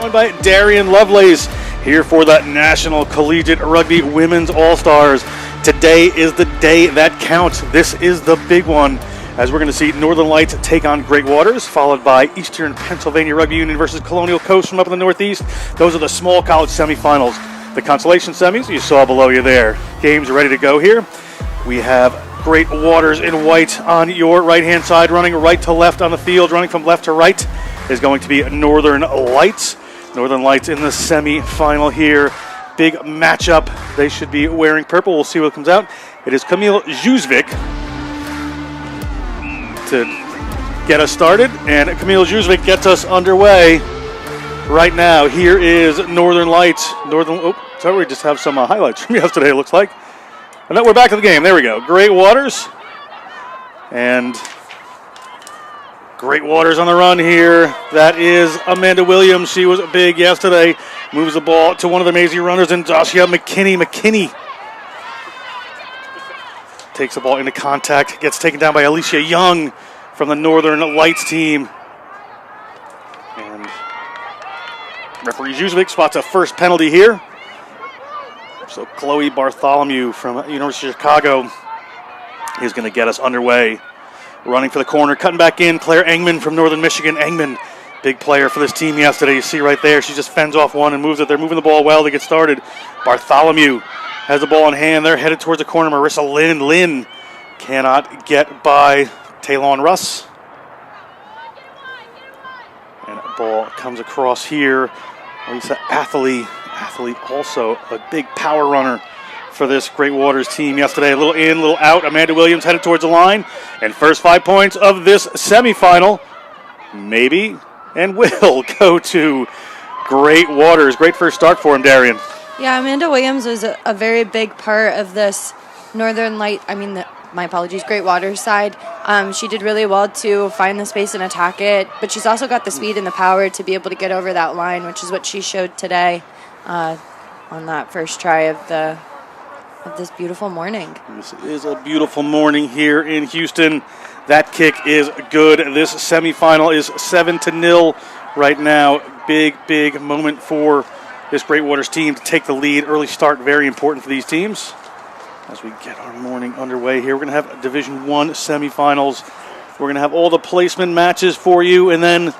joined by Darian Lovelace here for the National Collegiate Rugby Women's All-Stars. Today is the day that counts. This is the big one, as we're going to see Northern Lights take on Great Waters, followed by Eastern Pennsylvania Rugby Union versus Colonial Coast from up in the Northeast. Those are the small college semifinals. The consolation semis you saw below you there. Games are ready to go here. We have Great Waters in white on your right-hand side, running right to left on the field. Running from left to right is going to be Northern Lights. Northern Lights in the semi-final here. Big matchup. They should be wearing purple. We'll see what comes out. It is Camille Juzvik to get us started, and Camille Juzvik gets us underway right now. Here is Northern Lights. We just have some highlights from yesterday, it looks like. And then we're back to the game. There we go. Great Waters. And Great Waters on the run here. That is Amanda Williams. She was big yesterday. Moves the ball to one of the amazing runners, and Joshua McKinney takes the ball into contact. Gets taken down by Alicia Young from the Northern Lights team. And referee Juzvik spots a first penalty here. So Chloe Bartholomew from University of Chicago is going to get us underway. Running for the corner, cutting back in, Claire Engman from Northern Michigan. Engman, big player for this team yesterday. You see right there, she just fends off one and moves it. They're moving the ball well to get started. Bartholomew has the ball in hand. They're headed towards the corner. Marissa Lynn cannot get by Taylon Russ. And a ball comes across here. Lisa Athley also a big power runner for this Great Waters team yesterday. A little in, a little out. Amanda Williams headed towards the line. And first 5 points of this semifinal maybe and will go to Great Waters. Great first start for him, Darian. Yeah, Amanda Williams was a very big part of this Great Waters side. She did really well to find the space and attack it, but she's also got the speed and the power to be able to get over that line, which is what she showed today on that first try of this beautiful morning. This is a beautiful morning here in Houston. That kick is good. This semifinal is 7-0 right now. Big moment for this Great Waters team to take the lead. Early start, very important for these teams. As we get our morning underway here, we're going to have Division I semifinals. We're going to have all the placement matches for you, and then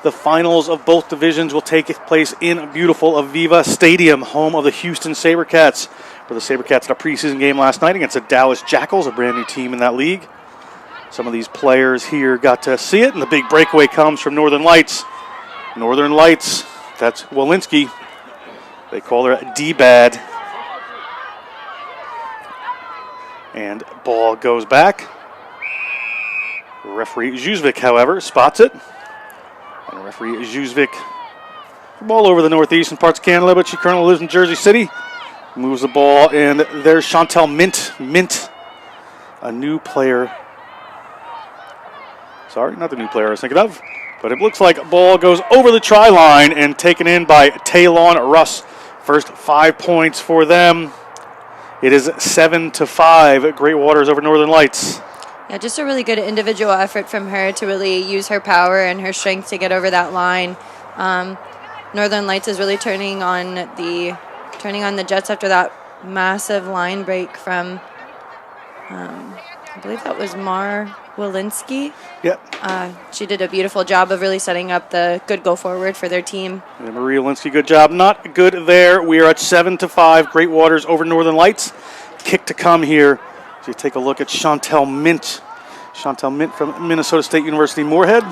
the finals of both divisions will take place in beautiful AVEVA Stadium, home of the Houston Sabercats, where the Sabercats had a preseason game last night against the Dallas Jackals, a brand new team in that league. Some of these players here got to see it, and the big breakaway comes from Northern Lights. Northern Lights, that's Walensky. They call her D-Bad. And ball goes back. Referee Juzvik, however, spots it. And referee Juzvik from all over the Northeast and parts of Canada, but she currently lives in Jersey City. Moves the ball, and there's Chantel Mint, a new player. Sorry, not the new player I was thinking of. But it looks like a ball goes over the try line and taken in by Taylon Russ. First 5 points for them. It is 7-5, Great Waters over Northern Lights. Yeah, just a really good individual effort from her to really use her power and her strength to get over that line. Northern Lights is really turning on the Jets after that massive line break from, I believe that was Mar Walensky. Yep. She did a beautiful job of really setting up the good go forward for their team. And Maria Walensky, good job. Not good there. We are at 7-5, Great Waters over Northern Lights. Kick to come here. So you take a look at Chantel Mint. Chantel Mint from Minnesota State University Moorhead.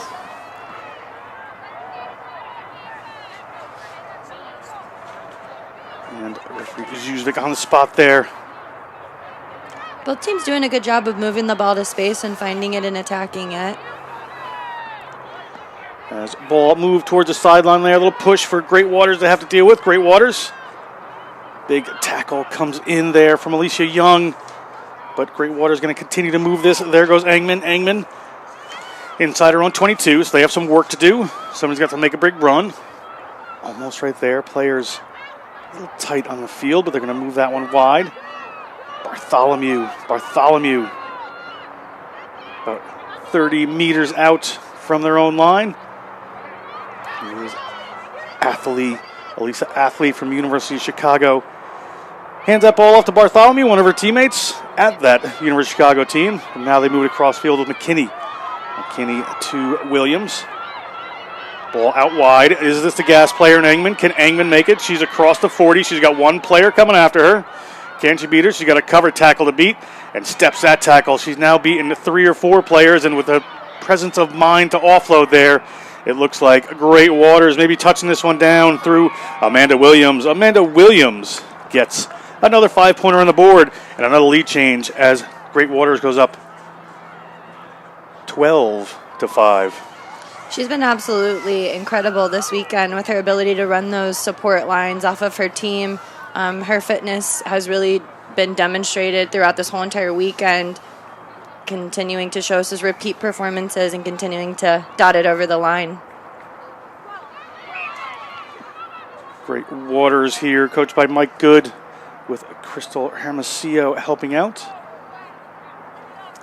And referee Juzvik on the spot there. Both teams doing a good job of moving the ball to space and finding it and attacking it. As ball moved towards the sideline there, a little push for Great Waters to have to deal with. Great Waters. Big tackle comes in there from Alicia Young. But Great Waters going to continue to move this. There goes Engman inside her own 22, so they have some work to do. Somebody's got to make a big run. Almost right there. Players a little tight on the field, but they're going to move that one wide. Bartholomew. About 30 meters out from their own line. Here's Elisa Athlete from University of Chicago. Hands that ball off to Bartholomew, one of her teammates at that University of Chicago team. And now they move it across field with McKinney. McKinney to Williams. Ball out wide. Is this the gas player in Engman? Can Engman make it? She's across the 40. She's got one player coming after her. Can she beat her? She's got a cover tackle to beat and steps that tackle. She's now beaten 3 or 4 players, and with a presence of mind to offload there, it looks like Great Waters maybe touching this one down through Amanda Williams. Amanda Williams gets another 5-pointer on the board and another lead change as Great Waters goes up 12-5. She's been absolutely incredible this weekend with her ability to run those support lines off of her team. Her fitness has really been demonstrated throughout this whole entire weekend, continuing to show us his repeat performances and continuing to dot it over the line. Great Waters here, coached by Mike Good, with Crystal Hermosillo helping out.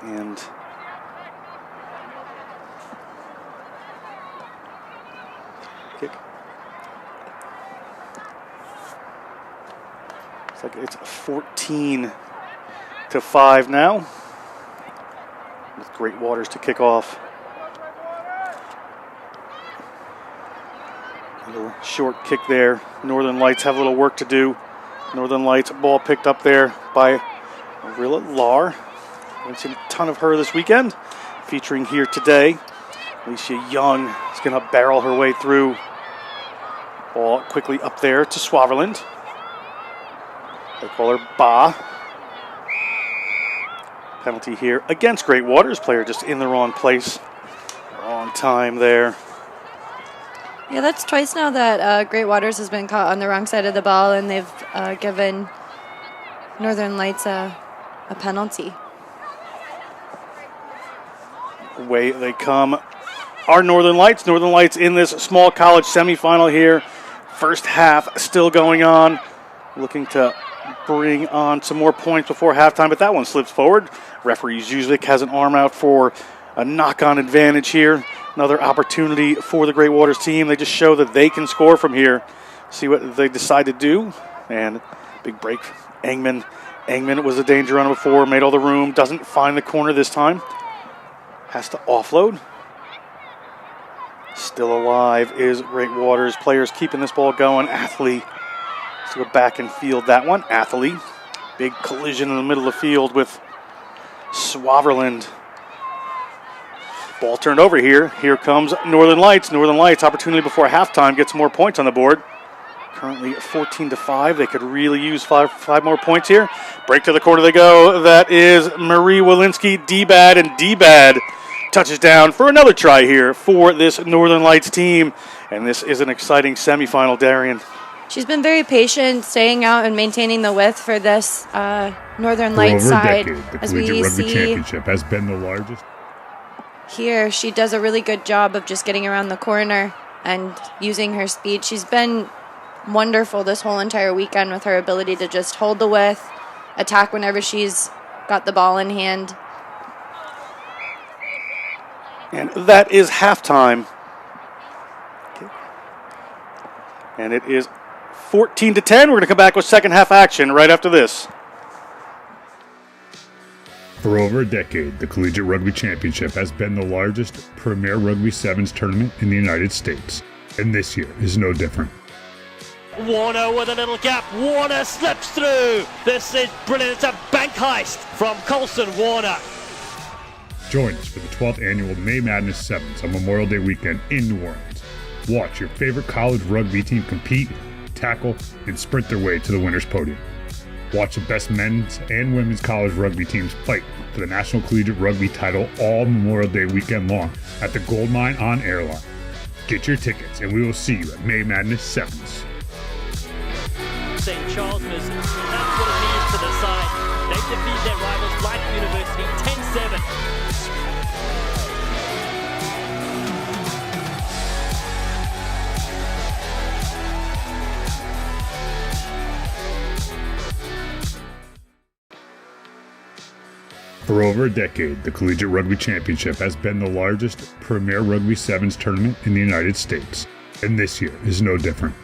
And kick. Looks like it's 14-5 now, with Great Waters to kick off. A little short kick there. Northern Lights have a little work to do. Northern Lights ball picked up there by Rilla Lar. Haven't seen a ton of her this weekend. Featuring here today, Alicia Young is going to barrel her way through. Ball quickly up there to Swaverland. They call her Ba. Penalty here against Great Waters. Player just in the wrong place. Wrong time there. Yeah, that's twice now that Great Waters has been caught on the wrong side of the ball, and they've given Northern Lights a penalty. Away they come. Our Northern Lights. Northern Lights in this small college semifinal here. First half still going on. Looking to bring on some more points before halftime, but that one slips forward. Referee Zuzvik has an arm out for a knock-on advantage here. Another opportunity for the Great Waters team. They just show that they can score from here. See what they decide to do. And big break. Engman. Engman was a danger runner before, made all the room. Doesn't find the corner this time. Has to offload. Still alive is Great Waters. Players keeping this ball going. Athlete has to go back and field that one. Athlete. Big collision in the middle of the field with Swaverland. Ball turned over here. Here comes Northern Lights. Northern Lights, opportunity before halftime, gets more points on the board. Currently 14-5. They could really use five more points here. Break to the corner they go. That is Marie Walensky. D-Bad, and D-Bad touches down for another try here for this Northern Lights team. And this is an exciting semifinal, Darian. She's been very patient, staying out and maintaining the width for this Northern Lights side. For over a decade, the Collegiate Rugby Championship has been the largest. Here, she does a really good job of just getting around the corner and using her speed. She's been wonderful this whole entire weekend with her ability to just hold the width, attack whenever she's got the ball in hand. And that is halftime. And it is 14-10. We're going to come back with second half action right after this. For over a decade, the Collegiate Rugby Championship has been the largest premier Rugby Sevens tournament in the United States, and this year is no different. Warner with a little gap. Warner slips through. This is brilliant. It's a bank heist from Colson Warner. Join us for the 12th annual May Madness Sevens on Memorial Day weekend in New Orleans. Watch your favorite college rugby team compete, tackle, and sprint their way to the winner's podium. Watch the best men's and women's college rugby teams fight for the National Collegiate Rugby title all Memorial Day weekend long at the Goldmine on Airline. Get your tickets, and we will see you at May Madness Sevens. St. Charles misses. That's what it means to the side. They defeat their rivals, Light University, 10-7. For over a decade, the Collegiate Rugby Championship has been the largest premier Rugby Sevens tournament in the United States, And this year is no different.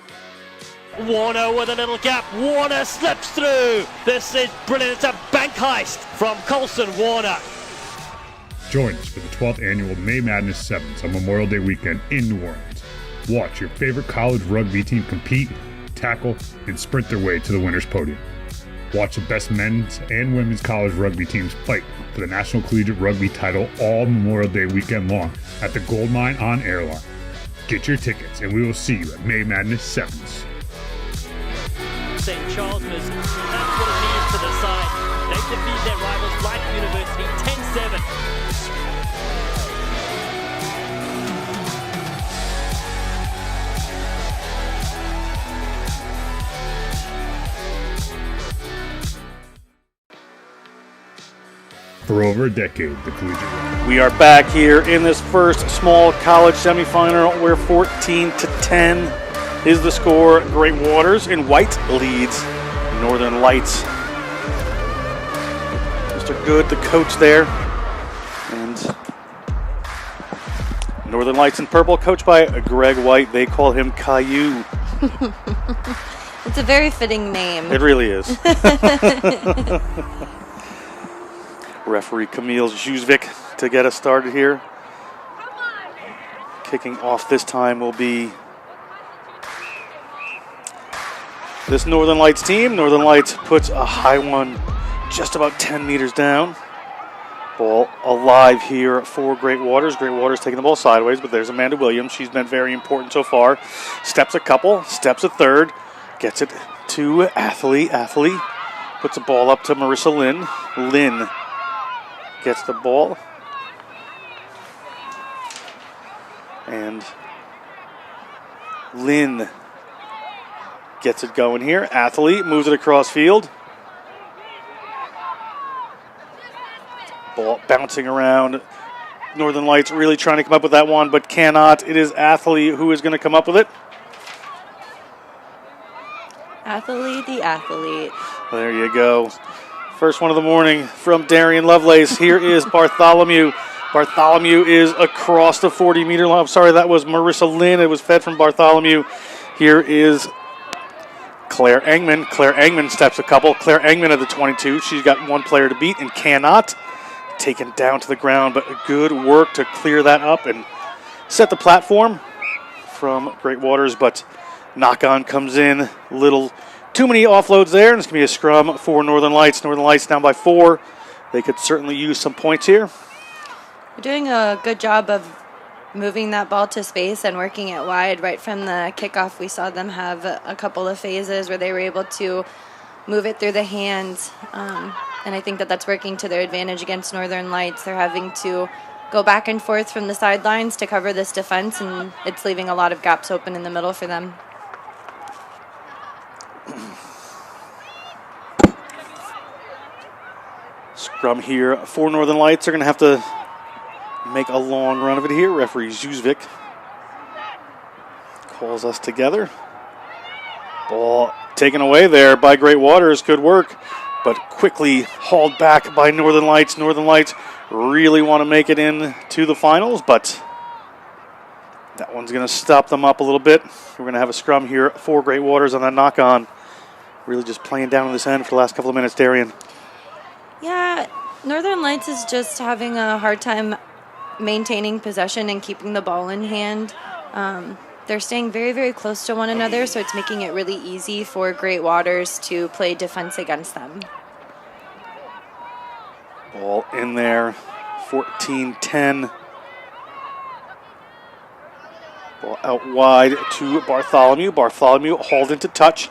Warner with a little gap. Warner slips through. This is brilliant. It's a bank heist from Colson Warner. Join us for the 12th annual May Madness Sevens on Memorial Day weekend in New Orleans. Watch your favorite college rugby team compete, tackle, and sprint their way to the winner's podium. Watch the best men's and women's college rugby teams fight for the National Collegiate Rugby title all Memorial Day weekend long at the Gold Mine on Airline. Get your tickets and we will see you at May Madness Sevens. St. Charles, that's what it means to the side. They defeat their rivals, Life University, 10-7. For over a decade, the Collegiate Rugby. We are back here in this first small college semifinal where 14-10 is the score. Great Waters in white leads Northern Lights. Mr. Good, the coach there. And Northern Lights in purple, coached by Greg White. They call him Caillou. It's a very fitting name. It really is. Referee Camille Zuzvik to get us started here. Kicking off this time will be this Northern Lights team. Northern Lights puts a high one just about 10 meters down. Ball alive here for Great Waters. Great Waters taking the ball sideways, but there's Amanda Williams. She's been very important so far. Steps a couple, steps a third, gets it to Athlete. Athlete puts the ball up to Marissa Lynn. Lynn gets the ball. And Lynn gets it going here. Athlete moves it across field. Ball bouncing around. Northern Lights really trying to come up with that one, but cannot. It is Athlete who is going to come up with it. Athlete, the athlete. There you go. First one of the morning from Darian Lovelace. Here is Bartholomew. Bartholomew is across the 40-meter line. I'm sorry, that was Marissa Lynn. It was fed from Bartholomew. Here is Claire Engman. Claire Engman steps a couple. Claire Engman at the 22. She's got one player to beat and cannot. Taken down to the ground, but good work to clear that up and set the platform from Great Waters, but knock-on comes in. Little too many offloads there, and it's going to be a scrum for Northern Lights. Northern Lights down by 4. They could certainly use some points here. We're doing a good job of moving that ball to space and working it wide. Right from the kickoff, we saw them have a couple of phases where they were able to move it through the hands, and I think that that's working to their advantage against Northern Lights. They're having to go back and forth from the sidelines to cover this defense, and it's leaving a lot of gaps open in the middle for them. Scrum here for Northern Lights. They're going to have to make a long run of it here. Referee Zuzvik calls us together. Ball taken away there by Great Waters. Good work, but quickly hauled back by Northern Lights. Northern Lights really want to make it in to the finals, but that one's going to stop them up a little bit. We're going to have a scrum here for Great Waters on that knock-on. Really just playing down on this end for the last couple of minutes, Darian. Yeah, Northern Lights is just having a hard time maintaining possession and keeping the ball in hand. They're staying very, very close to one another, so it's making it really easy for Great Waters to play defense against them. Ball in there, 14-10. Ball out wide to Bartholomew. Bartholomew hauled into touch.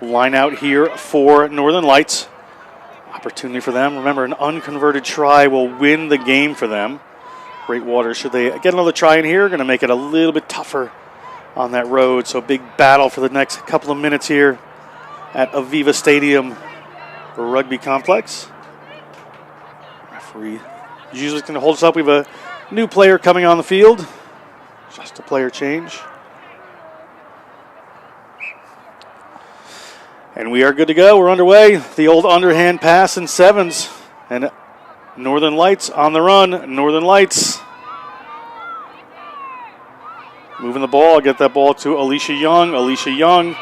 Line out here for Northern Lights. Opportunity for them. Remember, an unconverted try will win the game for them. Great Waters, should they get another try in here, going to make it a little bit tougher on that road. So big battle for the next couple of minutes here at AVEVA Stadium Rugby Complex. Referee usually going to hold us up. We have a new player coming on the field. Just a player change. And we are good to go. We're underway. The old underhand pass in sevens. And Northern Lights on the run. Northern Lights Moving the ball, get that ball to Alicia Young. Alicia Young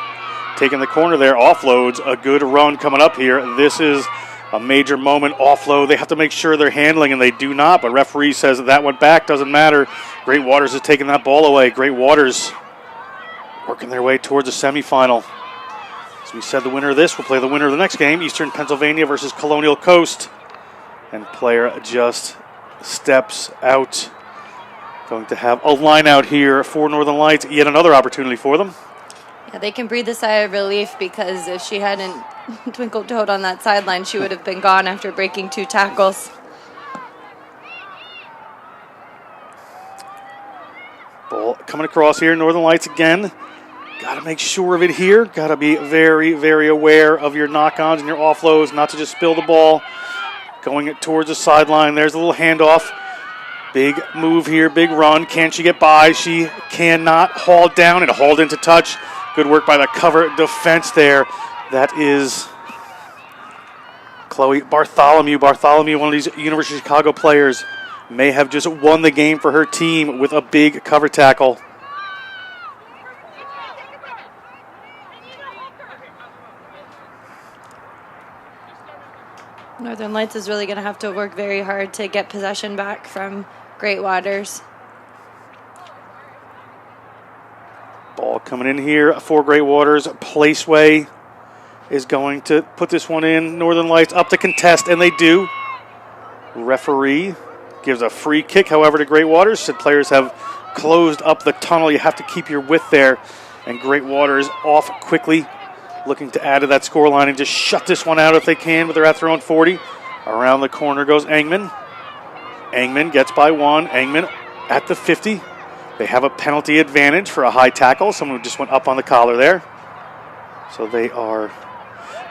taking the corner there, offloads. A good run coming up here. This is a major moment, offload. They have to make sure they're handling, and they do not, but referee says that went back, doesn't matter. Great Waters is taking that ball away. Great Waters working their way towards the semifinal. As we said, the winner of this will play the winner of the next game, Eastern Pennsylvania versus Colonial Coast. And player just steps out. Going to have a line out here for Northern Lights. Yet another opportunity for them. Yeah, they can breathe a sigh of relief because if she hadn't twinkle-toed on that sideline, she would have been gone after breaking 2 tackles. Ball coming across here, Northern Lights again. Got to make sure of it here. Got to be very, very aware of your knock-ons and your offloads, not to just spill the ball. Going towards the sideline. There's a little handoff. Big move here, big run. Can she get by? She cannot. Hauled down and hauled into touch. Good work by the cover defense there. That is Chloe Bartholomew. Bartholomew, one of these University of Chicago players, may have just won the game for her team with a big cover tackle. Northern Lights is really going to have to work very hard to get possession back from Great Waters. Ball coming in here for Great Waters. Placeway is going to put this one in. Northern Lights up to contest, and they do. Referee gives a free kick, however, to Great Waters. Said players have closed up the tunnel. You have to keep your width there. And Great Waters off quickly, looking to add to that scoreline and just shut this one out if they can, but they're at their own 40. Around the corner goes Engman. Engman gets by 1. Engman at the 50. They have a penalty advantage for a high tackle. Someone just went up on the collar there. So they are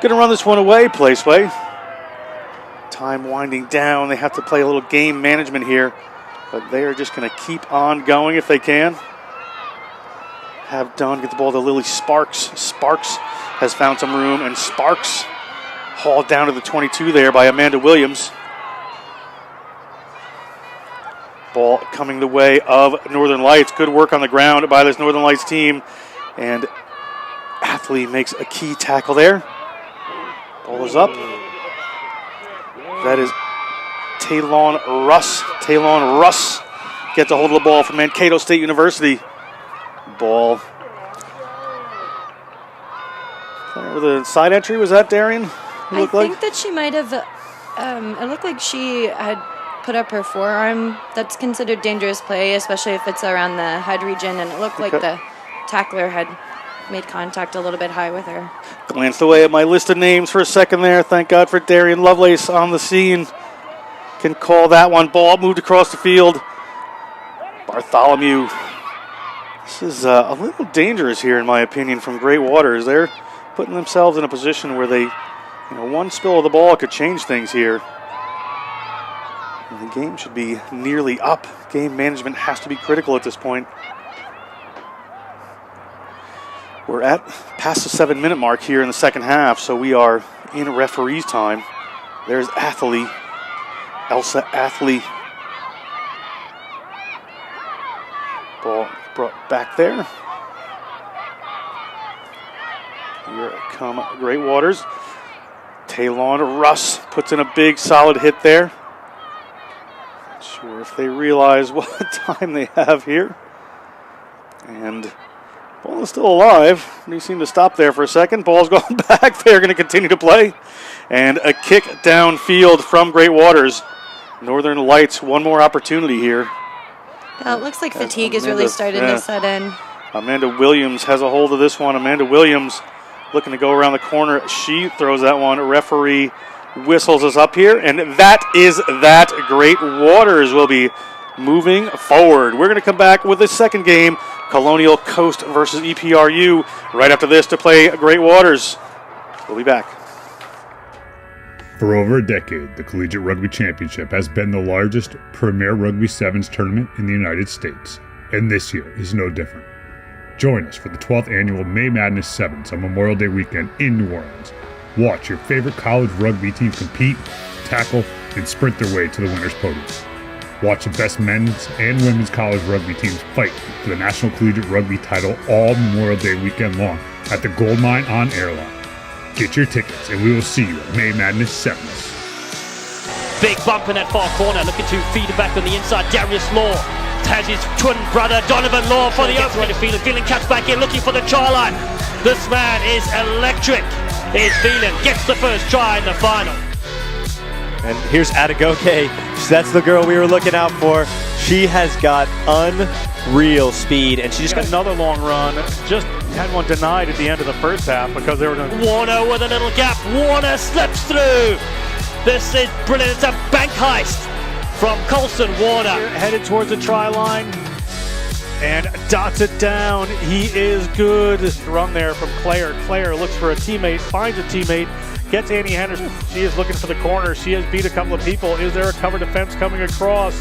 going to run this one away, Placeway. Time winding down. They have to play a little game management here, but they are just going to keep on going if they can. Have done. Get the ball to Lily Sparks. Sparks has found some room, and Sparks hauled down to the 22 there by Amanda Williams. Ball coming the way of Northern Lights. Good work on the ground by this Northern Lights team. And Athlete makes a key tackle there. Ball is up. That is Taylon Russ. Taylon Russ gets a hold of the ball from Mankato State University. Ball. With a side entry, was that Darian? I think that she might have, it looked like she had put up her forearm. That's considered dangerous play, especially if it's around the head region, and it looked like the tackler had made contact a little bit high with her. Glanced away at my list of names for a second there. Thank God for Darian Lovelace on the scene. Can call that one. Ball moved across the field. Bartholomew. This is a little dangerous here, in my opinion, from Great Waters. They're putting themselves in a position where they, one spill of the ball could change things here. And the game should be nearly up. Game management has to be critical at this point. We're at past the 7-minute mark here in the second half, so we are in referee's time. There's Athley, Elsa Athley. Ball brought back there. Here come Great Waters. Taylon Russ puts in a big, solid hit there. Not sure if they realize what time they have here. And ball is still alive. They seem to stop there for a second. Ball's going back. They're going to continue to play. And a kick downfield from Great Waters. Northern Lights, one more opportunity here. Yeah, it looks like fatigue is really starting to set in. Amanda Williams has a hold of this one. Amanda Williams looking to go around the corner. She throws that one. Referee whistles us up here. And that is that. Great Waters will be moving forward. We're going to come back with the second game, Colonial Coast versus EPRU, right after this to play Great Waters. We'll be back. For over a decade, the Collegiate Rugby Championship has been the largest premier Rugby Sevens tournament in the United States, and this year is no different. Join us for the 12th annual May Madness Sevens on Memorial Day weekend in New Orleans. Watch your favorite college rugby team compete, tackle, and sprint their way to the winner's podium. Watch the best men's and women's college rugby teams fight for the National Collegiate Rugby title all Memorial Day weekend long at the Gold Mine on Airline. Get your tickets and we will see you at May Madness 7s. Big bump in that far corner, looking to feed it back on the inside. Darius Law has his twin brother Donovan Law for the opening. Phelan cuts back in, looking for the try line. This man is electric. Here's Phelan, gets the first try in the final. And here's Adegoke. That's the girl we were looking out for. She has got unreal speed, and she just got Another long run. Just had one denied at the end of the first half because they were going to... Warner with a little gap. Warner slips through. This is brilliant. It's a bank heist from Colson Warner. Headed towards the try line and dots it down. He is good. Run there from Claire. Claire looks for a teammate, finds a teammate, gets Annie Henderson. She is looking for the corner. She has beat a couple of people. Is there a cover defense coming across?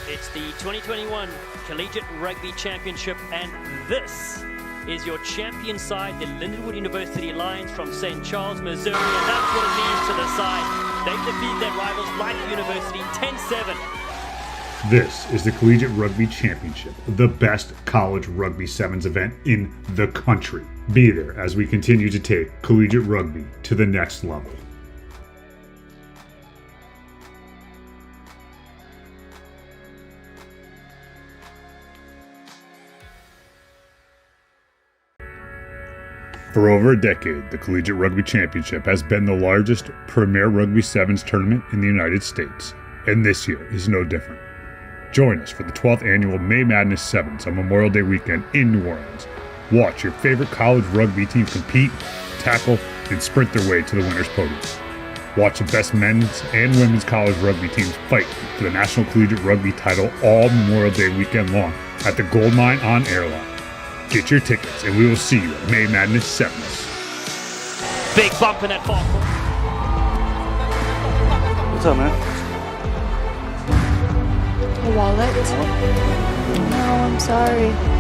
It's the 2021 Collegiate Rugby Championship, and this is your champion side, the Lindenwood University Lions from St. Charles, Missouri, and that's what it means to the side. They defeat their rivals, Life University, 10-7. This is the Collegiate Rugby Championship, the best college rugby sevens event in the country. Be there as we continue to take collegiate rugby to the next level. For over a decade, the Collegiate Rugby Championship has been the largest premier rugby sevens tournament in the United States, and this year is no different. Join us for the 12th annual May Madness Sevens on Memorial Day weekend in New Orleans. Watch your favorite college rugby team compete, tackle, and sprint their way to the winner's podium. Watch the best men's and women's college rugby teams fight for the National Collegiate Rugby title all Memorial Day weekend long at the Gold Mine on Airline. Get your tickets and we will see you at May Madness 7s. Big bump in that far corner. What's up, man? A wallet? No, I'm sorry.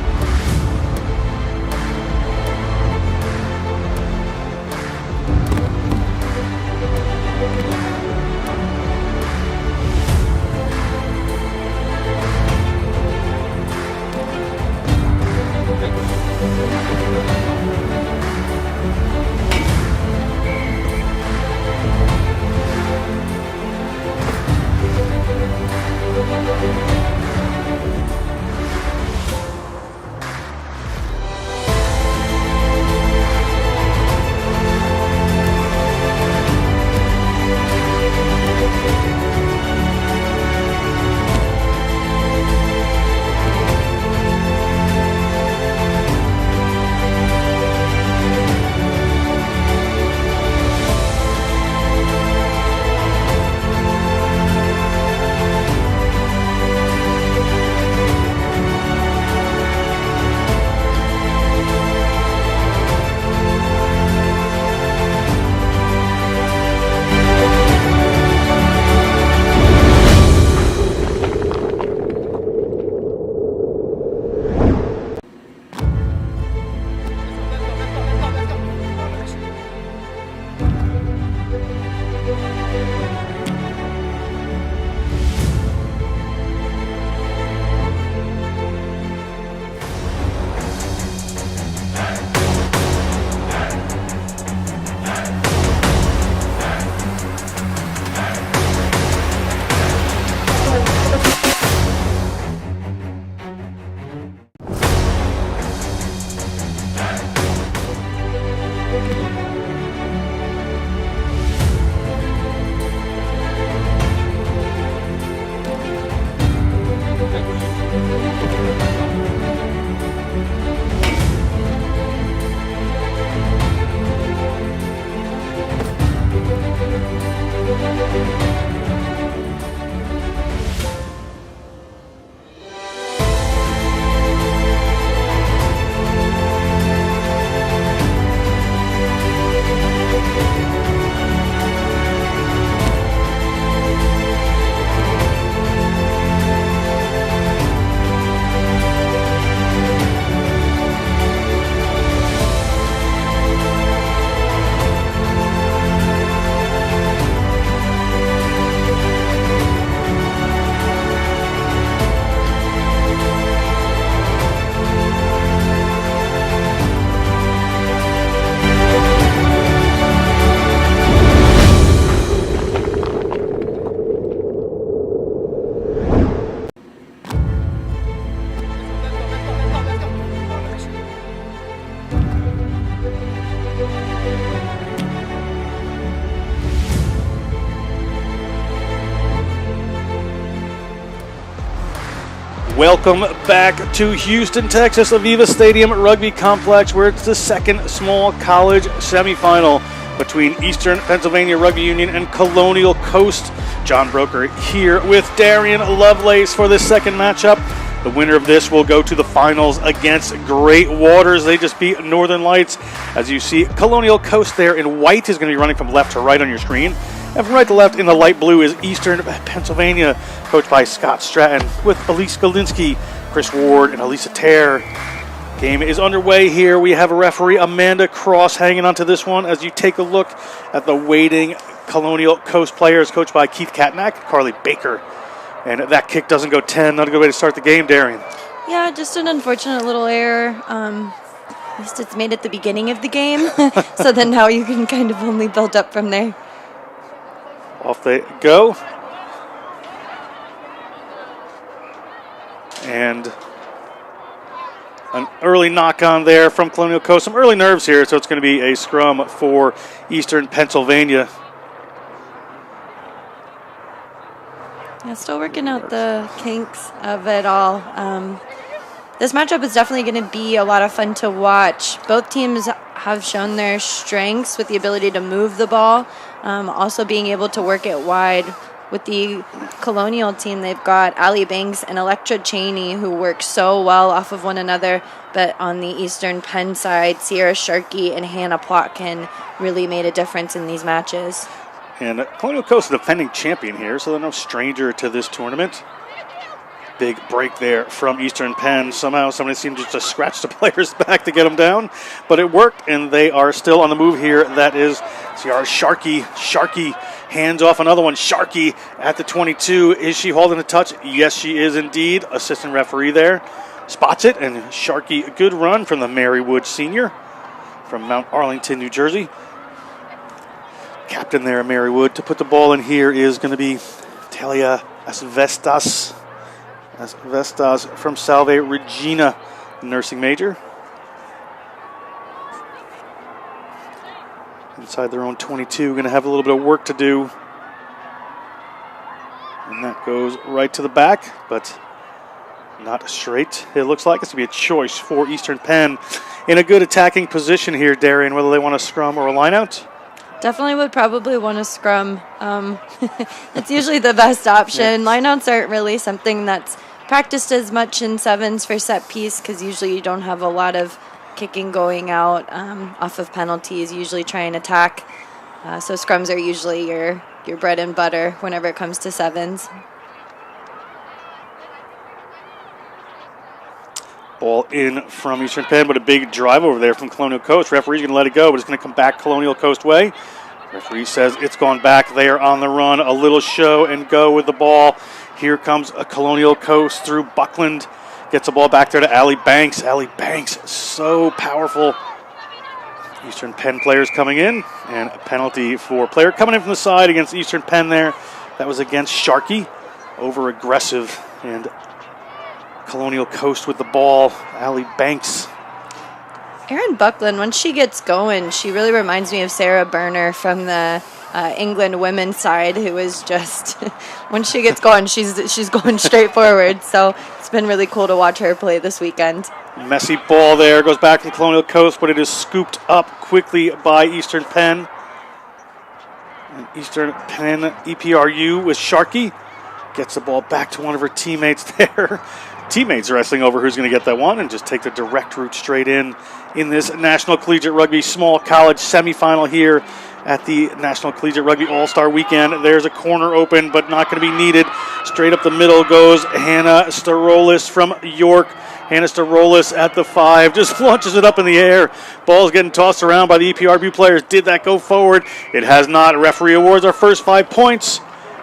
Welcome back to Houston, Texas, AVEVA Stadium Rugby Complex, where it's the second small college semifinal between Eastern Pennsylvania Rugby Union and Colonial Coast. John Broker here with Darian Lovelace for this second matchup. The winner of this will go to the finals against Great Waters. They just beat Northern Lights. As you see, Colonial Coast there in white is going to be running from left to right on your screen. And from right to left in the light blue is Eastern Pennsylvania, coached by Scott Stratton with Elise Galinsky, Chris Ward, and Elisa Terre. Game is underway here. We have a referee, Amanda Cross, hanging onto this one as you take a look at the waiting Colonial Coast players, coached by Keith Katnack, Carly Baker. And that kick doesn't go 10. Not a good way to start the game, Darian. Yeah, just an unfortunate little error. At least it's made at the beginning of the game. So then now you can kind of only build up from there. Off they go. And an early knock on there from Colonial Coast. Some early nerves here, so it's going to be a scrum for Eastern Pennsylvania. Yeah, still working out the kinks of it all. This matchup is definitely going to be a lot of fun to watch. Both teams have shown their strengths with the ability to move the ball, also being able to work it wide. With the Colonial team, they've got Allie Banks and Electra Cheney, who work so well off of one another. But on the Eastern Penn side, Sierra Sharkey and Hannah Plotkin really made a difference in these matches. And Colonial Coast is the defending champion here, so they're no stranger to this tournament. Big break there from Eastern Penn. Somehow somebody seemed to just scratch the players back to get them down, but it worked, and they are still on the move here. That is Sierra Sharkey. Sharkey hands off another one. Sharkey at the 22. Is she holding a touch? Yes, she is indeed. Assistant referee there spots it, and Sharkey, a good run from the Mary Wood senior from Mount Arlington, New Jersey. Captain there, Mary Wood. To put the ball in here is going to be Talia Asvestas. Asvestas from Salve Regina, nursing major. Inside their own 22, going to have a little bit of work to do. And that goes right to the back, but not straight. It looks like it's going to be a choice for Eastern Penn in a good attacking position here, Darian, whether they want a scrum or a lineout. Definitely would probably want to scrum. It's usually the best option. Yeah. Lineouts aren't really something that's practiced as much in sevens for set piece because usually you don't have a lot of kicking going out off of penalties. Usually try and attack. So scrums are usually your bread and butter whenever it comes to sevens. Ball in from Eastern Penn, but a big drive over there from Colonial Coast. Referee's going to let it go, but it's going to come back Colonial Coast way. Referee says it's gone back. They are on the run. A little show and go with the ball. Here comes a Colonial Coast through Buckland. Gets the ball back there to Allie Banks. Allie Banks, so powerful. Eastern Penn players coming in, and a penalty for player coming in from the side against Eastern Penn there. That was against Sharkey. Over aggressive, and Colonial Coast with the ball. Allie Banks. Erin Buckland, when she gets going, she really reminds me of Sarah Burner from the England women's side, who is just, when she gets going, she's going straight forward. So it's been really cool to watch her play this weekend. Messy ball there. Goes back to Colonial Coast, but it is scooped up quickly by Eastern Penn. And Eastern Penn EPRU with Sharkey. Gets the ball back to one of her teammates there. Teammates wrestling over who's going to get that one and just take the direct route straight in this National Collegiate Rugby Small College semifinal here at the National Collegiate Rugby All-Star Weekend. There's a corner open, but not going to be needed. Straight up the middle goes Hannah Starolis from York. Hannah Starolis at the 5, just launches it up in the air. Ball's getting tossed around by the EPRB players. Did that go forward? It has not. Referee awards our first 5 points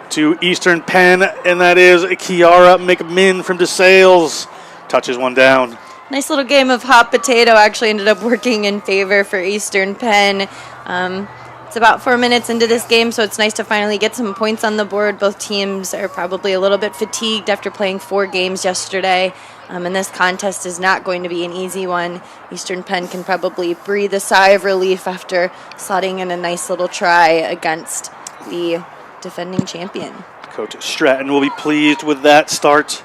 to Eastern Penn, and that is Kiara McMinn from DeSales. Touches one down. Nice little game of hot potato actually ended up working in favor for Eastern Penn. It's about 4 minutes into this game, so it's nice to finally get some points on the board. Both teams are probably a little bit fatigued after playing 4 games yesterday, and this contest is not going to be an easy one. Eastern Penn can probably breathe a sigh of relief after slotting in a nice little try against the defending champion. Coach Stratton will be pleased with that start.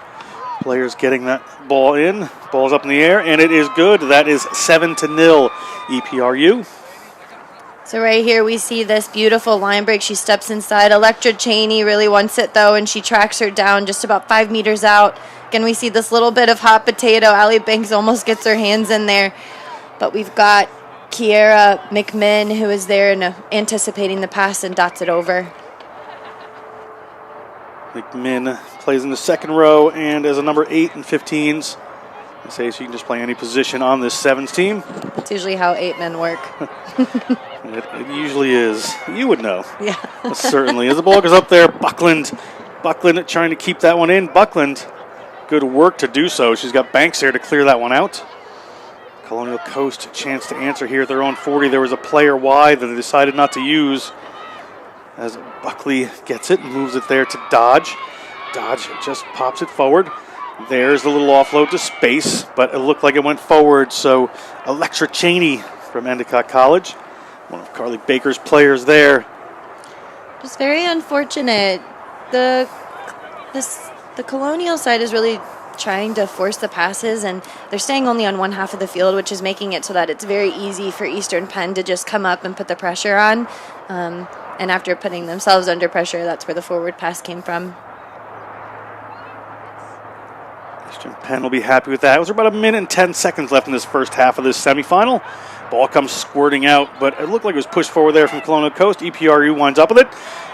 Players getting that ball in. Ball's up in the air, and it is good. That is 7-0 EPRU. So right here we see this beautiful line break. She steps inside. Electra Cheney really wants it though, and she tracks her down just about 5 meters out. Again, we see this little bit of hot potato. Allie Banks almost gets her hands in there. But we've got Kiera McMinn, who is there and anticipating the pass and dots it over. McMinn plays in the second row and as a number 8 and 15s. I say she can just play any position on this 7s team. That's usually how 8 men work. It usually is. You would know. Yeah. Certainly. As the ball goes up there, Buckland trying to keep that one in. Buckland, good work to do so. She's got Banks there to clear that one out. Colonial Coast chance to answer here at their own 40. There was a player wide that they decided not to use. As Buckley gets it and moves it there to Dodge. Dodge just pops it forward. There's the little offload to space, but it looked like it went forward. So Electra Cheney from Endicott College, one of Carly Baker's players there. Just very unfortunate. The Colonial side is really trying to force the passes, and they're staying only on one half of the field, which is making it so that it's very easy for Eastern Penn to just come up and put the pressure on. And after putting themselves under pressure, that's where the forward pass came from. Eastern Penn will be happy with that. It was about 1 minute and 10 seconds left in this first half of this semifinal. Ball comes squirting out, but it looked like it was pushed forward there from Colonial Coast. EPRU winds up with it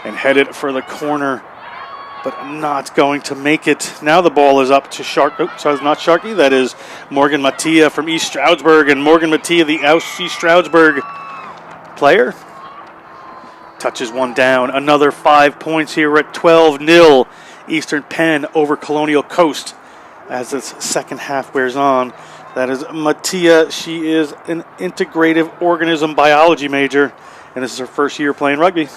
and headed for the corner, but not going to make it. Now the ball is up to it's not Sharkey. That is Morgan Mattia from East Stroudsburg, and Morgan Mattia, the East Stroudsburg player, touches one down. Another 5 points here. We're at 12-0 Eastern Penn over Colonial Coast as this second half wears on. That is Mattia. She is an integrative organism biology major, and this is her first year playing rugby.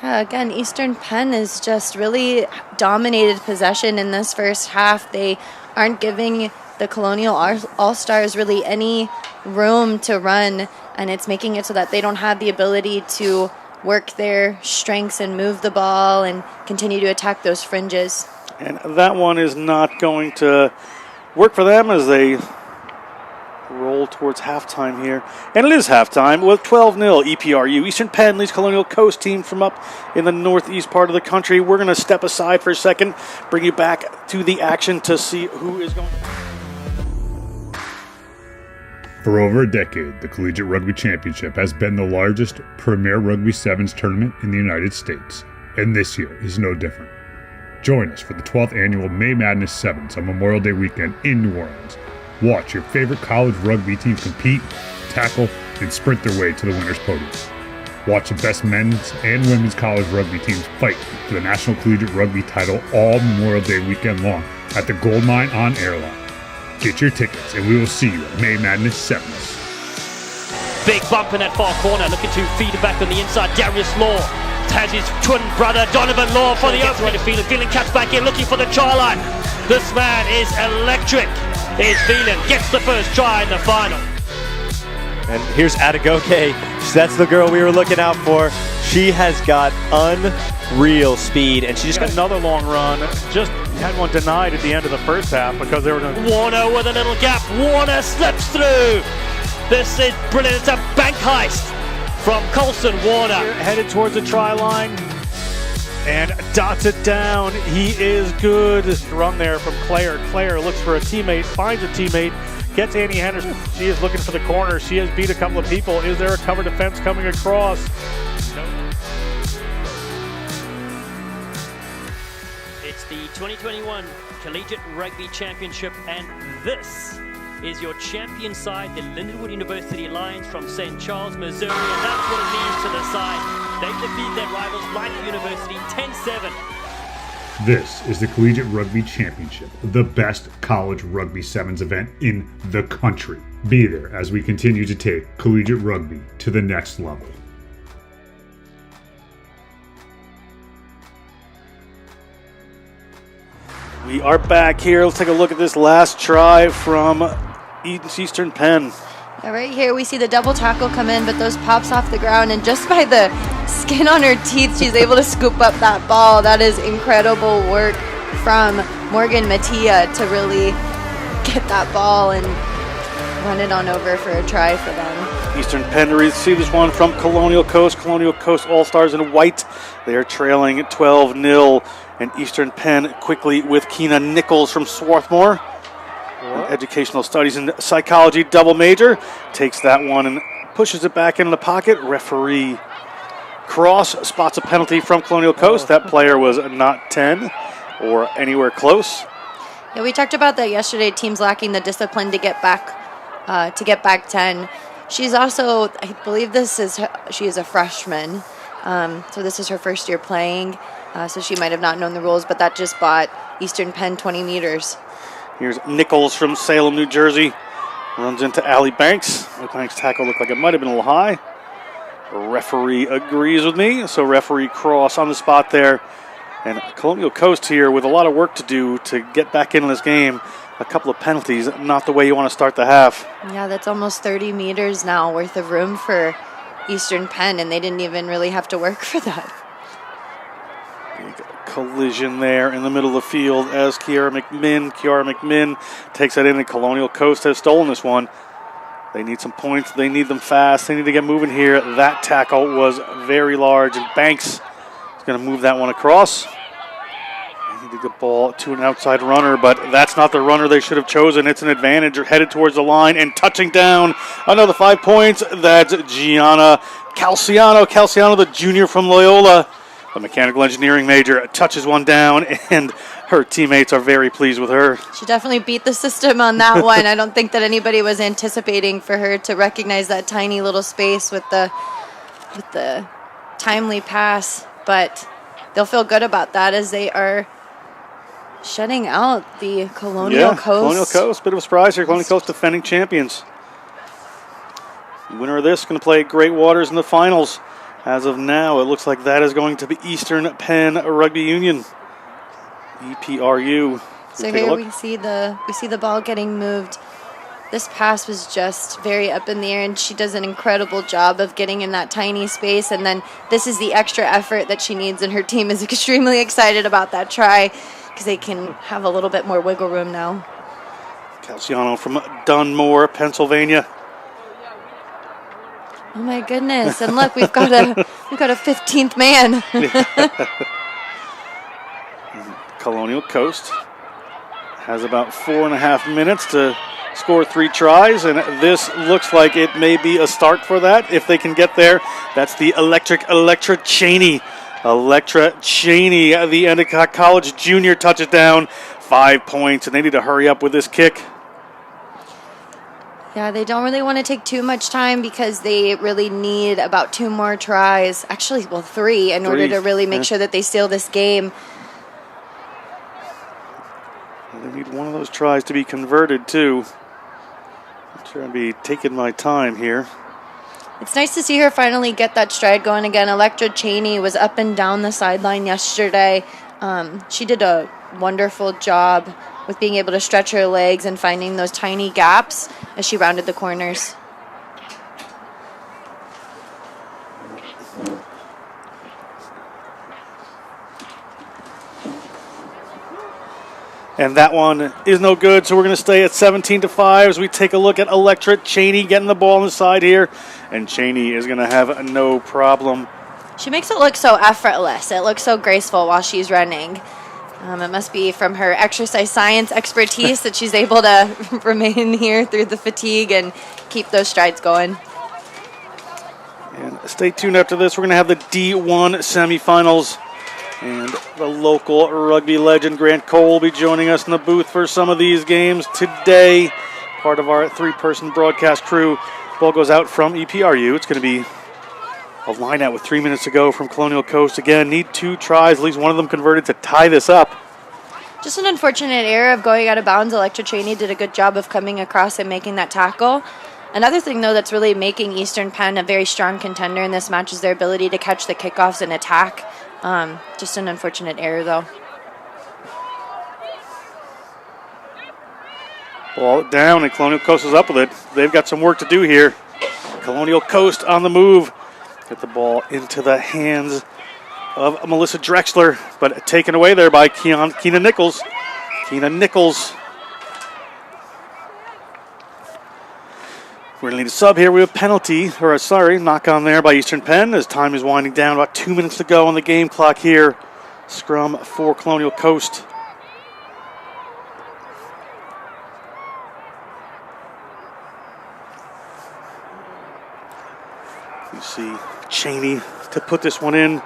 Yeah, again, Eastern Penn is just really dominated possession in this first half. They aren't giving the Colonial All-Stars really any room to run, and it's making it so that they don't have the ability to work their strengths and move the ball and continue to attack those fringes. And that one is not going to work for them as they roll towards halftime here. And it is halftime with 12-0 EPRU. Eastern Penn leads Colonial Coast team from up in the northeast part of the country. We're going to step aside for a second, bring you back to the action to see who is going. For over a decade, the Collegiate Rugby Championship has been the largest premier Rugby Sevens tournament in the United States, and this year is no different. Join us for the 12th annual May Madness Sevens on Memorial Day weekend in New Orleans. Watch your favorite college rugby teams compete, tackle, and sprint their way to the winner's podium. Watch the best men's and women's college rugby teams fight for the National Collegiate Rugby title all Memorial Day weekend long at the Gold Mine on Airline. Get your tickets, and we will see you at May Madness Sevens. Big bump in that far corner, looking to feed it back on the inside. Darius Law has his twin brother Donovan Law for the opening. Feeling cuts back in, looking for the try line. This man is electric. Here's Phelan, gets the first try in the final. And here's Adegoke. That's the girl we were looking out for. She has got unreal speed, and she just got another long run. Just had one denied at the end of the first half because they were going to... Warner with a little gap. Warner slips through. This is brilliant. It's a bank heist from Colson Warner. Headed towards the try line and dots it down. He is good. Run there from Claire. Claire looks for a teammate, finds a teammate, gets Annie Henderson. She is looking for the corner. She has beat a couple of people. Is there a cover defense coming across? No. It's the 2021 Collegiate Rugby Championship, and this is your champion side, the Lindenwood University Lions from St. Charles, Missouri, and that's what it means to the side. They defeat their rivals, Life University, 10-7. This is the Collegiate Rugby Championship, the best college rugby sevens event in the country. Be there as we continue to take collegiate rugby to the next level. We are back here. Let's take a look at this last try from Eastern Penn. Yeah, right here we see the double tackle come in, but those pops off the ground, and just by the skin on her teeth, she's able to scoop up that ball. That is incredible work from Morgan Mattia to really get that ball and run it on over for a try for them. Eastern Penn to receive this one from Colonial Coast. Colonial Coast All-Stars in white. They are trailing 12-0. And Eastern Penn quickly with Keena Nichols from Swarthmore. Educational Studies and Psychology double major. Takes that one and pushes it back into the pocket. Referee Cross spots a penalty from Colonial Coast. That player was not 10 or anywhere close. Yeah, we talked about that yesterday. Teams lacking the discipline to get back 10. She's also, I believe she is a freshman. So this is her first year playing. So she might have not known the rules, but that just bought Eastern Penn 20 meters. Here's Nichols from Salem, New Jersey. Runs into Allie Banks. The Banks tackle looked like it might have been a little high. Referee agrees with me. So referee Cross on the spot there. And Colonial Coast here with a lot of work to do to get back into this game. A couple of penalties, not the way you want to start the half. Yeah, that's almost 30 meters now worth of room for Eastern Penn, and they didn't even really have to work for that. Big collision there in the middle of the field as Kiara McMinn takes that in, and Colonial Coast has stolen this one. They need some points. They need them fast. They need to get moving here. That tackle was very large, and Banks is going to move that one across. They need to get the ball to an outside runner, but that's not the runner they should have chosen. It's an advantage. They're headed towards the line and touching down. Another 5 points. That's Gianna Calciano, the junior from Loyola. The mechanical engineering major touches one down, and her teammates are very pleased with her. She definitely beat the system on that one. I don't think that anybody was anticipating for her to recognize that tiny little space with the timely pass, but they'll feel good about that as they are shutting out the Colonial Coast. Colonial Coast, bit of a surprise here. Colonial Coast defending champions. The winner of this is going to play Great Waters in the finals. As of now, it looks like that is going to be Eastern Penn Rugby Union, EPRU. So here we see the ball getting moved. This pass was just very up in the air, and she does an incredible job of getting in that tiny space. And then this is the extra effort that she needs, and her team is extremely excited about that try because they can have a little bit more wiggle room now. Calciano from Dunmore, Pennsylvania. Oh my goodness! And look, we've got a 15th man. Colonial Coast has about 4.5 minutes to score 3 tries, and this looks like it may be a start for that if they can get there. That's the Electra Cheney. Electra Cheney, the Endicott College junior, touches down. 5 points, and they need to hurry up with this kick. Yeah, they don't really want to take too much time because they really need about 2 more tries. Actually, 3 in order to really make sure that they seal this game. They need one of those tries to be converted, too. I'm trying to be taking my time here. It's nice to see her finally get that stride going again. Electra Cheney was up and down the sideline yesterday. She did a wonderful job with being able to stretch her legs and finding those tiny gaps as she rounded the corners. And that one is no good, so we're going to stay at 17-5 as we take a look at Electra Cheney getting the ball on the side here. And Cheney is going to have no problem. She makes it look so effortless. It looks so graceful while she's running. It must be from her exercise science expertise that she's able to remain here through the fatigue and keep those strides going. And stay tuned after this. We're going to have the D1 semifinals. And the local rugby legend Grant Cole will be joining us in the booth for some of these games today. Part of our 3-person broadcast crew. Ball goes out from EPRU. It's going to be a line out with 3 minutes to go from Colonial Coast. Again, need 2 tries, at least one of them converted to tie this up. Just an unfortunate error of going out of bounds. Electra Cheney did a good job of coming across and making that tackle. Another thing, though, that's really making Eastern Penn a very strong contender in this match is their ability to catch the kickoffs and attack. Just an unfortunate error, though. Ball down, and Colonial Coast is up with it. They've got some work to do here. Colonial Coast on the move. Get the ball into the hands of Melissa Drexler, but taken away there by Keena Nichols. Tina Nichols. We're going to need a sub here. We have penalty, knock on there by Eastern Penn as time is winding down. About 2 minutes to go on the game clock here. Scrum for Colonial Coast. You see Cheney to put this one in.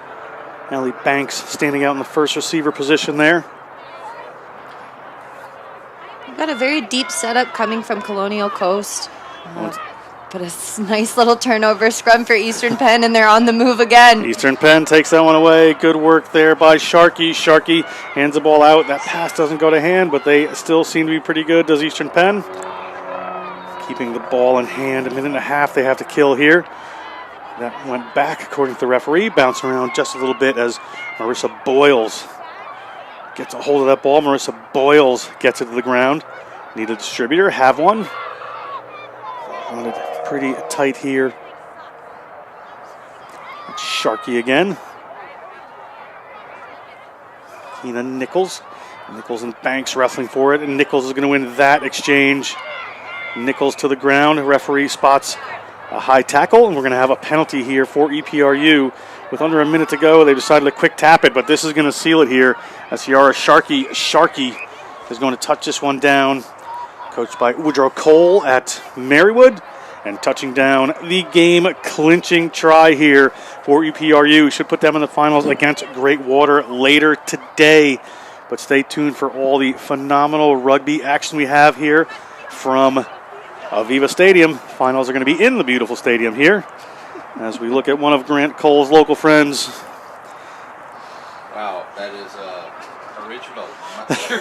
Allie Banks standing out in the first receiver position there. We've got a very deep setup coming from Colonial Coast. But a nice little turnover scrum for Eastern Penn, and they're on the move again. Eastern Penn takes that one away. Good work there by Sharkey. Sharkey hands the ball out. That pass doesn't go to hand, but they still seem to be pretty good, does Eastern Penn. Keeping the ball in hand. 1.5 minutes they have to kill here. That went back, according to the referee. Bouncing around just a little bit as Marissa Boyles gets a hold of that ball. Marissa Boyles gets it to the ground. Need a distributor. Have one. On it pretty tight here. It's Sharkey again. Tina Nichols. Nichols and Banks wrestling for it, and Nichols is going to win that exchange. Nichols to the ground. Referee spots a high tackle, and we're going to have a penalty here for EPRU. With under a minute to go, they decided to quick tap it, but this is going to seal it here as Yara Sharkey is going to touch this one down. Coached by Woodrow Cole at Marywood, and touching down the game-clinching try here for EPRU. Should put them in the finals against Great Water later today. But stay tuned for all the phenomenal rugby action we have here from AVEVA Stadium. Finals are going to be in the beautiful stadium here as we look at one of Grant Cole's local friends. Wow, that is original. I'm not sure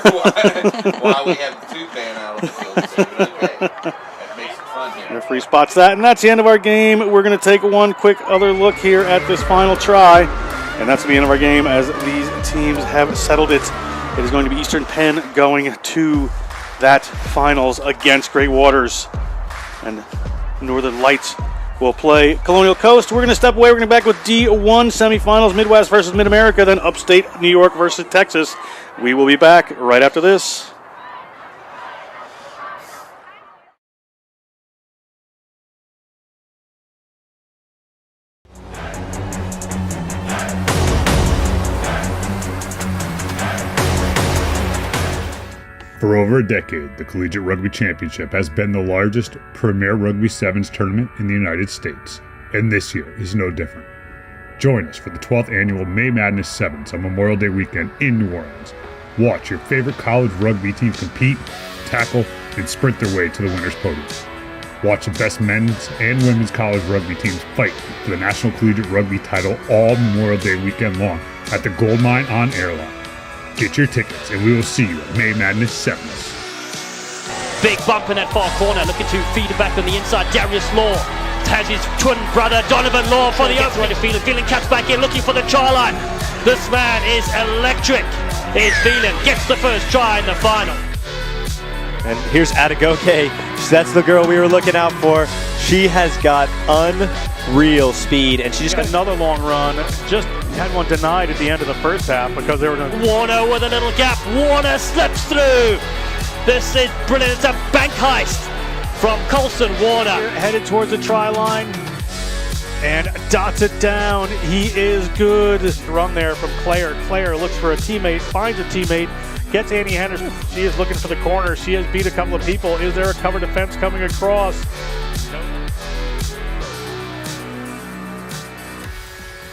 why we have the tube band out on the field. But okay, that makes it fun here. Referee spots that, and that's the end of our game. We're going to take one quick other look here at this final try, and that's the end of our game as these teams have settled it. It is going to be Eastern Penn going to that finals against Great Waters, and Northern Lights will play Colonial Coast. We're going to step away. We're going to be back with D1 semifinals, Midwest versus Mid-America, then Upstate New York versus Texas. We will be back right after this. For over a decade, the Collegiate Rugby Championship has been the largest premier Rugby Sevens tournament in the United States, and this year is no different. Join us for the 12th annual May Madness Sevens on Memorial Day weekend in New Orleans. Watch your favorite college rugby team compete, tackle, and sprint their way to the winner's podium. Watch the best men's and women's college rugby teams fight for the National Collegiate Rugby title all Memorial Day weekend long at the Goldmine on Airline. Get your tickets, and we will see you at May Madness Sevens. Big bump in that far corner, looking to feed it back on the inside. Darius Law has his twin brother Donovan Law for the opening. Phelan cuts back in, looking for the try line. This man is electric. Is Phelan gets the first try in the final. And here's Adegoke. That's the girl we were looking out for. She has got unreal speed, and she just got Another long run. Just had one denied at the end of the first half because they were going to... Warner with a little gap. Warner slips through. This is brilliant. It's a bank heist from Colson Warner. Headed towards the try line and dots it down. He is good. Run there from Claire. Claire looks for a teammate, finds a teammate, gets Annie Henderson. She is looking for the corner. She has beat a couple of people. Is there a cover defense coming across?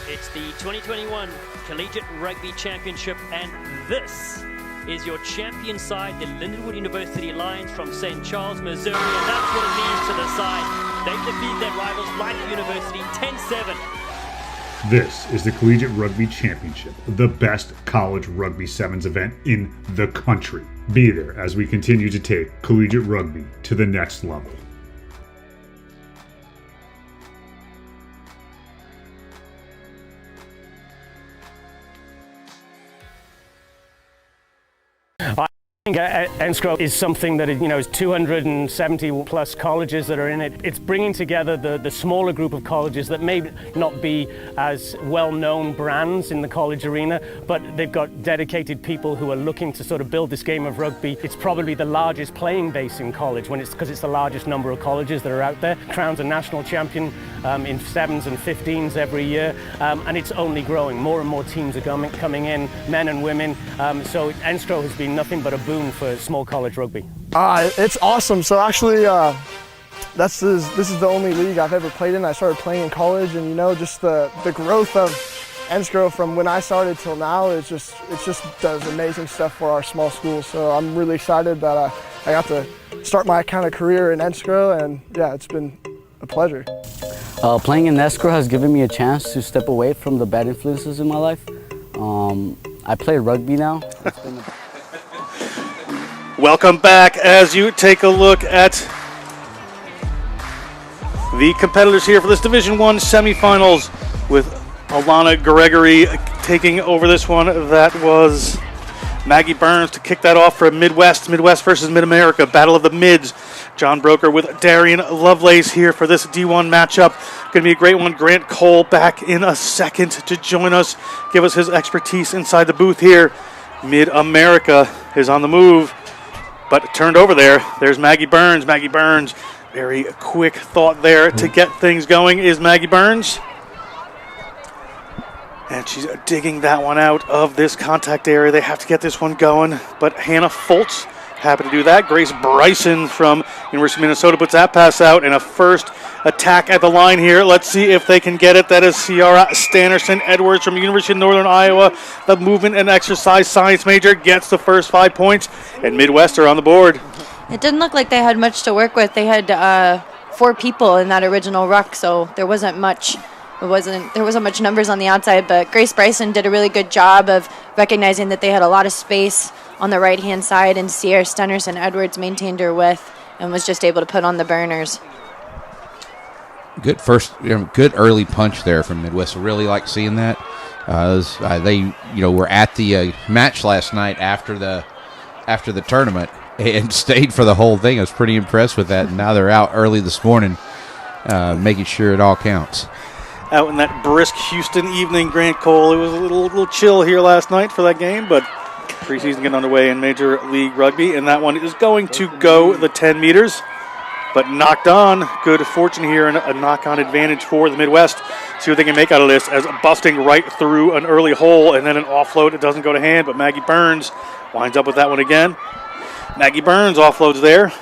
It's the 2021 Collegiate Rugby Championship, and this is your champion side, the Lindenwood University Lions from St. Charles, Missouri, and that's what it means to the side. They defeat their rivals, Life University, 10-7. This is the Collegiate Rugby Championship, the best college rugby sevens event in the country. Be there as we continue to take collegiate rugby to the next level. I think NCR is something that is 270 plus colleges that are in it. It's bringing together the smaller group of colleges that may not be as well-known brands in the college arena, but they've got dedicated people who are looking to sort of build this game of rugby. It's probably the largest playing base in college because it's the largest number of colleges that are out there. Crowns a national champion in 7s and 15s every year, and it's only growing. More and more teams are coming in, men and women. So NCR has been nothing but a boon for small college rugby. It's awesome. So actually, this is the only league I've ever played in. I started playing in college, and just the growth of NCR from when I started till now, it just does amazing stuff for our small schools. So I'm really excited that I got to start my kind of career in NCR, and yeah, it's been a pleasure. Playing in NCR has given me a chance to step away from the bad influences in my life. I play rugby now. Welcome back as you take a look at the competitors here for this Division I semifinals with Alana Gregory taking over this one. That was Maggie Burns to kick that off for Midwest versus Mid-America, Battle of the Mids. John Broker with Darian Lovelace here for this D1 matchup. Going to be a great one. Grant Cole back in a second to join us, give us his expertise inside the booth here. Mid-America is on the move, but turned over there. There's Maggie Burns. Maggie Burns, very quick thought there to get things going is Maggie Burns. And she's digging that one out of this contact area. They have to get this one going, but Hannah Foltz happy to do that. Grace Bryson from University of Minnesota puts that pass out, and a first attack at the line here. Let's see if they can get it. That is Ciara Stannerson Edwards from University of Northern Iowa. The movement and exercise science major gets the first 5 points, and Midwest are on the board. It didn't look like they had much to work with. They had 4 people in that original ruck, so there wasn't much. There wasn't much numbers on the outside, but Grace Bryson did a really good job of recognizing that they had a lot of space on the right-hand side, and Ciara Stannerson Edwards maintained her width and was just able to put on the burners. Good early punch there from Midwest. I really like seeing that. They were at the match last night after the tournament and stayed for the whole thing. I was pretty impressed with that. And now they're out early this morning, making sure it all counts. Out in that brisk Houston evening, Grant Cole. It was a little chill here last night for that game, but preseason getting underway in Major League Rugby, and that one is going to go the 10 meters, but knocked on. Good fortune here and a knock-on advantage for the Midwest. See what they can make out of this as busting right through an early hole and then an offload. It doesn't go to hand, but Maggie Burns winds up with that one again. Maggie Burns offloads there.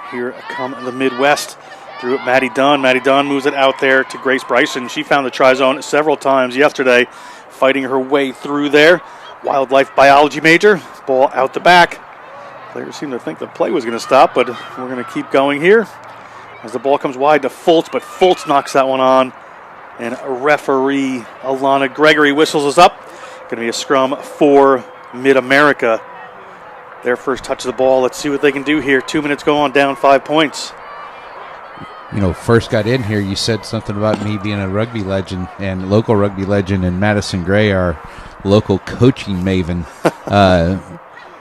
Here come the Midwest. Through it, Maddie Dunn. Maddie Dunn moves it out there to Grace Bryson. She found the try zone several times yesterday, fighting her way through there. Wildlife biology major. Ball out the back. Players seem to think the play was going to stop, but we're going to keep going here as the ball comes wide to Fultz, but Fultz knocks that one on. And referee Alana Gregory whistles us up. Going to be a scrum for Mid-America. Their first touch of the ball. Let's see what they can do here. 2 minutes go on, down 5 points. First got in here, you said something about me being a rugby legend and local rugby legend, and Madison Gray, our local coaching maven,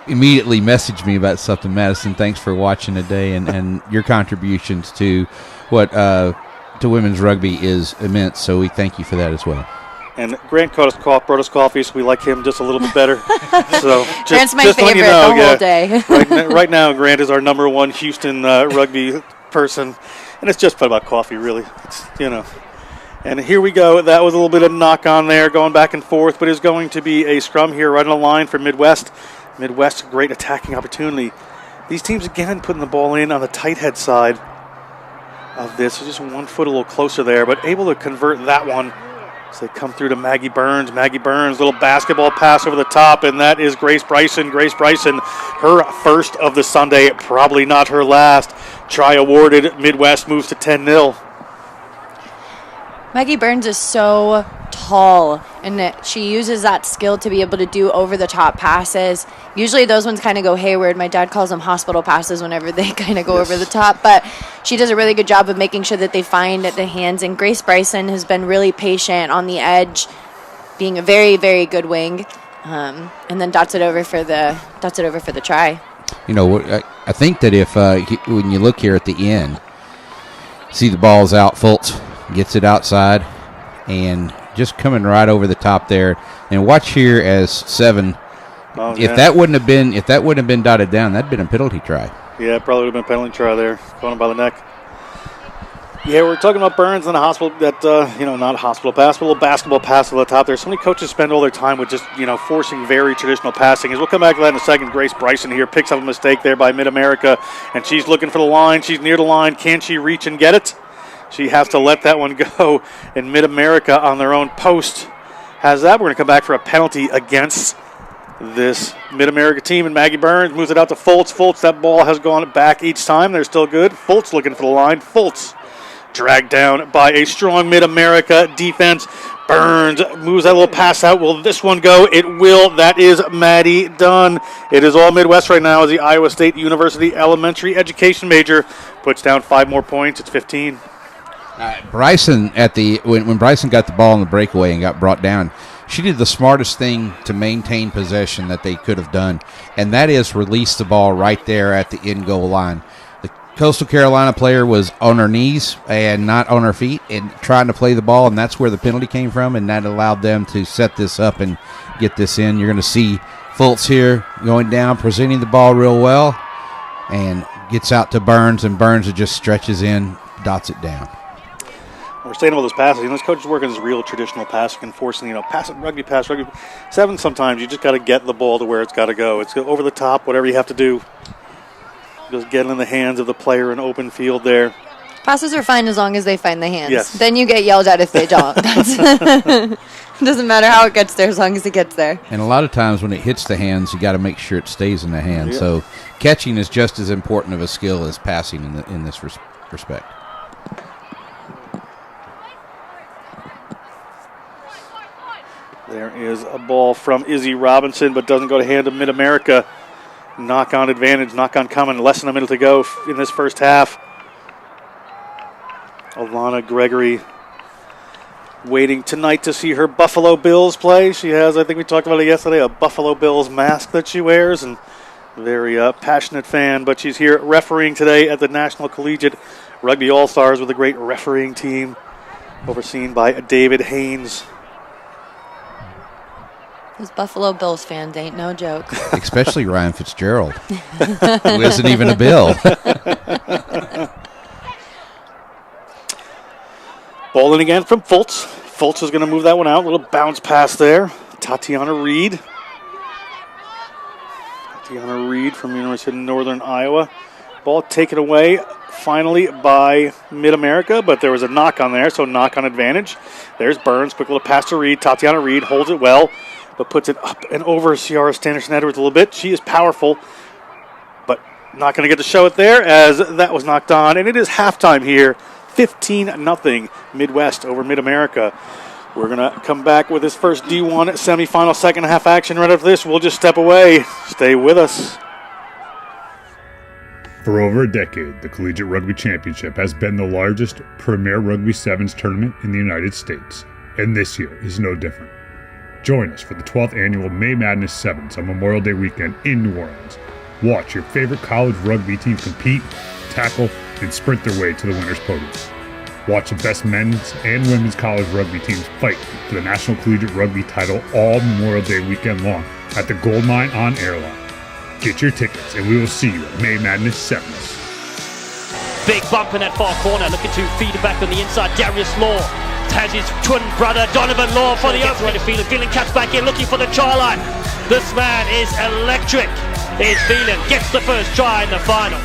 immediately messaged me about something. Madison, thanks for watching today, and your contributions to what to women's rugby is immense, so we thank you for that as well. And Grant brought us coffee, so we like him just a little bit better. So Grant's my favorite the whole day. right now, Grant is our number one Houston rugby person. And it's just about coffee, really. And here we go. That was a little bit of knock on there, going back and forth, but it's going to be a scrum here right on the line for Midwest. Midwest, great attacking opportunity. These teams, again, putting the ball in on the tight head side of this. So just 1 foot a little closer there, but able to convert that one as they come through to Maggie Burns. Maggie Burns, little basketball pass over the top, and that is Grace Bryson. Grace Bryson, her first of the Sunday, probably not her last. Try awarded. Midwest moves to 10-0. Maggie Burns is so tall, and she uses that skill to be able to do over-the-top passes. Usually those ones kind of go hayward. My dad calls them hospital passes whenever they kind of go over the top, but she does a really good job of making sure that they find at the hands, and Grace Bryson has been really patient on the edge, being a very, very good wing. and then dots it over for the try. You know, I think that if when you look here at the end, see the ball's out, Fultz gets it outside, and just coming right over the top there. And watch here as 7. If that wouldn't have been dotted down, that'd been a penalty try. Yeah, it probably would have been a penalty try there, going him by the neck. Yeah, we're talking about Burns and a hospital that, not a hospital pass, but a little basketball pass to the top there. So many coaches spend all their time with just, forcing very traditional passing. As we'll come back to that in a second, Grace Bryson here picks up a mistake there by Mid-America, and she's looking for the line. She's near the line. Can she reach and get it? She has to let that one go, and Mid-America on their own post has that. We're going to come back for a penalty against this Mid-America team, and Maggie Burns moves it out to Fultz. Fultz, that ball has gone back each time. They're still good. Fultz looking for the line. Fultz dragged down by a strong Mid-America defense. Burns moves that little pass out. Will this one go? It will. That is Maddie Dunn. It is all Midwest right now as the Iowa State University elementary education major puts down 5 more points. It's 15. Bryson when Bryson got the ball in the breakaway and got brought down, she did the smartest thing to maintain possession that they could have done, and that is release the ball right there at the end goal line. The Coastal Carolina player was on her knees and not on her feet and trying to play the ball, and that's where the penalty came from, and that allowed them to set this up and get this in. You're going to see Fultz here going down, presenting the ball real well, and gets out to Burns, and Burns just stretches in, dots it down. We're saying about those passes. Those coaches work on this real traditional passing and forcing, pass rugby. 7 sometimes you just got to get the ball to where it's got to go. It's over the top, whatever you have to do. Just get in the hands of the player in open field there. Passes are fine as long as they find the hands. Yes. Then you get yelled at if they don't. It doesn't matter how it gets there as long as it gets there. And a lot of times when it hits the hands, you got to make sure it stays in the hands. Yeah. So catching is just as important of a skill as passing in this respect. There is a ball from Izzy Robinson, but doesn't go to hand of Mid-America. Knock-on advantage, knock-on coming. Less than a minute to go in this first half. Alana Gregory waiting tonight to see her Buffalo Bills play. She has, I think we talked about it yesterday, a Buffalo Bills mask that she wears, and very passionate fan. But she's here refereeing today at the National Collegiate Rugby All-Stars with a great refereeing team overseen by David Haynes. Those Buffalo Bills fans ain't no joke. Especially Ryan Fitzgerald, who isn't even a Bill. Ball in again from Fultz. Fultz is going to move that one out. A little bounce pass there. Tatiana Reed. Tatiana Reed from University of Northern Iowa. Ball taken away finally by Mid-America, but there was a knock on there, so knock on advantage. There's Burns. Quick little pass to Reed. Tatiana Reed holds it well, but puts it up and over Ciara Standerson-Edwards a little bit. She is powerful, but not going to get to show it there as that was knocked on. And it is halftime here, 15-0 Midwest over Mid-America. We're going to come back with this first D1 semifinal second half action. Right after this, we'll just step away. Stay with us. For over a decade, the Collegiate Rugby Championship has been the largest premier Rugby Sevens tournament in the United States, and this year is no different. Join us for the 12th annual May Madness Sevens on Memorial Day weekend in New Orleans. Watch your favorite college rugby team compete, tackle, and sprint their way to the winner's podium. Watch the best men's and women's college rugby teams fight for the National Collegiate Rugby title all Memorial Day weekend long at the Gold Mine on Airline. Get your tickets, and we will see you at May Madness Sevens. Big bump in that far corner, looking to feed it back on the inside. Darius Law has his twin brother Donovan Law for the opening field. Phelan cuts back in, looking for the try line. This man is electric. Here's Phelan, gets the first try in the final.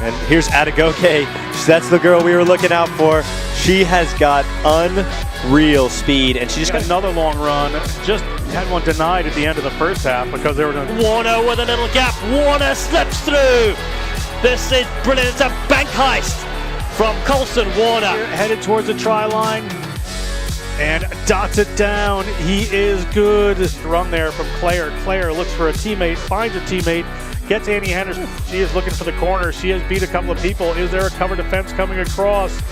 And here's Adegoke. That's the girl we were looking out for. She has got unreal speed, and she just got another long run. Just had one denied at the end of the first half because they were going to... Warner with a little gap. Warner slips through. This is brilliant. It's a bank heist from Colson Warner. Headed towards the try line and dots it down. He is good. Run there from Claire. Claire looks for a teammate, finds a teammate, gets Annie Henderson. She is looking for the corner. She has beat a couple of people. Is there a cover defense coming across?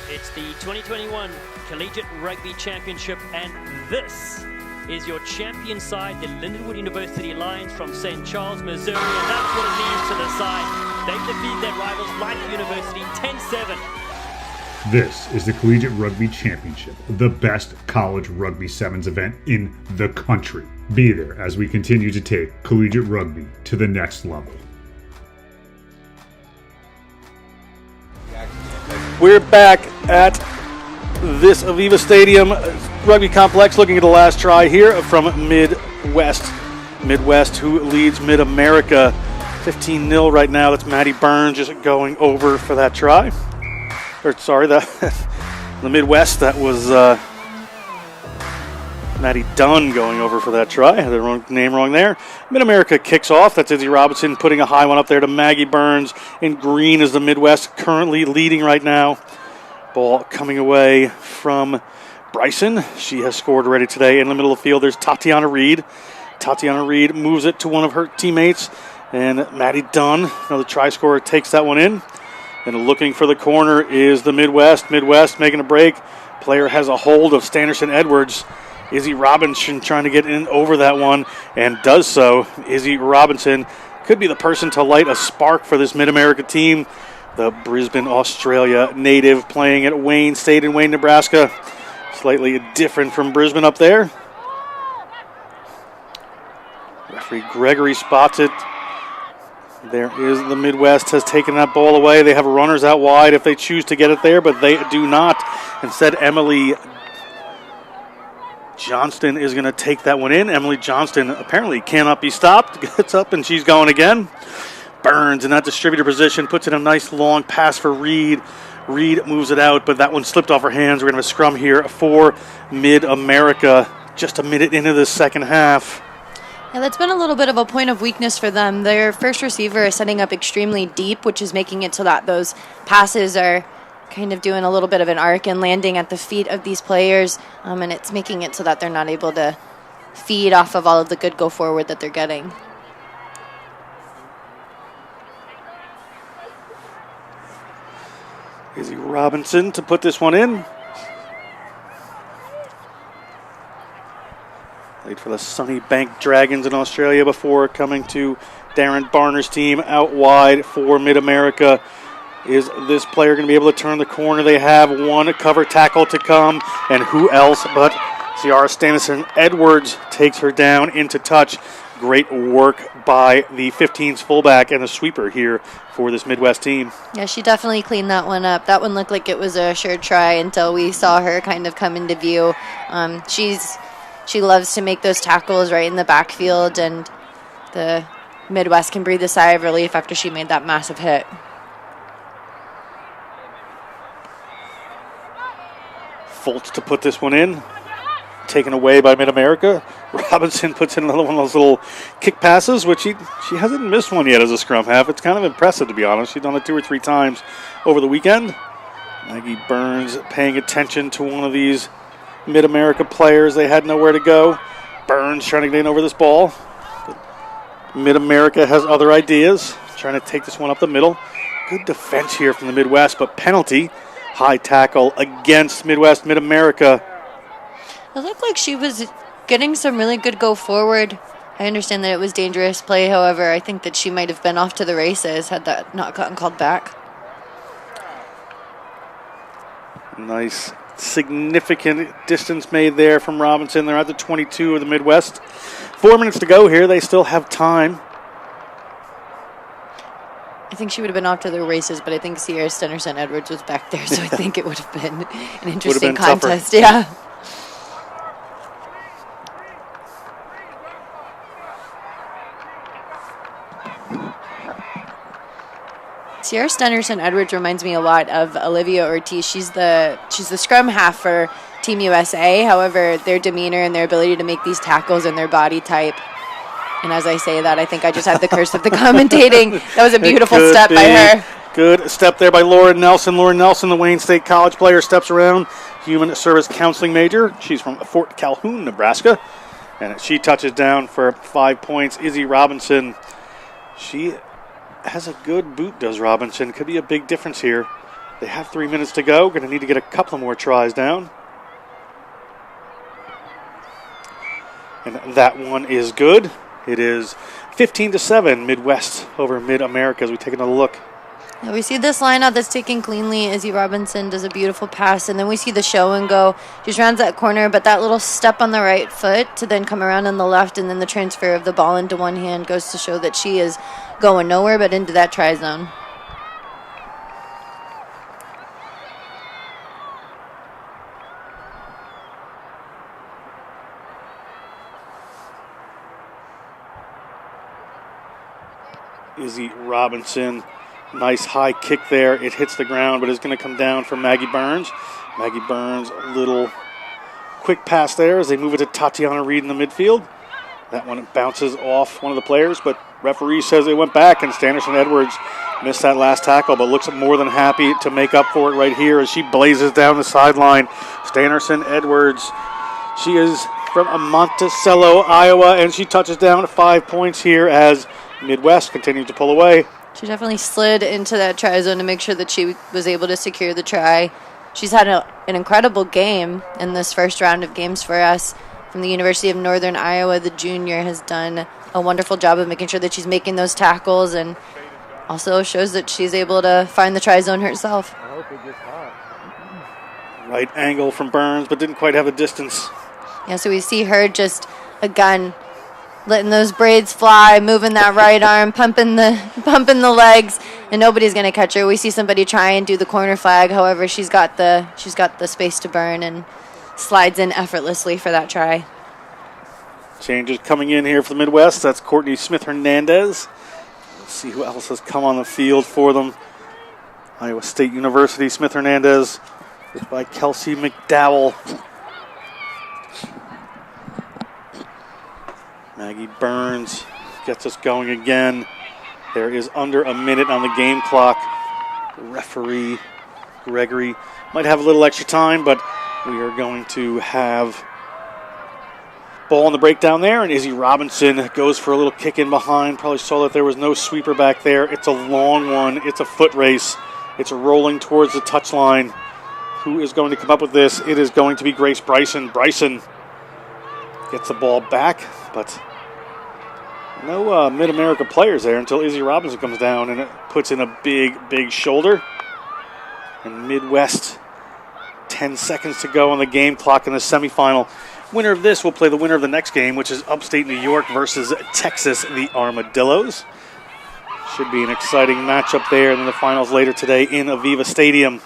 It's the 2021 Collegiate Rugby Championship, and this is your champion side, the Lindenwood University Lions from St. Charles, Missouri, and that's what it means to the side. They've defeated their rivals, Life University, 10-7. This is the Collegiate Rugby Championship, the best college rugby sevens event in the country. Be there as we continue to take collegiate rugby to the next level. We're back at this AVEVA Stadium rugby complex, looking at the last try here from Midwest. Midwest, who leads Mid-America 15-0 right now. That's Maddie Burns just going over for that try. Or sorry, the Midwest, that was Maddie Dunn going over for that try. I had the name wrong there. Mid-America kicks off. That's Izzy Robinson putting a high one up there to Maggie Burns. In green is the Midwest, currently leading right now. Ball coming away from Bryson. She has scored already today. In the middle of the field, there's Tatiana Reed. Tatiana Reed moves it to one of her teammates. And Maddie Dunn, another try scorer, takes that one in. And looking for the corner is the Midwest. Midwest making a break. Player has a hold of Standerson Edwards. Izzy Robinson trying to get in over that one and does so. Izzy Robinson could be the person to light a spark for this Mid-America team. The Brisbane, Australia native playing at Wayne State in Wayne, Nebraska. Slightly different from Brisbane up there. Referee Gregory spots it. There is the Midwest, has taken that ball away. They have runners out wide if they choose to get it there, but they do not. Instead, Emily Johnston is going to take that one in. Emily Johnston apparently cannot be stopped. Gets up and she's going again. Burns in that distributor position, puts in a nice long pass for Reed. Reed moves it out, but that one slipped off her hands. We're going to have a scrum here for Mid-America just a minute into the second half. Yeah, that's been a little bit of a point of weakness for them. Their first receiver is setting up extremely deep, which is making it so that those passes are kind of doing a little bit of an arc and landing at the feet of these players, and it's making it so that they're not able to feed off of all of the good go forward that they're getting. Izzy Robinson to put this one in. Played for the Sunnybank Dragons in Australia before coming to Darren Barner's team. Out wide for Mid-America. Is this player going to be able to turn the corner? They have one cover tackle to come, and who else but Ciara Stanison Edwards takes her down into touch. Great work by the 15's fullback and the sweeper here for this Midwest team. Yeah, she definitely cleaned that one up. That one looked like it was a sure try until we saw her kind of come into view. She loves to make those tackles right in the backfield, and the Midwest can breathe a sigh of relief after she made that massive hit. Fultz to put this one in. Taken away by Mid-America. Robinson puts in another one of those little kick passes, which she hasn't missed one yet as a scrum half. It's kind of impressive, to be honest. She's done it 2 or 3 times over the weekend. Maggie Burns paying attention to one of these Mid-America players. They had nowhere to go. Burns trying to get in over this ball. Mid-America has other ideas. Trying to take this one up the middle. Good defense here from the Midwest, but penalty. High tackle against Midwest. Mid-America. It looked like she was getting some really good go forward. I understand that it was dangerous play. However, I think that she might have been off to the races had that not gotten called back. Nice, significant distance made there from Robinson. They're at the 22 of the Midwest. 4 minutes to go here. They still have time. I think she would have been off to the races, but I think Ciara Stennerson Edwards was back there, so I think it would have been an interesting contest. Tougher. Yeah. Ciara Stennerson Edwards reminds me a lot of Olivia Ortiz. She's the scrum half for Team USA. However, their demeanor and their ability to make these tackles and their body type. And as I say that, I think I just had the curse of the commentating. That was a beautiful step by her. Good step there by Lauren Nelson. Lauren Nelson, the Wayne State College player, steps around. Human Service Counseling major. She's from Fort Calhoun, Nebraska. And she touches down for 5 points. Izzy Robinson, she has a good boot, does Robinson. Could be a big difference here They have 3 minutes to go. Going to need to get a couple more tries down. And that one is good. It is 15-7 Midwest over Mid-America as we take another look. Yeah, we see this lineup that's taken cleanly. Izzy Robinson does a beautiful pass, and then we see the show and go. She just rounds that corner, but that little step on the right foot to then come around on the left, and then the transfer of the ball into one hand goes to show that she is going nowhere but into that try zone. Izzy Robinson. Nice high kick there. It hits the ground, but it's going to come down for Maggie Burns. Maggie Burns, a little quick pass there as they move it to Tatiana Reed in the midfield. That one bounces off one of the players, but referee says it went back, and Standerson Edwards missed that last tackle, but looks more than happy to make up for it right here as she blazes down the sideline. Standerson Edwards, she is from Monticello, Iowa, and she touches down 5 points here as Midwest continues to pull away. She definitely slid into that try zone to make sure that she was able to secure the try. She's had an incredible game in this first round of games for us. From the University of Northern Iowa, the junior has done a wonderful job of making sure that she's making those tackles, and also shows that she's able to find the try zone herself. I hope it gets hot. Right angle from Burns, but didn't quite have the distance. Yeah, so we see her just, again, letting those braids fly, moving that right arm, pumping the legs, and nobody's going to catch her. We see somebody try and do the corner flag. However, she's got the space to burn and slides in effortlessly for that try. Changes coming in here for the Midwest. That's Courtney Smith-Hernandez. Let's see who else has come on the field for them. Iowa State University, Smith-Hernandez by Kelsey McDowell. Maggie Burns gets us going again. There is under a minute on the game clock. Referee Gregory might have a little extra time, but we are going to have ball on the breakdown there, and Izzy Robinson goes for a little kick in behind. Probably saw that there was no sweeper back there. It's a long one. It's a foot race. It's rolling towards the touchline. Who is going to come up with this? It is going to be Grace Bryson. Bryson gets the ball back, but no Mid-America players there until Izzy Robinson comes down and it puts in a big shoulder. And Midwest, 10 seconds to go on the game clock in the semifinal. Winner of this will play the winner of the next game, which is Upstate New York versus Texas, the Armadillos. Should be an exciting matchup there, and then the finals later today in AVEVA Stadium.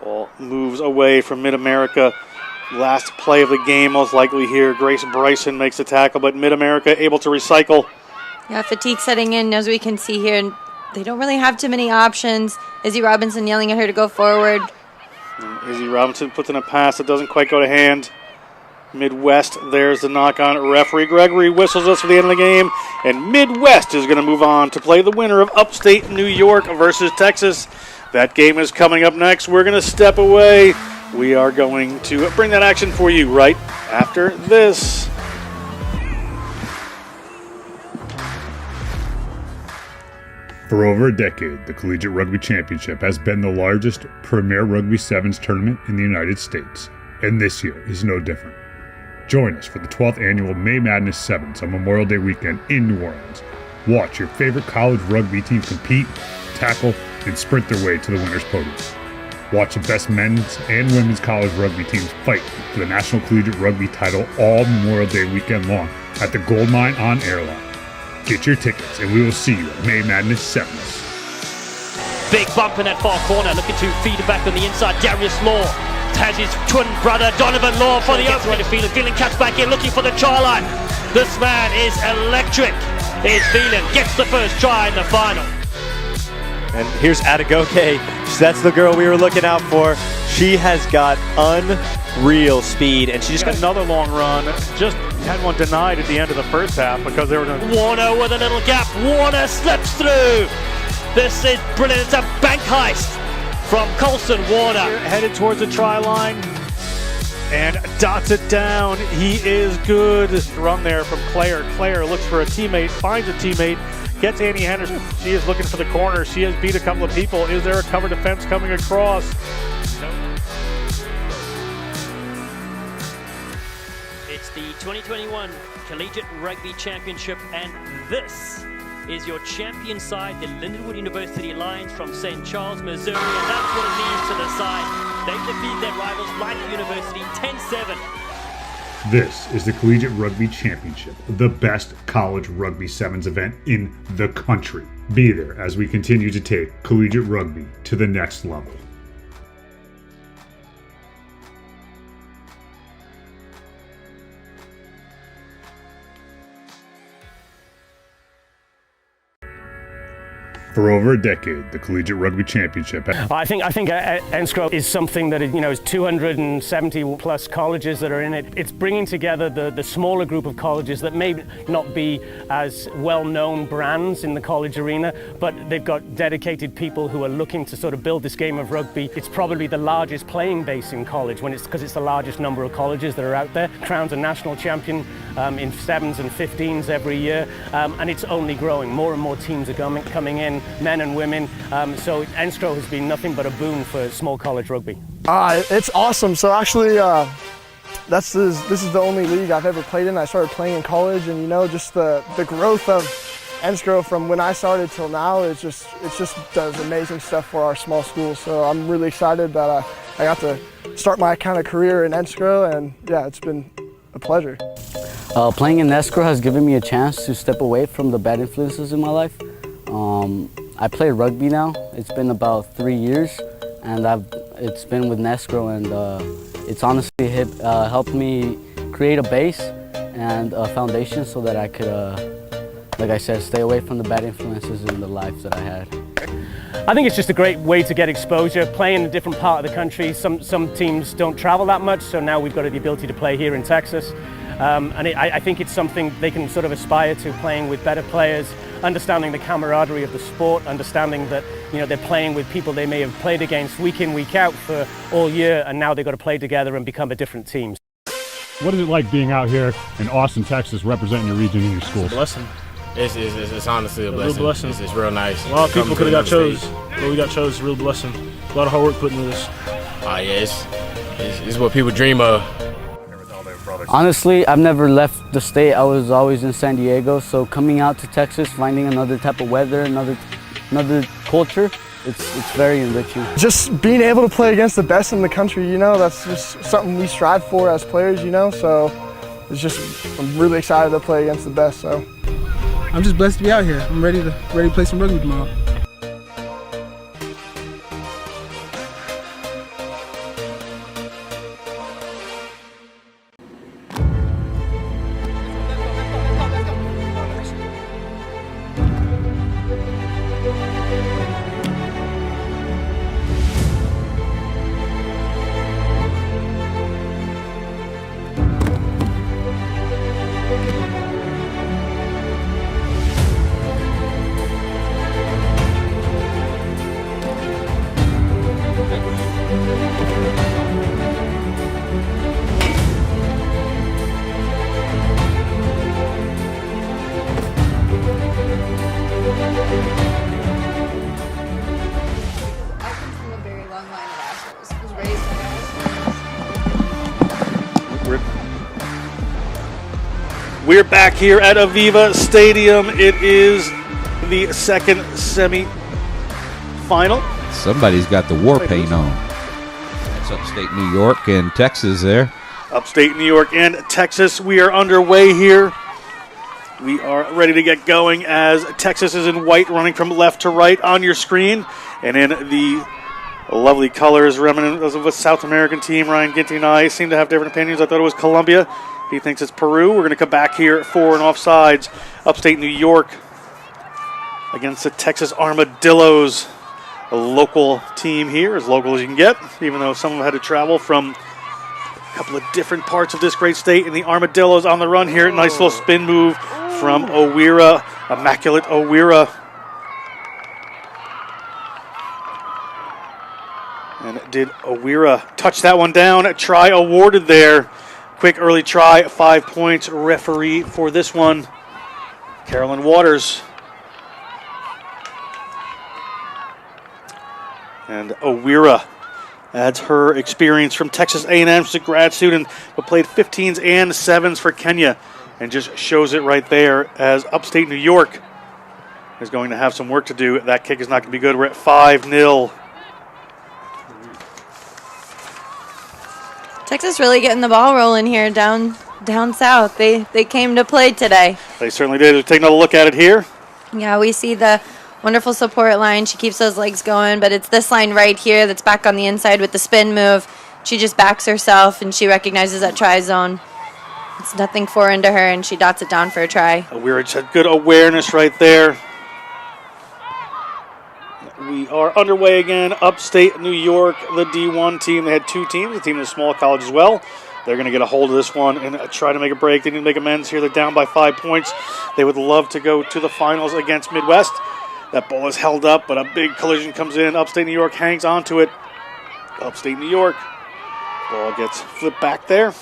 Ball moves away from Mid-America. Last play of the game, most likely here. Grace Bryson makes the tackle, but Mid-America able to recycle. Yeah, fatigue setting in, as we can see here. They don't really have too many options. Izzy Robinson yelling at her to go forward. And Izzy Robinson puts in a pass that doesn't quite go to hand. Midwest, there's the knock on. Referee Gregory whistles us for the end of the game, and Midwest is going to move on to play the winner of Upstate New York versus Texas. That game is coming up next. We're going to step away. We are going to bring that action for you right after this. For over a decade, the Collegiate Rugby Championship has been the largest premier rugby sevens tournament in the United States, and this year is no different. Join us for the 12th annual May Madness Sevens on Memorial Day weekend in New Orleans. Watch your favorite college rugby teams compete, tackle, and sprint their way to the winner's podium. Watch the best men's and women's college rugby teams fight for the National Collegiate Rugby title all Memorial Day weekend long at the Gold Mine on Airline. Get your tickets, and we will see you at May Madness Sevens. Big bump in that far corner, looking to feed it back on the inside. Darius Law has his twin brother Donovan Law for the opening field. Phelan cuts back in, looking for the try line. This man is electric. Here's Phelan, gets the first try in the final. And here's Adegoke. That's the girl we were looking out for. She has got unreal speed, and she just got another long run. Just had one denied at the end of the first half because they were going to... Warner with a little gap. Warner slips through. This is brilliant. It's a bank heist from Colson Warner. Headed towards the try line and dots it down. He is good. Run there from Claire. Claire looks for a teammate, finds a teammate, Gets Annie Henderson. She is looking for the corner. She has beat a couple of people. Is there a cover defense coming across? It's the 2021 Collegiate Rugby Championship, and this is your champion side, the Lindenwood University Lions from St. Charles, Missouri, and that's what it means to the side. They've defeated their rivals, Light University, 10-7. This is the Collegiate Rugby Championship, the best college rugby sevens event in the country. Be there as we continue to take collegiate rugby to the next level. For over a decade, the Collegiate Rugby Championship. I think NCR is something that is 270 plus colleges that are in it. It's bringing together the smaller group of colleges that may not be as well-known brands in the college arena, but they've got dedicated people who are looking to sort of build this game of rugby. It's probably the largest playing base in college because it's the largest number of colleges that are out there. Crowns a national champion in 7s and 15s every year, and it's only growing. More and more teams are coming in, men and women, so NCR has been nothing but a boon for small college rugby. It's awesome. So actually, this is the only league I've ever played in. I started playing in college, and just the growth of NCR from when I started till now it just does amazing stuff for our small school. So I'm really excited that I got to start my kind of career in NCR, and yeah, it's been a pleasure. Playing in NCR has given me a chance to step away from the bad influences in my life. I play rugby now. It's been about 3 years, and it's been with NCR, and it's honestly helped me create a base and a foundation so that I could, like I said, stay away from the bad influences in the life that I had. I think it's just a great way to get exposure, playing in a different part of the country. Some teams don't travel that much, so now we've got the ability to play here in Texas. And I think it's something they can sort of aspire to, playing with better players, understanding the camaraderie of the sport, understanding that they're playing with people they may have played against week in, week out for all year, and now they've got to play together and become a different team. What is it like being out here in Austin, Texas, representing your region and your schools? It's a blessing. It's honestly a blessing. Real blessing. It's real nice. A lot of people could have got chose, but we got chose. It's a real blessing. A lot of hard work put into this. It's what people dream of. Honestly, I've never left the state. I was always in San Diego, so coming out to Texas, finding another type of weather, another culture, it's very enriching. Just being able to play against the best in the country, that's just something we strive for as players, so I'm really excited to play against the best. So I'm just blessed to be out here. I'm ready to play some rugby tomorrow. We're back here at AVEVA Stadium. It is the second semi-final. Somebody's got the war paint on. That's upstate New York and Texas there. Upstate New York and Texas. We are underway here. We are ready to get going as Texas is in white, running from left to right on your screen. And in the lovely colors, remnant of a South American team, Ryan Ginty and I seem to have different opinions. I thought it was Colombia. He thinks it's Peru. We're going to come back here for an offsides. Upstate New York against the Texas Armadillos, a local team here, as local as you can get, even though some of them had to travel from a couple of different parts of this great state. And the Armadillos on the run here. Nice little spin move from Owira, immaculate Owira. And did Owira touch that one down? A try awarded there. Quick early try, 5 points. Referee for this one, Carolyn Waters. And Owira adds her experience from Texas A&M. She's a grad student, but played 15s and 7s for Kenya, and just shows it right there as upstate New York is going to have some work to do. That kick is not going to be good. We're at 5-0. Texas really getting the ball rolling here down south. They came to play today. They certainly did. We'll take another look at it here. Yeah, we see the wonderful support line. She keeps those legs going, but it's this line right here that's back on the inside with the spin move. She just backs herself, and she recognizes that try zone. It's nothing foreign to her, and she dots it down for a try. We just had good awareness right there. We are underway again. Upstate New York, the D1 team. They had two teams, a team in a small college as well. They're going to get a hold of this one and try to make a break. They need to make amends here. They're down by 5 points. They would love to go to the finals against Midwest. That ball is held up, but a big collision comes in. Upstate New York hangs onto it. Upstate New York. Ball gets flipped back there.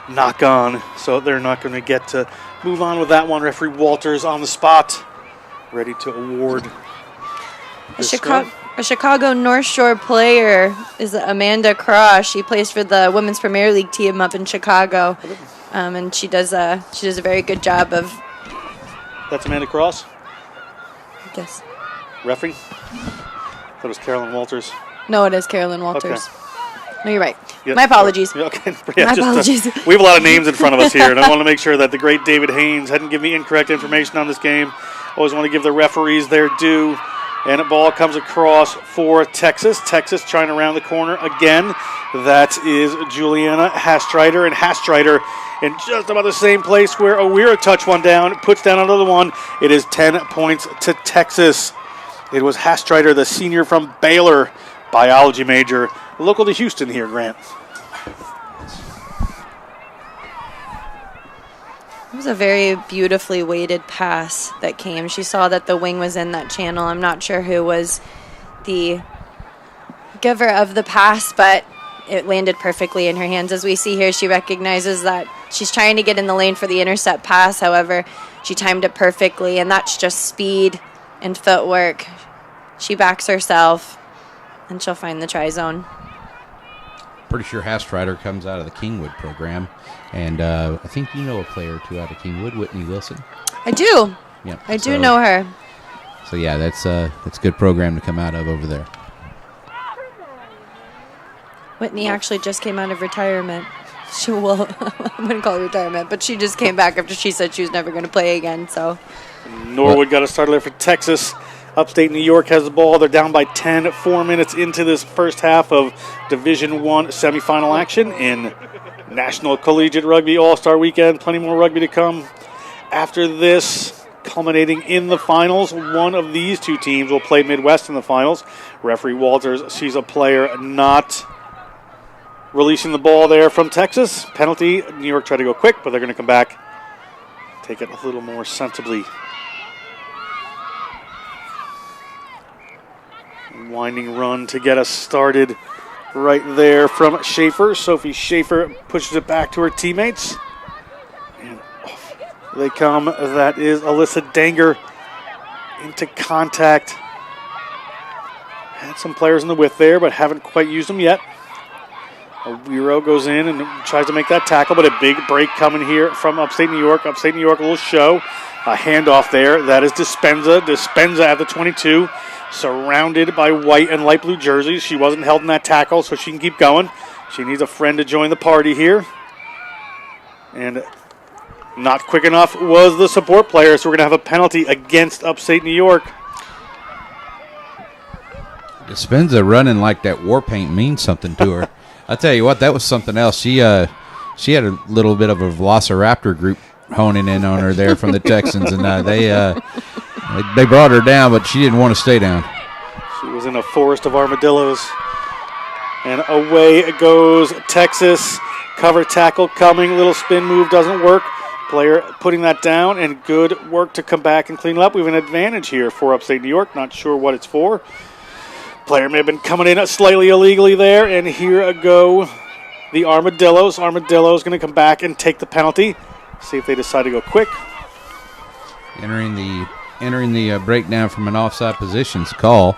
Knock on. So they're not going to get to move on with that one. Referee Walters on the spot, ready to award. A Chicago North Shore player is Amanda Cross. She plays for the Women's Premier League team up in Chicago, and she does a very good job of. That's Amanda Cross? Yes. Referee? That was Carolyn Walters. No, it is Carolyn Walters. Okay. No, you're right. Yeah, My apologies. Okay. My apologies. We have a lot of names in front of us here, and I want to make sure that the great David Haynes hadn't given me incorrect information on this game. Always want to give the referees their due. And a ball comes across for Texas. Texas trying to round the corner again. That is Juliana Hastrider. And Hastrider in just about the same place where Owira touched one down, puts down another one. It is 10 points to Texas. It was Hastrider, the senior from Baylor, biology major, local to Houston here, Grant. It was a very beautifully weighted pass that came. She saw that the wing was in that channel. I'm not sure who was the giver of the pass, but it landed perfectly in her hands. As we see here, she recognizes that she's trying to get in the lane for the intercept pass. However, she timed it perfectly, and that's just speed and footwork. She backs herself, and she'll find the try zone. Pretty sure Hastrider comes out of the Kingwood program. And I think you know a player or two out of Kingwood, Whitney Wilson. I do. Yep. I do know her. So, yeah, that's a good program to come out of over there. Whitney actually just came out of retirement. I wouldn't call it retirement, but she just came back after she said she was never going to play again. So Norwood got a start there for Texas. Upstate New York has the ball. They're down by 10, 4 minutes into this first half of Division I semifinal action in National Collegiate Rugby Allstar Weekend. Plenty more rugby to come after this, culminating in the finals. One of these two teams will play Midwest in the finals. Referee Walters sees a player not releasing the ball there from Texas. Penalty. New York tried to go quick, but they're going to come back, take it a little more sensibly. Winding run to get us started right there from Schaefer. Sophie Schaefer pushes it back to her teammates. And off they come. That is Alyssa Danger into contact. Had some players in the width there, but haven't quite used them yet. Owira goes in and tries to make that tackle, but a big break coming here from Upstate New York. Upstate New York, a little show. A handoff there. That is Dispenza. Dispenza at the 22. Surrounded by white and light blue jerseys. She wasn't held in that tackle, so she can keep going. She needs a friend to join the party here. And not quick enough was the support player, so we're going to have a penalty against Upstate New York. Dispenza running like that war paint means something to her. I tell you what, that was something else. She had a little bit of a Velociraptor group honing in on her there from the Texans, and they brought her down, but she didn't want to stay down. She was in a forest of armadillos. And away goes Texas. Cover tackle coming. Little spin move doesn't work. Player putting that down, and good work to come back and clean it up. We have an advantage here for Upstate New York. Not sure what it's for. Player may have been coming in slightly illegally there, and here go the Armadillos. Armadillos going to come back and take the penalty. See if they decide to go quick. Entering the entering the breakdown from an offside positions call.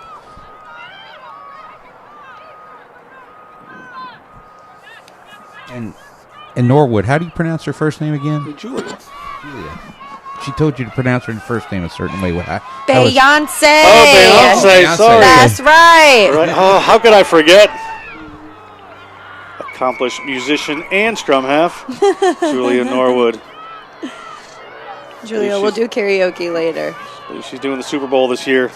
And Norwood, how do you pronounce her first name again? Julia. She told you to pronounce her first name a certain way. Beyonce. Oh, Beyonce. Sorry. That's right. Oh, how could I forget? Accomplished musician and scrum half, Julia Norwood. Julia will do karaoke later. She's doing the Super Bowl this year.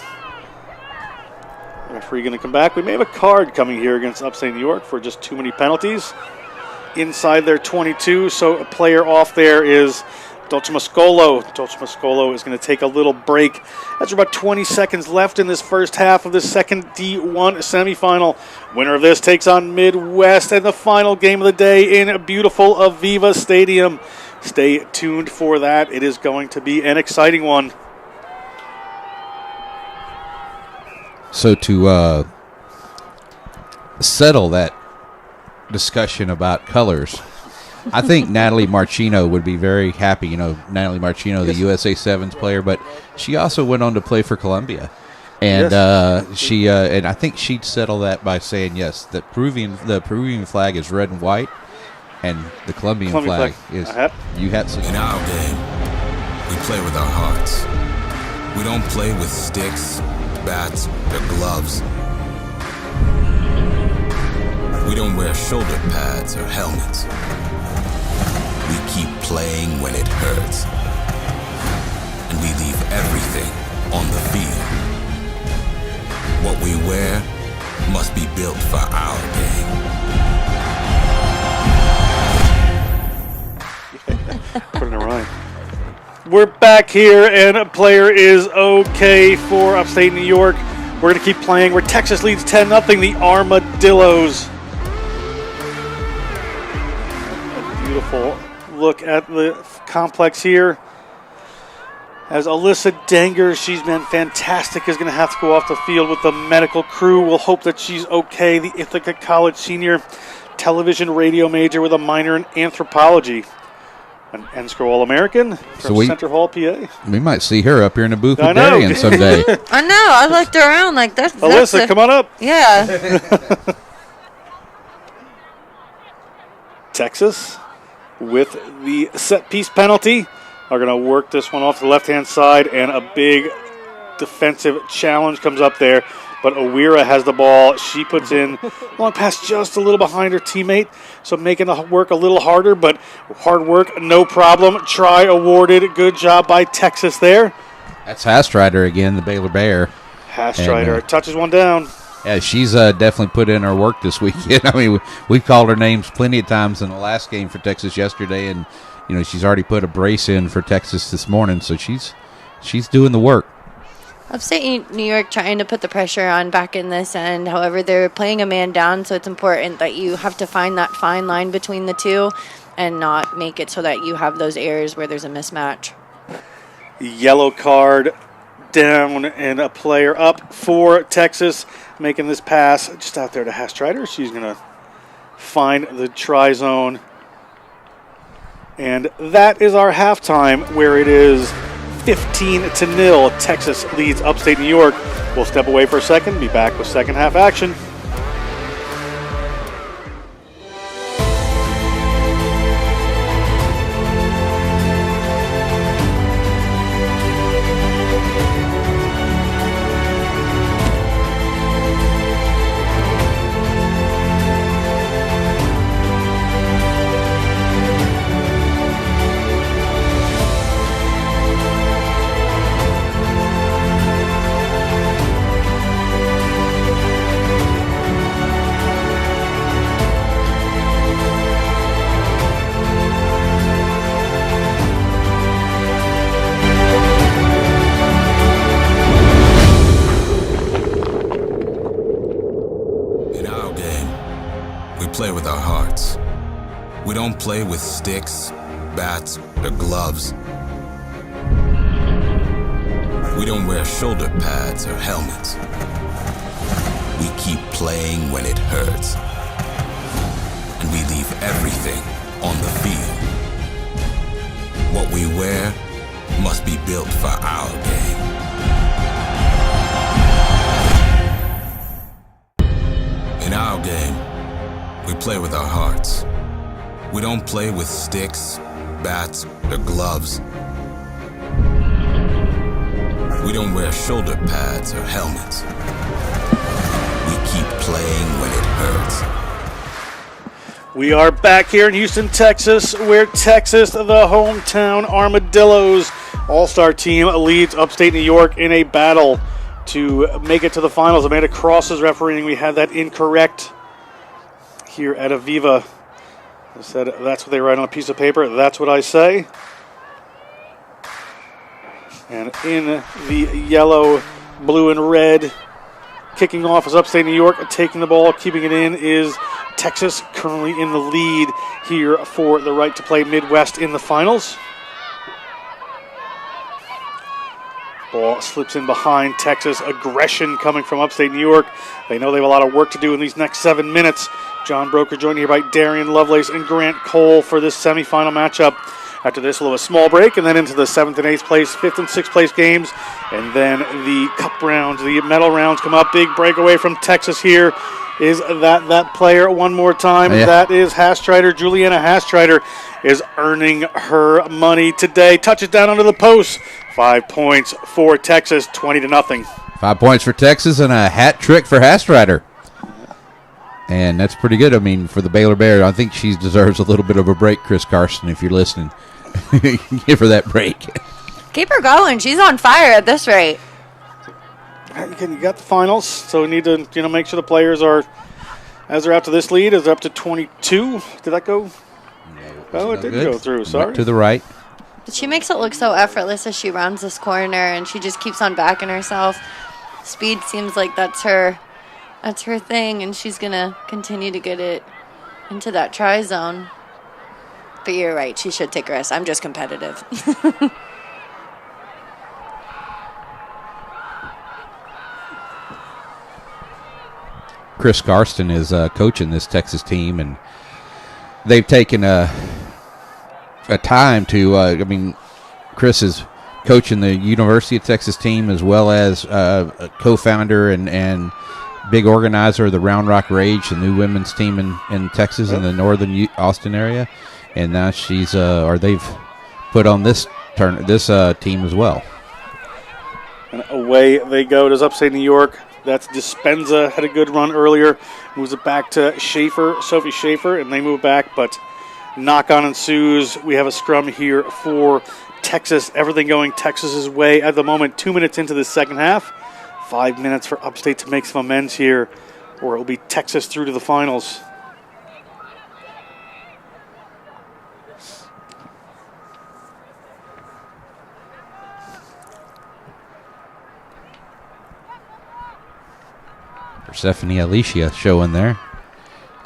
Referee going to come back. We may have a card coming here against Upstate New York for just too many penalties inside their 22. So a player off there is Dolce Mascolo. Dolce Mascolo is going to take a little break. That's about 20 seconds left in this first half of the second D1 semifinal. Winner of this takes on Midwest and the final game of the day in beautiful AVEVA Stadium. Stay tuned for that. It is going to be an exciting one. So to settle that discussion about colors, I think Natalie Marchino would be very happy. You know, Natalie Marchino, the USA Sevens player, but she also went on to play for Columbia. And she and I think she'd settle that by saying, yes, the Peruvian flag is red and white, and the Colombian flag is UHATS. In our game, we play with our hearts. We don't play with sticks, bats, or gloves. We don't wear shoulder pads or helmets. We keep playing when it hurts. And we leave everything on the field. What we wear must be built for our game. Put in a rhyme. We're back here, and a player is okay for Upstate New York. We're going to keep playing where Texas leads 10-0, the Armadillos. A beautiful look at the complex here. As Alyssa Danger, she's been fantastic, is going to have to go off the field with the medical crew. We'll hope that she's okay. The Ithaca College senior, television radio major with a minor in anthropology. An NCR All-American from Center Hall, PA. We might see her up here in the booth with Darian someday. I know. I looked around like that's Alyssa, come on up. Yeah. Texas with the set piece penalty are going to work this one off the left-hand side, and a big defensive challenge comes up there. But Owira has the ball. She puts in long pass just a little behind her teammate, so making the work a little harder, but hard work, no problem. Try awarded. Good job by Texas there. That's Hastrider again, the Baylor Bear. Hastrider touches one down. Yeah, she's definitely put in her work this weekend. I mean, we've called her names plenty of times in the last game for Texas yesterday, and you know she's already put a brace in for Texas this morning, so she's doing the work. Upstate New York trying to put the pressure on back in this end. However, they're playing a man down, so it's important that you have to find that fine line between the two and not make it so that you have those errors where there's a mismatch. Yellow card down and a player up for Texas, making this pass just out there to Hastrider. She's going to find the try zone. And that is our halftime, where it is 15-0. Texas leads Upstate New York. We'll step away for a second, be back with second half action. Play with sticks, bats, or gloves. We don't wear shoulder pads or helmets. We keep playing when it hurts. And we leave everything on the field. What we wear must be built for our game. We play with our hearts. We don't play with sticks, bats, or gloves. We don't wear shoulder pads or helmets. We keep playing when it hurts. We are back here in Houston, Texas, where Texas, the hometown Armadillos All-Star team, leads upstate New York in a battle to make it to the finals. Amanda Cross is refereeing. We had that incorrect here at AVEVA. I said that's what they write on a piece of paper. That's what I say. And in the yellow, blue, and red, kicking off is upstate New York. Taking the ball, keeping it in is Texas, currently in the lead here for the right to play Midwest in the finals. Ball slips in behind Texas. Aggression coming from upstate New York. They know they have a lot of work to do in these next 7 minutes. John Broker joined here by Darian Lovelace and Grant Cole for this semifinal matchup. After this, we'll have a small break, and then into the 7th and 8th place, 5th and 6th place games. And then the cup rounds, the medal rounds come up. Big breakaway from Texas here. Is that player one more time? Yeah. That is Hastreiter. Juliana Hastreiter is earning her money today. Touches down under the post. 5 points for Texas, 20-0. 5 points for Texas and a hat trick for Hastreiter. And that's pretty good. I mean, for the Baylor Bears, I think she deserves a little bit of a break, Chris Carson, if you're listening. Give her that break. Keep her going. She's on fire at this rate. You got the finals, so we need to make sure the players are, as they're out to this lead, is up to 22. Did that go? No, it didn't go through. Sorry. To the right. But she makes it look so effortless as she rounds this corner, and she just keeps on backing herself. Speed seems like that's her thing, and she's going to continue to get it into that try zone. But you're right, she should take risks. I'm just competitive. Chris Garston is coaching this Texas team, and they've taken a time to, Chris is coaching the University of Texas team as well as a co-founder and big organizer of the Round Rock Rage, the new women's team in Texas in the northern Austin area. And now they've put on this team as well. And away they go. It is upstate New York. That's Dispenza, had a good run earlier. Moves it back to Schaefer, Sophie Schaefer, and they move back, but knock-on ensues. We have a scrum here for Texas. Everything going Texas's way at the moment. 2 minutes into the second half. 5 minutes for upstate to make some amends here, or it will be Texas through to the finals. Persephone Alicia showing there,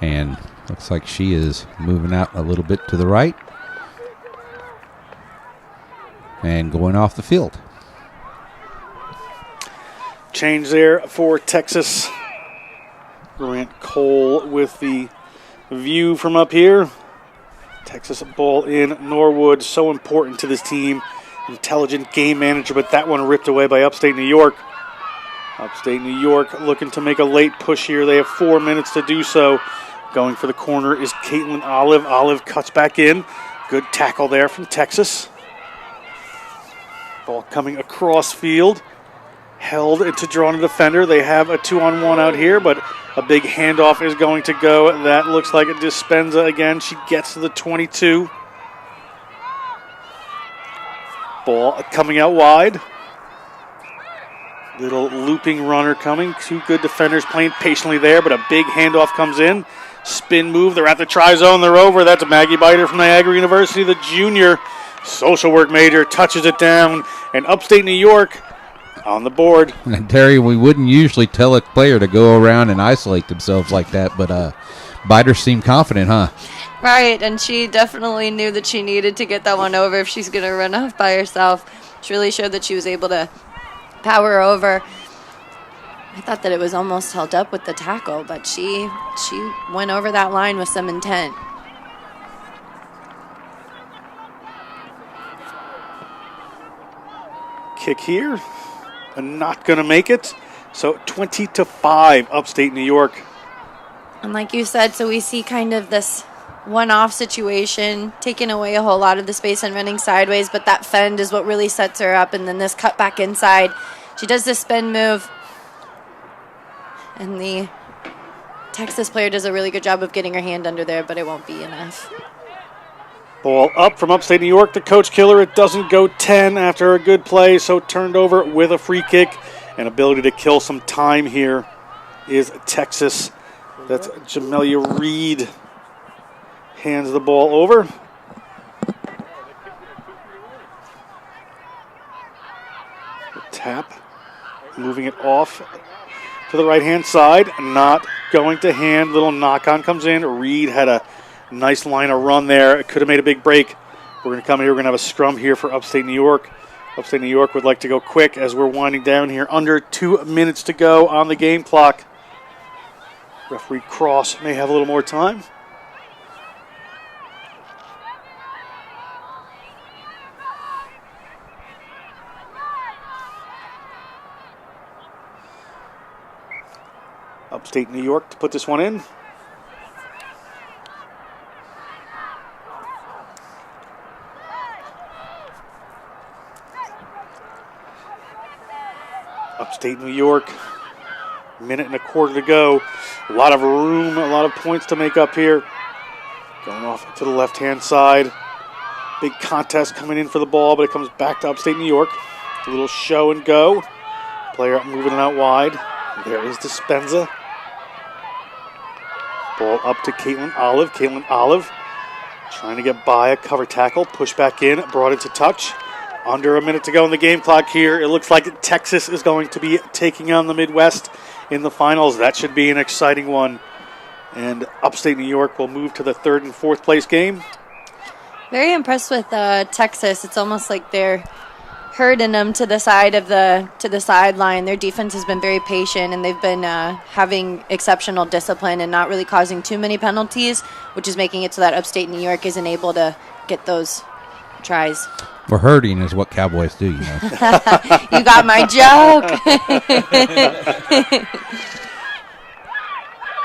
and looks like she is moving out a little bit to the right and going off the field. Change there for Texas. Grant Cole with the view from up here. Texas ball in. Norwood, so important to this team. Intelligent game manager, but that one ripped away by upstate New York. Upstate New York looking to make a late push here. They have 4 minutes to do so. Going for the corner is Caitlin Olive. Olive cuts back in. Good tackle there from Texas. Ball coming across field. Held into drawn a defender. They have a 2-on-1 out here, but a big handoff is going to go. That looks like a Dispenza again. She gets to the 22. Ball coming out wide. Little looping runner coming. Two good defenders playing patiently there, but a big handoff comes in. Spin move. They're at the try zone. They're over. That's Maggie Biter from Niagara University, the junior social work major, touches it down, and upstate New York on the board. And Terry, we wouldn't usually tell a player to go around and isolate themselves like that, but Biter seemed confident, huh? Right, and she definitely knew that she needed to get that one over if she's going to run off by herself. She really showed that she was able to power over. I thought that it was almost held up with the tackle, but she went over that line with some intent. Kick here, and not going to make it. So 20-5, upstate New York. And like you said, so we see kind of this one-off situation, taking away a whole lot of the space and running sideways, but that fend is what really sets her up, and then this cut back inside. She does this spin move, and the Texas player does a really good job of getting her hand under there, but it won't be enough. Ball up from upstate New York to Coach Killer. It doesn't go 10 after a good play, so turned over with a free kick. And ability to kill some time here is Texas. That's Jamelia Reed. Hands the ball over. Tap. Moving it off to the right-hand side. Not going to hand. Little knock-on comes in. Reed had a nice line of run there. It could have made a big break. We're going to come here. We're going to have a scrum here for upstate New York. Upstate New York would like to go quick as we're winding down here. Under 2 minutes to go on the game clock. Referee Cross may have a little more time. Upstate New York to put this one in. Upstate New York, minute and a quarter to go. A lot of room, a lot of points to make up here. Going off to the left-hand side. Big contest coming in for the ball, but it comes back to upstate New York. A little show and go. Player moving it out wide. There is Dispenza. Ball up to Caitlin Olive. Caitlin Olive trying to get by a cover tackle. Push back in, brought into touch. Under a minute to go in the game clock here. It looks like Texas is going to be taking on the Midwest in the finals. That should be an exciting one. And upstate New York will move to the 3rd and 4th place game. Very impressed with Texas. It's almost like they're herding them to the side of the sideline. Their defense has been very patient, and they've been having exceptional discipline and not really causing too many penalties, which is making it so that upstate New York isn't able to get those tries. Well, herding is what Cowboys do, you know. You got my joke.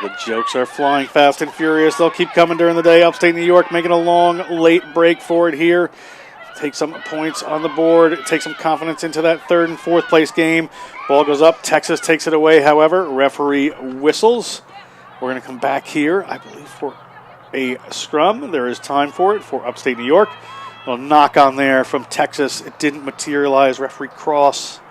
The jokes are flying fast and furious. They'll keep coming during the day. Upstate New York making a long, late break for it here. Take some points on the board. Take some confidence into that 3rd and 4th place game. Ball goes up. Texas takes it away, however. Referee whistles. We're going to come back here, I believe, for a scrum. There is time for it for upstate New York. A little knock on there from Texas. It didn't materialize. Referee Cross.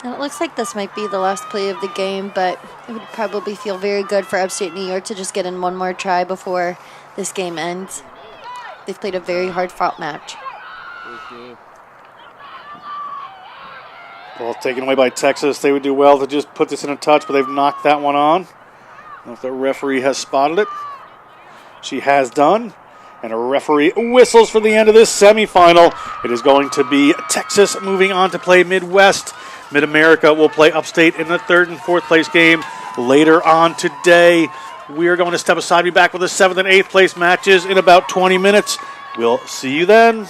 And it looks like this might be the last play of the game, but it would probably feel very good for upstate New York to just get in one more try before this game ends. They've played a very hard-fought match. Ball taken away by Texas. They would do well to just put this in a touch, but they've knocked that one on. I don't know if the referee has spotted it. She has done. And a referee whistles for the end of this semifinal. It is going to be Texas moving on to play Midwest. Mid-America will play upstate in the 3rd and 4th place game later on today. We are going to step aside, be back with the 7th and 8th place matches in about 20 minutes. We'll see you then.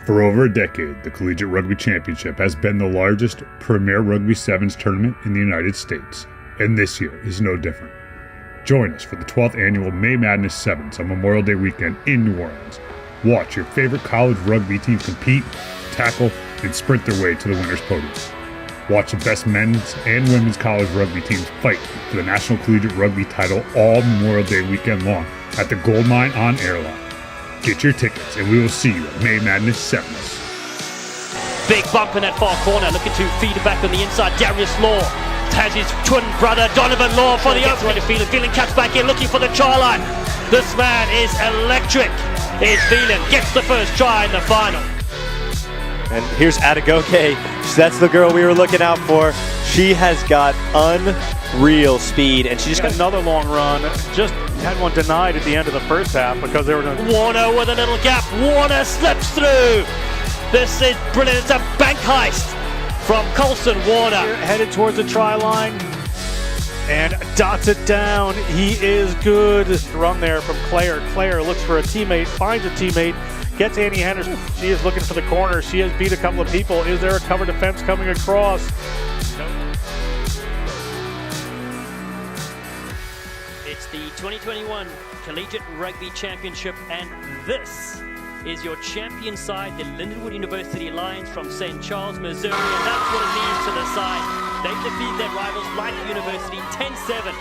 For over a decade, the Collegiate Rugby Championship has been the largest premier rugby sevens tournament in the United States, and this year is no different. Join us for the 12th annual May Madness Sevens on Memorial Day weekend in New Orleans. Watch your favorite college rugby teams compete, tackle, and sprint their way to the winner's podium. Watch the best men's and women's college rugby teams fight for the National Collegiate Rugby title all Memorial Day weekend long at the Gold Mine on Airline. Get your tickets, and we will see you at May Madness Sevens. Big bump in that far corner, looking to feed it back on the inside. Darius Law has his twin brother Donovan Law for the opening. Phelan cuts back in, looking for the try line. This man is electric. Is Phelan gets the first try in the final. And here's Adegoke. That's the girl we were looking out for. She has got unreal speed, and she just got another long run. Just had one denied at the end of the first half because they were going to... Warner with a little gap. Warner slips through. This is brilliant. It's a bank heist from Colson Warner. Headed towards the try line and dots it down. He is good. Run there from Claire. Claire looks for a teammate, finds a teammate, gets Annie Henderson. She is looking for the corner. She has beat a couple of people. Is there a cover defense coming across? It's the 2021 Collegiate Rugby Championship, and this is your champion side, the Lindenwood University Lions from St. Charles, Missouri, and that's what it means to the side. They defeat their rivals, Life University, 10-7.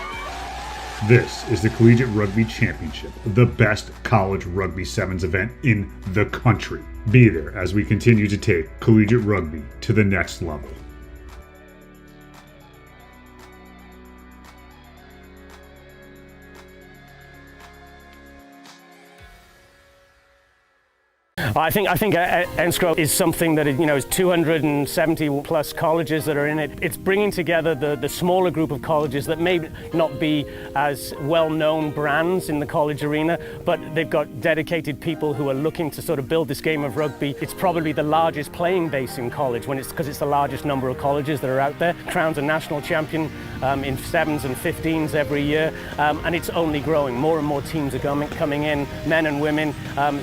This is the Collegiate Rugby Championship, the best college rugby sevens event in the country. Be there as we continue to take collegiate rugby to the next level. I think NCR is something that is 270 plus colleges that are in it. It's bringing together the smaller group of colleges that may not be as well-known brands in the college arena, but they've got dedicated people who are looking to sort of build this game of rugby. It's probably the largest playing base in college because it's the largest number of colleges that are out there. Crowns a national champion in 7s and 15s every year, and it's only growing. More and more teams are coming in, men and women.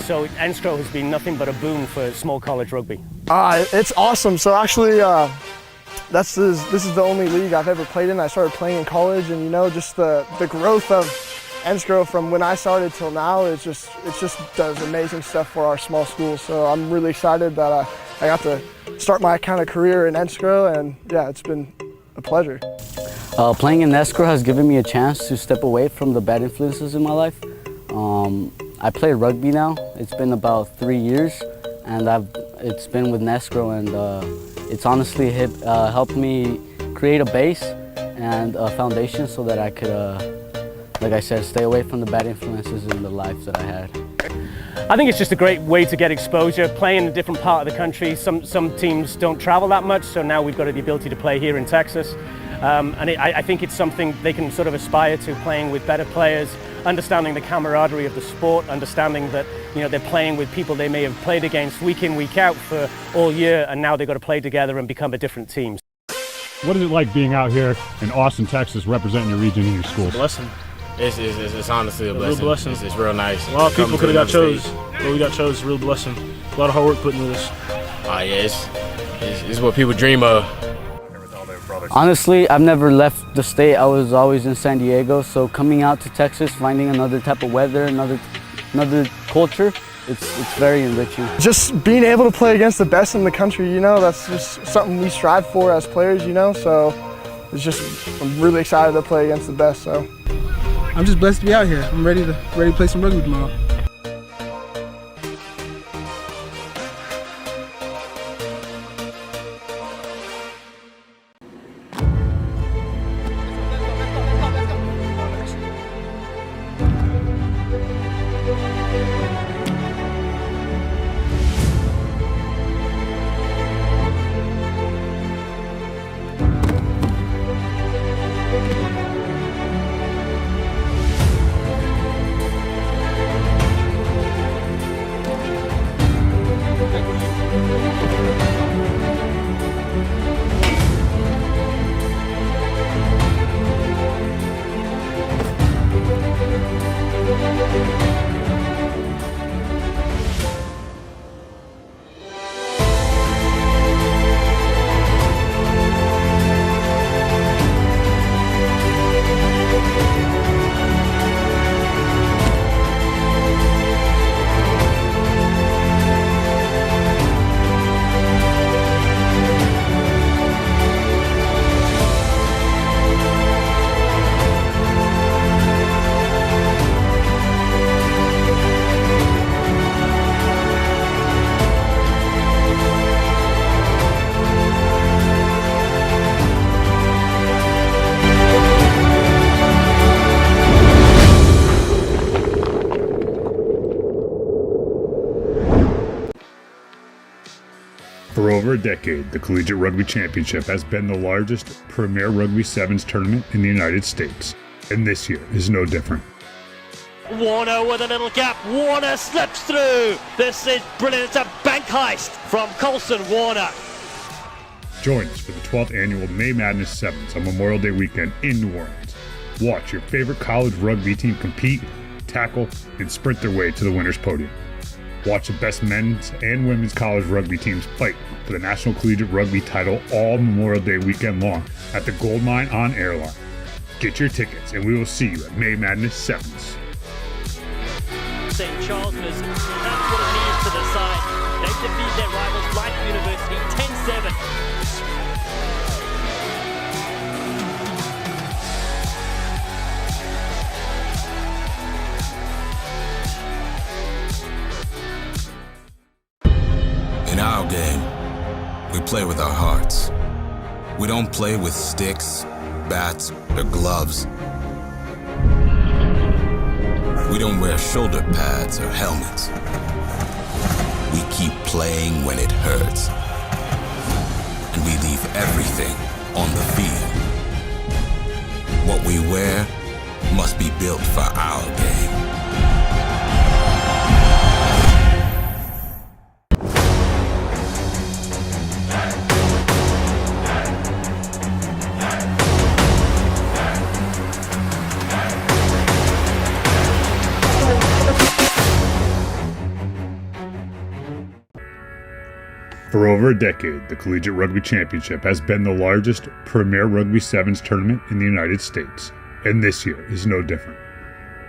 So NCR has been nothing but a boon for small college rugby. It's awesome. So actually, this is the only league I've ever played in. I started playing in college, and just the growth of NCR from when I started till now, it just does amazing stuff for our small schools. So I'm really excited that I got to start my kind of career in NCR, and yeah, it's been a pleasure. Playing in NCR has given me a chance to step away from the bad influences in my life. I play rugby now. It's been about 3 years, and it's been with NCR, and it's honestly helped me create a base and a foundation so that I could, like I said, stay away from the bad influences in the life that I had. I think it's just a great way to get exposure, playing in a different part of the country. Some teams don't travel that much, so now we've got the ability to play here in Texas. And I think it's something they can sort of aspire to, playing with better players, understanding the camaraderie of the sport, understanding that they're playing with people they may have played against week in, week out for all year, and now they've got to play together and become a different team. What is it like being out here in Austin, Texas, representing your region and your schools? Blessing. It's honestly a real blessing. It's real nice. A lot of people could have got chose, but we got chose. Real blessing. A lot of hard work put into this. It's what people dream of. Honestly, I've never left the state. I was always in San Diego, so coming out to Texas, finding another type of weather, another culture, it's very enriching. Just being able to play against the best in the country, that's just something we strive for as players, so I'm really excited to play against the best. So I'm just blessed to be out here. I'm ready to play some rugby tomorrow. For over a decade, the Collegiate Rugby Championship has been the largest premier rugby sevens tournament in the United States, and this year is no different. Warner with a little gap. Warner slips through. This is brilliant. It's a bank heist from Colson Warner. Join us for the 12th annual May Madness Sevens on Memorial Day weekend in New Orleans. Watch your favorite college rugby team compete, tackle, and sprint their way to the winner's podium. Watch the best men's and women's college rugby teams fight for the National Collegiate Rugby title all Memorial Day weekend long at the Gold Mine on Airline. Get your tickets and we will see you at May Madness 7s. St. Charles, that's what it means to the side. They defeat their rivals, Light University, 10-7. In our game, we play with our hearts. We don't play with sticks, bats, or gloves. We don't wear shoulder pads or helmets. We keep playing when it hurts. And we leave everything on the field. What we wear must be built for our game. For over a decade, the Collegiate Rugby Championship has been the largest premier Rugby Sevens tournament in the United States, and this year is no different.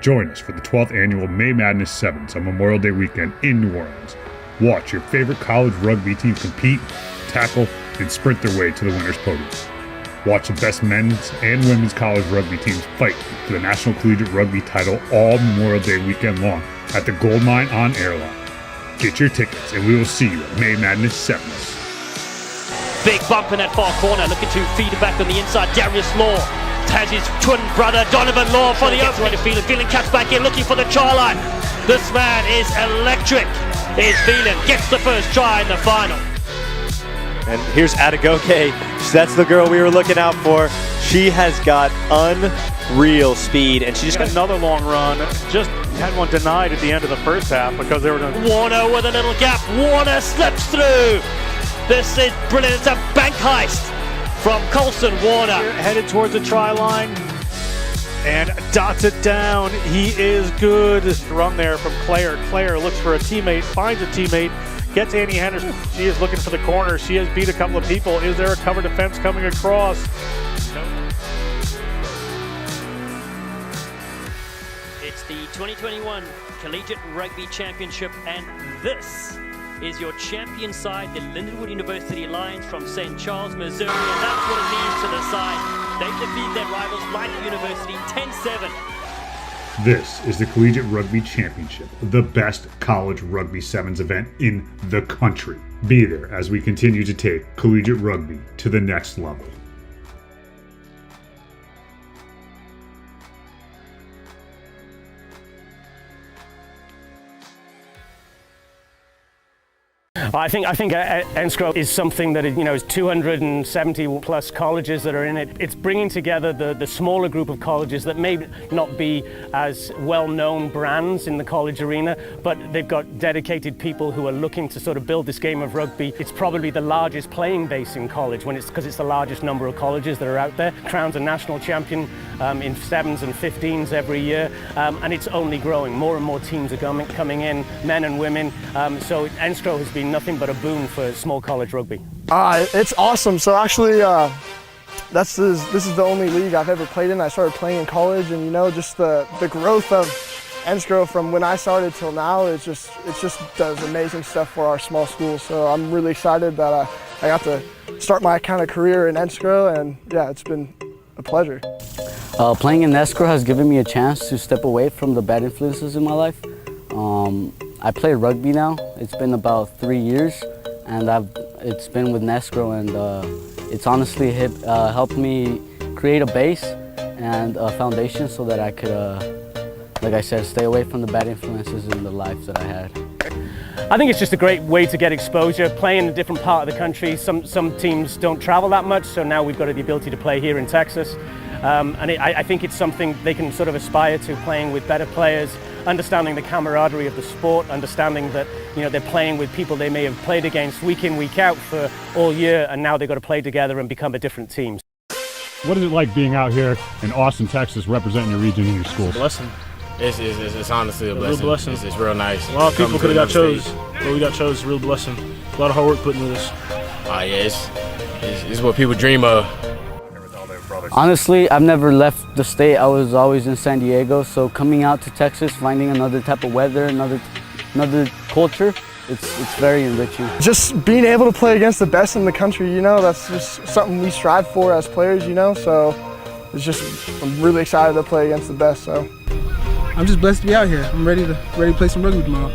Join us for the 12th annual May Madness Sevens on Memorial Day weekend in New Orleans. Watch your favorite college rugby team compete, tackle, and sprint their way to the winner's podium. Watch the best men's and women's college rugby teams fight for the National Collegiate Rugby title all Memorial Day weekend long at the Gold Mine on Airline. Get your tickets and we will see you at May Madness 7s. Big bump in that far corner, looking to feed it back on the inside. Darius Law has his twin brother Donovan Law for the opening. Phelan cuts back in, looking for the try line. This man is electric. Is Phelan, gets the first try in the final. And here's Adegoke. That's the girl we were looking out for. She has got unreal speed, and she just got another long run. Just had one denied at the end of the first half because they were going to... Warner with a little gap. Warner slips through. This is brilliant. It's a bank heist from Colson Warner. Headed towards the try line and dots it down. He is good. Run there from Claire. Claire looks for a teammate, finds a teammate, gets Annie Henderson. She is looking for the corner. She has beat a couple of people. Is there a cover defense coming across? It's the 2021 Collegiate Rugby Championship, and this is your champion side, the Lindenwood University Lions from St. Charles, Missouri, and that's what it means to the side. They defeat their rivals, Light University, 10-7. This is the Collegiate Rugby Championship, the best college rugby sevens event in the country. Be there as we continue to take collegiate rugby to the next level. I think NCR is something that is 270 plus colleges that are in it. It's bringing together the smaller group of colleges that may not be as well-known brands in the college arena, but they've got dedicated people who are looking to sort of build this game of rugby. It's probably the largest playing base in college because it's the largest number of colleges that are out there. Crowns a national champion in 7s and 15s every year, and it's only growing. More and more teams are coming in, men and women. So NCR has been nothing but a boon for small college rugby. It's awesome. So actually, this is the only league I've ever played in. I started playing in college, and just the growth of NCR from when I started till now, it just does amazing stuff for our small school. So I'm really excited that I got to start my kind of career in NCR, and yeah, it's been a pleasure. Playing in NCR has given me a chance to step away from the bad influences in my life. I play rugby now. It's been about 3 years, and it's been with NCR, and it's honestly helped me create a base and a foundation so that I could, like I said, stay away from the bad influences in the life that I had. I think it's just a great way to get exposure, playing in a different part of the country. Some teams don't travel that much, so now we've got the ability to play here in Texas. I think it's something they can sort of aspire to, playing with better players, understanding the camaraderie of the sport, understanding that they're playing with people they may have played against week in, week out for all year, and now they've got to play together and become a different team. What is it like being out here in Austin, Texas, representing your region and your schools? Blessing. It's honestly a real blessing. blessing. It's real nice. A lot of people could have got chose, State. but we got chose. Real blessing. A lot of hard work put into this. Yeah, it's what people dream of. Honestly, I've never left the state. I was always in San Diego, so coming out to Texas, finding another type of weather, another culture, it's very enriching. Just being able to play against the best in the country, you know, that's just something we strive for as players, you know, so I'm really excited to play against the best, so. I'm just blessed to be out here. I'm ready to play some rugby tomorrow.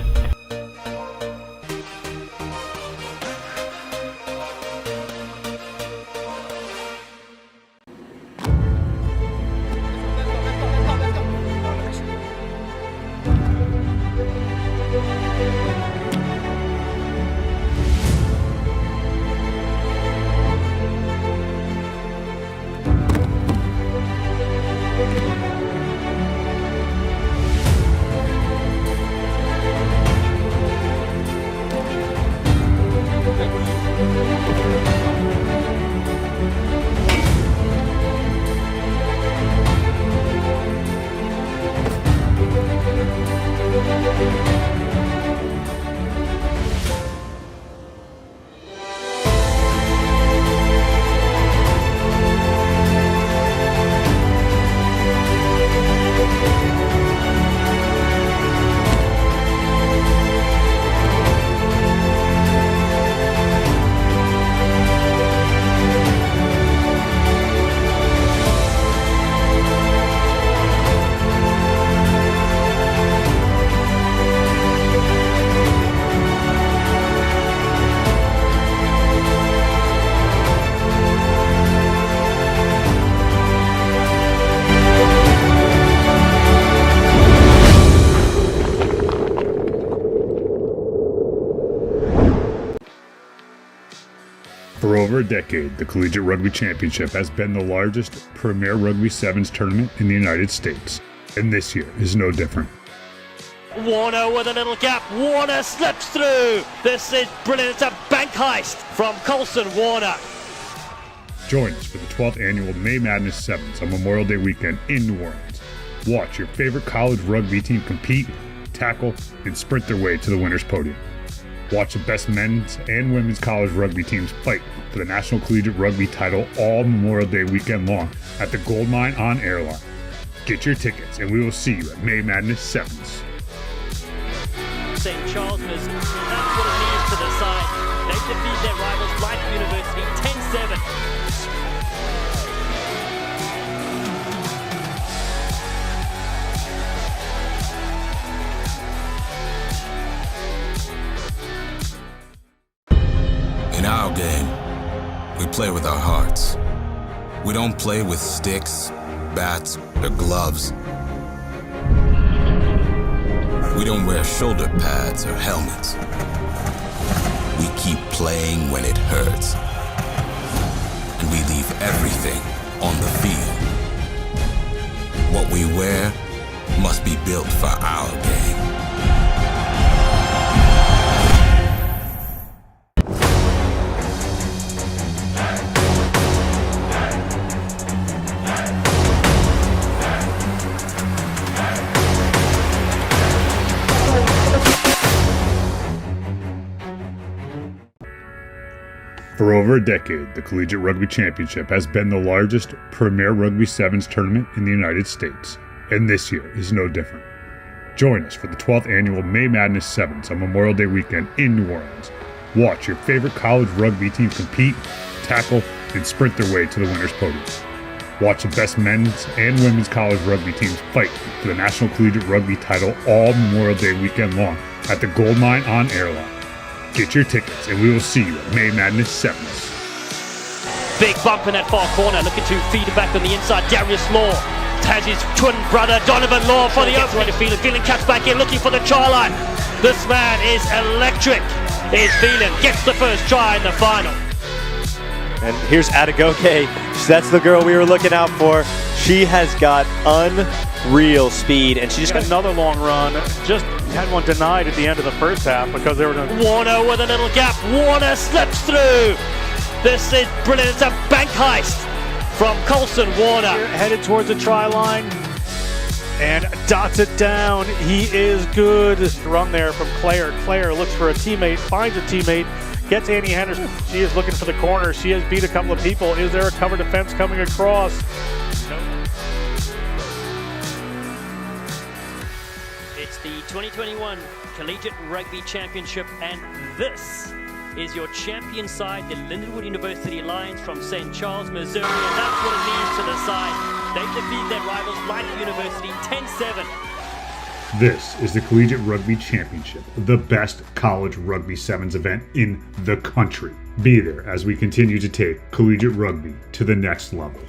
For over a decade, the Collegiate Rugby Championship has been the largest premier Rugby Sevens tournament in the United States, and this year is no different. Warner with a little gap. Warner slips through. This is brilliant. It's a bank heist from Colson Warner. Join us for the 12th annual May Madness Sevens on Memorial Day weekend in New Orleans. Watch your favorite college rugby team compete, tackle, and sprint their way to the winner's podium. Watch the best men's and women's college rugby teams fight for the National Collegiate Rugby title all Memorial Day weekend long at the Gold Mine on Airline. Get your tickets and we will see you at May Madness Sevens. St. Charles, Missouri. That's what it means to the side. They defeat their rivals, Light University, 10-7. In our game, we play with our hearts. We don't play with sticks, bats, or gloves. We don't wear shoulder pads or helmets. We keep playing when it hurts. And we leave everything on the field. What we wear must be built for our game. For over a decade, the Collegiate Rugby Championship has been the largest premier Rugby Sevens tournament in the United States, and this year is no different. Join us for the 12th annual May Madness Sevens on Memorial Day weekend in New Orleans. Watch your favorite college rugby team compete, tackle, and sprint their way to the winner's podium. Watch the best men's and women's college rugby teams fight for the National Collegiate Rugby title all Memorial Day weekend long at the Gold Mine on Airline. Get your tickets and we will see you at May Madness Sevens. Big bump in that far corner, looking to feed it back on the inside. Darius Law has his twin brother Donovan Law for the opening. Phelan cuts back in, looking for the try line. This man is electric. Is Phelan gets the first try in the final. And here's Adegoke. That's the girl we were looking out for. She has got unreal speed, and she just got another long run. Just had one denied at the end of the first half because they were going to... Warner with a little gap. Warner slips through. This is brilliant. It's a bank heist from Colson Warner. Headed towards the try line. and dots it down. He is good. Run there from Claire. Claire looks for a teammate, finds a teammate, gets Annie Henderson. She is looking for the corner. She has beat a couple of people. Is there a cover defense coming across? No. It's the 2021 Collegiate Rugby Championship, and this is your champion side, the Lindenwood University Lions from St. Charles, Missouri, and that's what it means to the side. They defeat their rivals, Life University, 10-7. This is the Collegiate Rugby Championship, the best college rugby sevens event in the country. Be there as we continue to take collegiate rugby to the next level.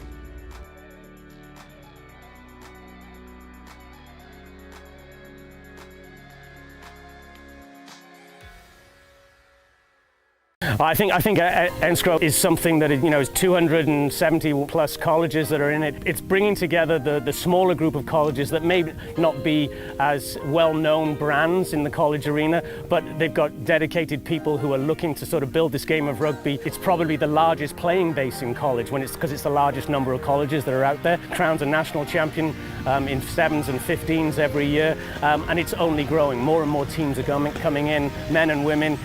I think NCR is something that is 270 plus colleges that are in it. It's bringing together the smaller group of colleges that may not be as well-known brands in the college arena, but they've got dedicated people who are looking to sort of build this game of rugby. It's probably the largest playing base in college because it's the largest number of colleges that are out there. Crowns a national champion in 7s and 15s every year, and it's only growing. More and more teams are coming in, men and women.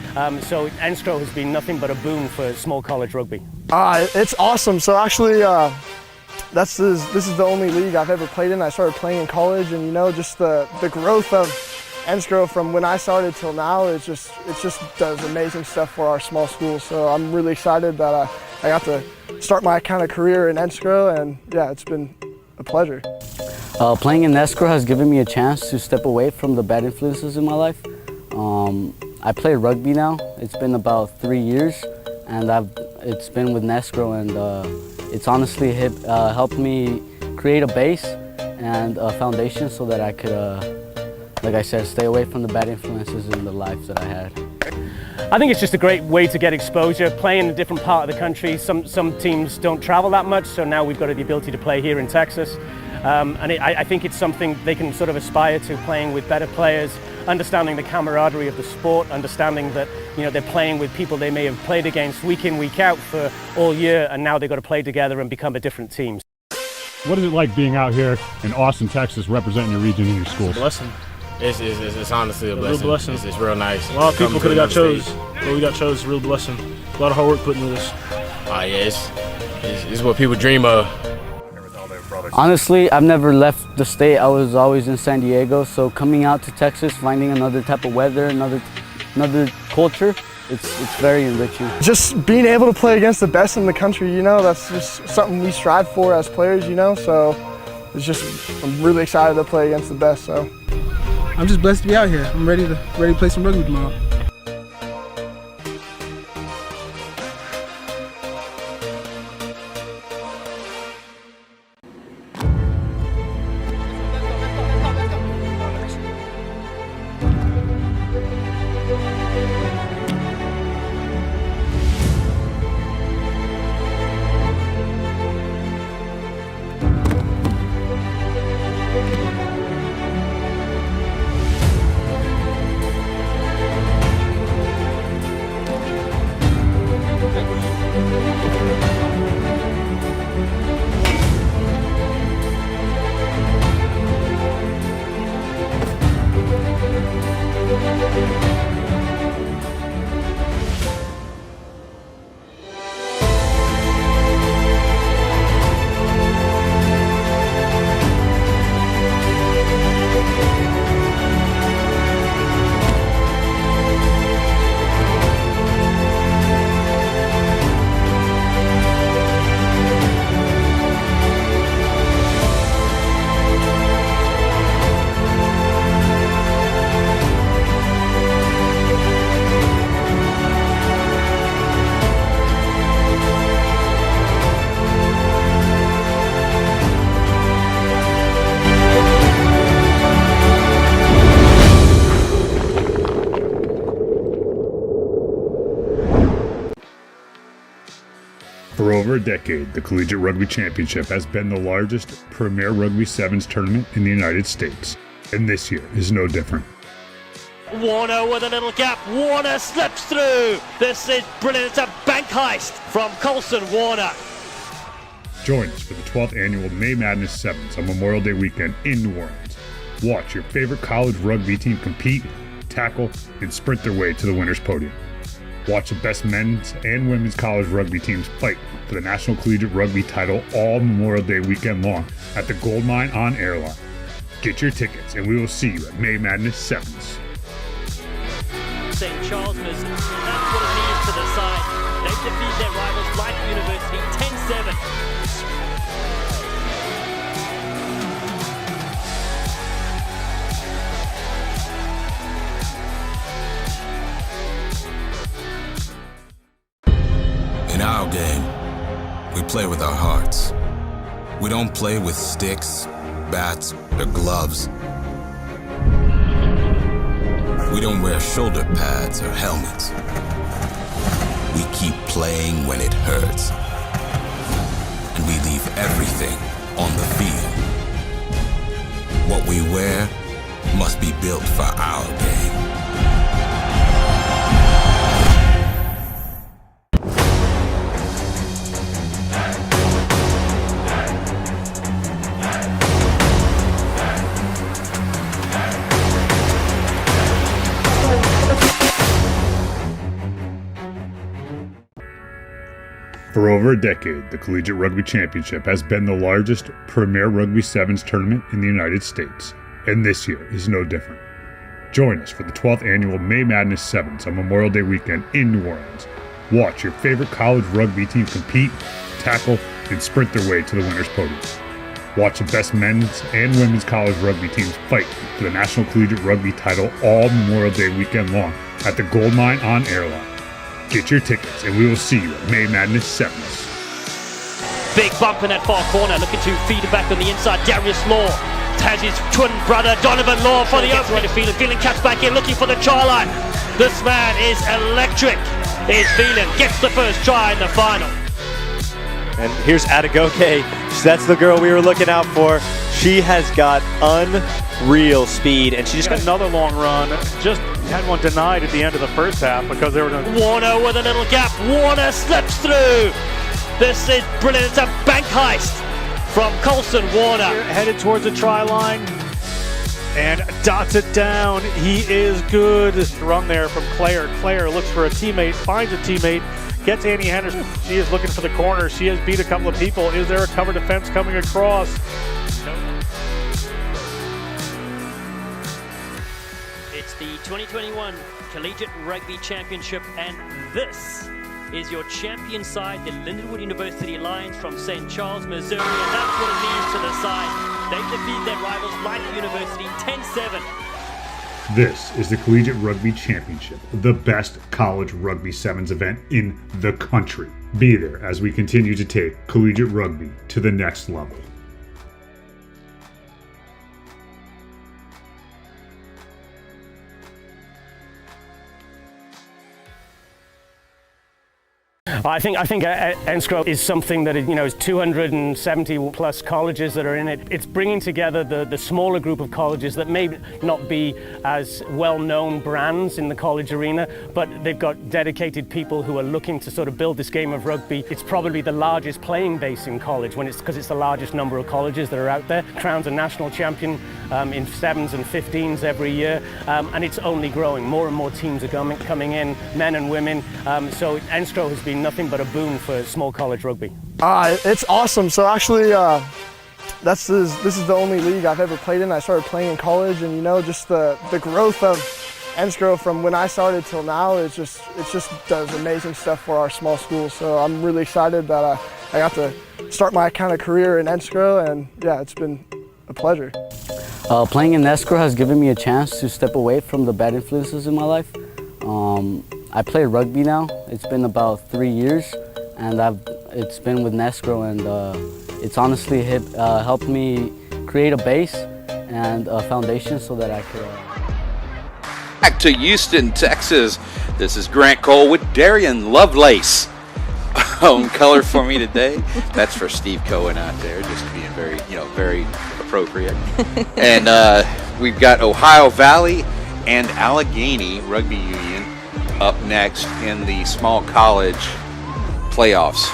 So NCR has been nothing but a boon for small college rugby. It's awesome. So actually, this is the only league I've ever played in. I started playing in college, and just the growth of NCR from when I started till now, it just does amazing stuff for our small schools. So I'm really excited that I got to start my kind of career in NCR, and yeah, it's been a pleasure. Playing in NCR has given me a chance to step away from the bad influences in my life. I play rugby now. It's been about 3 years, and it's been with NCR, and it's honestly helped me create a base and a foundation so that I could, like I said, stay away from the bad influences in the life that I had. I think it's just a great way to get exposure, playing in a different part of the country. Some teams don't travel that much, so now we've got the ability to play here in Texas. I think it's something they can sort of aspire to, playing with better players, understanding the camaraderie of the sport, understanding that they're playing with people they may have played against week in, week out for all year, and now they've got to play together and become a different team. What is it like being out here in Austin, Texas, representing your region and your schools? Blessing. It's honestly a real blessing. It's real nice. A lot of people could have got chose, but we got chose. Real blessing. A lot of hard work put into this. It's what people dream of. Honestly, I've never left the state. I was always in San Diego, so coming out to Texas, finding another type of weather, another culture, it's very enriching. Just being able to play against the best in the country, that's just something we strive for as players, so I'm really excited to play against the best. So I'm just blessed to be out here. I'm ready to play some rugby tomorrow. For over a decade, the Collegiate Rugby Championship has been the largest premier rugby sevens tournament in the United States, and this year is no different. Warner with a little gap. Warner slips through. This is brilliant. It's a bank heist from Colson Warner. Join us for the 12th annual May Madness Sevens on Memorial Day weekend in New Orleans. Watch your favorite college rugby team compete, tackle, and sprint their way to the winner's podium. Watch the best men's and women's college rugby teams fight for the National Collegiate Rugby title all Memorial Day weekend long at the Gold Mine on Airline. Get your tickets, and we will see you at May Madness 7s. St. Charles, Missouri. That's what it means to the side. They defeat their rivals, Light University, 10-7. In our game, we play with our hearts. We don't play with sticks, bats, or gloves. We don't wear shoulder pads or helmets. We keep playing when it hurts. And we leave everything on the field. What we wear must be built for our game. For over a decade, the Collegiate Rugby Championship has been the largest premier Rugby Sevens tournament in the United States, and this year is no different. Join us for the 12th annual May Madness Sevens on Memorial Day weekend in New Orleans. Watch your favorite college rugby team compete, tackle, and sprint their way to the winner's podium. Watch the best men's and women's college rugby teams fight for the National Collegiate Rugby title all Memorial Day weekend long at the Gold Mine on Airline. Get your tickets, and we will see you at May Madness 7s. Big bump in that far corner, looking to feed it back on the inside. Darius Law has his twin brother, Donovan Law, for the opening. Feeling cuts back in, looking for the try line. This man is electric. Is Phelan gets the first try in the final. And here's Adegoke. That's the girl we were looking out for. She has got unreal speed, and she just got another long run. Just had one denied at the end of the first half because they were going to... Warner with a little gap. Warner slips through. This is brilliant. It's a bank heist from Colson Warner. Headed towards the try line and dots it down. He is good. Run there from Claire. Claire looks for a teammate, finds a teammate, gets Annie Henderson. She is looking for the corner. She has beat a couple of people. Is there a cover defense coming across? It's the 2021 Collegiate Rugby Championship, and this is your champion side, the Lindenwood University Lions from St. Charles, Missouri, and that's what it means to the side. They defeat their rivals, Light University, 10-7. This is the Collegiate Rugby Championship, the best college rugby sevens event in the country. Be there as we continue to take collegiate rugby to the next level. I think NCR is something that is 270 plus colleges that are in it. It's bringing together the smaller group of colleges that may not be as well-known brands in the college arena, but they've got dedicated people who are looking to sort of build this game of rugby. It's probably the largest playing base in college because it's the largest number of colleges that are out there. Crowns a national champion in 7s and 15s every year, and it's only growing. More and more teams are coming in, men and women. So NCR has been nothing but a boon for small college rugby. It's awesome. So actually, this is the only league I've ever played in. I started playing in college, and just the growth of NCR from when I started till now, it just does amazing stuff for our small schools. So I'm really excited that I got to start my kind of career in NCR, and yeah, it's been a pleasure. Playing in NCR has given me a chance to step away from the bad influences in my life. I play rugby now. It's been about 3 years, and it's been with NCR, and it's honestly helped me create a base and a foundation so that I could. Back to Houston, Texas. This is Grant Cole with Darian Lovelace. Own color for me today. That's for Steve Cohen out there, just being very appropriate. And we've got Ohio Valley and Allegheny Rugby Union up next in the small college playoffs.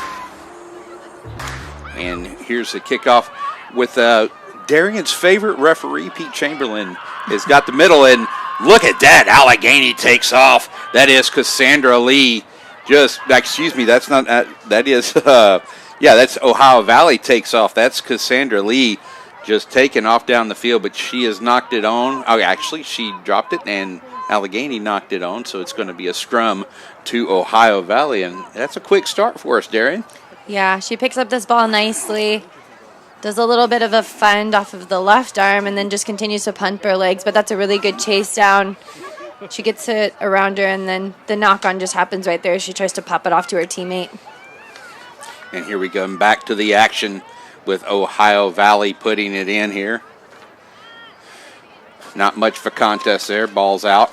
And here's the kickoff with Darian's favorite referee, Pete Chamberlain, has got the middle, and look at that. Allegheny takes off. That is Cassandra Lee. That's Ohio Valley takes off. That's Cassandra Lee just taking off down the field, but she has knocked it on. Oh, actually, she dropped it, and Allegheny knocked it on, so it's going to be a scrum to Ohio Valley, and that's a quick start for us, Darian. Yeah, she picks up this ball nicely. Does a little bit of a fend off of the left arm and then just continues to punt her legs, but that's a really good chase down. She gets it around her, and then the knock-on just happens right there. She tries to pop it off to her teammate. And here we go back to the action with Ohio Valley putting it in here. Not much of a contest there. Ball's out.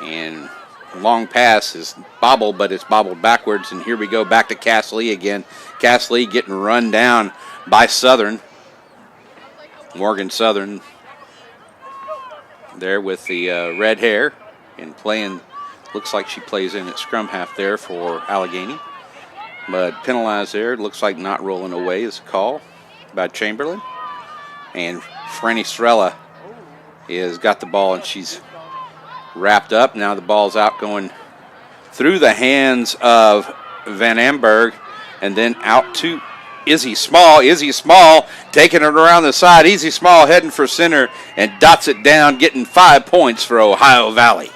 And long pass is bobbled, but it's bobbled backwards. And here we go back to Cass Lee again. Cass Lee getting run down by Southern. Morgan Southern there with the red hair and playing, looks like she plays in at scrum half there for Allegheny. But penalized there, looks like not rolling away is a call by Chamberlain. And Franny Strella has got the ball, and she's wrapped up. Now the ball's out going through the hands of Van Amberg and then out to Izzy Small. Izzy Small taking it around the side. Izzy Small heading for center and dots it down, getting 5 points for Ohio Valley.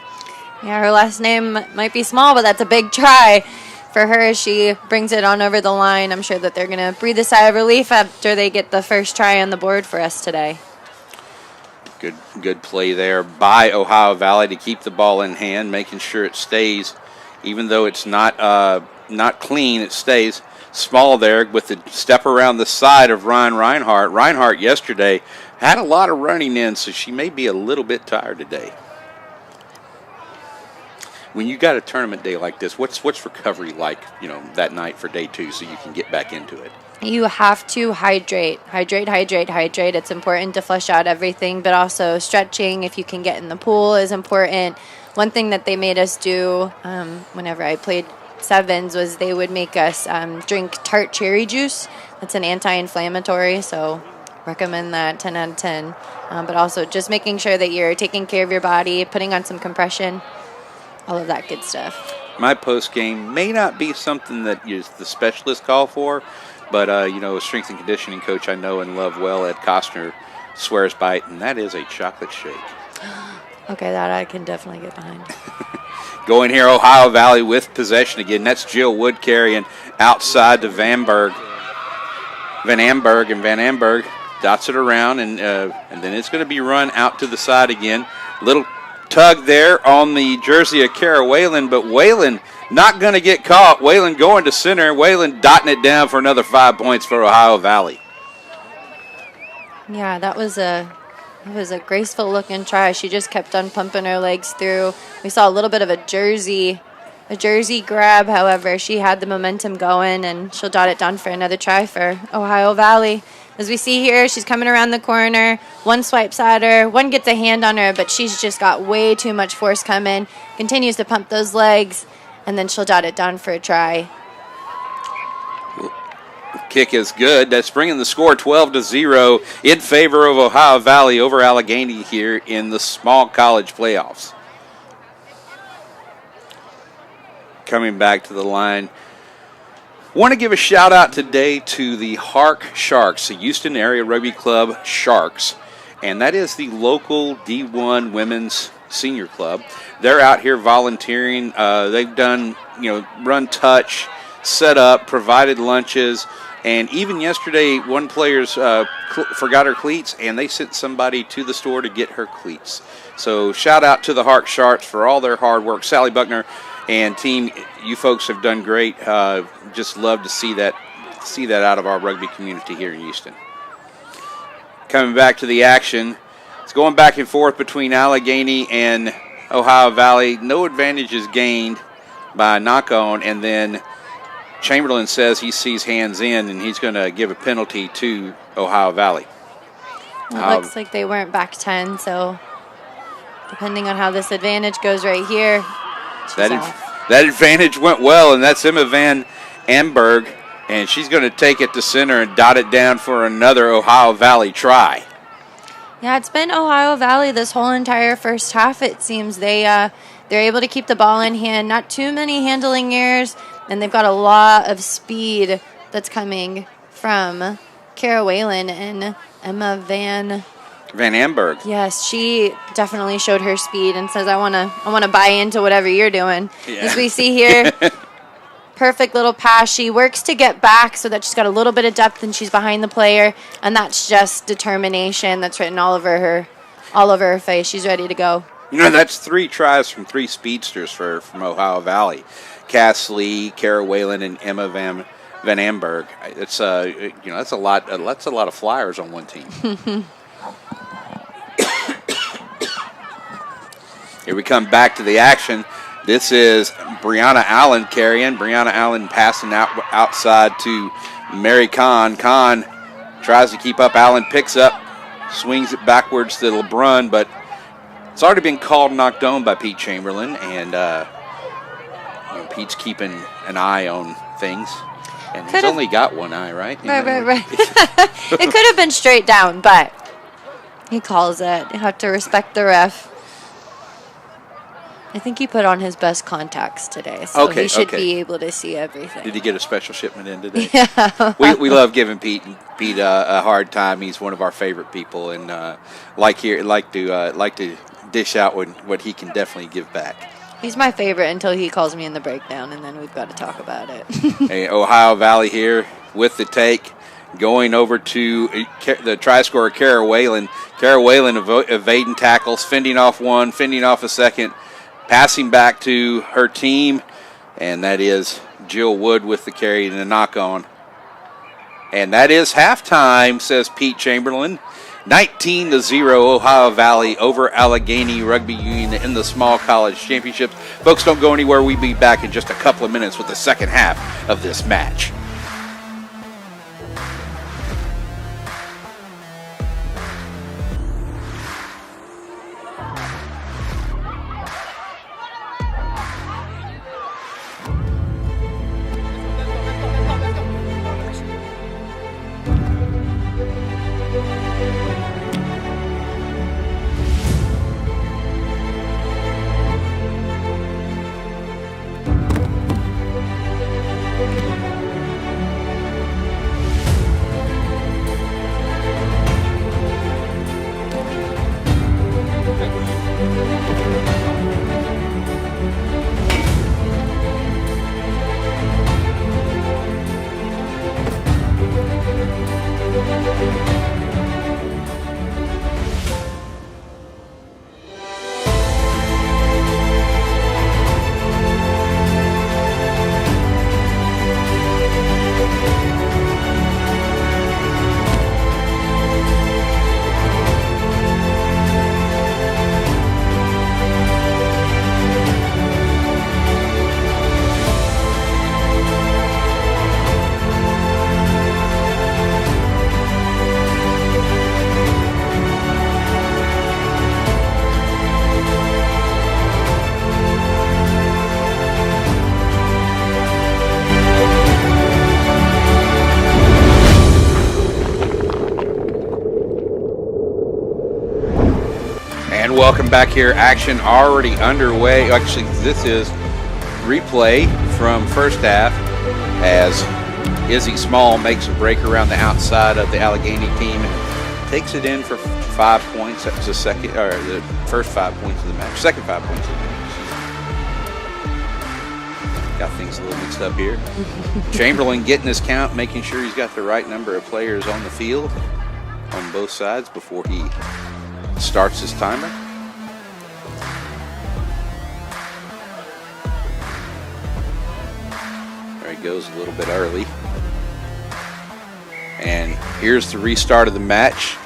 Yeah, her last name might be Small, but that's a big try for her. She brings it on over the line. I'm sure that they're going to breathe a sigh of relief after they get the first try on the board for us today. Good play there by Ohio Valley to keep the ball in hand, making sure it stays. Even though it's not clean, it stays. Small there with the step around the side of Ryan Reinhardt. Reinhardt yesterday had a lot of running in, so she may be a little bit tired today. When you got a tournament day like this, what's recovery like, that night for day 2 so you can get back into it? You have to hydrate. It's important to flush out everything, but also stretching, if you can get in the pool, is important. One thing that they made us do whenever I played sevens was they would make us drink tart cherry juice. That's an anti-inflammatory, so recommend that, 10 out of 10. But also just making sure that you're taking care of your body, putting on some compression, all of that good stuff. My post game may not be something that the specialists call for, but a strength and conditioning coach I know and love well, Ed Costner, swears by it, and that is a chocolate shake. Okay, that I can definitely get behind. Going here, Ohio Valley with possession again. That's Jill Wood carrying outside to Van Amberg dots it around, and then it's going to be run out to the side again. Little tug there on the jersey of Kara Whalen, but Whalen not going to get caught. Whalen going to center. Whalen dotting it down for another 5 points for Ohio Valley. Yeah, that was a graceful looking try. She just kept on pumping her legs through. We saw a little bit of a jersey grab. However, she had the momentum going, and she'll dot it down for another try for Ohio Valley. As we see here, she's coming around the corner. One swipes at her. One gets a hand on her, but she's just got way too much force coming. Continues to pump those legs, and then she'll dot it down for a try. Kick is good. That's bringing the score 12-0 in favor of Ohio Valley over Allegheny here in the small college playoffs. Coming back to the line. Want to give a shout out today to the Hark Sharks, the Houston Area Rugby Club Sharks, and that is the local D1 women's senior club. They're out here volunteering. They've done, run touch, set up, provided lunches, and even yesterday, one player's forgot her cleats, and they sent somebody to the store to get her cleats. So shout out to the Hark Sharks for all their hard work. Sally Buckner and team, you folks have done great. Just love to see that out of our rugby community here in Houston. Coming back to the action, it's going back and forth between Allegheny and Ohio Valley. No advantage is gained by a knock-on, and then Chamberlain says he sees hands in, and he's going to give a penalty to Ohio Valley. Well, it looks like they weren't back 10, so depending on how this advantage goes right here, that advantage went well, and that's Emma Van Amberg And she's going to take it to center and dot it down for another Ohio Valley try. Yeah, it's been Ohio Valley this whole entire first half, it seems. They're able to keep the ball in hand, not too many handling errors, and they've got a lot of speed that's coming from Kara Whalen and Emma Van Amberg. Yes, she definitely showed her speed and says, I wanna buy into whatever you're doing. Yeah. As we see here, perfect little pass. She works to get back so that she's got a little bit of depth and she's behind the player, and that's just determination that's written all over her face. She's ready to go. You know, that's 3 tries from 3 speedsters from Ohio Valley. Cass Lee, Kara Whalen, and Emma Van Amberg. It's that's a lot of flyers on one team. Here we come back to the action. This is Brianna Allen carrying. Brianna Allen passing outside to Mary Kahn. Kahn tries to keep up. Allen picks up, swings it backwards to LeBrun, but it's already been called knocked on by Pete Chamberlain, and Pete's keeping an eye on things. And he's only got one eye, right? Right. It could have been straight down, but he calls it. You have to respect the ref. I think he put on his best contacts today, so he should be able to see everything. Did he get a special shipment in today? Yeah. we love giving Pete a hard time. He's one of our favorite people, and like to dish out what he can definitely give back. He's my favorite until he calls me in the breakdown, and then we've got to talk about it. Hey, Ohio Valley here with the take, going over to the try scorer, Kara Whalen. Kara Whalen evading tackles, fending off one, fending off a second, passing back to her team, and that is Jill Wood with the carry and the knock-on. And that is halftime, says Pete Chamberlain. 19-0 Ohio Valley over Allegheny Rugby Union in the Small College Championships. Folks, don't go anywhere. We'll be back in just a couple of minutes with the second half of this match. Welcome back here. Action already underway. Actually, this is replay from first half as Izzy Small makes a break around the outside of the Allegheny team and takes it in for 5 points. That was the first 5 points of the match. Second 5 points of the match. Got things a little mixed up here. Chamberlain getting his count, making sure he's got the right number of players on the field on both sides before he starts his timer. There he goes a little bit early. And here's the restart of the match.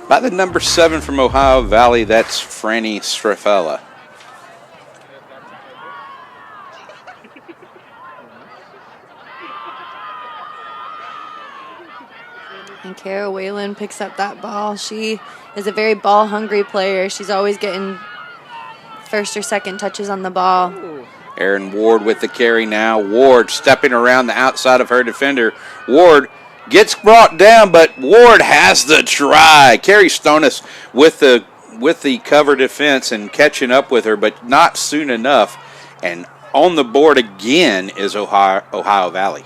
By the number 7 from Ohio Valley, that's Franny Strafella. And Kara Whalen picks up that ball. She is a very ball-hungry player. She's always getting first or second touches on the ball. Aaron Ward with the carry now. Ward stepping around the outside of her defender. Ward gets brought down, but Ward has the try. Carrie Stonis with the cover defense and catching up with her, but not soon enough. And on the board again is Ohio Valley.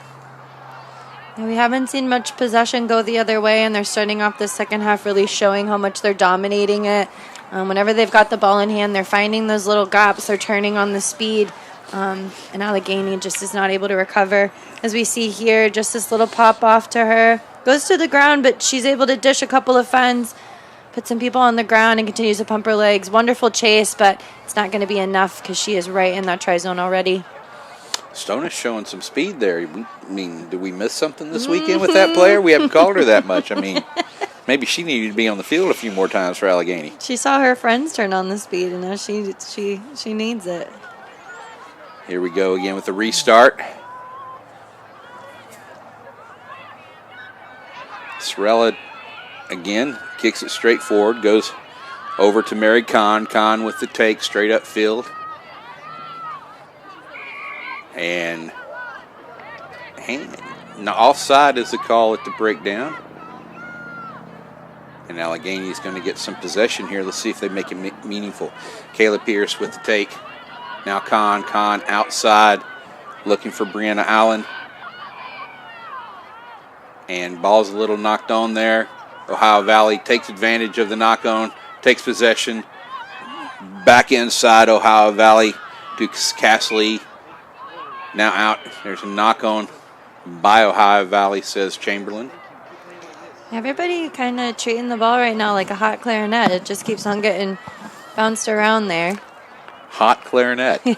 We haven't seen much possession go the other way, and they're starting off the second half really showing how much they're dominating it. Whenever they've got the ball in hand, they're finding those little gaps. They're turning on the speed, and Allegheny just is not able to recover. As we see here, just this little pop off to her. Goes to the ground, but she's able to dish a couple of fends, put some people on the ground, and continues to pump her legs. Wonderful chase, but it's not going to be enough because she is right in that try zone already. Stone is showing some speed there. I mean, did we miss something this weekend with that player? We haven't called her that much. I mean, maybe she needed to be on the field a few more times for Allegheny. She saw her friends turn on the speed, and now she needs it. Here we go again with the restart. Sorella again kicks it straight forward, goes over to Mary Kahn. Kahn with the take straight up field. And offside is the call at the breakdown. And Allegheny is going to get some possession here. Let's see if they make it meaningful. Kayla Pierce with the take. Now Kahn outside looking for Brianna Allen. And ball's a little knocked on there. Ohio Valley takes advantage of the knock on, takes possession. Back inside Ohio Valley to Castley. Now out. There's a knock on by Ohio Valley, says Chamberlain. Everybody kind of treating the ball right now like a hot clarinet. It just keeps on getting bounced around there. Hot clarinet. Yeah.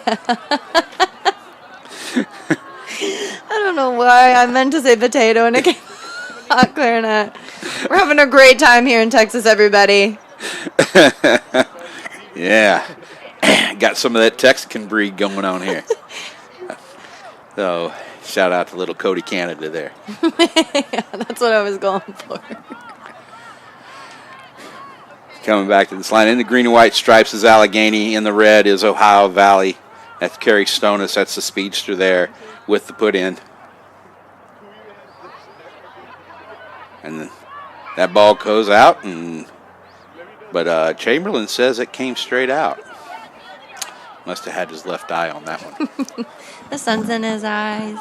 I don't know why I meant to say potato and it came hot clarinet. We're having a great time here in Texas, everybody. Yeah. Got some of that Texican breed going on here. So, shout out to little Cody Canada there. Yeah, that's what I was going for. Coming back to this line. In the green and white stripes is Allegheny. In the red is Ohio Valley. That's Carrie Stonis. That's the speedster there with the put in. And that ball goes out, but Chamberlain says it came straight out. Must have had his left eye on that one. The sun's in his eyes.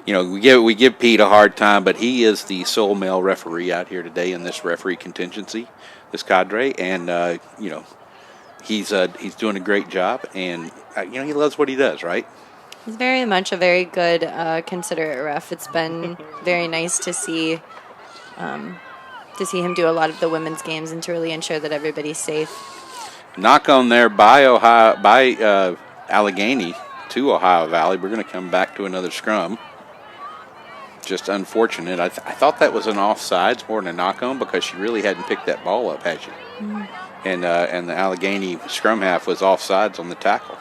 You know, we give Pete a hard time, but he is the sole male referee out here today in this referee contingency, this cadre, and you know, he's doing a great job, and you know, he loves what he does, right? He's very much a very good, considerate ref. It's been very nice to see him do a lot of the women's games and to really ensure that everybody's safe. Knock on there by Allegheny to Ohio Valley. We're going to come back to another scrum. Just unfortunate. I thought that was an offsides more than a knock on because she really hadn't picked that ball up, had she? Mm-hmm. And the Allegheny scrum half was offsides on the tackle.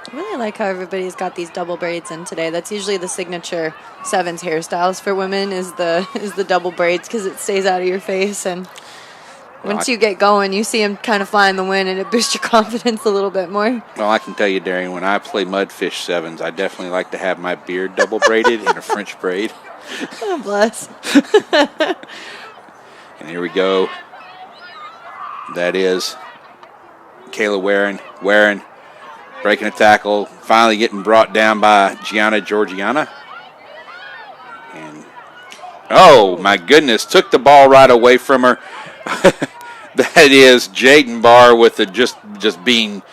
I really like how everybody's got these double braids in today. That's usually the signature Sevens hairstyles for women is the double braids because it stays out of your face. And once you get going, you see them kind of fly in the wind and it boosts your confidence a little bit more. Well, I can tell you, Darian, when I play mudfish sevens, I definitely like to have my beard double braided in a French braid. Oh, bless. And here we go. That is Kayla Warren. Breaking a tackle, finally getting brought down by Gianna Georgiana. And, oh, my goodness, took the ball right away from her. That is Jaden Barr with the just being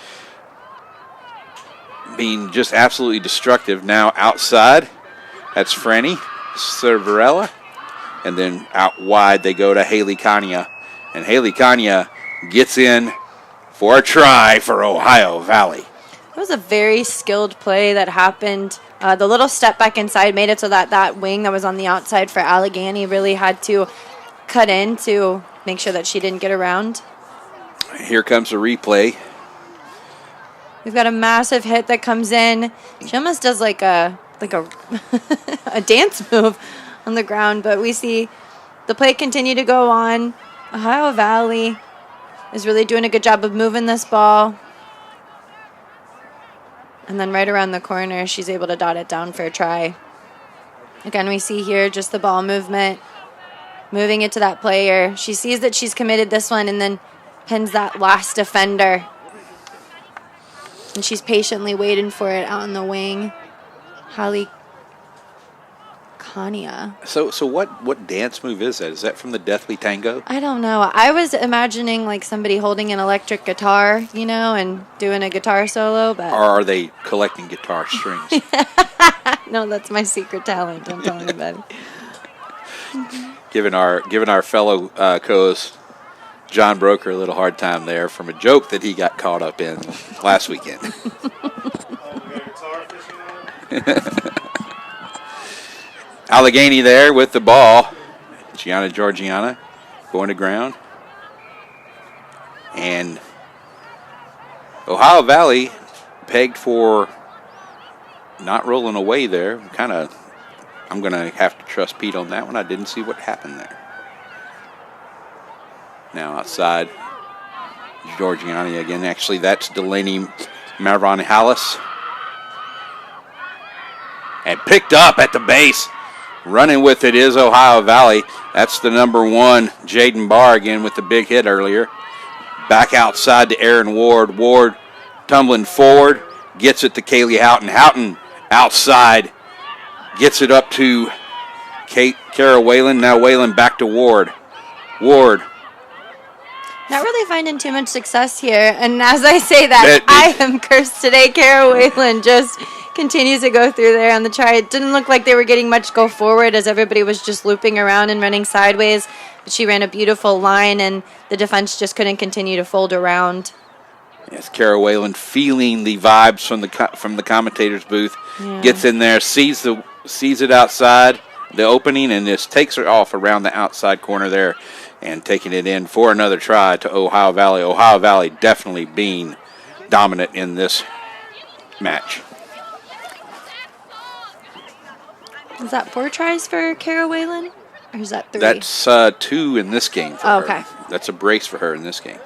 just absolutely destructive. Now outside, that's Franny Cervarella. And then out wide, they go to Haley Kanya. And Haley Kanya gets in for a try for Ohio Valley. It was a very skilled play that happened. The little step back inside made it so that wing that was on the outside for Allegheny really had to cut in to make sure that she didn't get around. Here comes a replay. We've got a massive hit that comes in. She almost does like a a dance move on the ground, but we see the play continue to go on. Ohio Valley is really doing a good job of moving this ball. And then right around the corner, she's able to dot it down for a try. Again, we see here just the ball movement, moving it to that player. She sees that she's committed this one and then pins that last defender. And she's patiently waiting for it out on the wing. Holly Kania. So what dance move is that? Is that from the Deathly Tango? I don't know. I was imagining like somebody holding an electric guitar, you know, and doing a guitar solo, but Or are they collecting guitar strings? no, that's my secret talent. Don't tell anybody. Giving our fellow co-host John Broker a little hard time there from a joke that he got caught up in last weekend. Allegheny there with the ball. Gianna Georgiana going to ground. And Ohio Valley pegged for not rolling away there. I'm going to have to trust Pete on that one. I didn't see what happened there. Now outside, Georgiani again. Actually, that's Delaney Mavron-Hallis. And picked up at the base. Running with it is Ohio Valley. That's the number 1, Jaden Barr, again with the big hit earlier. Back outside to Aaron Ward. Ward tumbling forward. Gets it to Kaylee Houghton. Houghton outside. Gets it up to Kara Whalen. Now Whalen back to Ward. Ward. Not really finding too much success here. And as I say that, I am cursed today. Kara Whalen just continues to go through there on the try. It didn't look like they were getting much go forward as everybody was just looping around and running sideways. But she ran a beautiful line, and the defense just couldn't continue to fold around. Yes, Kara Whalen feeling the vibes from the commentator's booth. Yeah. Gets in there, sees it outside the opening, and just takes her off around the outside corner there and taking it in for another try to Ohio Valley. Ohio Valley definitely being dominant in this match. Is that 4 tries for Kara Whalen? Or is that 3? That's 2 in this game for her. Okay. That's a brace for her in this game.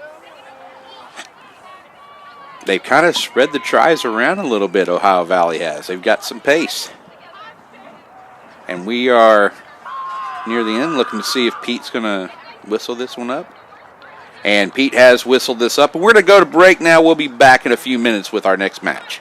They've kind of spread the tries around a little bit, Ohio Valley has. They've got some pace. And we are near the end looking to see if Pete's going to whistle this one up. And Pete has whistled this up. And we're going to go to break now. We'll be back in a few minutes with our next match.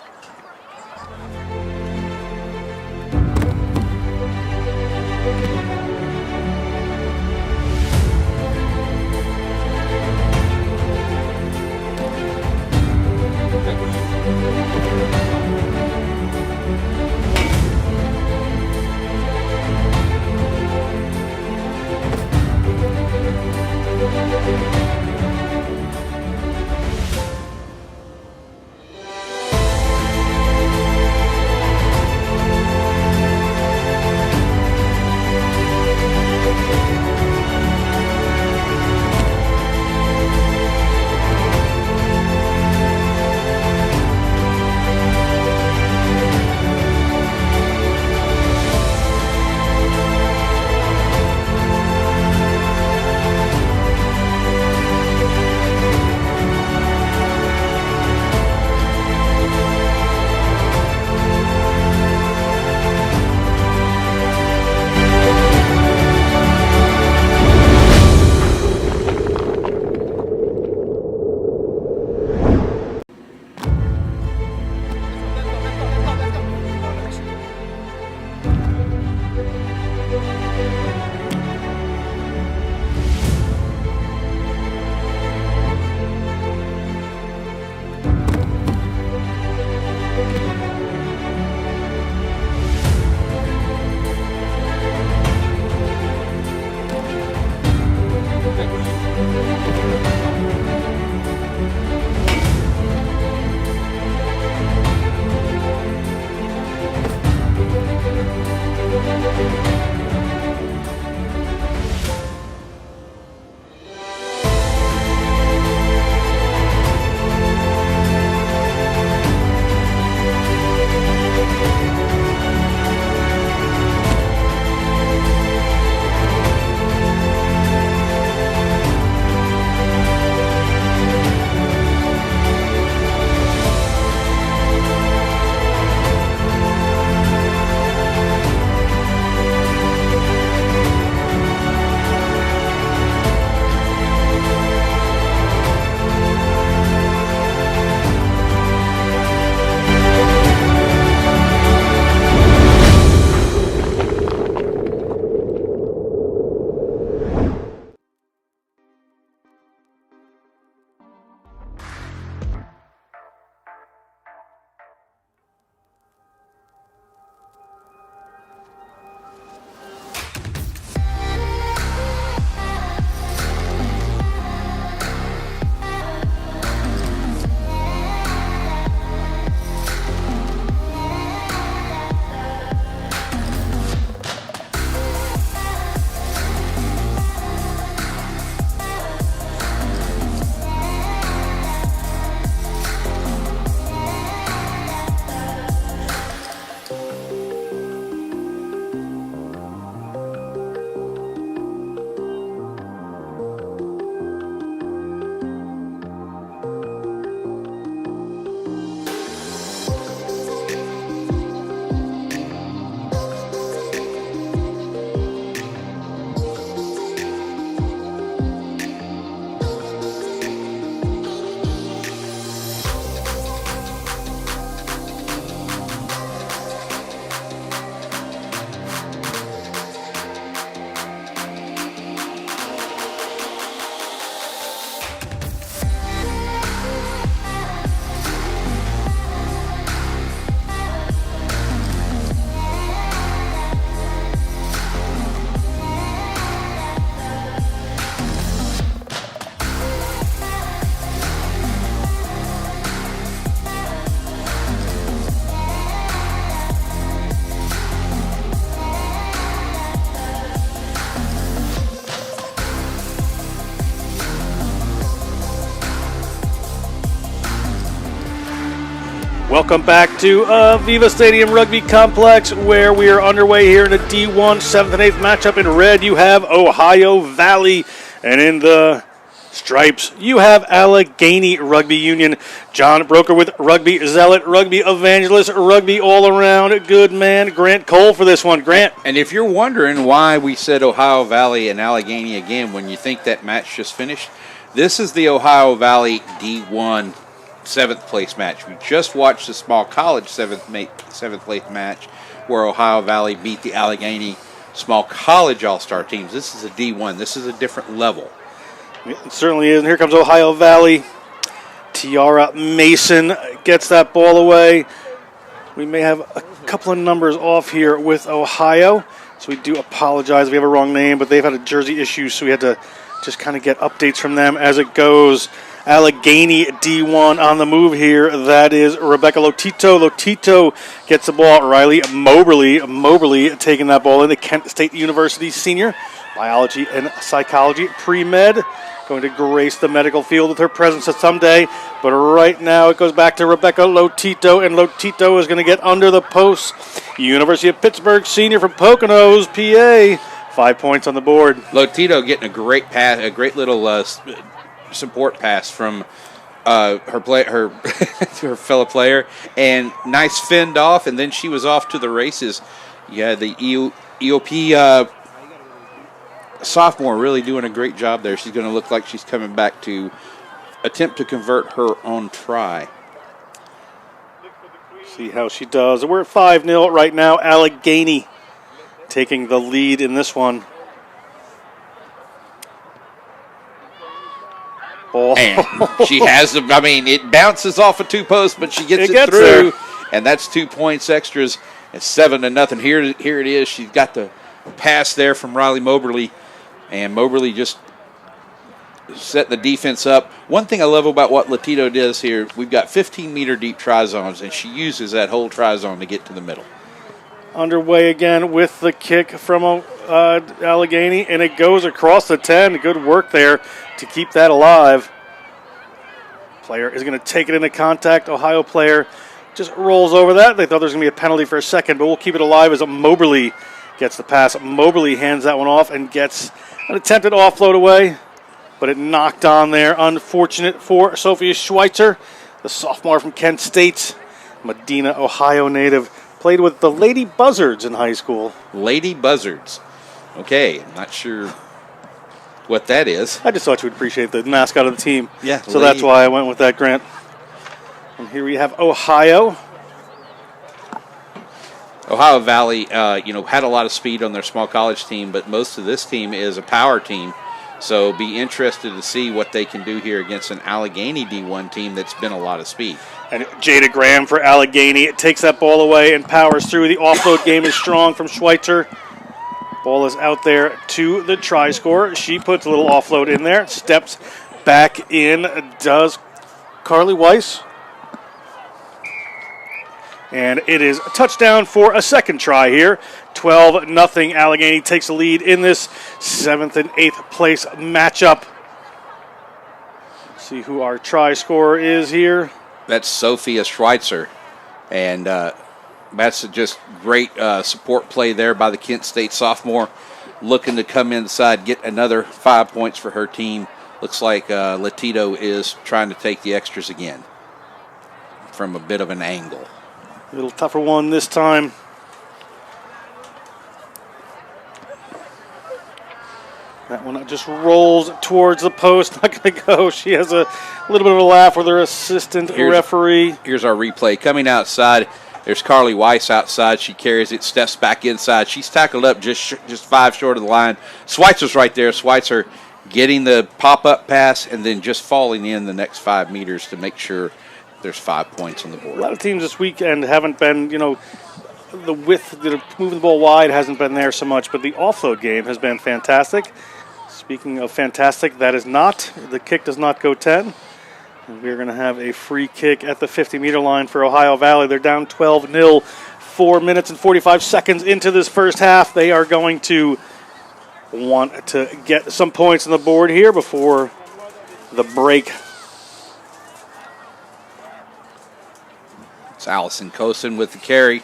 Welcome back to AVEVA Stadium Rugby Complex, where we are underway here in the D1 7th and 8th matchup. In red, you have Ohio Valley, and in the stripes, you have Allegheny Rugby Union. John Broker with Rugby Zealot, Rugby Evangelist, Rugby All-Around Good Man, Grant Cole for this one. Grant. And if you're wondering why we said Ohio Valley and Allegheny again when you think that match just finished, this is the Ohio Valley D1 7th place match. We just watched the small college 7th place match where Ohio Valley beat the Allegheny small college all-star teams. This is a D1. This is a different level. It certainly is. And here comes Ohio Valley. Tiara Mason gets that ball away. We may have a couple of numbers off here with Ohio, so we do apologize if we have a wrong name, but they've had a jersey issue, so we had to just kind of get updates from them as it goes. Allegheny D1 on the move here. That is Rebecca Lotito. Lotito gets the ball. Riley Moberly taking that ball in. The Kent State University senior. Biology and psychology. Pre-med. Going to grace the medical field with her presence someday. But right now it goes back to Rebecca Lotito. And Lotito is going to get under the post. University of Pittsburgh senior from Poconos, PA. 5 points on the board. Lotito getting a great pass, a great little support pass from her fellow player, and nice fend off, and then she was off to the races. Yeah, the EOP sophomore really doing a great job there. She's going to look like she's coming back to attempt to convert her own try. See how she does. We're at 5-0 right now. Allegheny taking the lead in this one. And she has, it bounces off of two posts, but she gets it through. And that's 2 points extras. It's 7-0. Here it is. She's got the pass there from Riley Moberly. And Moberly just set the defense up. One thing I love about what Lotito does here, we've got 15-meter deep tri-zones, and she uses that whole tri-zone to get to the middle. Underway again with the kick from Allegheny, and it goes across the 10. Good work there to keep that alive. Player is going to take it into contact. Ohio player just rolls over that. They thought there was going to be a penalty for a second, but we'll keep it alive as Moberly gets the pass. Moberly hands that one off and gets an attempted offload away, but it knocked on there. Unfortunate for Sophia Schweitzer, the sophomore from Kent State, Medina, Ohio native. Played with the Lady Buzzards in high school. Lady Buzzards. Okay, I'm not sure what that is. I just thought you would appreciate the mascot of the team. Yeah. So that's why I went with that, Grant. And here we have Ohio. Ohio Valley, had a lot of speed on their small college team, but most of this team is a power team. So be interested to see what they can do here against an Allegheny D1 team that's been a lot of speed. And Jada Graham for Allegheny. It takes that ball away and powers through. The offload game is strong from Schweitzer. Ball is out there to the try scorer. She puts a little offload in there. Steps back in. Does Carly Weiss. And it is a touchdown for a second try here. 12-0. Allegheny takes the lead in this 7th and 8th place matchup. Let's see who our try scorer is here. That's Sophia Schweitzer. And that's just great support play there by the Kent State sophomore. Looking to come inside, get another 5 points for her team. Looks like Lotito is trying to take the extras again from a bit of an angle. A little tougher one this time. That one just rolls towards the post. Not going to go. She has a little bit of a laugh with her assistant referee. Here's our replay. Coming outside, there's Carly Weiss outside. She carries it, steps back inside. She's tackled up just 5 short of the line. Schweitzer's right there. Schweitzer getting the pop-up pass and then just falling in the next 5 meters to make sure there's 5 points on the board. A lot of teams this weekend haven't been, the width, moving the ball wide hasn't been there so much, but the offload game has been fantastic. Speaking of fantastic, that is not. The kick does not go 10. And we're going to have a free kick at the 50-meter line for Ohio Valley. They're down 12-0, 4 minutes and 45 seconds into this first half. They are going to want to get some points on the board here before the break. It's Allison Cosin with the carry.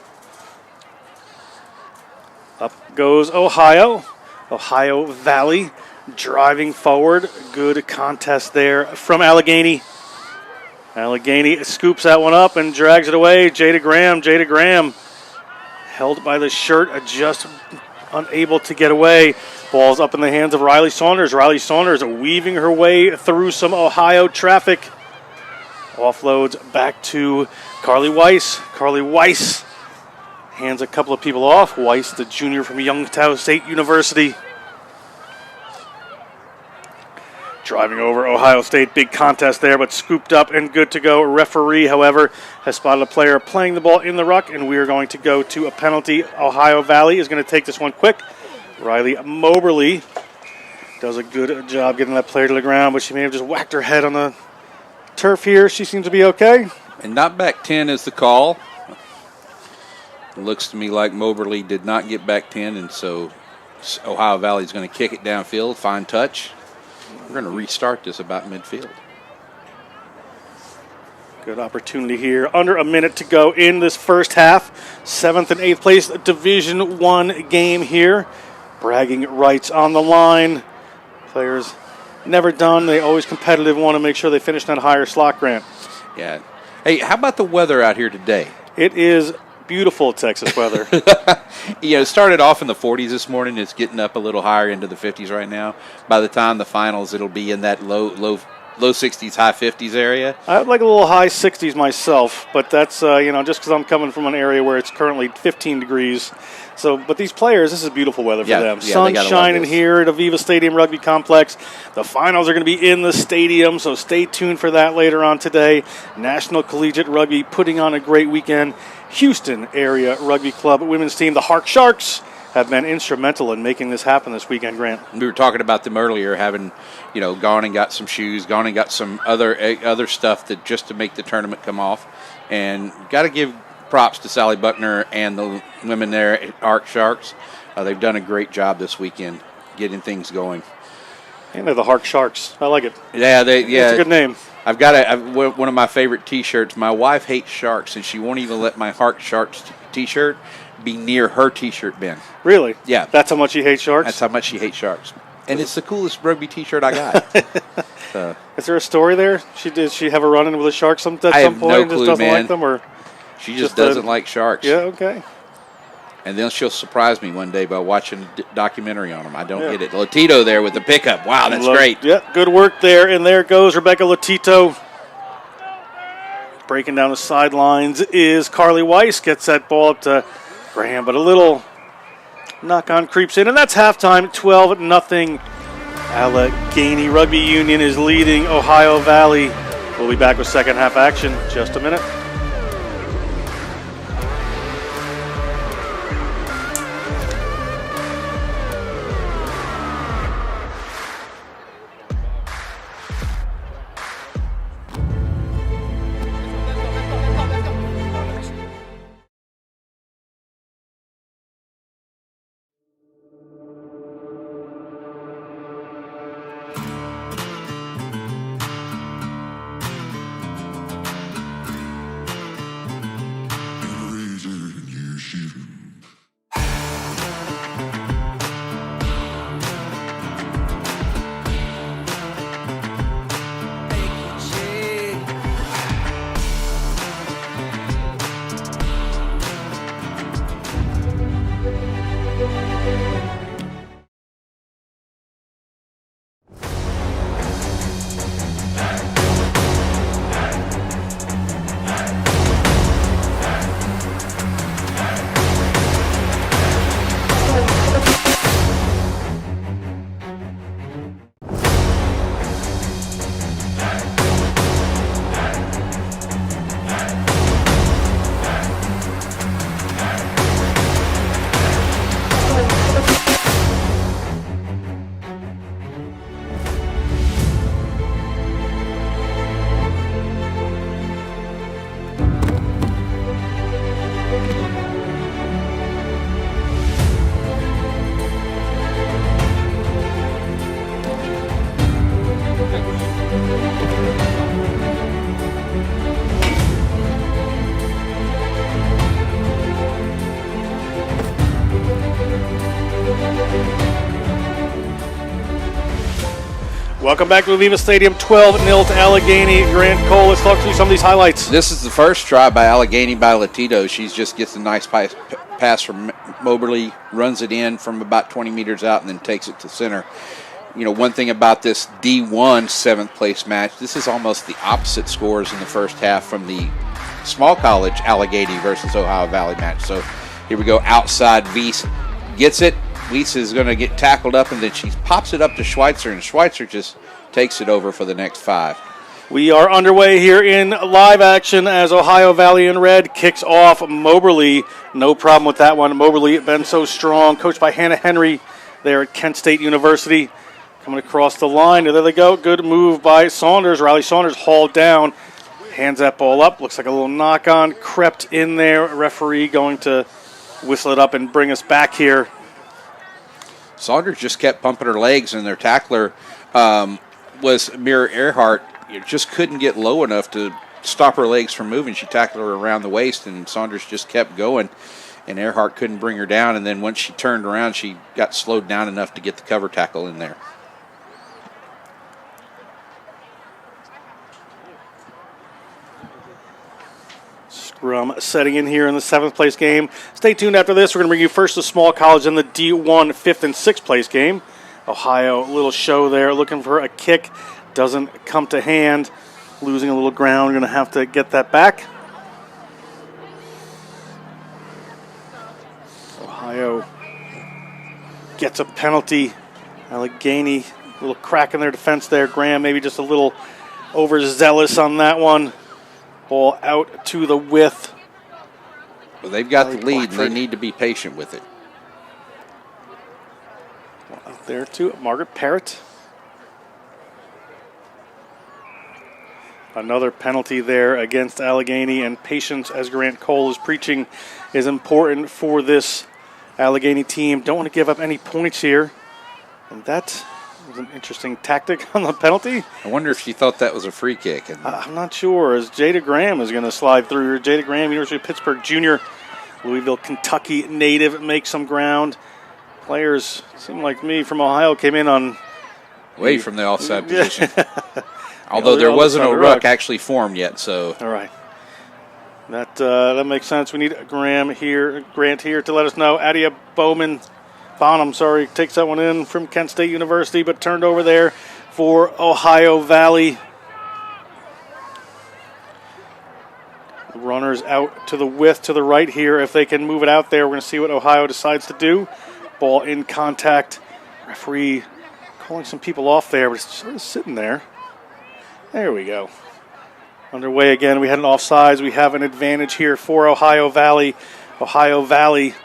Up goes Ohio. Ohio Valley driving forward. Good contest there from Allegheny. Allegheny scoops that one up and drags it away. Jada Graham held by the shirt, just unable to get away. Ball's up in the hands of Riley Saunders. Riley Saunders weaving her way through some Ohio traffic. Offloads back to Carly Weiss. Carly Weiss hands a couple of people off. Weiss, the junior from Youngstown State University. Driving over Ohio State. Big contest there, but scooped up and good to go. Referee, however, has spotted a player playing the ball in the ruck, and we are going to go to a penalty. Ohio Valley is going to take this one quick. Riley Moberly does a good job getting that player to the ground, but she may have just whacked her head on the turf here. She seems to be okay. And not back 10 is the call. It looks to me like Moberly did not get back 10, and so Ohio Valley is going to kick it downfield. Fine touch. We're going to restart this about midfield. Good opportunity here. Under a minute to go in this first half. 7th and 8th place Division I game here. Bragging rights on the line. Players never done. They always competitive, want to make sure they finish that higher slot, Grant. Yeah. Hey, how about the weather out here today? It is beautiful Texas weather. It started off in the 40s this morning. It's getting up a little higher into the 50s right now. By the time the finals, it'll be in that low 60s, high 50s area. I would like a little high 60s myself, but that's, just because I'm coming from an area where it's currently 15 degrees. So, but these players, this is beautiful weather for them. Sun shining here at AVEVA Stadium Rugby Complex. The finals are going to be in the stadium, so stay tuned for that later on today. National Collegiate Rugby putting on a great weekend. Houston Area Rugby Club women's team, the Hark Sharks, have been instrumental in making this happen this weekend, Grant. We were talking about them earlier, having, gone and got some shoes, gone and got some other stuff just to make the tournament come off. And got to give props to Sally Buckner and the women there at Hark Sharks. They've done a great job this weekend getting things going. And they're the Hark Sharks. I like it. Yeah, it's a good name. I've got one of my favorite T-shirts. My wife hates sharks, and she won't even let my Hark Sharks T-shirt be near her T-shirt bin. Really? Yeah. That's how much she hates sharks? That's how much she hates sharks. And it's the coolest rugby T-shirt I got. Is there a story there? Did she have a run-in with a shark at some point? I have no and just clue, doesn't man. like them, or she just doesn't like sharks. Yeah, okay. And then she'll surprise me one day by watching a documentary on them. I don't get it. Latito there with the pickup. Wow, that's great. Yeah, good work there. And there goes Rebecca Latito. Breaking down the sidelines is Carly Weiss. Gets that ball up to Graham, but a little knock-on creeps in. And that's halftime, 12-0. Allegheny Rugby Union is leading Ohio Valley. We'll be back with second half action in just a minute. Welcome back to Aveva Stadium, 12-0 to Allegheny. Grant Cole, let's talk through some of these highlights. This is the first try by Allegheny by Latito. She just gets a nice pass from Moberly, runs it in from about 20 meters out, and then takes it to center. You know, one thing about this D1 seventh place match, this is almost the opposite scores in the first half from the small college Allegheny versus Ohio Valley match. So here we go, outside Weiss gets it. Weiss is going to get tackled up, and then she pops it up to Schweitzer, and Schweitzer just takes it over for the next 5. We are underway here in live action as Ohio Valley in red kicks off Moberly. No problem with that one. Moberly been so strong, coached by Hannah Henry there at Kent State University. Coming across the line. There they go. Good move by Saunders. Riley Saunders hauled down. Hands that ball up. Looks like a little knock-on. Crept in there. Referee going to whistle it up and bring us back here. Saunders just kept pumping her legs, and their tackler was Mira Earhart. You just couldn't get low enough to stop her legs from moving. She tackled her around the waist, and Saunders just kept going, and Earhart couldn't bring her down. And then once she turned around, she got slowed down enough to get the cover tackle in there. Scrum setting in here in the 7th place game. Stay tuned after this. We're going to bring you first the small college and the D1 5th and 6th place game. Ohio, little show there, looking for a kick. Doesn't come to hand. Losing a little ground. Going to have to get that back. Ohio gets a penalty. Allegheny, a little crack in their defense there. Graham maybe just a little overzealous on that one. Ball out to the width. Well, they've got the lead, and they need to be patient with it. Out there too, Margaret Parrott. Another penalty there against Allegheny, and patience, as Grant Cole is preaching, is important for this Allegheny team. Don't want to give up any points here, and that was an interesting tactic on the penalty. I wonder if she thought that was a free kick. I'm not sure, as Jada Graham is going to slide through. Jada Graham, University of Pittsburgh junior, Louisville, Kentucky native, makes some ground. Players, seem like me, from Ohio came in on... Way from the offside position. Although there wasn't a ruck actually formed yet, so... All right. That makes sense. We need Grant here to let us know. Adia Bonham, takes that one in from Kent State University, but turned over there for Ohio Valley. Runners out to the width to the right here. If they can move it out there, we're going to see what Ohio decides to do. Ball in contact. Referee calling some people off there, but it's sort of sitting there. There we go. Underway again. We had an offsides. We have an advantage here for Ohio Valley. Ohio Valley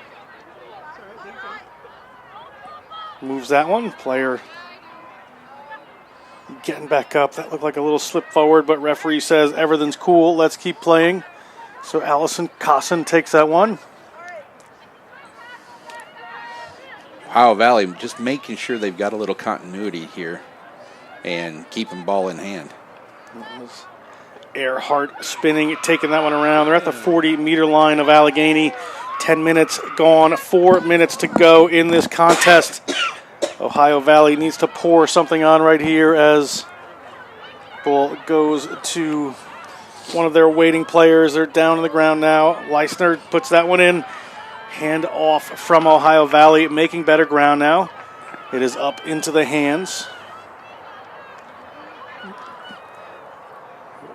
moves that one. Player getting back up. That looked like a little slip forward, but referee says everything's cool. Let's keep playing. So Allison Cosson takes that one. Ohio Valley just making sure they've got a little continuity here and keeping ball in hand. Earhart spinning, taking that one around. They're at the 40-meter line of Allegheny. 10 minutes gone, 4 minutes to go in this contest. Ohio Valley needs to pour something on right here as ball goes to one of their waiting players. They're down on the ground now. Leisner puts that one in. Hand off from Ohio Valley, making better ground now. It is up into the hands.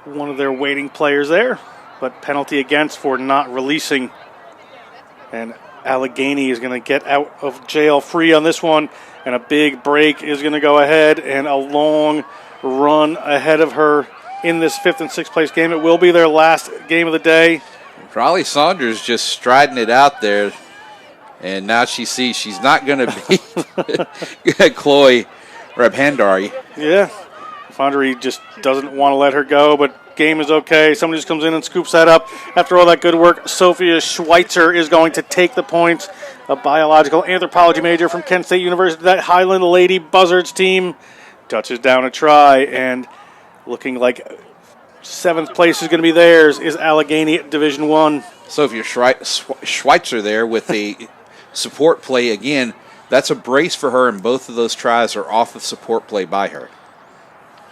One of their waiting players there, but penalty against for not releasing. And Allegheny is going to get out of jail free on this one, and a big break is going to go ahead, and a long run ahead of her in this 5th and 6th place game. It will be their last game of the day. Riley Saunders just striding it out there, and now she sees she's not going to be Chloe Rabhandari. Yeah, Fondry just doesn't want to let her go, but game is okay. Somebody just comes in and scoops that up. After all that good work, Sophia Schweitzer is going to take the points. A biological anthropology major from Kent State University. That Highland Lady Buzzards team touches down a try, and looking like 7th place is going to be theirs is Allegheny Division I. Sophia Schweitzer there with the support play again. That's a brace for her, and both of those tries are off of support play by her.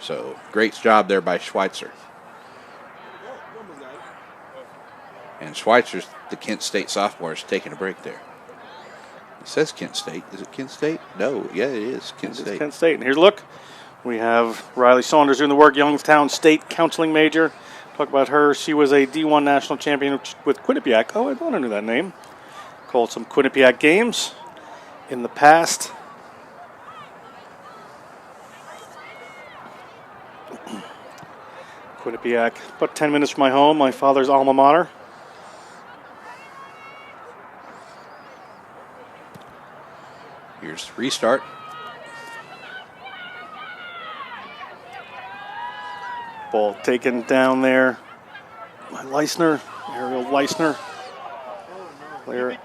So great job there by Schweitzer. And Schweitzer's, the Kent State sophomore, is taking a break there. It says Kent State. Is it Kent State? No. Yeah, it is Kent State. Kent State. And here's a look. We have Riley Saunders doing the work, Youngstown State counseling major. Talk about her. She was a D1 national champion with Quinnipiac. Oh, I thought I knew that name. Called some Quinnipiac games in the past. Quinnipiac, about 10 minutes from my home, my father's alma mater. Here's restart. Ball taken down there by Leisner, Ariel Leisner. Player.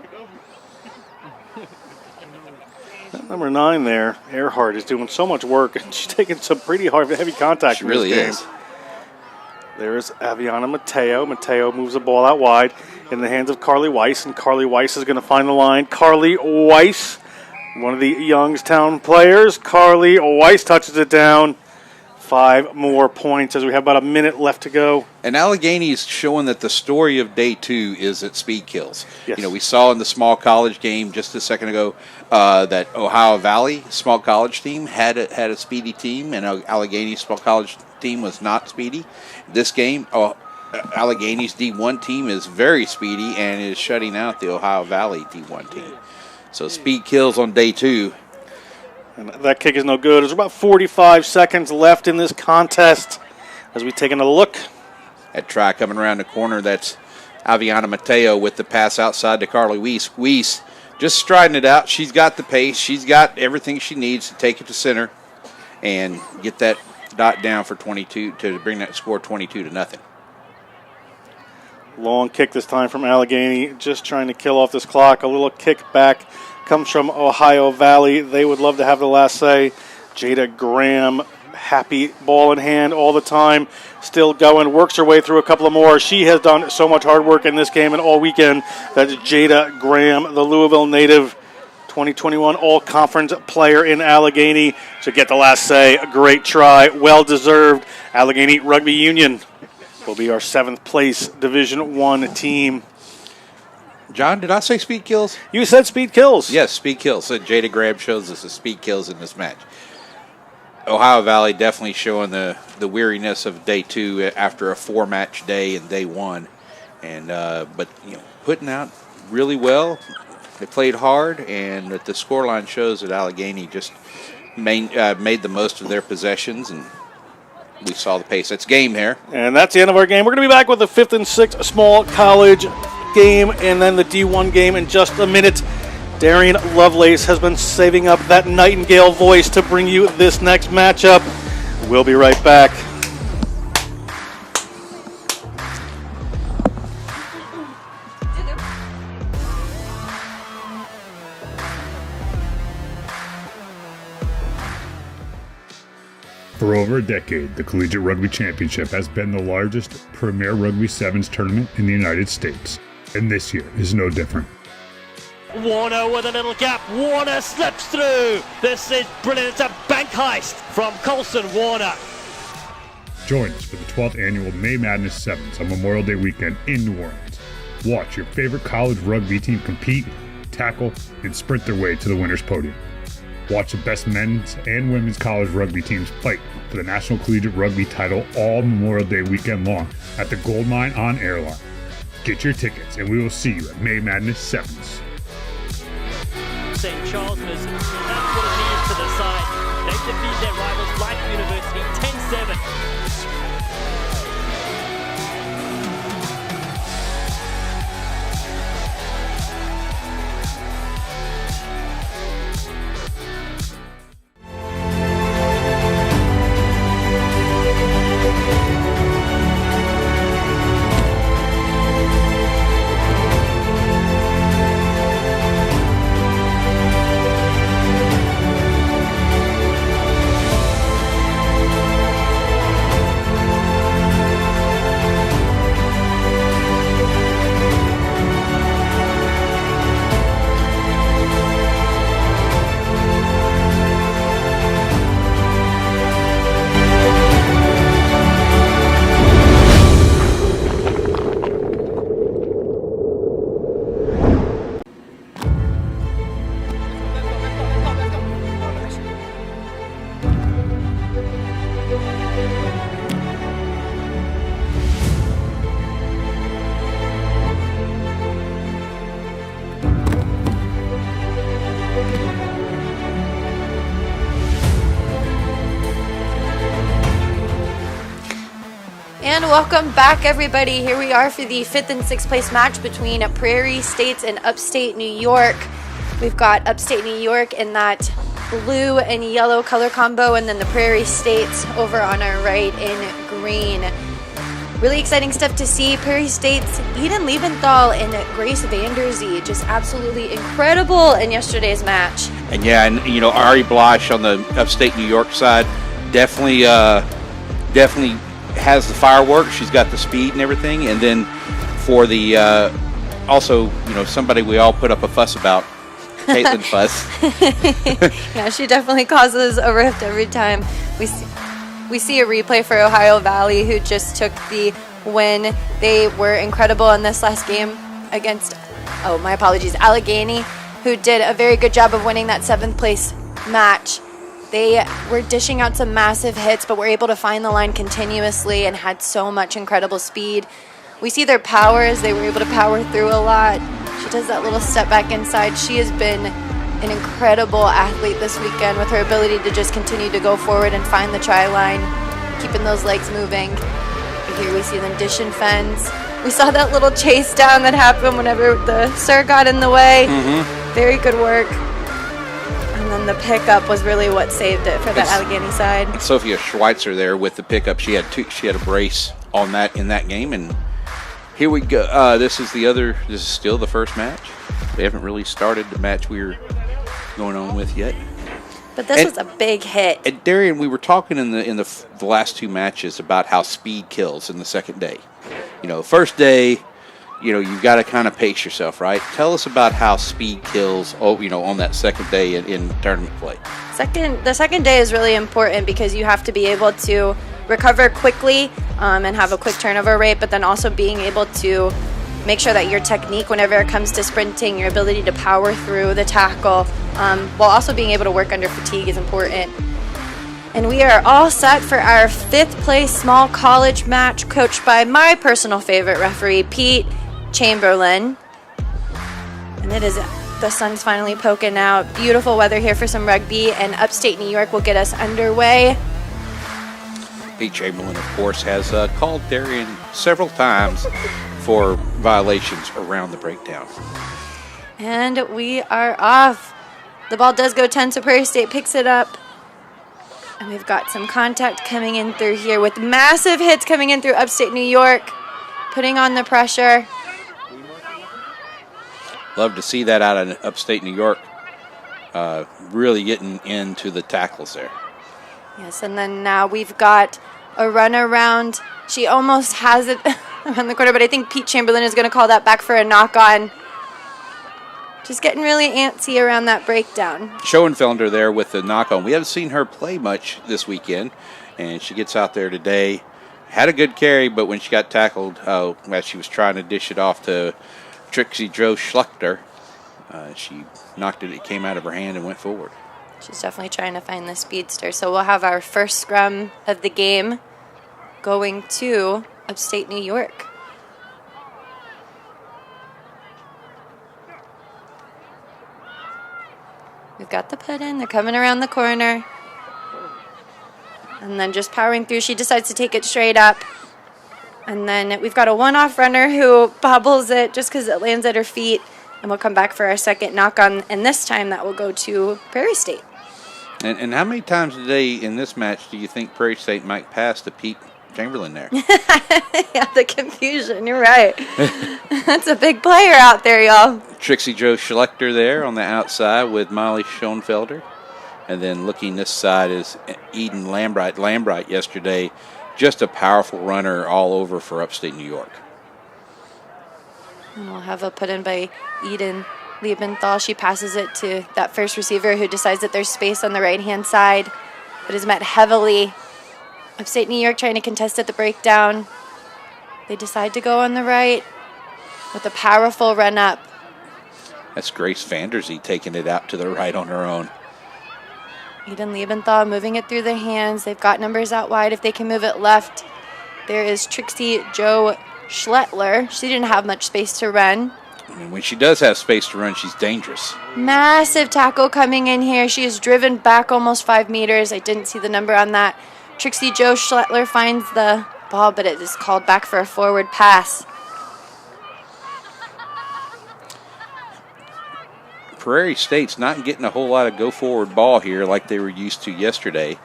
Number 9 there, Earhart, is doing so much work, and she's taking some pretty hard, heavy contact. She really is. There's Aviana Mateo. Mateo moves the ball out wide in the hands of Carly Weiss, and Carly Weiss is going to find the line. Carly Weiss, one of the Youngstown players. Carly Weiss touches it down. 5 more points as we have about a minute left to go. And Allegheny's showing that the story of day 2 is at speed kills. Yes. You know, we saw in the small college game just a second ago that Ohio Valley small college team had a speedy team, and Allegheny's small college team was not speedy. This game, Allegheny's D1 team is very speedy and is shutting out the Ohio Valley D1 team. So speed kills on day 2. And that kick is no good. There's about 45 seconds left in this contest as we take another look. That try coming around the corner, that's Aviana Mateo with the pass outside to Carly Weiss. Weiss just striding it out. She's got the pace. She's got everything she needs to take it to center and get that dot down for 22 to bring that score 22-0. Long kick this time from Allegheny, just trying to kill off this clock. A little kick back comes from Ohio Valley. They would love to have the last say. Jada Graham, happy ball in hand all the time, still going, works her way through a couple of more. She has done so much hard work in this game and all weekend. That's Jada Graham, the Louisville native, 2021 All-Conference player in Allegheny. To get the last say, a great try, well-deserved. Allegheny Rugby Union will be our 7th place Division I team. John, did I say speed kills? You said speed kills. Yes, speed kills. So Jada Graham shows us the speed kills in this match. Ohio Valley definitely showing the weariness of day 2 after a 4-match day in day 1, and but putting out really well. They played hard, and the scoreline shows that Allegheny just made the most of their possessions, and we saw the pace. That's game there. And that's the end of our game. We're going to be back with the 5th and 6th small college game and then the D1 game in just a minute. Darian Lovelace has been saving up that Nightingale voice to bring you this next matchup. We'll be right back. For over a decade, the Collegiate Rugby Championship has been the largest premier Rugby Sevens tournament in the United States, and this year is no different. Warner with a little gap. Warner slips through. This is brilliant. It's a bank heist from Colson Warner. Join us for the 12th annual May Madness Sevens on Memorial Day weekend in New Orleans. Watch your favorite college rugby team compete, tackle, and sprint their way to the winner's podium. Watch the best men's and women's college rugby teams fight for the National Collegiate Rugby title all Memorial Day weekend long at the Gold Mine on Airline. Get your tickets, and we will see you at May Madness Sevens. St. Charles, that's what it means to the side. They defeat their rivals, Life University, 10-7. And welcome back, everybody. Here we are for the 5th and 6th place match between Prairie States and Upstate New York. We've got Upstate New York in that blue and yellow color combo, and then the Prairie States over on our right in green. Really exciting stuff to see. Prairie State's Eden Liebenthal and Grace Vanderzee just absolutely incredible in yesterday's match. And yeah, and you know, Ari Blosh on the Upstate New York side definitely has the fireworks. She's got the speed and everything. And then for the also, you know, somebody we all put up a fuss about, Caitlin Fuss. Yeah, she definitely causes a rift every time. We see a replay for Ohio Valley, who just took the win. They were incredible in this last game against, Allegheny, who did a very good job of winning that 7th place match. They were dishing out some massive hits, but were able to find the line continuously and had so much incredible speed. We see their power as they were able to power through a lot. She does that little step back inside. She has been an incredible athlete this weekend with her ability to just continue to go forward and find the try line, keeping those legs moving. Here we see them dish and fence. We saw that little chase down that happened whenever the Sir got in the way. Very good work. And then the pickup was really what saved it for that Allegheny side. And Sophia Schweitzer there with the pickup. She had a brace on that in that game, and here we go. This is still the first match. We haven't really started the match we were going on with yet. But this was a big hit. And Darian, we were talking in the last 2 matches about how speed kills in the second day. You know, first day, you know, you've got to kind of pace yourself, right? Tell us about how speed kills, on that second day in tournament play. The second day is really important because you have to be able to recover quickly and have a quick turnover rate, but then also being able to make sure that your technique, whenever it comes to sprinting, your ability to power through the tackle, while also being able to work under fatigue is important. And we are all set for our 5th place small college match, coached by my personal favorite referee, Pete Chamberlain. And the sun's finally poking out. Beautiful weather here for some rugby, and Upstate New York will get us underway. Pete Chamberlain, of course, has called Darian several times for violations around the breakdown. And we are off. The ball does go 10, so Prairie State picks it up. And we've got some contact coming in through here with massive hits coming in through Upstate New York, putting on the pressure. Love to see that out of Upstate New York, really getting into the tackles there. Yes, and then now we've got a run around. She almost has it around the corner, but I think Pete Chamberlain is going to call that back for a knock-on. Just getting really antsy around that breakdown. Schoenfelder there with the knock-on. We haven't seen her play much this weekend, and she gets out there today. Had a good carry, but when she got tackled, as she was trying to dish it off to Trixie Joe Schlechter, she knocked it. It came out of her hand and went forward. She's definitely trying to find the speedster. So we'll have our first scrum of the game going to Upstate New York. We've got the put in. They're coming around the corner. And then just powering through. She decides to take it straight up. And then we've got a one-off runner who bobbles it just because it lands at her feet. And we'll come back for our second knock-on. And this time that will go to Prairie State. And how many times today in this match do you think Prairie State might pass to Pete Chamberlain there? Yeah, the confusion. You're right. That's a big player out there, y'all. Trixie Joe Schlechter there on the outside with Molly Schoenfelder. And then looking this side is Eden Lambright. Lambright yesterday, just a powerful runner all over for Upstate New York. And we'll have a put in by Eden Liebenthal. She passes it to that first receiver who decides that there's space on the right-hand side, but is met heavily. Upstate New York trying to contest at the breakdown. They decide to go on the right with a powerful run up. That's Grace Vanderzee taking it out to the right on her own. Eden Liebenthal moving it through their hands. They've got numbers out wide if they can move it left. There is Trixie Joe Schlettler. She didn't have much space to run. And when she does have space to run, she's dangerous. Massive tackle coming in here. She is driven back almost 5 meters. I didn't see the number on that. Trixie Joe Schlettler finds the ball, but it is called back for a forward pass. Prairie State's not getting a whole lot of go-forward ball here like they were used to yesterday.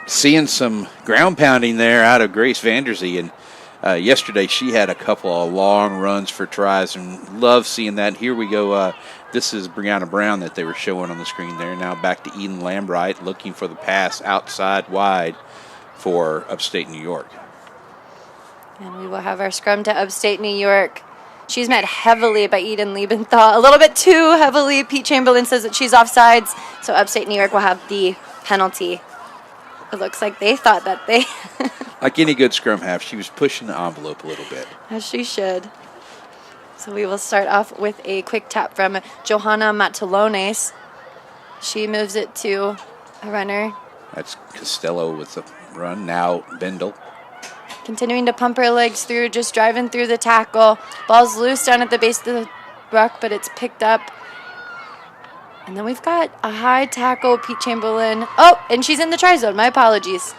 Seeing some ground pounding there out of Grace Vanderzee, and yesterday she had a couple of long runs for tries, and love seeing that. Here we go. This is Brianna Brown that they were showing on the screen there. Now back to Eden Lambright looking for the pass outside wide for Upstate New York. And we will have our scrum to Upstate New York. She's met heavily by Eden Liebenthal, a little bit too heavily. Pete Chamberlain says that she's offsides, so Upstate New York will have the penalty. It looks like they thought that they... Like any good scrum half, she was pushing the envelope a little bit. As she should. So we will start off with a quick tap from Johanna Matalones. She moves it to a runner. That's Costello with the run. Now Bendel. Continuing to pump her legs through, just driving through the tackle. Ball's loose down at the base of the ruck, but it's picked up. And then we've got a high tackle, Pete Chamberlain. Oh, and she's in the try zone. My apologies.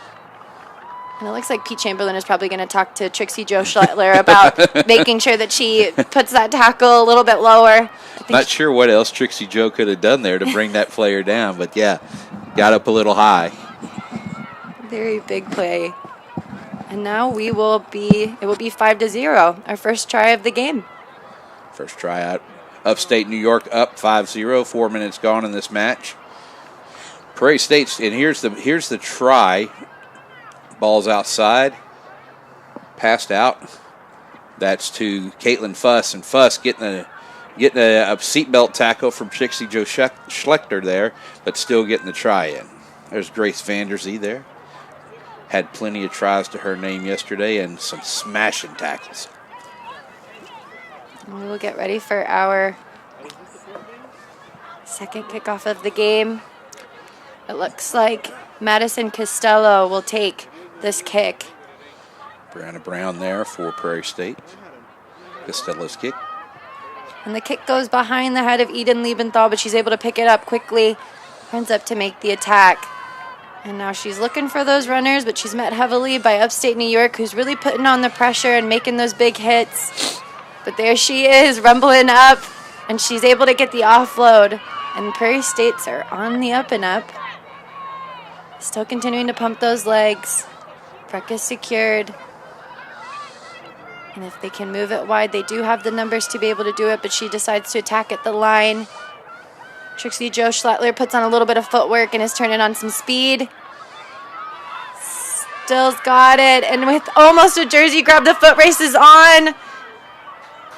And it looks like Pete Chamberlain is probably going to talk to Trixie Joe Schlettler about making sure that she puts that tackle a little bit lower. Not sure what else Trixie Joe could have done there to bring that player down, but yeah, got up a little high. Very big play. And now it will be 5-0, our first try of the game. First try out. Upstate New York up 5-0, 4 minutes gone in this match. Prairie State's, and here's the try. Ball's outside, passed out. That's to Caitlin Fuss, and Fuss getting a seatbelt tackle from Trixie Joe Schlechter there, but still getting the try in. There's Grace Vanderzee there. Had plenty of tries to her name yesterday and some smashing tackles. We will get ready for our second kickoff of the game. It looks like Madison Costello will take this kick. Brianna Brown there for Prairie State. Costello's kick. And the kick goes behind the head of Eden Liebenthal, but she's able to pick it up quickly. Runs up to make the attack. And now she's looking for those runners, but she's met heavily by Upstate New York, who's really putting on the pressure and making those big hits. But there she is, rumbling up, and she's able to get the offload. And Prairie States are on the up and up. Still continuing to pump those legs. Ruck is secured. And if they can move it wide, they do have the numbers to be able to do it, but she decides to attack at the line. Trixie Joe Schlettler puts on a little bit of footwork and is turning on some speed. Still's got it, and with almost a jersey grab, the foot race is on.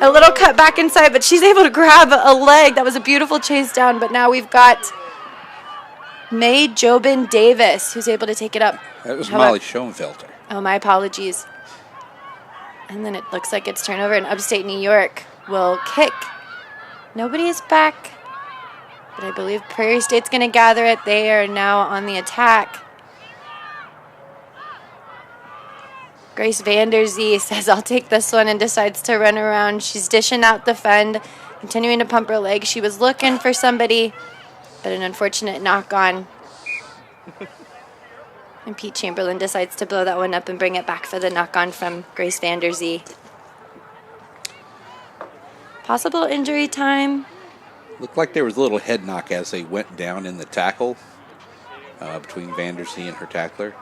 A little cut back inside, but she's able to grab a leg. That was a beautiful chase down, but now we've got May Jobin Davis, who's able to take it up. That was Molly Schoenfelter. Oh, my apologies. And then it looks like it's turnover, and Upstate New York will kick. Nobody is back, but I believe Prairie State's going to gather it. They are now on the attack. Grace Vanderzee says, I'll take this one, and decides to run around. She's dishing out the fend, continuing to pump her leg. She was looking for somebody, but an unfortunate knock on. And Pete Chamberlain decides to blow that one up and bring it back for the knock on from Grace Vanderzee. Possible injury time. Looked like there was a little head knock as they went down in the tackle between Vanderzee and her tackler.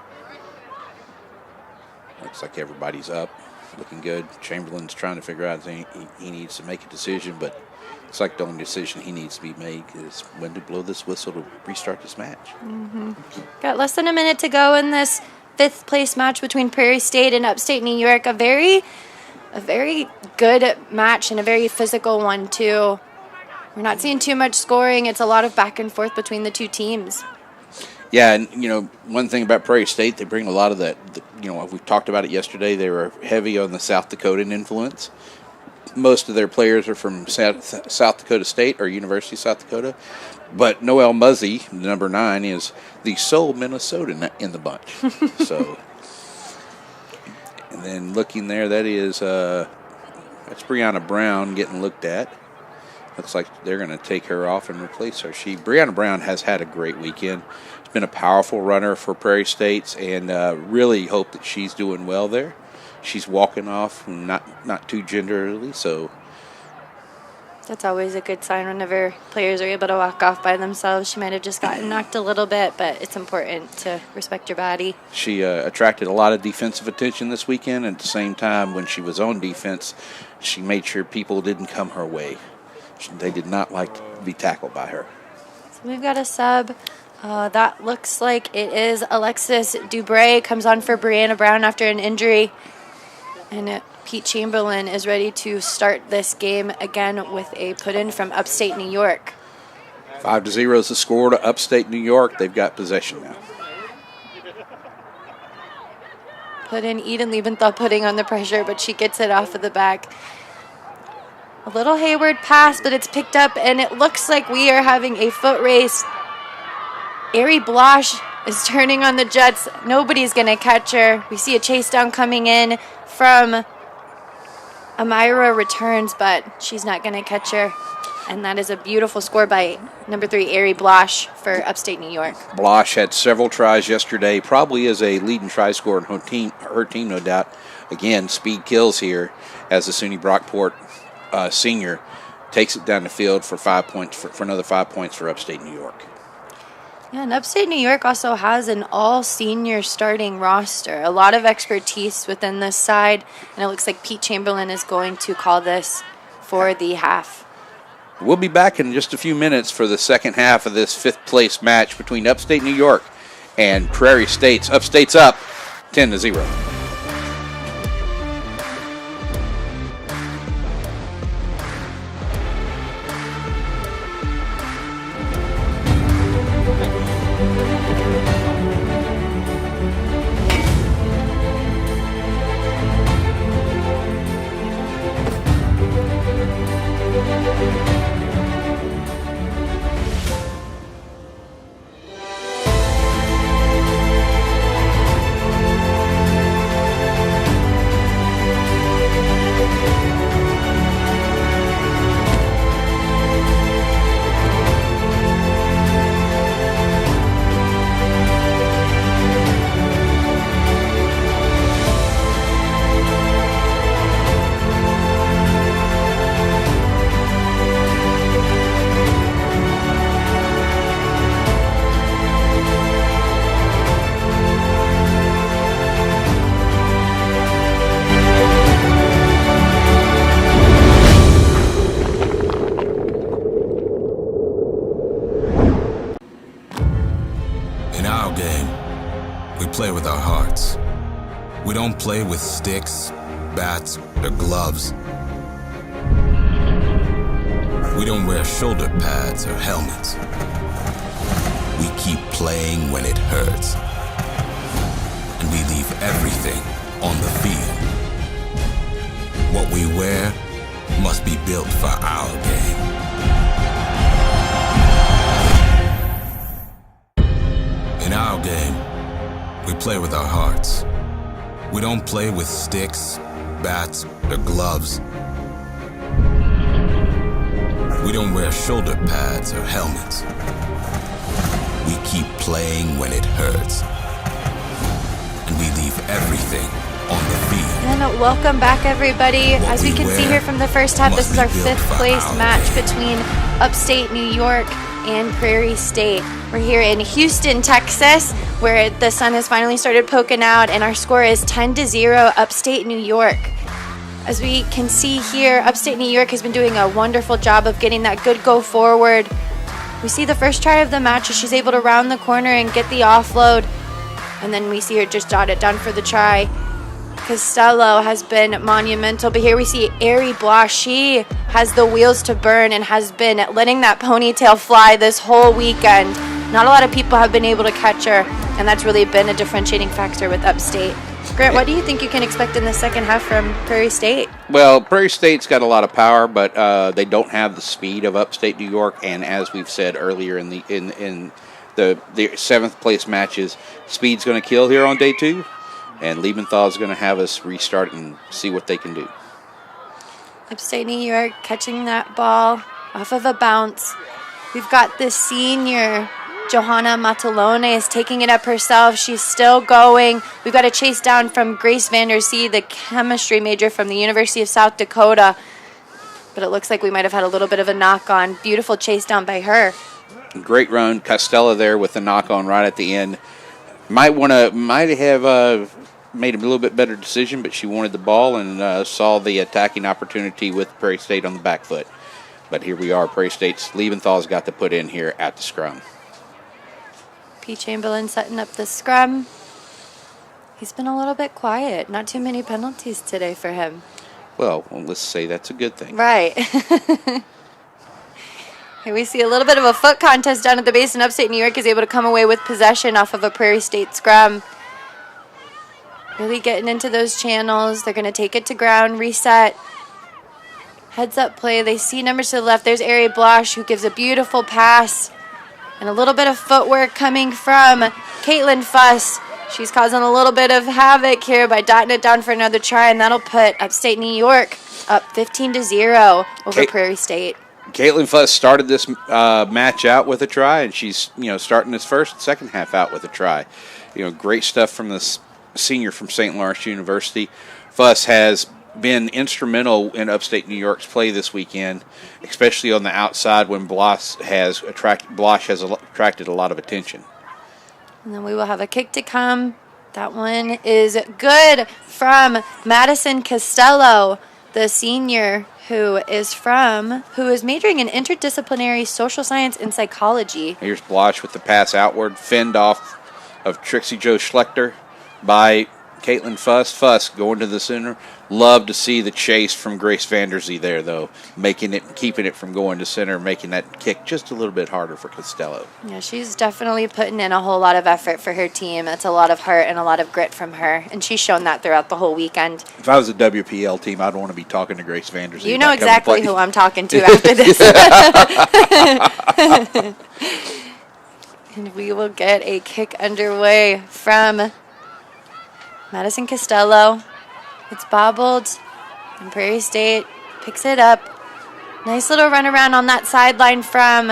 Looks like everybody's up, looking good. Chamberlain's trying to figure out he needs to make a decision, but it's like the only decision he needs to be made is when to blow this whistle to restart this match. Got less than a minute to go in this fifth place match between Prairie State and Upstate New York. A very good match and a very physical one too. We're not seeing too much scoring. It's a lot of back and forth between the two teams. Yeah, and, one thing about Prairie State, they bring a lot of that, we've talked about it yesterday. They were heavy on the South Dakotan influence. Most of their players are from South Dakota State or University of South Dakota. But Noelle Muzzy, number 9, is the sole Minnesotan in the bunch. So, and then looking there, that's Brianna Brown getting looked at. Looks like they're going to take her off and replace her. Brianna Brown has had a great weekend. She's been a powerful runner for Prairie States, and really hope that she's doing well there. She's walking off, not too gingerly, so That's always a good sign whenever players are able to walk off by themselves. She might have just gotten knocked a little bit, but it's important to respect your body. she attracted a lot of defensive attention this weekend. And at the same time, when she was on defense, she made sure people didn't come her way. They did not like to be tackled by her. So we've got a sub. That looks like it is Alexis Dubray. Comes on for Brianna Brown after an injury. And Pete Chamberlain is ready to start this game again with a put-in from upstate New York. 5-0 is the score to upstate New York. They've got possession now. Put-in, Eden Liebenthal putting on the pressure, but she gets it off of the back. A little Hayward pass, but it's picked up, and it looks like we are having a foot race. Ari Blosh is turning on the Jets. Nobody's going to catch her. We see a chase down coming in from Amira returns, but she's not going to catch her. And that is a beautiful score by number 3, Ari Blosh for upstate New York. Blosh had several tries yesterday, probably is a leading try scorer in her team, no doubt. Again, speed kills here as the SUNY Brockport senior takes it down the field for 5 points, for another 5 points for upstate New York. Yeah, and upstate New York also has an all-senior starting roster. A lot of expertise within this side, and it looks like Pete Chamberlain is going to call this for the half. We'll be back in just a few minutes for the second half of this 5th place match between upstate New York and Prairie States. Upstate's up 10-0. Play with sticks, bats, or gloves. We don't wear shoulder pads or helmets. We keep playing when it hurts. And we leave everything on the field. What we wear must be built for our game. In our game, we play with our hearts. We don't play with sticks, bats, or gloves. We don't wear shoulder pads or helmets. We keep playing when it hurts. And we leave everything on the field. And welcome back, everybody. As we can see here from the first half, this is our 5th place match between upstate New York and Prairie State. We're here in Houston, Texas, where the sun has finally started poking out, and our score is 10-0 upstate New York. As we can see here, upstate New York has been doing a wonderful job of getting that good go forward. We see the first try of the match as she's able to round the corner and get the offload, and then we see her just jot it down for the try. Costello has been monumental, but here we see Ari Blosh. She has the wheels to burn and has been letting that ponytail fly this whole weekend. Not a lot of people have been able to catch her, and that's really been a differentiating factor with upstate. Grant, what do you think you can expect in the second half from Prairie State? Well, Prairie State's got a lot of power, but they don't have the speed of upstate New York, and as we've said earlier in the 7th place matches, speed's going to kill here on day 2. And Liebenthal is going to have us restart and see what they can do. Upstate New York catching that ball. off of a bounce. We've got the senior, Johanna Matalone, is taking it up herself. She's still going. We've got a chase down from Grace Vandersee, the chemistry major from the University of South Dakota. But it looks like we might have had a little bit of a knock-on. Beautiful chase down by her. Great run. Costello there with the knock-on right at the end. Might have made a little bit better decision, but she wanted the ball and saw the attacking opportunity with Prairie State on the back foot. But here we are. Prairie State's Liebenthal's got to put in here at the scrum. P. Chamberlain setting up the scrum. He's been a little bit quiet. Not too many penalties today for him. Well, let's say that's a good thing. Right. Here we see a little bit of a foot contest down at the base, and Upstate New York is able to come away with possession off of a Prairie State scrum. Really getting into those channels. They're going to take it to ground, reset. Heads up play. They see numbers to the left. There's Ari Blosh, who gives a beautiful pass. And a little bit of footwork coming from Caitlin Fuss. She's causing a little bit of havoc here by dotting it down for another try, and that'll put Upstate New York up 15-0 over Prairie State. Caitlin Fuss started this match out with a try, and she's starting this second half out with a try. Great stuff from this senior from St. Lawrence University. Fuss has been instrumental in Upstate New York's play this weekend, especially on the outside when Blosh has attracted a lot of attention. And then we will have a kick to come. That one is good from Madison Costello, the senior who is majoring in interdisciplinary social science and psychology. Here's Blosh with the pass outward, fend off of Trixie Jo Schlechter by Caitlin Fuss. Fuss going to the center. Love to see the chase from Grace Vandersee there, though, keeping it from going to center, making that kick just a little bit harder for Costello. Yeah, she's definitely putting in a whole lot of effort for her team. That's a lot of heart and a lot of grit from her, and she's shown that throughout the whole weekend. If I was a WPL team, I'd want to be talking to Grace Vandersee. You know exactly who I'm talking to after this. And we will get a kick underway from Madison Costello. It's bobbled, and Prairie State picks it up. Nice little run around on that sideline from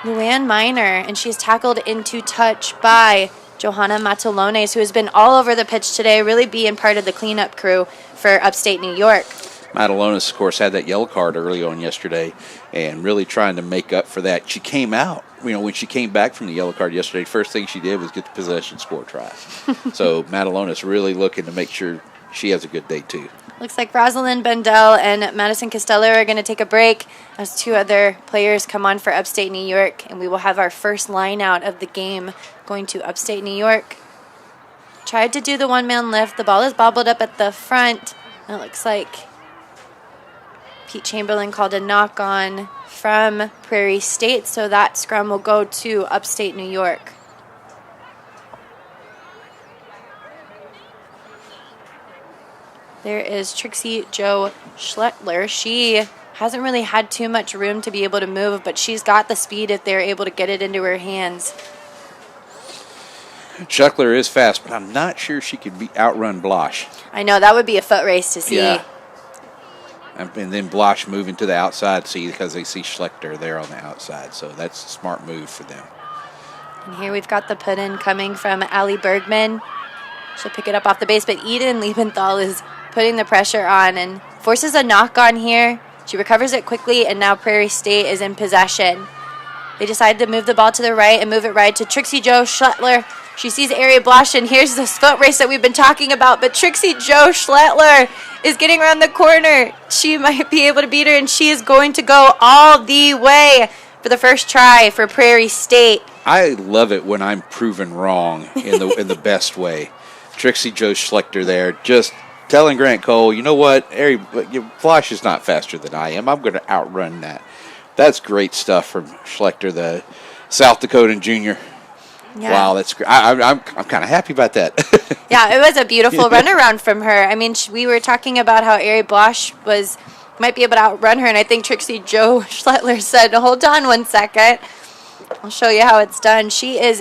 Luann Minor, and she's tackled into touch by Johanna Matalones, who has been all over the pitch today, really being part of the cleanup crew for Upstate New York. Matalones, of course, had that yellow card early on yesterday and really trying to make up for that. She came out, when she came back from the yellow card yesterday, first thing she did was get the possession, score try. So Matalones really looking to make sure she has a good day, too. Looks like Rosalind Bendel and Madison Costello are going to take a break as two other players come on for Upstate New York, and we will have our first line out of the game going to Upstate New York. Tried to do the one-man lift. The ball is bobbled up at the front. And it looks like Pete Chamberlain called a knock-on from Prairie State, so that scrum will go to Upstate New York. There is Trixie Jo Schlettler. She hasn't really had too much room to be able to move, but she's got the speed if they're able to get it into her hands. Schlettler is fast, but I'm not sure she could outrun Blosh. I know, that would be a foot race to see. Yeah. And then Blosh moving to the outside because they see Schlechter there on the outside. So that's a smart move for them. And here we've got the put-in coming from Allie Bergman. She'll pick it up off the base, but Eden Liebenthal is putting the pressure on and forces a knock-on here. She recovers it quickly, and now Prairie State is in possession. They decide to move the ball to the right and move it right to Trixie Jo Schlettler. She sees Ari Blosh, and here's this foot race that we've been talking about, but Trixie Jo Schlettler is getting around the corner. She might be able to beat her, and she is going to go all the way for the first try for Prairie State. I love it when I'm proven wrong in the best way. Trixie Jo Schlechter there, just telling Grant Cole, you know what, Blosh is not faster than I am. I'm going to outrun that. That's great stuff from Schlechter, the South Dakotan junior. Yeah. Wow, that's great. I'm kind of happy about that. Yeah, it was a beautiful runaround from her. I mean, we were talking about how Ari Blosh might be able to outrun her, and I think Trixie Jo Schlettler said, hold on one second. I'll show you how it's done. She is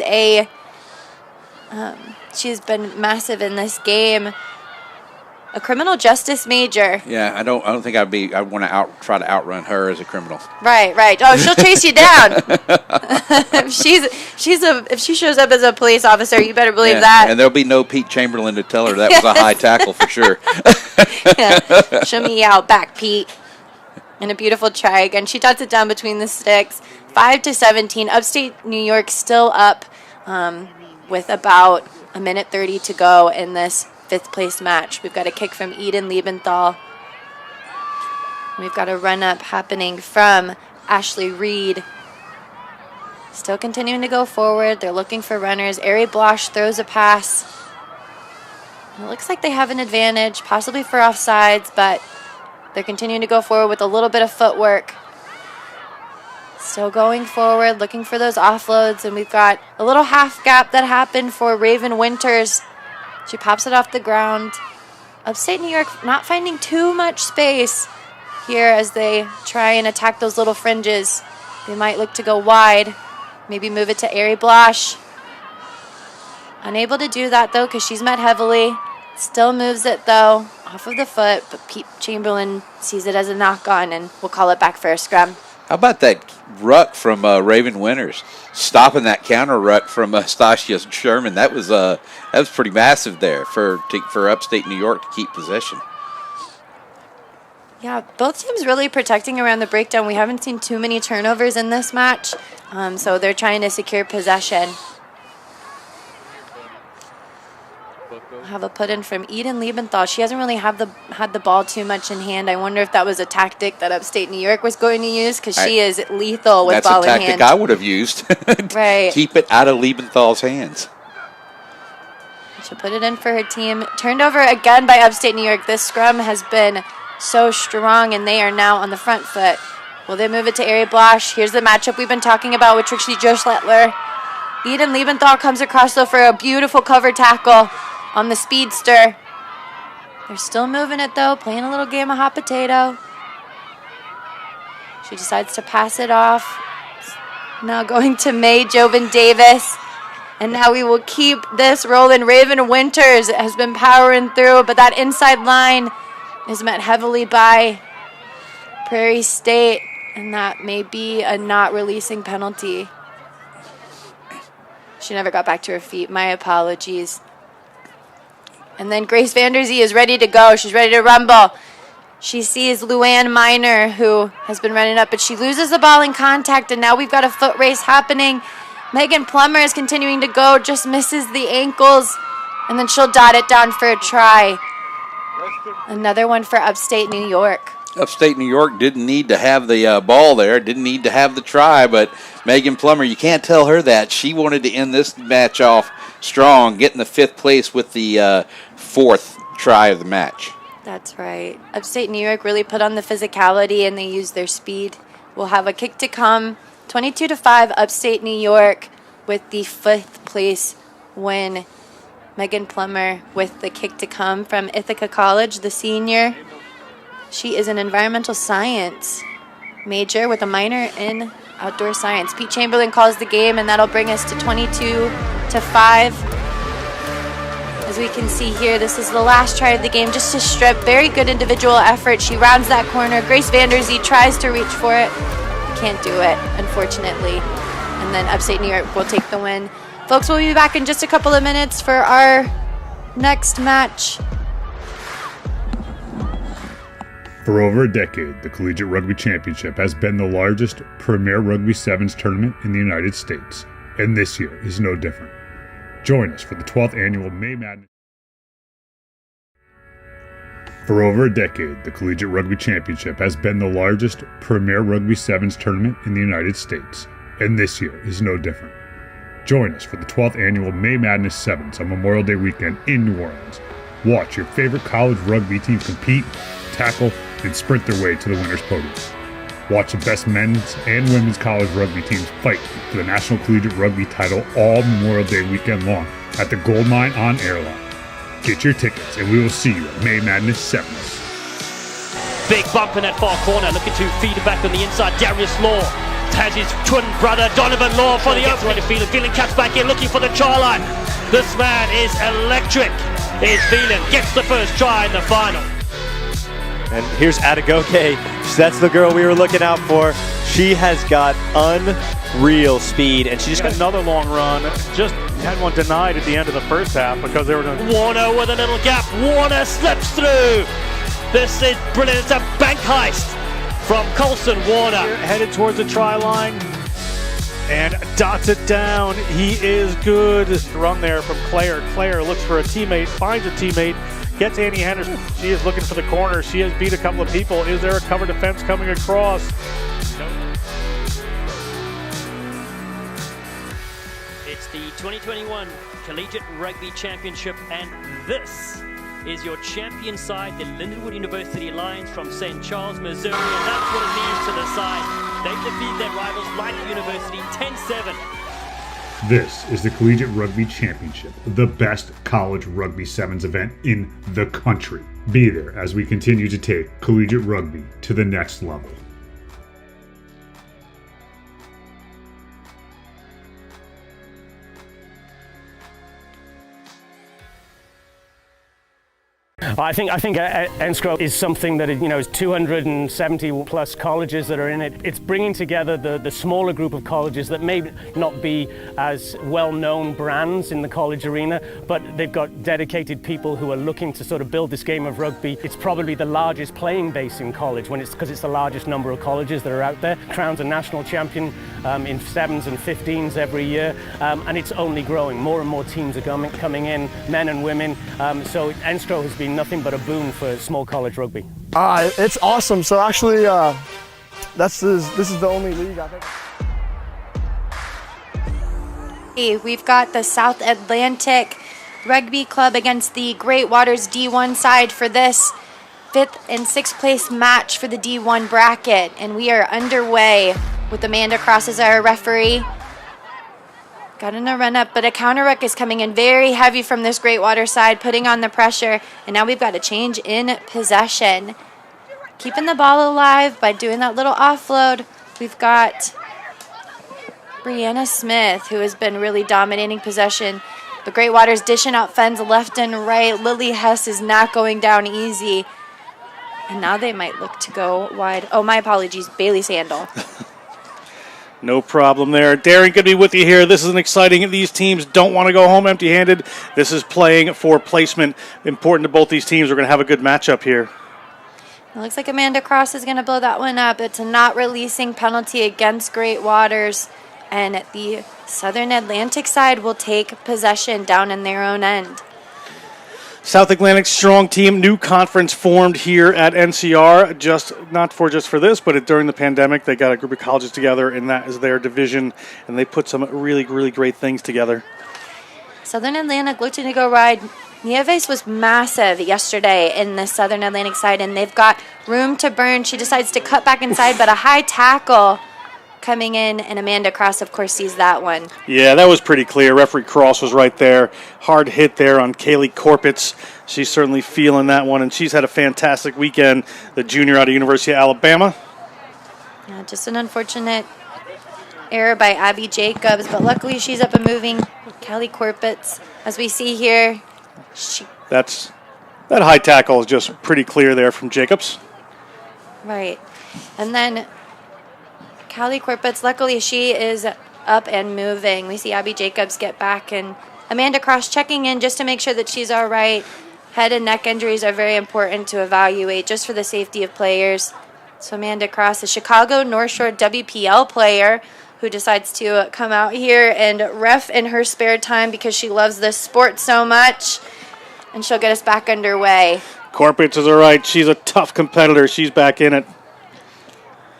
she's been massive in this game. a criminal justice major. Yeah, I don't think I want to try to outrun her as a criminal. Right. Oh, she'll chase you down. if she shows up as a police officer, you better believe that. And there'll be no Pete Chamberlain to tell her that was a high tackle for sure. Yeah. Show me out back, Pete. And a beautiful try again. She dots it down between the sticks. 5-17. Upstate New York still up with about a minute 30 to go in this 5th place match. We've got a kick from Eden Liebenthal. We've got a run-up happening from Ashley Reed. Still continuing to go forward. They're looking for runners. Ari Blosh throws a pass. It looks like they have an advantage, possibly for offsides, but they're continuing to go forward with a little bit of footwork. Still going forward, looking for those offloads, and we've got a little half gap that happened for Raven Winters. She pops it off the ground. Upstate New York not finding too much space here as they try and attack those little fringes. They might look to go wide, maybe move it to Ari Blosh. Unable to do that, though, because she's met heavily. Still moves it, though, off of the foot, but Pete Chamberlain sees it as a knock-on, and we'll call it back for a scrum. How about that ruck from Raven Winters, stopping that counter ruck from Stasia Sherman? That was pretty massive there for Upstate New York to keep possession. Yeah, both teams really protecting around the breakdown. We haven't seen too many turnovers in this match, so they're trying to secure possession. Have a put in from Eden Liebenthal. She hasn't really had the ball too much in hand. I wonder if that was a tactic that Upstate New York was going to use, because she is lethal with ball in hand. That's a tactic I would have used. Right. Keep it out of Liebenthal's hands. She'll put it in for her team. Turned over again by Upstate New York. This scrum has been so strong, and they are now on the front foot. Will they move it to Ari Blosh? Here's the matchup we've been talking about with Trixie Joschlettler. Eden Liebenthal comes across, though, for a beautiful cover tackle on the speedster. They're still moving it, though, playing a little game of hot potato. She decides to pass it off. Now going to May Jovan Davis. And now we will keep this rolling. Raven Winters has been powering through, but that inside line is met heavily by Prairie State, and that may be a not releasing penalty. She never got back to her feet. My apologies. And then Grace Vanderzee is ready to go. She's ready to rumble. She sees Luann Miner, who has been running up, but she loses the ball in contact, and now we've got a foot race happening. Megan Plummer is continuing to go, just misses the ankles, and then she'll dot it down for a try. Another one for Upstate New York. Upstate New York didn't need to have the ball there, didn't need to have the try, but Megan Plummer, you can't tell her that. She wanted to end this match off strong, getting the 5th place with the 4th try of the match. That's right. Upstate New York really put on the physicality, and they used their speed. We'll have a kick to come. 22-5 Upstate New York with the 5th place win. Megan Plummer with the kick to come from Ithaca College, the senior. She is an environmental science major with a minor in outdoor science. Pete Chamberlain calls the game, and that'll bring us to 22-5. As we can see here, this is the last try of the game, just to strip. Very good individual effort. She rounds that corner. Grace Vanderzee tries to reach for it. Can't do it, unfortunately. And then Upstate New York will take the win. Folks, we'll be back in just a couple of minutes for our next match. For over a decade, the Collegiate Rugby Championship has been the largest premier rugby sevens tournament in the United States, and this year is no different. Join us for the 12th annual May Madness. For over a decade, the Collegiate Rugby Championship has been the largest premier rugby sevens tournament in the United States, and this year is no different. Join us for the 12th annual May Madness Sevens on Memorial Day weekend in New Orleans. Watch your favorite college rugby teams compete, tackle, and sprint their way to the winner's podium. Watch the best men's and women's college rugby teams fight for the National Collegiate Rugby title all Memorial Day weekend long at the Gold Mine on Airline. Get your tickets, and we will see you at May Madness Sevens. Big bump in that far corner, looking to feed it back on the inside. Darius Law has his twin brother Donovan Law for the opening. Feeling cuts back in, looking for the try line. This man is electric. is Phelan, gets the first try in the final. And here's Adegoke. That's the girl we were looking out for. She has got unreal speed, and she just got another long run. Just had one denied at the end of the first half because they were going to... Warner with a little gap. Warner slips through. This is brilliant. It's a bank heist from Colson Warner. Headed towards the try line and dots it down. He is good. Run there from Claire. Claire looks for a teammate, finds a teammate, gets Annie Henderson. She is looking for the corner. She has beat a couple of people. Is there a cover defense coming across? It's the 2021 Collegiate Rugby Championship, and this is your champion side, the Lindenwood University Lions from St. Charles, Missouri, and that's what it means to the side. They defeat their rivals, Life University, 10-7. This is the Collegiate Rugby Championship, the best college rugby sevens event in the country. Be there as we continue to take collegiate rugby to the next level. I think NCR is something that is 270 plus colleges that are in it. It's bringing together the smaller group of colleges that may not be as well-known brands in the college arena, but they've got dedicated people who are looking to sort of build this game of rugby. It's probably the largest playing base in college because it's the largest number of colleges that are out there. Crown's a national champion in 7s and 15s every year, and it's only growing. More and more teams are coming in, men and women. So NCR has been nothing but a boon for small college rugby. It's awesome. So actually, this is the only league I think. We've got the South Atlantic Rugby Club against the Great Waters D1 side for this 5th and 6th place match for the D1 bracket, and we are underway with Amanda Cross as our referee. Got in a run up, but a counter ruck is coming in very heavy from this Great Water side, putting on the pressure, and now we've got a change in possession. Keeping the ball alive by doing that little offload. We've got Brianna Smith, who has been really dominating possession. The Great Waters dishing out fens left and right. Lily Hess is not going down easy. And now they might look to go wide. Oh, my apologies, Bailey Sandel. No problem there. Darren, good to be with you here. This is an exciting. These teams don't want to go home empty-handed. This is playing for placement. Important to both these teams. We're going to have a good matchup here. It looks like Amanda Cross is going to blow that one up. It's a not releasing penalty against Great Waters. And the Southern Atlantic side will take possession down in their own end. South Atlantic strong team, new conference formed here at NCR, not just for this, but during the pandemic, they got a group of colleges together, and that is their division, and they put some really, really great things together. Southern Atlantic looking to go ride. Nieves was massive yesterday in the Southern Atlantic side, and they've got room to burn. She decides to cut back inside, but a high tackle coming in, and Amanda Cross, of course, sees that one. Yeah, that was pretty clear. Referee Cross was right there. Hard hit there on Kaylee Corpitz. She's certainly feeling that one, and she's had a fantastic weekend, the junior out of University of Alabama. Yeah, just an unfortunate error by Abby Jacobs, but luckily she's up and moving. Kelly Corpitz, as we see here. That high tackle is just pretty clear there from Jacobs. Right. And then Callie Corpitz, luckily she is up and moving. We see Abby Jacobs get back, and Amanda Cross checking in just to make sure that she's all right. Head and neck injuries are very important to evaluate just for the safety of players. So Amanda Cross, a Chicago North Shore WPL player who decides to come out here and ref in her spare time because she loves this sport so much, and she'll get us back underway. Corpitz is all right. She's a tough competitor. She's back in it.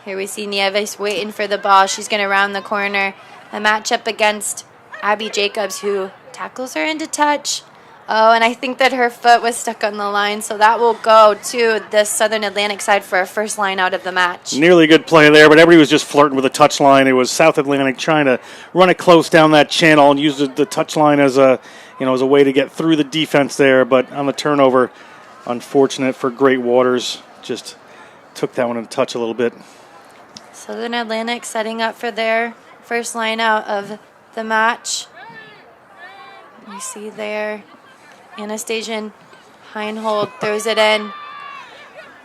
Here we see Nieves waiting for the ball. She's going to round the corner. A matchup against Abby Jacobs, who tackles her into touch. Oh, and I think that her foot was stuck on the line, so that will go to the Southern Atlantic side for a first line out of the match. Nearly a good play there, but everybody was just flirting with the touch line. It was South Atlantic trying to run it close down that channel and use the touch line as a way to get through the defense there. But on the turnover, unfortunate for Great Waters, just took that one in touch a little bit. Southern Atlantic setting up for their first line out of the match. You see there Anastasian Heinhold throws it in.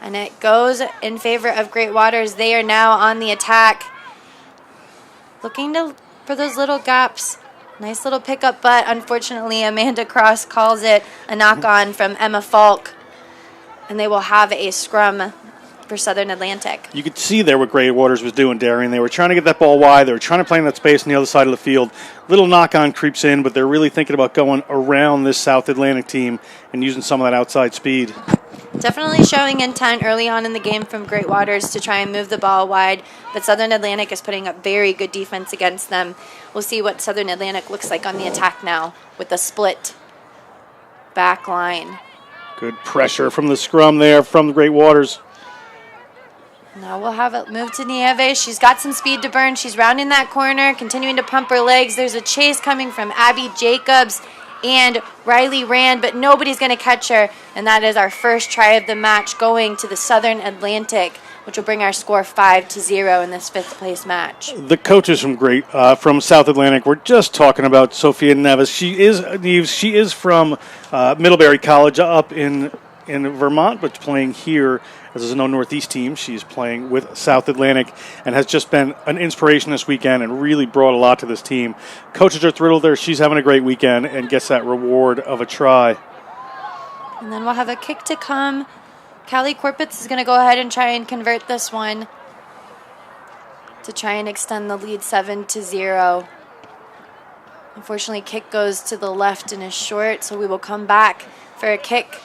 And it goes in favor of Great Waters. They are now on the attack. Looking for those little gaps. Nice little pickup, but unfortunately Amanda Cross calls it a knock-on from Emma Falk. And they will have a scrum for Southern Atlantic. You could see there what Great Waters was doing, Darian. They were trying to get that ball wide. They were trying to play in that space on the other side of the field. Little knock-on creeps in, but they're really thinking about going around this South Atlantic team and using some of that outside speed. Definitely showing intent early on in the game from Great Waters to try and move the ball wide, but Southern Atlantic is putting up very good defense against them. We'll see what Southern Atlantic looks like on the attack now with a split back line. Good pressure from the scrum there from the Great Waters. Now we'll have it move to Nieves. She's got some speed to burn. She's rounding that corner, continuing to pump her legs. There's a chase coming from Abby Jacobs and Riley Rand, but nobody's going to catch her. And that is our first try of the match going to the Southern Atlantic, which will bring our score 5-0 in this fifth place match. The coaches from South Atlantic, we're just talking about Sophia Neves. She is from Middlebury College up in Vermont, but playing here as a Northeast team. She's playing with South Atlantic and has just been an inspiration this weekend and really brought a lot to this team. Coaches are thrilled there. She's having a great weekend and gets that reward of a try. And then we'll have a kick to come. Callie Corpitz is going to go ahead and try and convert this one to try and extend the lead 7-0. Unfortunately, kick goes to the left and is short, so we will come back for a kick.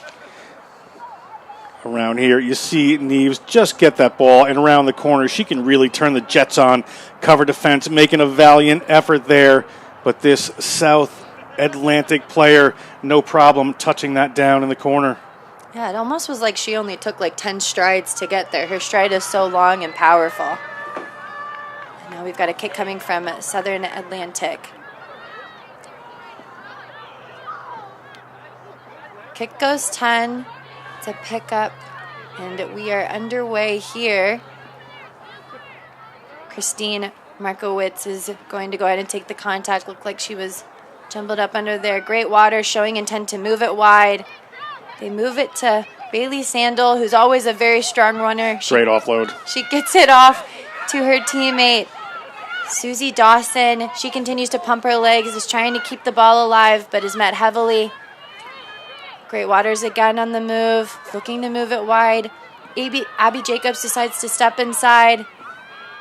Around here, you see Neves just get that ball, and around the corner, she can really turn the Jets on, cover defense, making a valiant effort there. But this South Atlantic player, no problem touching that down in the corner. Yeah, it almost was like she only took like 10 strides to get there. Her stride is so long and powerful. And now we've got a kick coming from Southern Atlantic. Kick goes 10. To pick up, and we are underway here. Christine Markowitz is going to go ahead and take the contact. Looked like she was jumbled up under there. Great Waters showing intent to move it wide. They move it to Bailey Sandel, who's always a very strong runner. Great offload. She gets it off to her teammate, Susie Dawson. She continues to pump her legs, is trying to keep the ball alive, but is met heavily. Great Waters again on the move, looking to move it wide. Abby Jacobs decides to step inside.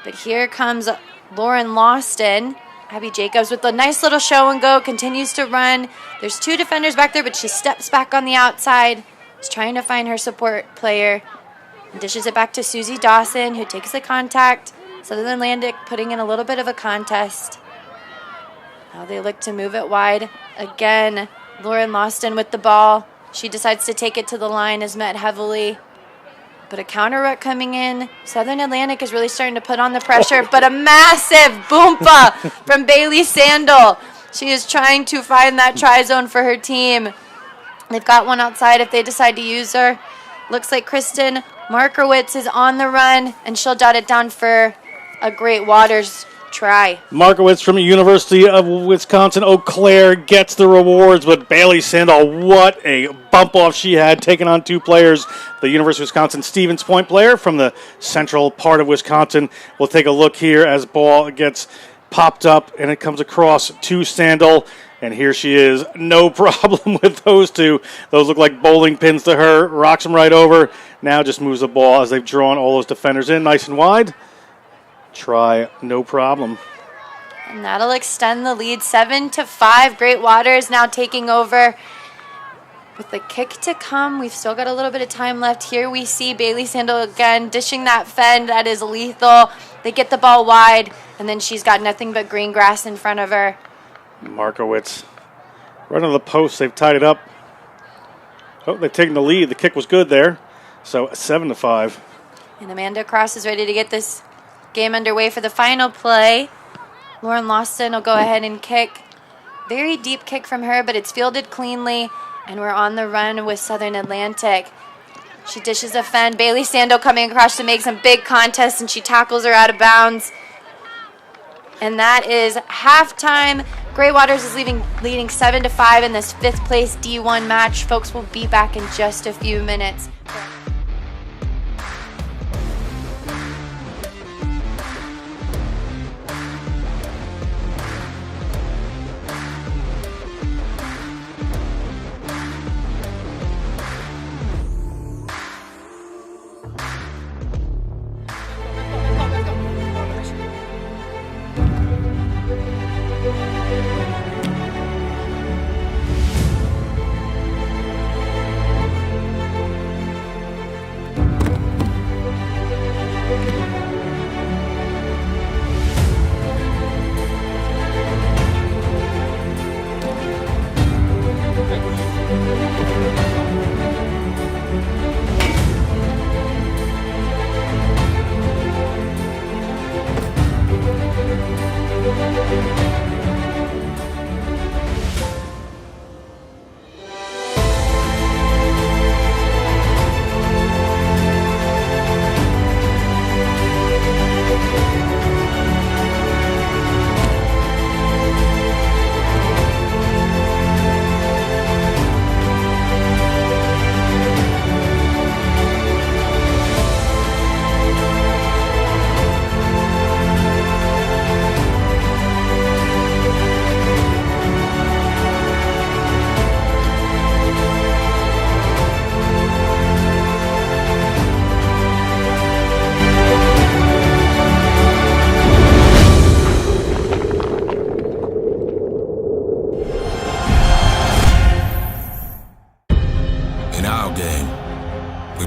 But here comes Lauren Lawston. Abby Jacobs with a nice little show and go, continues to run. There's two defenders back there, but she steps back on the outside. She's trying to find her support player. And dishes it back to Susie Dawson, who takes the contact. Southern Atlantic putting in a little bit of a contest. Now they look to move it wide. Again, Lauren Lawston with the ball. She decides to take it to the line, is met heavily. But a counter ruck coming in. Southern Atlantic is really starting to put on the pressure, but a massive boompa from Bailey Sandel. She is trying to find that try zone for her team. They've got one outside if they decide to use her. Looks like Kristen Markowitz is on the run, and she'll jot it down for a Great Waters try. Markowitz from the University of Wisconsin-Eau Claire gets the rewards, but Bailey Sandel, what a bump off she had, taking on two players. The University of Wisconsin Stevens Point player from the central part of Wisconsin. We'll take a look here as ball gets popped up and it comes across to Sandel. And here she is, no problem with those two. Those look like bowling pins to her, rocks them right over. Now just moves the ball as they've drawn all those defenders in nice and wide. Try, no problem. And that'll extend the lead 7-5. Great Waters now taking over. With the kick to come, we've still got a little bit of time left. Here we see Bailey Sandel again dishing that fend that is lethal. They get the ball wide, and then she's got nothing but green grass in front of her. Markowitz right on the post. They've tied it up. Oh, they've taken the lead. The kick was good there. So 7-5. And Amanda Cross is ready to get this game underway for the final play. Lauren Lawson will go ahead and kick. Very deep kick from her, but it's fielded cleanly, and we're on the run with Southern Atlantic. She dishes a fend. Bailey Sandel coming across to make some big contests, and she tackles her out of bounds. And that is halftime. Grey Waters is leading 7-5 in this 5th place D1 match. Folks will be back in just a few minutes.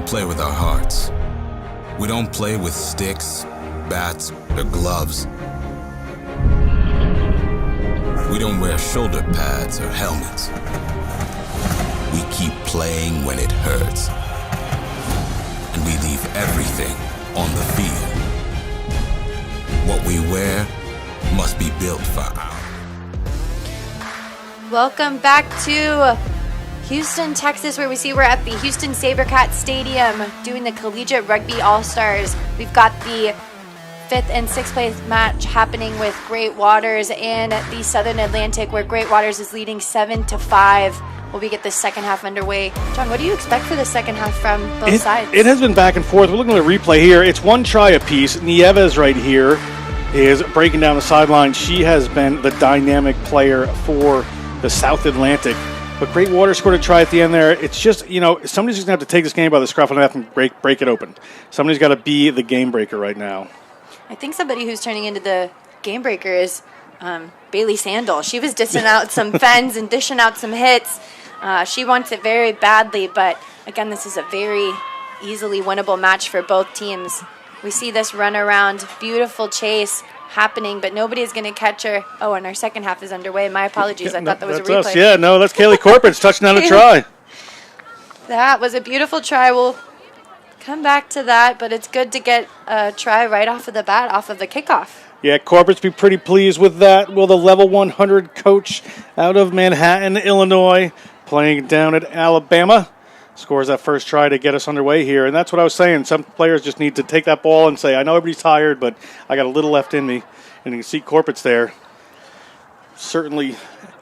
play with our hearts. We don't play with sticks, bats, or gloves. We don't wear shoulder pads or helmets. We keep playing when it hurts. And we leave everything on the field. What we wear must be built for our... Welcome back to Houston, Texas, where we're at the Houston Sabercats Stadium doing the Collegiate Rugby Allstars. We've got the 5th and 6th place match happening with Great Waters and the Southern Atlantic, where Great Waters is leading 7-5. While we get the second half underway. John, what do you expect for the second half from both sides? It has been back and forth. We're looking at a replay here. It's one try apiece. Nieves right here is breaking down the sideline. She has been the dynamic player for the South Atlantic. But Great Waters scored a try at the end there. It's just, you know, somebody's just going to have to take this game by the scruff of the neck and break it open. Somebody's got to be the game breaker right now. I think somebody who's turning into the game breaker is Bailey Sandel. She was dishing out some fends and dishing out some hits. She wants it very badly, but again, this is a very easily winnable match for both teams. We see this run around, beautiful chase happening, but nobody is going to catch her. Oh, and our second half is underway. My apologies. I thought that was a replay. Us. Yeah, no, that's Kaylee Corpitz touching on a try. That was a beautiful try. We'll come back to that, but it's good to get a try right off of the bat, off of the kickoff. Yeah, Corpitz be pretty pleased with that. Will the level 100 coach out of Manhattan, Illinois, playing down at Alabama, scores that first try to get us underway here. And that's what I was saying. Some players just need to take that ball and say, I know everybody's tired, but I got a little left in me. And you can see Corpitz there. Certainly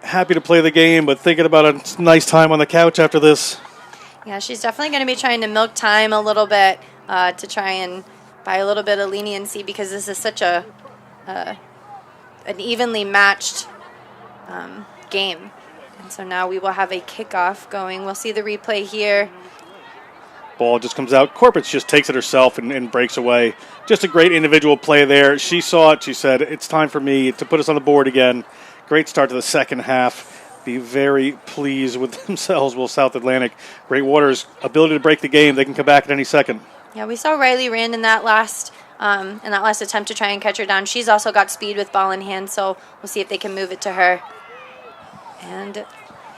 happy to play the game, but thinking about a nice time on the couch after this. Yeah, she's definitely going to be trying to milk time a little bit to try and buy a little bit of leniency, because this is such an evenly matched game. And so now we will have a kickoff going. We'll see the replay here. Ball just comes out. Corpitz just takes it herself and breaks away. Just a great individual play there. She saw it. She said, it's time for me to put us on the board again. Great start to the second half. Be very pleased with themselves, will South Atlantic. Great Waters' ability to break the game. They can come back at any second. Yeah, we saw Riley Rand in that last attempt to try and catch her down. She's also got speed with ball in hand, so we'll see if they can move it to her. And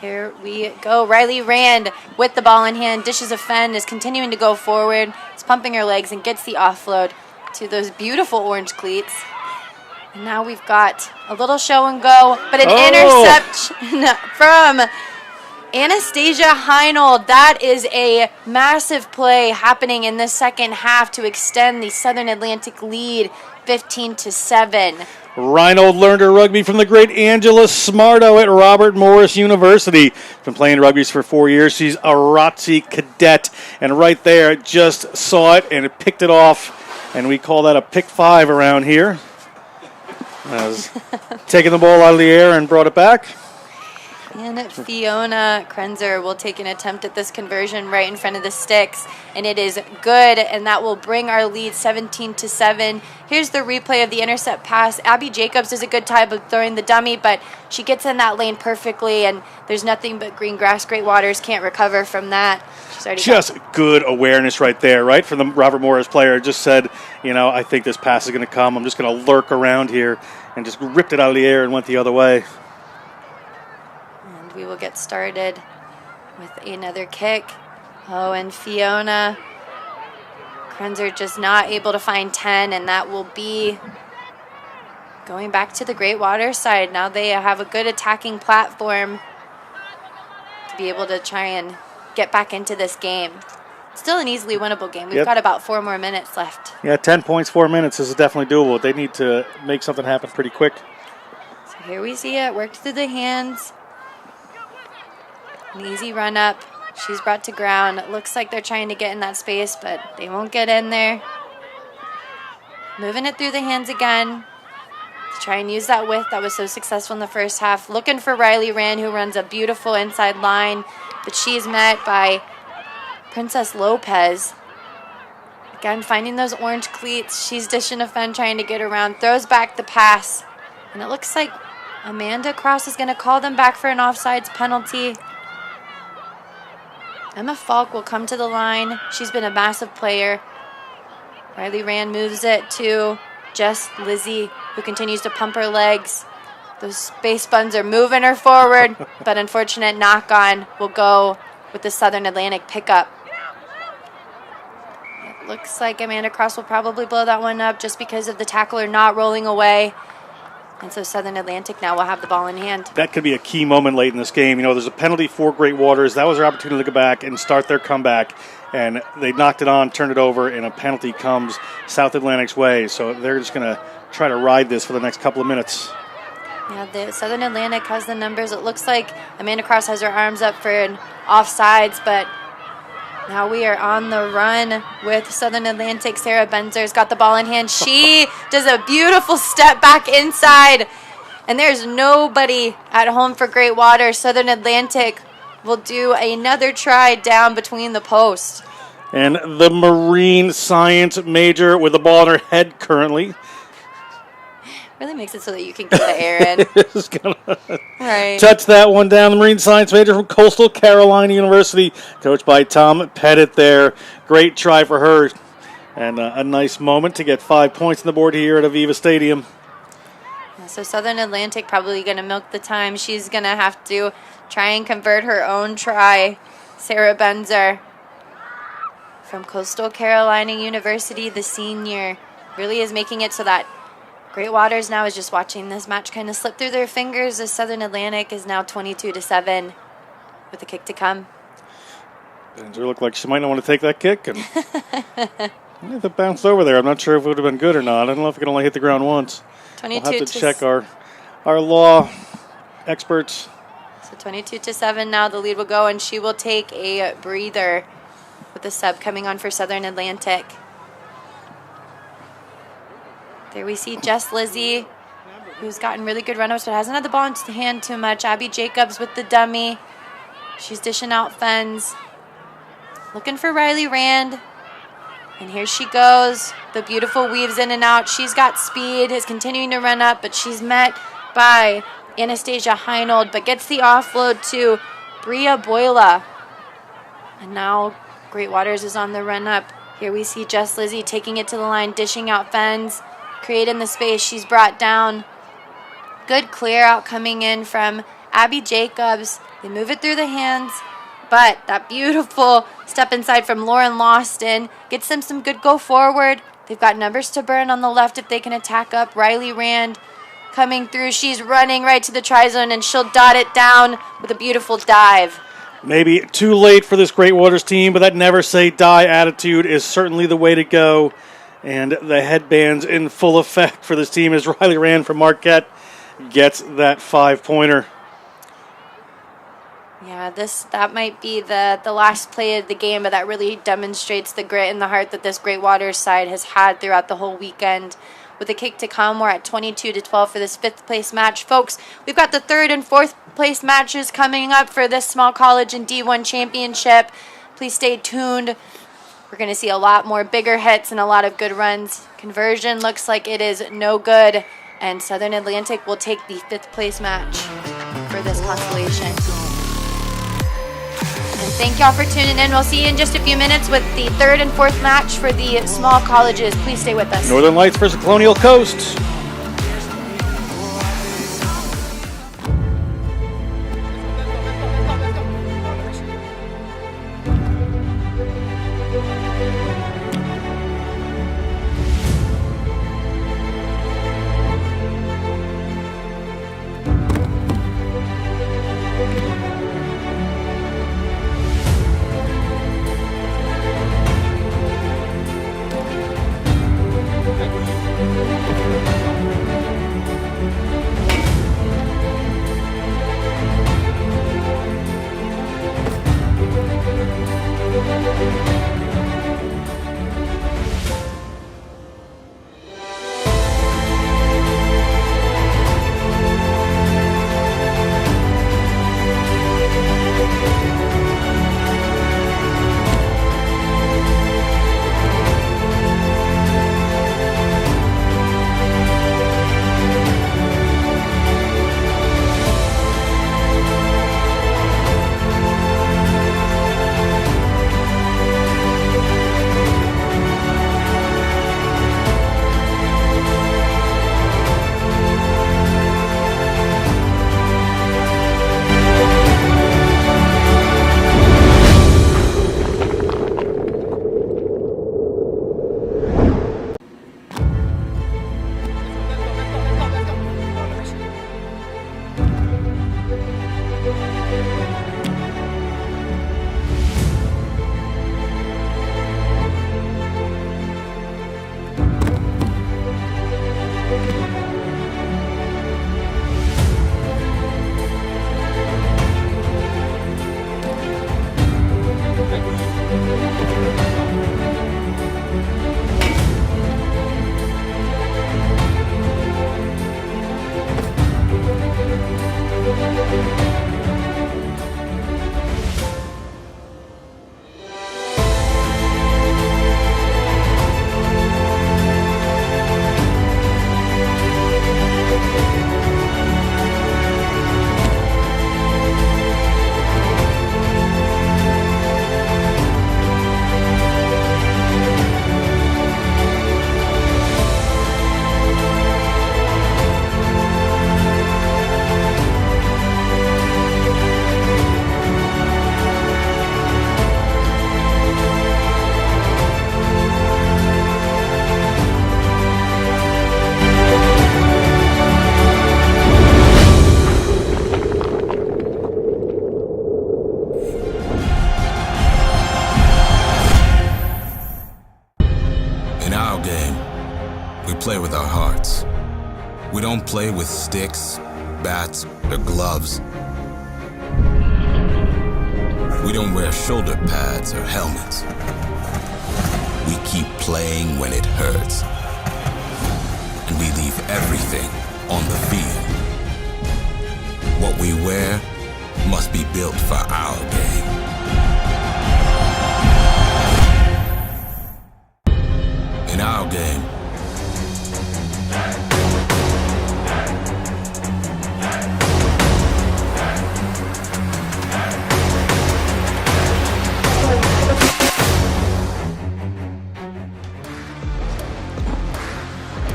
here we go. Riley Rand with the ball in hand, dishes a fend, is continuing to go forward. Is pumping her legs and gets the offload to those beautiful orange cleats. And now we've got a little show and go, but an interception from Anastasia Heinold. That is a massive play happening in the second half to extend the Southern Atlantic lead 15-7. Reinhold learned her rugby from the great Angela Smarto at Robert Morris University. Been playing rugby for 4 years. She's a ROTC cadet. And right there, just saw it and it picked it off. And we call that a pick 5 around here. As taking the ball out of the air and brought it back. And Fiona Krenzer will take an attempt at this conversion right in front of the sticks, and it is good, and that will bring our lead 17-7. Here's the replay of the intercept pass. Abby Jacobs does a good time of throwing the dummy, but she gets in that lane perfectly, and there's nothing but green grass. Great Waters can't recover from that. Just good awareness right there, right? From the Robert Morris player. Just said, I think this pass is going to come. I'm just going to lurk around here, and just ripped it out of the air and went the other way. We will get started with another kick. Oh, and Fiona Krenzer just not able to find 10, and that will be going back to the Great Water side. Now they have a good attacking platform to be able to try and get back into this game. Still an easily winnable game. We've got about 4 more minutes left. Yeah, 10 points, 4 minutes is definitely doable. They need to make something happen pretty quick. So here we see it worked through the hands. An easy run up. She's brought to ground. It looks like they're trying to get in that space, but they won't get in there. Moving it through the hands again to try and use that width that was so successful in the first half. Looking for Riley Rand, who runs a beautiful inside line, but she's met by Princess Lopez. Again, finding those orange cleats. She's dishing a fend, trying to get around. Throws back the pass. And it looks like Amanda Cross is going to call them back for an offsides penalty. Emma Falk will come to the line. She's been a massive player. Riley Rand moves it to Jess Lizzie, who continues to pump her legs. Those space buns are moving her forward, but unfortunate knock-on will go with the Southern Atlantic pickup. It looks like Amanda Cross will probably blow that one up just because of the tackler not rolling away. And so Southern Atlantic now will have the ball in hand. That could be a key moment late in this game. There's a penalty for Great Waters. That was their opportunity to go back and start their comeback. And they knocked it on, turned it over, and a penalty comes South Atlantic's way. So they're just going to try to ride this for the next couple of minutes. Yeah, the Southern Atlantic has the numbers. It looks like Amanda Cross has her arms up for an offsides, but now we are on the run with Southern Atlantic. Sarah Benzer's got the ball in hand. She does a beautiful step back inside, and there's nobody at home for Great Water. Southern Atlantic will do another try down between the posts. And the marine science major with the ball in her head currently. Really makes it so that you can get the air in. Is gonna right. Touch that one down. The marine science major from Coastal Carolina University, coached by Tom Pettit there. Great try for her. And a nice moment to get 5 points on the board here at AVEVA Stadium. So Southern Atlantic probably going to milk the time. She's going to have to try and convert her own try. Sarah Benzer from Coastal Carolina University, the senior, really is making it so that Great Waters now is just watching this match kind of slip through their fingers as Southern Atlantic is now 22-7 with a kick to come. Benzer looked like she might not want to take that kick. And if it bounced over there, I'm not sure if it would have been good or not. I don't know if it could only hit the ground once. We'll have to check our law experts. So 22-7 now the lead will go, and she will take a breather with the sub coming on for Southern Atlantic. There we see Jess Lizzie, who's gotten really good run-ups, but hasn't had the ball in hand too much. Abby Jacobs with the dummy. She's dishing out fends. Looking for Riley Rand. And here she goes. The beautiful weaves in and out. She's got speed, is continuing to run up, but she's met by Anastasia Heinold, but gets the offload to Bria Boyla. And now Great Waters is on the run-up. Here we see Jess Lizzie taking it to the line, dishing out fends. Creating the space, she's brought down. Good clear out coming in from Abby Jacobs. They move it through the hands, but that beautiful step inside from Lauren Lawston gets them some good go forward. They've got numbers to burn on the left if they can attack up. Riley Rand coming through. She's running right to the try zone, and she'll dot it down with a beautiful dive. Maybe too late for this Great Waters team, but that never say die attitude is certainly the way to go. And the headbands in full effect for this team as Riley Rand from Marquette gets that 5-pointer. Yeah, that might be the last play of the game, but that really demonstrates the grit and the heart that this Great Waters side has had throughout the whole weekend. With a kick to come, we're at 22-12 for this 5th place match. Folks, we've got the 3rd and 4th place matches coming up for this small college and D1 championship. Please stay tuned. We're going to see a lot more bigger hits and a lot of good runs. Conversion looks like it is no good, and Southern Atlantic will take the 5th place match for this constellation. And thank y'all for tuning in. We'll see you in just a few minutes with the 3rd and 4th match for the small colleges. Please stay with us. Northern Lights versus Colonial Coast. play with our hearts. We don't play with sticks, bats, or gloves. We don't wear shoulder pads or helmets. We keep playing when it hurts. And we leave everything on the field. What we wear must be built for our game. In our game,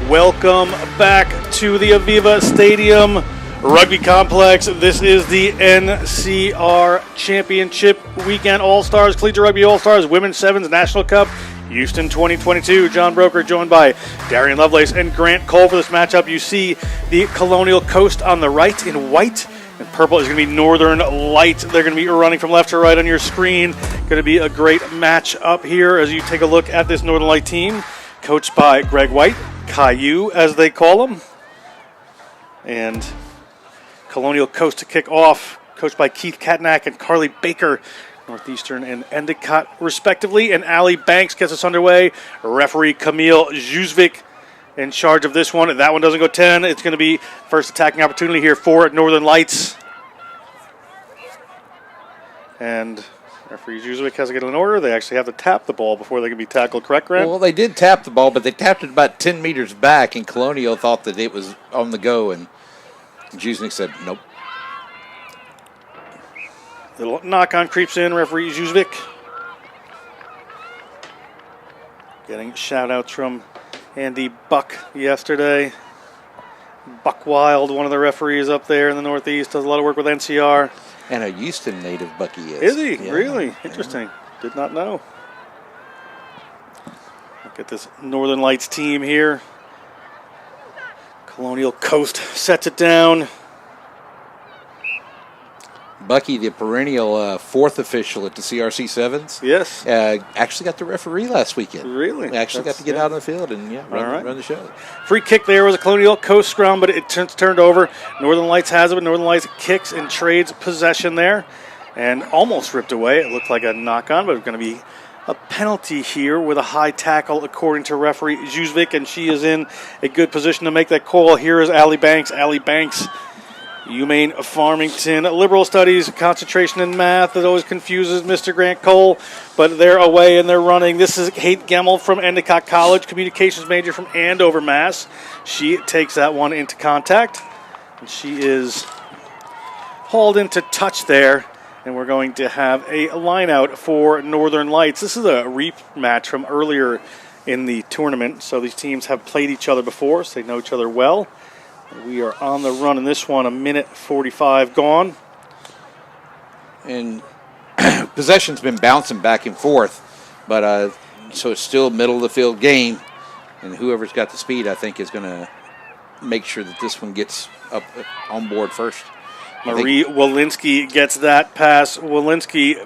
welcome back to the AVEVA Stadium Rugby Complex. This is the NCR Championship Weekend All-Stars, Collegiate Rugby All-Stars, Women's Sevens National Cup, Houston 2022. John Broker joined by Darian Lovelace and Grant Cole for this matchup. You see the Colonial Coast on the right in white, and purple is going to be Northern Light. They're going to be running from left to right on your screen. Going to be a great match up here as you take a look at this Northern Light team. coached by Greg White, Caillou as they call him. And Colonial Coast to kick off, coached by Keith Katnack and Carly Baker, Northeastern and Endicott respectively. And Allie Banks gets us underway. Referee Camille Juzvik in charge of this one. That one doesn't go 10. It's going to be first attacking opportunity here for Northern Lights. And referee Juzvik has to get in order. They actually have to tap the ball before they can be tackled, correct, Grant? Well, they did tap the ball, but they tapped it about 10 meters back, and Colonial thought that it was on the go, and Juzvik said nope. Little knock-on creeps in, referee Juzvik. Getting shout-outs from Andy Buck yesterday. Buck Wild, one of the referees up there in the Northeast, does a lot of work with NCR. And a Houston native, Bucky is. Is he? Yeah. Really? Interesting. Did not know. Look at this Northern Lights team here. Colonial Coast sets it down. Bucky, the perennial fourth official at the CRC Sevens. Yes. Actually got the referee last weekend. Really? We actually got to get out on the field and run the show. Free kick there was a Colonial Coast scrum, but it turned over. Northern Lights has it, but Northern Lights kicks and trades possession there and almost ripped away. It looked like a knock-on, but it's going to be a penalty here with a high tackle according to referee Juzvik, and she is in a good position to make that call. Here is Allie Banks. Allie Banks, UMaine Farmington Liberal Studies, concentration in math. That always confuses Mr. Grant Cole, but they're away and they're running. This is Kate Gemmel from Endicott College, communications major from Andover, Mass. She takes that one into contact, and she is hauled into touch there, and we're going to have a line out for Northern Lights. This is a rematch from earlier in the tournament, so these teams have played each other before, so they know each other well. We are on the run in this one, a minute 45 gone. And possession's been bouncing back and forth, but so it's still middle of the field game, and whoever's got the speed, I think, is going to make sure that this one gets up on board first. Marie Walensky gets that pass. Walensky,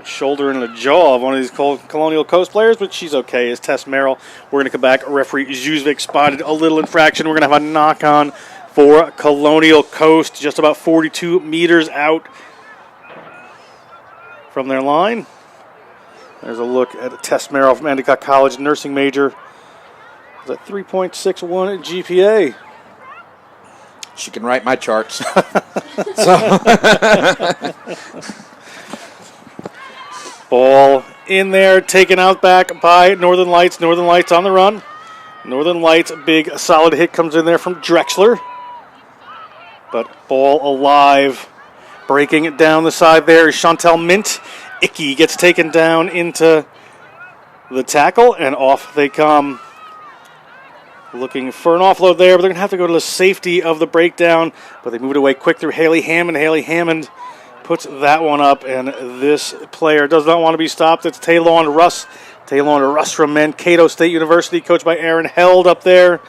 shoulder in the jaw of one of these Colonial Coast players, but she's okay. Is Tess Merrill. We're going to come back. Referee Juzvik spotted a little infraction. We're going to have a knock-on for Colonial Coast, just about 42 meters out from their line. There's a look at Tess Merrill from Endicott College, nursing major. It's a 3.61 GPA. She can write my charts. Ball in there, taken out back by Northern Lights. Northern Lights on the run. Northern Lights, big solid hit comes in there from Drexler. But ball alive. Breaking it down the side there is Chantel Mint. Icky gets taken down into the tackle, and off they come. Looking for an offload there, but they're going to have to go to the safety of the breakdown. But they move it away quick through Haley Hammond. Haley Hammond puts that one up, and this player does not want to be stopped. It's Taylon Russ. Taylon Russ from Mankato State University, coached by Aaron Held up there.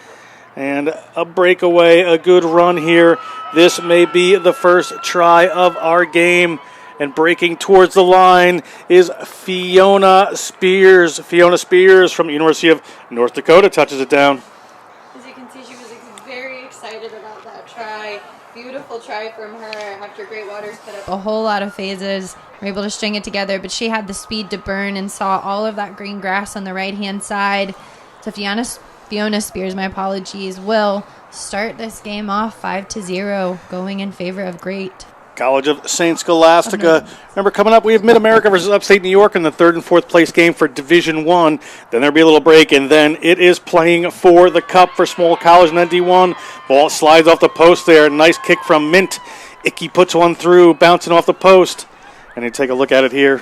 And a breakaway, a good run here. This may be the first try of our game. And breaking towards the line is Fiona Spears. Fiona Spears from University of North Dakota touches it down. As you can see, she was very excited about that try. Beautiful try from her after Great Waters put up a whole lot of phases. We're able to string it together, but she had the speed to burn and saw all of that green grass on the right-hand side. So Fiona Spears, my apologies, will start this game off 5-0, going in favor of Great. College of St. Scholastica. Remember, coming up, we have Mid-America versus Upstate New York in the third and fourth place game for Division I. Then there'll be a little break, and then it is playing for the Cup for Small College and D1. Ball slides off the post there. Nice kick from Mint. Icky puts one through, bouncing off the post. And you take a look at it here.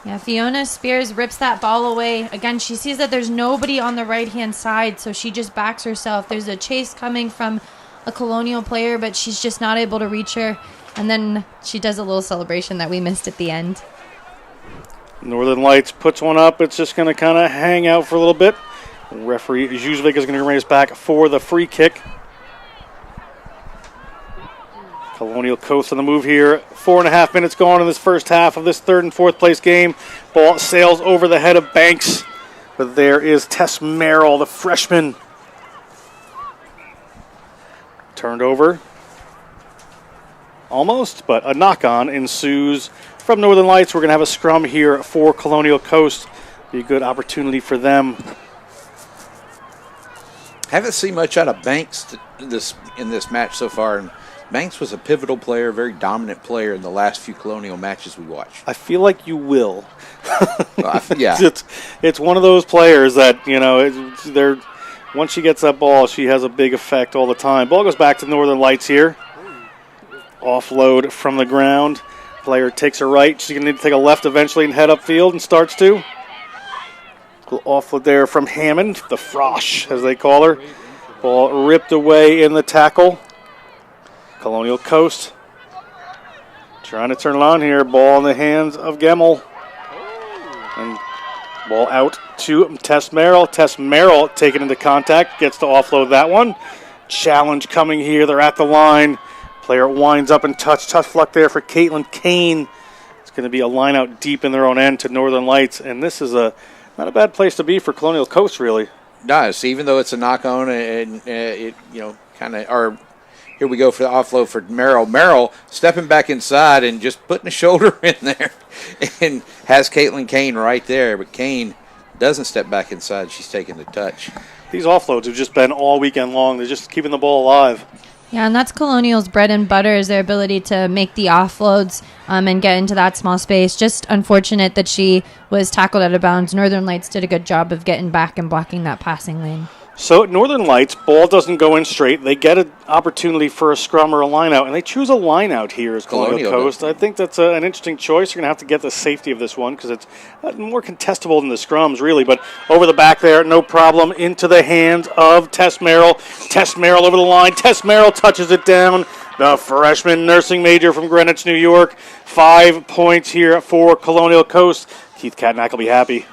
Yeah, Fiona Spears rips that ball away. Again, she sees that there's nobody on the right-hand side, so she just backs herself. There's a chase coming from a Colonial player, but she's just not able to reach her. And then she does a little celebration that we missed at the end. Northern Lights puts one up. It's just going to kind of hang out for a little bit. Referee Juzvik is going to raise back for the free kick. Colonial Coast on the move here. 4.5 minutes gone in this first half of this third and fourth place game. Ball sails over the head of Banks. But there is Tess Merrill, the freshman. Turned over. Almost, but a knock-on ensues from Northern Lights. We're going to have a scrum here for Colonial Coast. Be a good opportunity for them. Haven't seen much out of Banks in this match so far. And Banks was a pivotal player, very dominant player in the last few Colonial matches we watched. I feel like you will. Yeah. It's one of those players that, once she gets that ball, she has a big effect all the time. Ball goes back to Northern Lights here. Offload from the ground. Player takes her right. She's going to need to take a left eventually and head upfield and starts to. Little offload there from Hammond, the Frosh, as they call her. Ball ripped away in the tackle. Colonial Coast trying to turn it on here. Ball in the hands of Gemmel. And ball out to Tess Merrill. Tess Merrill taken into contact. Gets to offload that one. Challenge coming here. They're at the line. Player winds up and tough fluck there for Caitlin Kane. It's going to be a line out deep in their own end to Northern Lights. And this is not a bad place to be for Colonial Coast, really. Nice, even though it's a knock-on and here we go for the offload for Merrill. Merrill stepping back inside and just putting a shoulder in there and has Caitlin Kane right there. But Kane doesn't step back inside. She's taking the touch. These offloads have just been all weekend long. They're just keeping the ball alive. Yeah, and that's Colonial's bread and butter is their ability to make the offloads and get into that small space. Just unfortunate that she was tackled out of bounds. Northern Lights did a good job of getting back and blocking that passing lane. So Northern Lights, ball doesn't go in straight. They get an opportunity for a scrum or a line out, and they choose a line out here as Colonial Coast. I think that's an interesting choice. You're going to have to get the safety of this one because it's more contestable than the scrums, really. But over the back there, no problem, into the hands of Tess Merrill. Tess Merrill over the line. Tess Merrill touches it down. The freshman nursing major from Greenwich, New York. 5 points here for Colonial Coast. Keith Katnack will be happy.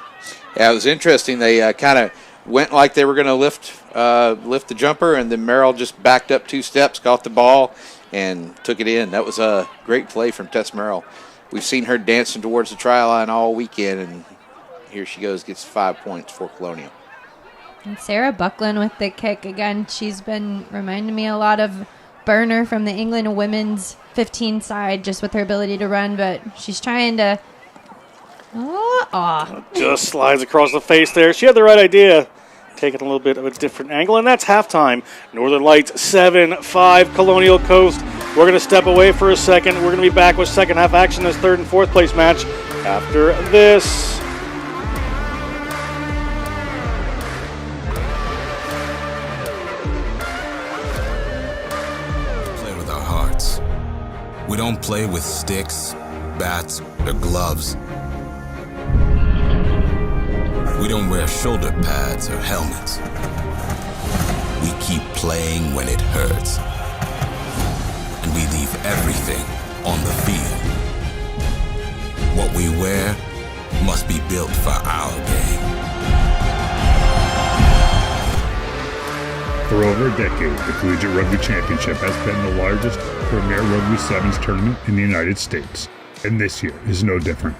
Yeah, it was interesting. They kind of went like they were going to lift the jumper, and then Merrill just backed up 2 steps, caught the ball, and took it in. That was a great play from Tess Merrill. We've seen her dancing towards the try line all weekend, and here she goes, gets 5 points for Colonial. And Sarah Buckland with the kick. Again, she's been reminding me a lot of Burner from the England women's 15 side, just with her ability to run, but she's trying to... Just slides across the face there. She had the right idea. Taking a little bit of a different angle, and that's halftime. Northern Lights 7-5 Colonial Coast. We're going to step away for a second. We're going to be back with second half action in this third and fourth place match after this. Play with our hearts. We don't play with sticks, bats, or gloves. We don't wear shoulder pads or helmets. We keep playing when it hurts. And we leave everything on the field. What we wear must be built for our game. For over a decade, the Collegiate Rugby Championship has been the largest premier Rugby Sevens tournament in the United States, and this year is no different.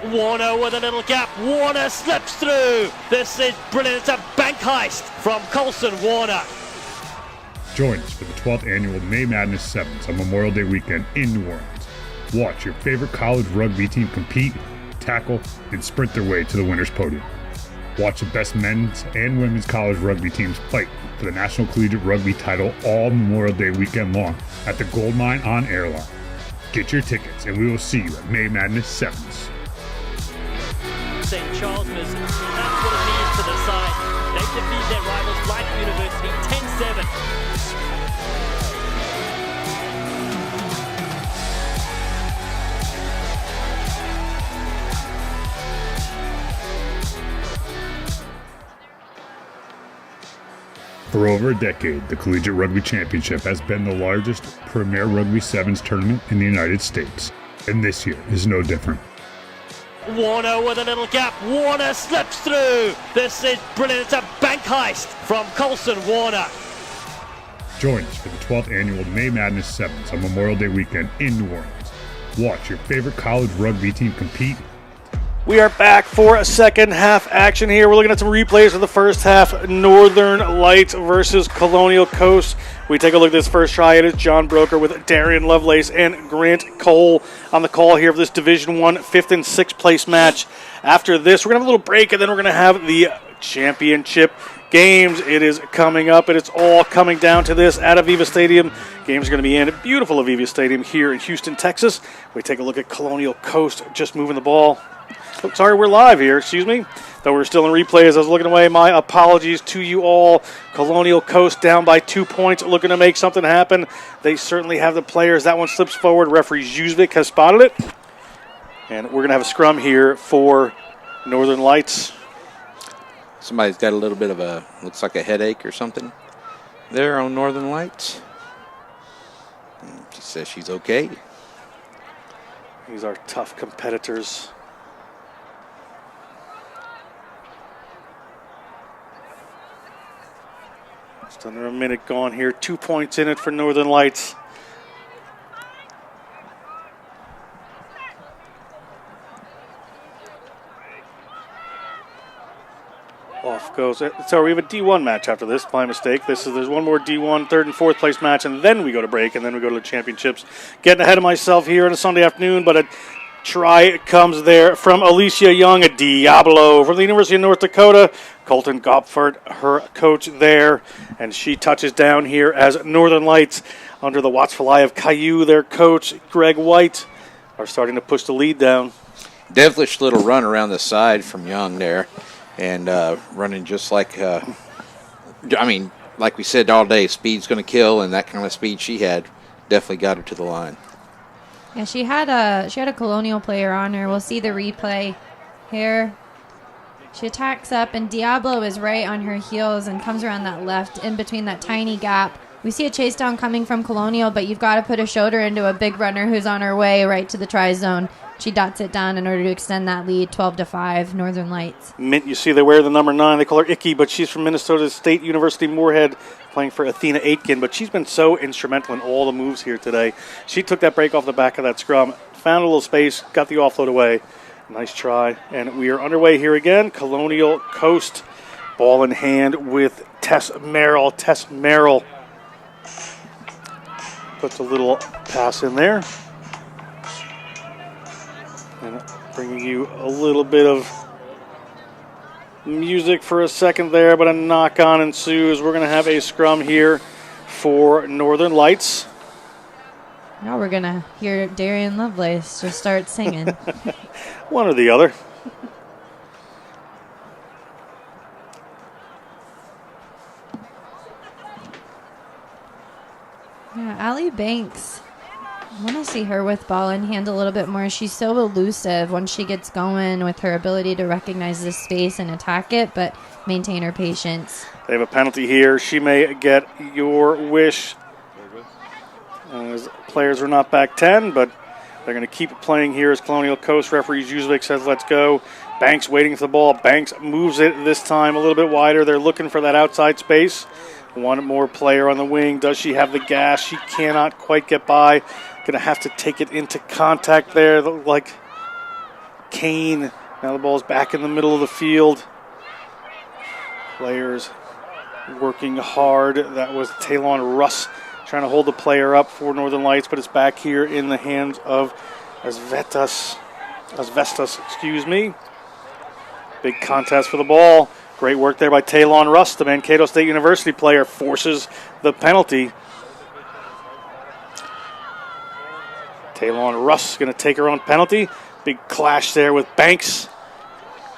Warner with a little gap. Warner slips through. This is brilliant. It's a bank heist from Colson Warner. Join us for the 12th annual May Madness Sevens on Memorial Day weekend in New Orleans. Watch your favorite college rugby team compete, tackle, and sprint their way to the winner's podium. Watch the best men's and women's college rugby teams fight for the National Collegiate Rugby title all Memorial Day weekend long at the Gold Mine on Airline. Get your tickets, and we will see you at May Madness Sevens. St. Charles, that's what it means to the side. They defeat their rivals, Light University, 10-7. For over a decade, the Collegiate Rugby Championship has been the largest premier Rugby Sevens tournament in the United States, and this year is no different. Warner with a little gap. Warner slips through. This is brilliant. It's a bank heist from Colson Warner. Join us for the 12th annual May Madness Sevens on Memorial Day weekend in New Orleans. Watch your favorite college rugby team compete, We are back for a second half action here. We're looking at some replays of the first half. Northern Lights versus Colonial Coast. We take a look at this first try. It is John Broker with Darian Lovelace and Grant Cole on the call here for this Division I 5th and 6th place match. After this, we're going to have a little break, and then we're going to have the championship games. It is coming up, and it's all coming down to this at AVEVA Stadium. Games are going to be in beautiful AVEVA Stadium here in Houston, Texas. We take a look at Colonial Coast just moving the ball. Oh, sorry, we're live here, excuse me. Though we're still in replay as I was looking away. My apologies to you all. Colonial Coast down by 2 points, looking to make something happen. They certainly have the players. That one slips forward. Referee Zuzvik has spotted it. And we're going to have a scrum here for Northern Lights. Somebody's got a little bit of a, looks like a headache or something there on Northern Lights. She says she's okay. These are tough competitors. Just under a minute gone here. 2 points in it for Northern Lights. Off goes. So we have a D1 match after this, by mistake. There's one more D1, 3rd and 4th place match, and then we go to break, and then we go to the championships. Getting ahead of myself here on a Sunday afternoon, but a try comes there from Alicia Young, a Diablo from the University of North Dakota. Colton Gopfert, her coach there, and she touches down here as Northern Lights under the watchful eye of Caillou, their coach, Greg White, are starting to push the lead down. Devilish little run around the side from Young there. And running just like, like we said all day, speed's going to kill, and that kind of speed she had definitely got her to the line. Yeah, she had a Colonial player on her. We'll see the replay here. She attacks up, and Diablo is right on her heels and comes around that left in between that tiny gap. We see a chase down coming from Colonial, but you've got to put a shoulder into a big runner who's on her way right to the try zone. She dots it down in order to extend that lead, 12-5, Northern Lights. Mint, you see they wear the number 9. They call her Icky, but she's from Minnesota State University Moorhead, playing for Athena Aitken. But she's been so instrumental in all the moves here today. She took that break off the back of that scrum, found a little space, got the offload away. Nice try. And we are underway here again. Colonial Coast, ball in hand with Tess Merrill. Tess Merrill puts a little pass in there. And bringing you a little bit of music for a second there, but a knock-on ensues. We're going to have a scrum here for Northern Lights. Now we're going to hear Darian Lovelace just start singing. One or the other. Yeah, Allie Banks. I want to see her with ball in hand a little bit more. She's so elusive once she gets going with her ability to recognize the space and attack it, but maintain her patience. They have a penalty here. She may get your wish. As players are not back 10, but they're going to keep playing here as Colonial Coast. Referee Zuzvik says, let's go. Banks waiting for the ball. Banks moves it this time a little bit wider. They're looking for that outside space. One more player on the wing. Does she have the gas? She cannot quite get by. Going to have to take it into contact there, like Kane. Now the ball's back in the middle of the field. Players working hard. That was Talon Russ trying to hold the player up for Northern Lights, but it's back here in the hands of Asvestas, excuse me. Big contest for the ball. Great work there by Talon Russ. The Mankato State University player forces the penalty. Talon Russ going to take her own penalty. Big clash there with Banks.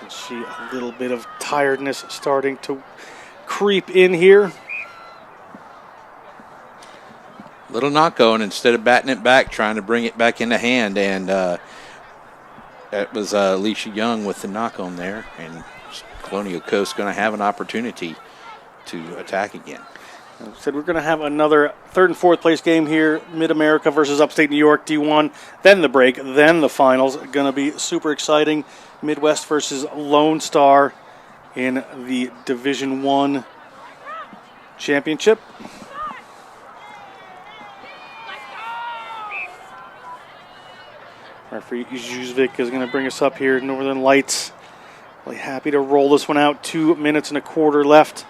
And she, a little bit of tiredness starting to creep in here. Little knock going instead of batting it back, trying to bring it back into hand. And that was Alicia Young with the knock on there. And Colonial Coast going to have an opportunity to attack again. Said we're going to have another 3rd and 4th place game here, Mid-America versus Upstate New York, D1, then the break, then the finals. Going to be super exciting. Midwest versus Lone Star in the Division I championship. Referee Juzvik is going to bring us up here. Northern Lights really happy to roll this one out. 2 minutes and a quarter left.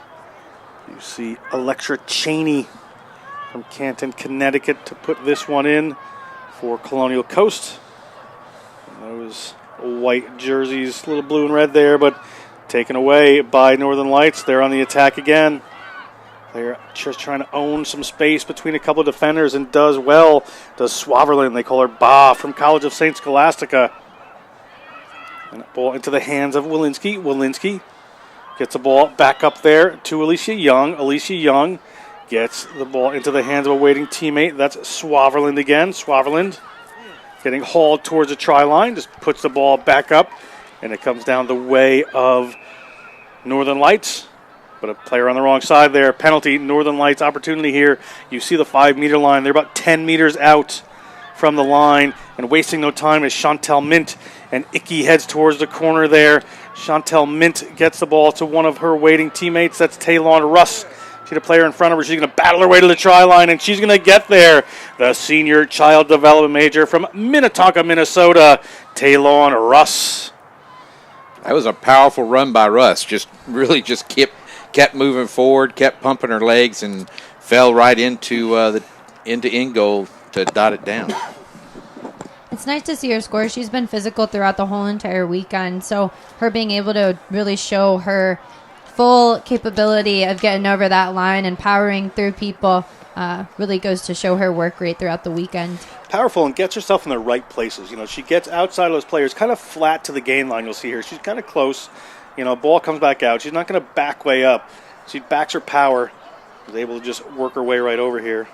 You see Electra Cheney from Canton, Connecticut to put this one in for Colonial Coast. Those white jerseys, a little blue and red there, but taken away by Northern Lights. They're on the attack again. They're just trying to own some space between a couple of defenders and does well. Does Swaverland. They call her Ba from College of St. Scholastica. And a ball into the hands of Walensky. Walensky gets the ball back up there to Alicia Young. Alicia Young gets the ball into the hands of a waiting teammate. That's Swaverland again. Swaverland getting hauled towards the try line. Just puts the ball back up. And it comes down the way of Northern Lights. But a player on the wrong side there. Penalty, Northern Lights opportunity here. You see the 5-meter line. They're about 10 meters out from the line. And wasting no time is Chantel Mint. And Icky heads towards the corner there. Chantel Mint gets the ball to one of her waiting teammates. That's Taylon Russ. See the player in front of her. She's going to battle her way to the try line, and she's going to get there. The senior child development major from Minnetonka, Minnesota, Taylon Russ. That was a powerful run by Russ. Just kept moving forward, kept pumping her legs, and fell right into end goal to dot it down. It's nice to see her score. She's been physical throughout the whole entire weekend, so her being able to really show her full capability of getting over that line and powering through people really goes to show her work rate throughout the weekend. Powerful and gets herself in the right places. You know, she gets outside of those players, kind of flat to the gain line. You'll see here. She's kind of close. You know, ball comes back out. She's not going to back way up. She backs her power. Is able to just work her way right over here.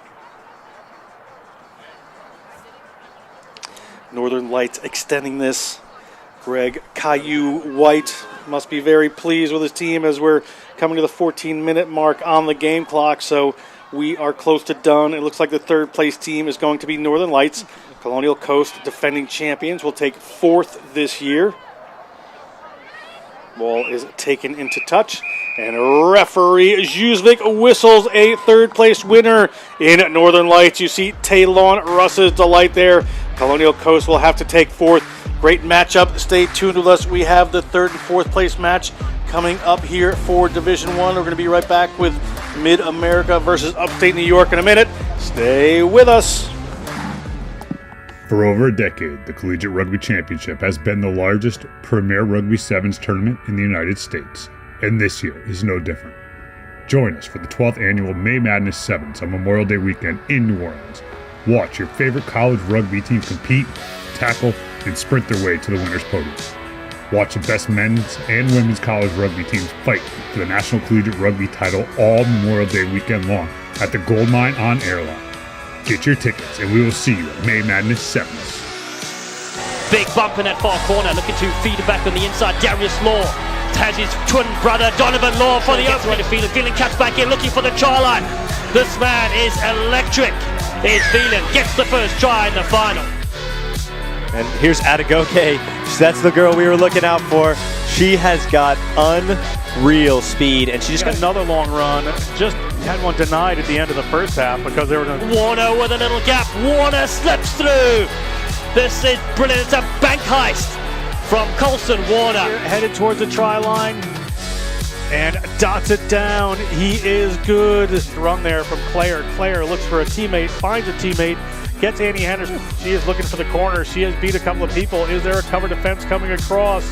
Northern Lights extending this. Greg Caillou White must be very pleased with his team as we're coming to the 14-minute mark on the game clock. So we are close to done. It looks like the third-place team is going to be Northern Lights. Colonial Coast, defending champions, will take 4th this year. Ball is taken into touch. And referee Juzvik whistles a third-place winner in Northern Lights. You see Taylon Russ's delight there. Colonial Coast will have to take 4th. Great matchup. Stay tuned with us. We have the 3rd and 4th place match coming up here for Division 1. We're going to be right back with Mid-America versus Upstate New York in a minute. Stay with us. For over a decade, the Collegiate Rugby Championship has been the largest premier Rugby Sevens tournament in the United States, and this year is no different. Join us for the 12th annual May Madness Sevens on Memorial Day weekend in New Orleans. Watch your favorite college rugby teams compete, tackle, and sprint their way to the winner's podium. Watch the best men's and women's college rugby teams fight for the National Collegiate Rugby title all Memorial Day weekend long at the Gold Mine on Airline. Get your tickets, and we will see you at May Madness Sevens. Big bump in that far corner, looking to feed it back on the inside. Darius Law has his twin brother Donovan Law for the opening. Feeling cuts back in, looking for the try line. This man is electric. Here's Phelan, gets the first try in the final. And here's Adegoke. That's the girl we were looking out for. She has got unreal speed, and she just got another long run. Just had one denied at the end of the first half because they were going to... Warner with a little gap. Warner slips through. This is brilliant. It's a bank heist from Colson Warner. Headed towards the try line and dots it down. He is good. Run there from Claire. Claire looks for a teammate, finds a teammate, gets Annie Henderson. She is looking for the corner. She has beat a couple of people. Is there a cover defense coming across?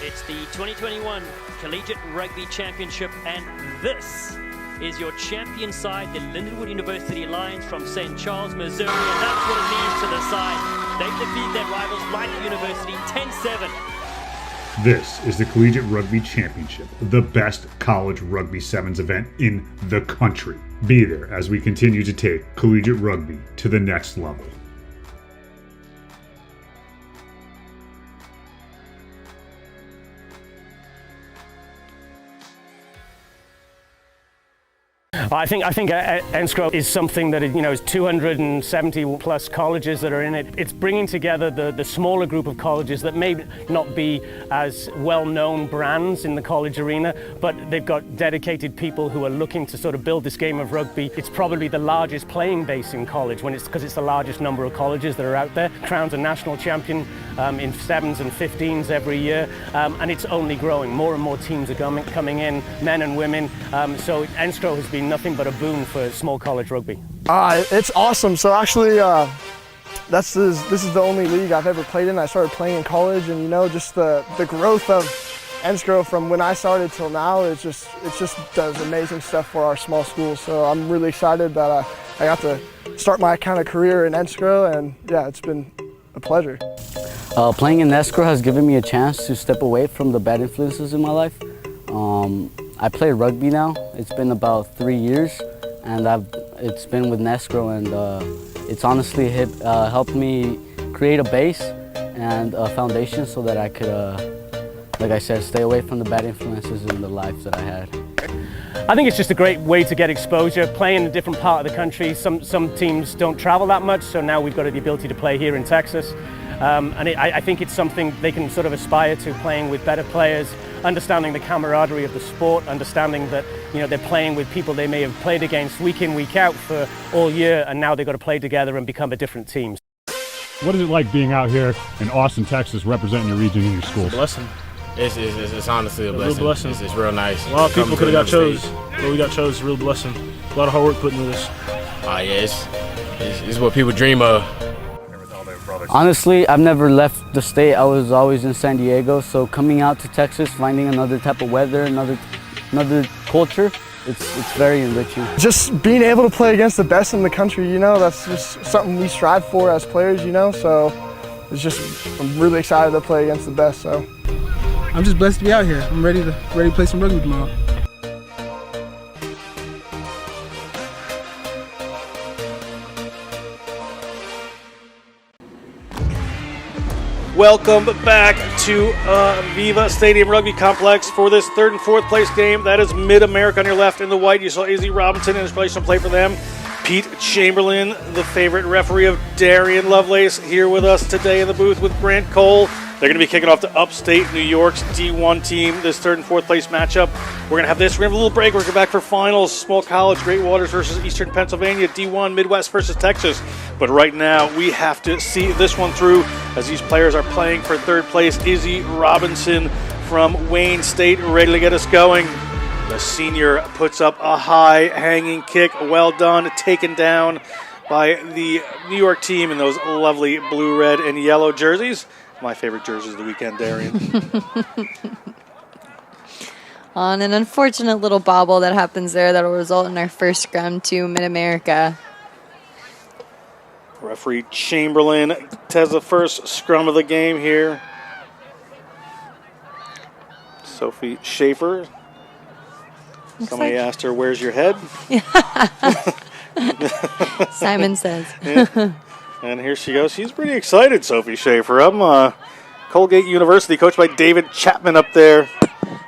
It's the 2021 Collegiate Rugby Championship, and this is your champion side, the Lindenwood University Lions from St. Charles, Missouri, and that's what it means to the side. They defeat their rivals, Life University, 10-7. This is the Collegiate Rugby Championship, the best college rugby sevens event in the country. Be there as we continue to take collegiate rugby to the next level. I think NCR is something that is 270 plus colleges that are in it. It's bringing together the smaller group of colleges that may not be as well-known brands in the college arena, but they've got dedicated people who are looking to sort of build this game of rugby. It's probably the largest playing base in college because it's the largest number of colleges that are out there. Crowns a national champion in 7s and 15s every year, and it's only growing. More and more teams are coming in, men and women. So NCR has been nothing but a boon for small college rugby. It's awesome. So actually, this is the only league I've ever played in. I started playing in college, and just the growth of NCR from when I started till now it just does amazing stuff for our small school. So I'm really excited that I got to start my kind of career in NCR, and yeah, it's been a pleasure. Playing in NCR has given me a chance to step away from the bad influences in my life. I play rugby now. It's been about 3 years, and it's been with NCR, and it's honestly helped me create a base and a foundation so that I could, like I said, stay away from the bad influences in the life that I had. I think it's just a great way to get exposure, playing in a different part of the country. Some teams don't travel that much, so now we've got the ability to play here in Texas. I think it's something they can sort of aspire to, playing with better players, understanding the camaraderie of the sport, understanding that they're playing with people they may have played against week in, week out for all year, and now they've got to play together and become a different team. What is it like being out here in Austin, Texas, representing your region and your schools? It's a blessing. It's honestly a real blessing. It's real nice. A lot of people could have got chose, but we got chose. It's a real blessing. A lot of hard work put into this. It's what people dream of. Honestly, I've never left the state. I was always in San Diego, so coming out to Texas, finding another type of weather, another culture, it's very enriching. Just being able to play against the best in the country, that's just something we strive for as players, so I'm really excited to play against the best. So I'm just blessed to be out here. I'm ready to play some rugby tomorrow. Welcome back to AVEVA Stadium Rugby Complex for this third and fourth place game. That is Mid-America on your left in the white. You saw AZ Robinson and his probably some play for them. Pete Chamberlain, the favorite referee of Darian Lovelace, here with us today in the booth with Grant Cole. They're going to be kicking off to upstate New York's D1 team, this third and fourth place matchup. We're going to have this. We're going to have a little break. We're going to go back for finals. Small College, Great Waters versus Eastern Pennsylvania, D1, Midwest versus Texas. But right now, we have to see this one through as these players are playing for third place. Izzy Robinson from Wayne State ready to get us going. The senior puts up a high hanging kick. Well done, taken down by the New York team in those lovely blue, red, and yellow jerseys. My favorite jerseys of the weekend, Darian. On an unfortunate little bobble that happens there that will result in our first scrum to Mid-America. Referee Chamberlain has the first scrum of the game here. Sophie Schaefer. Somebody asked her, "Where's your head?" Simon says. Yeah. And here she goes. She's pretty excited, Sophie Schaefer. I'm Collegiate University, coached by David Chapman up there.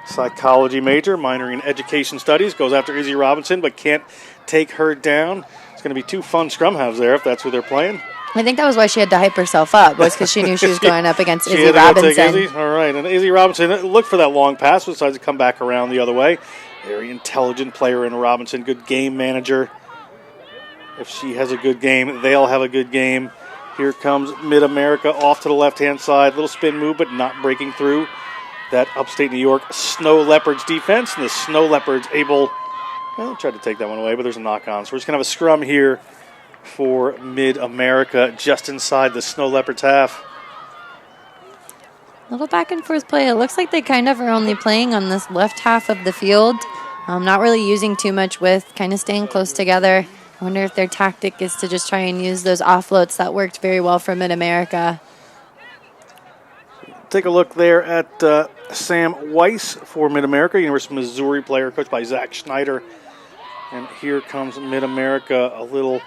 Psychology major, minoring in education studies. Goes after Izzy Robinson, but can't take her down. It's going to be two fun scrum halves there if that's who they're playing. I think that was why she had to hype herself up, was because she knew she was going up against Izzy Robinson. Izzy. All right, and Izzy Robinson looked for that long pass, but decides to come back around the other way. Very intelligent player in Robinson, good game manager. If she has a good game, they'll have a good game. Here comes Mid-America off to the left-hand side. Little spin move, but not breaking through that upstate New York Snow Leopards defense. And the Snow Leopards able, tried to take that one away, but there's a knock-on. So we're just going to have a scrum here for Mid-America just inside the Snow Leopards half. Little back and forth play. It looks like they kind of are only playing on this left half of the field. Not really using too much width, kind of staying close together. I wonder if their tactic is to just try and use those offloads that worked very well for Mid-America. Take a look there at Sam Weiss for Mid-America, University of Missouri player, coached by Zach Schneider. And here comes Mid-America, a little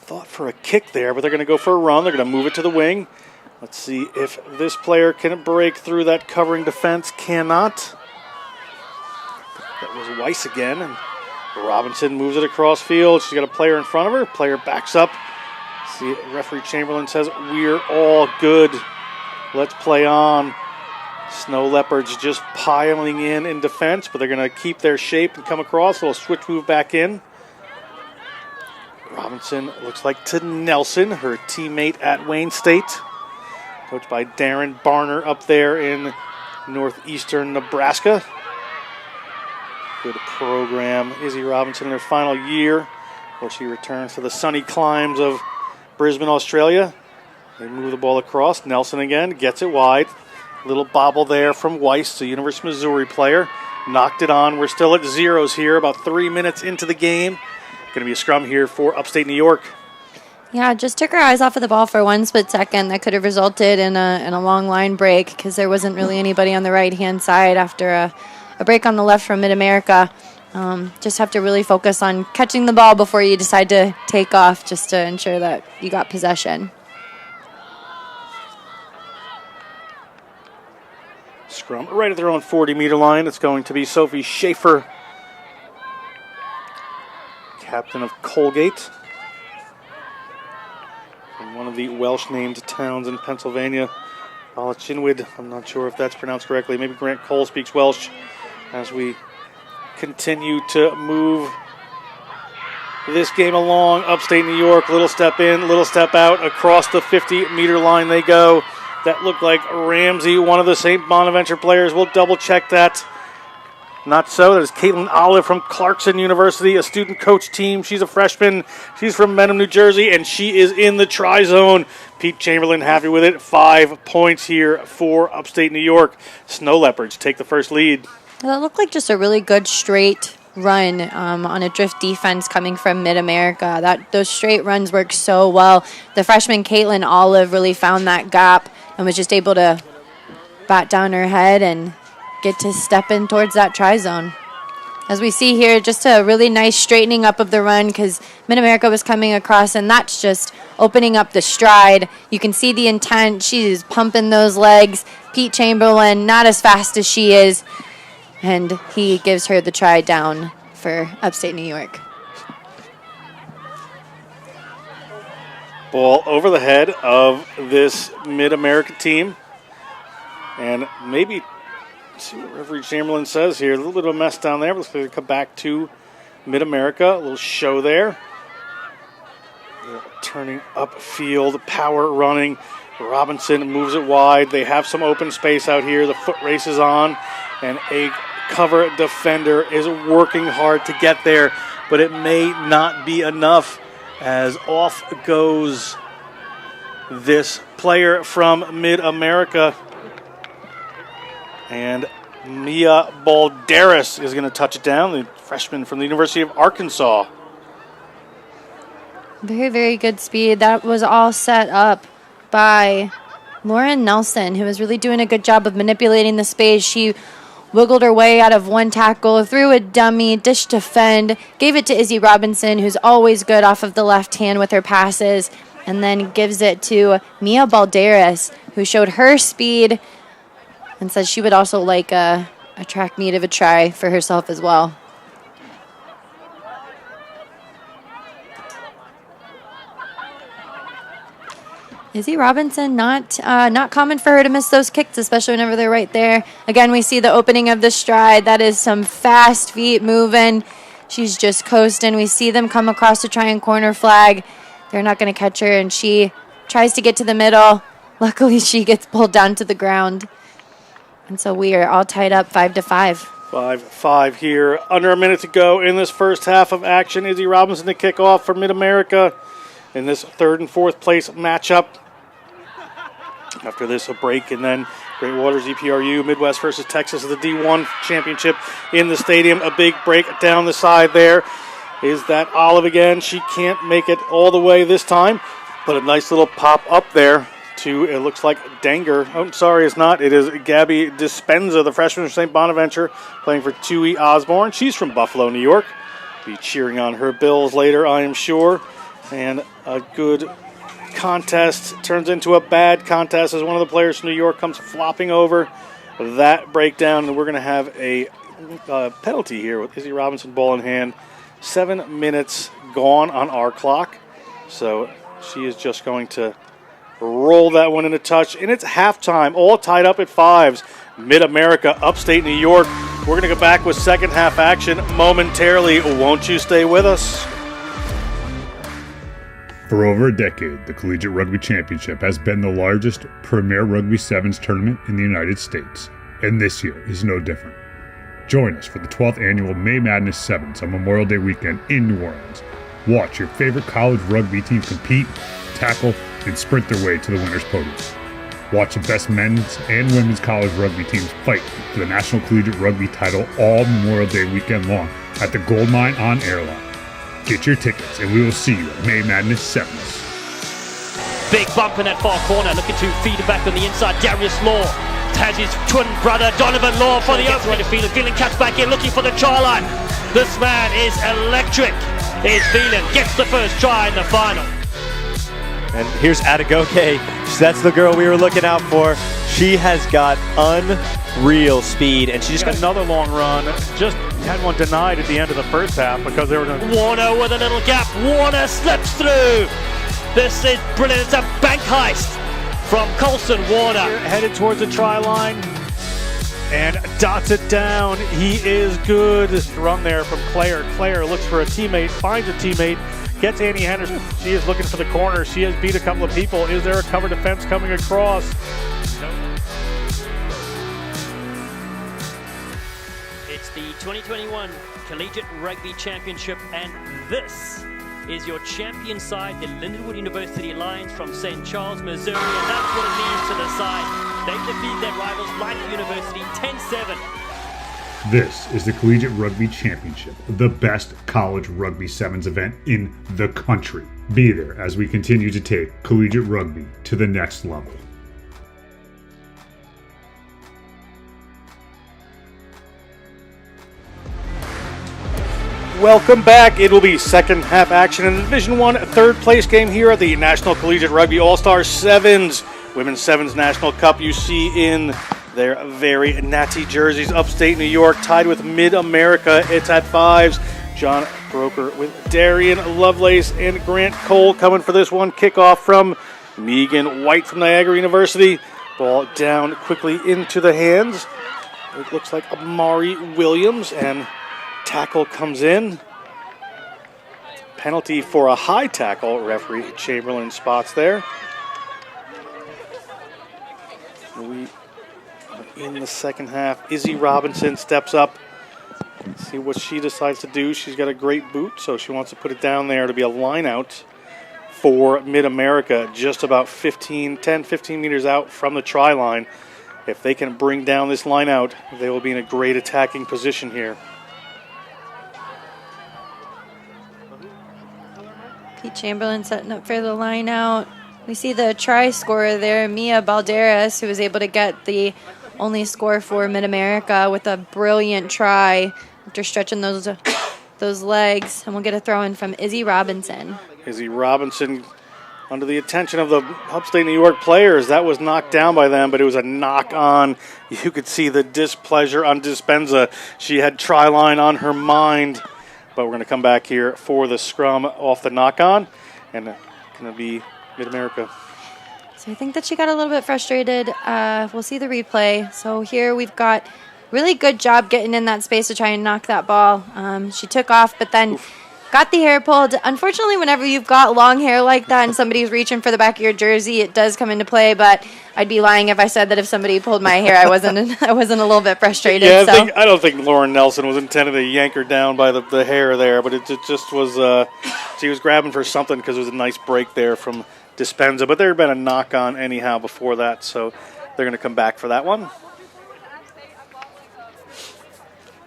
thought for a kick there, but they're going to go for a run. They're going to move it to the wing. Let's see if this player can break through that covering defense. Cannot. That was Weiss again, and Robinson moves it across field. She's got a player in front of her. Player backs up. See, referee Chamberlain says, "We're all good. Let's play on." Snow Leopards just piling in defense, but they're going to keep their shape and come across. A little switch move back in. Robinson looks like to Nelson, her teammate at Wayne State. Coached by Darren Barner up there in northeastern Nebraska. Good program. Izzy Robinson in her final year, where she returns to the sunny climes of Brisbane, Australia. They move the ball across. Nelson again gets it wide. Little bobble there from Weiss, the University of Missouri player. Knocked it on. We're still at zeros here, about 3 minutes into the game. Going to be a scrum here for Upstate New York. Yeah, just took her eyes off of the ball for 1 split second. That could have resulted in a long line break because there wasn't really anybody on the right-hand side after a break on the left from Mid-America. Just have to really focus on catching the ball before you decide to take off, just to ensure that you got possession. Scrum right at their own 40-meter line. It's going to be Sophie Schaefer, captain of Colgate, from one of the Welsh-named towns in Pennsylvania. Balachinwyd, I'm not sure if that's pronounced correctly. Maybe Grant Cole speaks Welsh as we continue to move this game along. Upstate New York, little step in, little step out. Across the 50-meter line they go. That looked like Ramsey, one of the St. Bonaventure players. We'll double-check that. Not so. That is Caitlin Olive from Clarkson University, a student coach team. She's a freshman. She's from Menham, New Jersey, and she is in the tri-zone. Pete Chamberlain happy with it. 5 points here for Upstate New York. Snow Leopards take the first lead. That looked like just a really good straight run on a drift defense coming from Mid-America. Those straight runs work so well. The freshman Caitlin Olive really found that gap and was just able to bat down her head and get to step in towards that tri-zone. As we see here, just a really nice straightening up of the run because Mid-America was coming across, and that's just opening up the stride. You can see the intent. She's pumping those legs. Pete Chamberlain, not as fast as she is, and he gives her the try down for Upstate New York. Ball over the head of this Mid-America team. And maybe, see what referee Chamberlain says here. A little bit of a mess down there. Let's come back to Mid-America. A little show there. Turning upfield, power running. Robinson moves it wide. They have some open space out here. The foot race is on. And a cover defender is working hard to get there. But it may not be enough, as off goes this player from Mid-America. And Mia Balderas is going to touch it down, the freshman from the University of Arkansas. Very, very good speed. That was all set up by Lauren Nelson, who was really doing a good job of manipulating the space. She wiggled her way out of one tackle, threw a dummy, dished to fend, gave it to Izzy Robinson, who's always good off of the left hand with her passes, and then gives it to Mia Balderas, who showed her speed and says she would also like a track meet of a try for herself as well. Izzy Robinson, not common for her to miss those kicks, especially whenever they're right there. Again, we see the opening of the stride. That is some fast feet moving. She's just coasting. We see them come across the try and corner flag. They're not going to catch her, and she tries to get to the middle. Luckily, she gets pulled down to the ground. And so we are all tied up 5-5. 5-5 here. Under a minute to go in this first half of action. Izzy Robinson to kick off for Mid-America in this third and fourth place matchup. After this, a break, and then Great Waters EPRU, Midwest versus Texas is the D1 championship in the stadium. A big break down the side there. Is that Olive again? She can't make it all the way this time, but a nice little pop up there to, it looks like Danger. Oh, sorry, it's not. It is Gabby Dispenza, the freshman from St. Bonaventure, playing for Tui Osborne. She's from Buffalo, New York. Be cheering on her Bills later, I am sure. And a good contest turns into a bad contest as one of the players from New York comes flopping over that breakdown, and we're going to have a penalty here with Izzy Robinson ball in hand. 7 minutes gone on our clock. So she is just going to roll that one into touch. And it's halftime, all tied up at 5s. Mid-America, upstate New York. We're going to go back with second half action momentarily. Won't you stay with us? For over a decade, the Collegiate Rugby Championship has been the largest premier Rugby Sevens tournament in the United States, and this year is no different. Join us for the 12th annual May Madness Sevens on Memorial Day weekend in New Orleans. Watch your favorite college rugby team compete, tackle, and sprint their way to the winner's podium. Watch the best men's and women's college rugby teams fight for the National Collegiate Rugby title all Memorial Day weekend long at the Gold Mine on Airline. Get your tickets, and we will see you at May Madness Sevens. Big bump in that far corner, looking to feed it back on the inside. Darius Law has his twin brother Donovan Law for the opening field. Phelan cuts back in, looking for the try line. This man is electric. Here's Phelan, gets the first try in the final. And here's Adegoke. That's the girl we were looking out for. She has got unreal speed, and she just got another long run. Just had one denied at the end of the first half because they were going to... Warner with a little gap. Warner slips through. This is brilliant. It's a bank heist from Colson Warner. Headed towards the try line and dots it down. He is good. Run there from Claire. Claire looks for a teammate, finds a teammate, gets Annie Henderson. She is looking for the corner. She has beat a couple of people. Is there a cover defense coming across? It's the 2021 Collegiate Rugby Championship, and this is your champion side, the Lindenwood University Lions from St. Charles, Missouri, and that's what it means to the side. They've defeated their rivals, Life University, 10-7. This is the Collegiate Rugby Championship, the best college rugby sevens event in the country. Be there as we continue to take collegiate rugby to the next level. Welcome back. It will be second half action in the Division I third place game here at the National Collegiate Rugby All-Star Sevens. Women's Sevens National Cup you see in their very natty jerseys. Upstate New York tied with Mid-America. It's at 5s. John Broker with Darian Lovelace and Grant Cole coming for this one. Kickoff from Megan White from Niagara University. Ball down quickly into the hands. It looks like Amari Williams, and tackle comes in. Penalty for a high tackle. Referee Chamberlain spots there. We are in the second half. Izzy Robinson steps up. Let's see what she decides to do. She's got a great boot, so she wants to put it down there to be a line out for Mid-America, just about 10, 15 meters out from the try line. If they can bring down this line out, they will be in a great attacking position here. Pete Chamberlain setting up for the line out. We see the try scorer there, Mia Balderas, who was able to get the only score for Mid-America with a brilliant try after stretching those legs. And we'll get a throw in from Izzy Robinson. Izzy Robinson under the attention of the upstate New York players. That was knocked down by them, but it was a knock on. You could see the displeasure on Dispenza. She had try line on her mind. But we're going to come back here for the scrum off the knock-on, and going to be Mid-America. So I think that she got a little bit frustrated. We'll see the replay. So here we've got really good job getting in that space to try and knock that ball. She took off, but then got the hair pulled. Unfortunately, whenever you've got long hair like that and somebody's reaching for the back of your jersey, it does come into play. But I'd be lying if I said that if somebody pulled my hair, I wasn't a little bit frustrated. Yeah, so. I don't think Lauren Nelson was intended to yank her down by the hair there, but it just was. She was grabbing for something because it was a nice break there from Dispenza. But there had been a knock on anyhow before that, so they're going to come back for that one.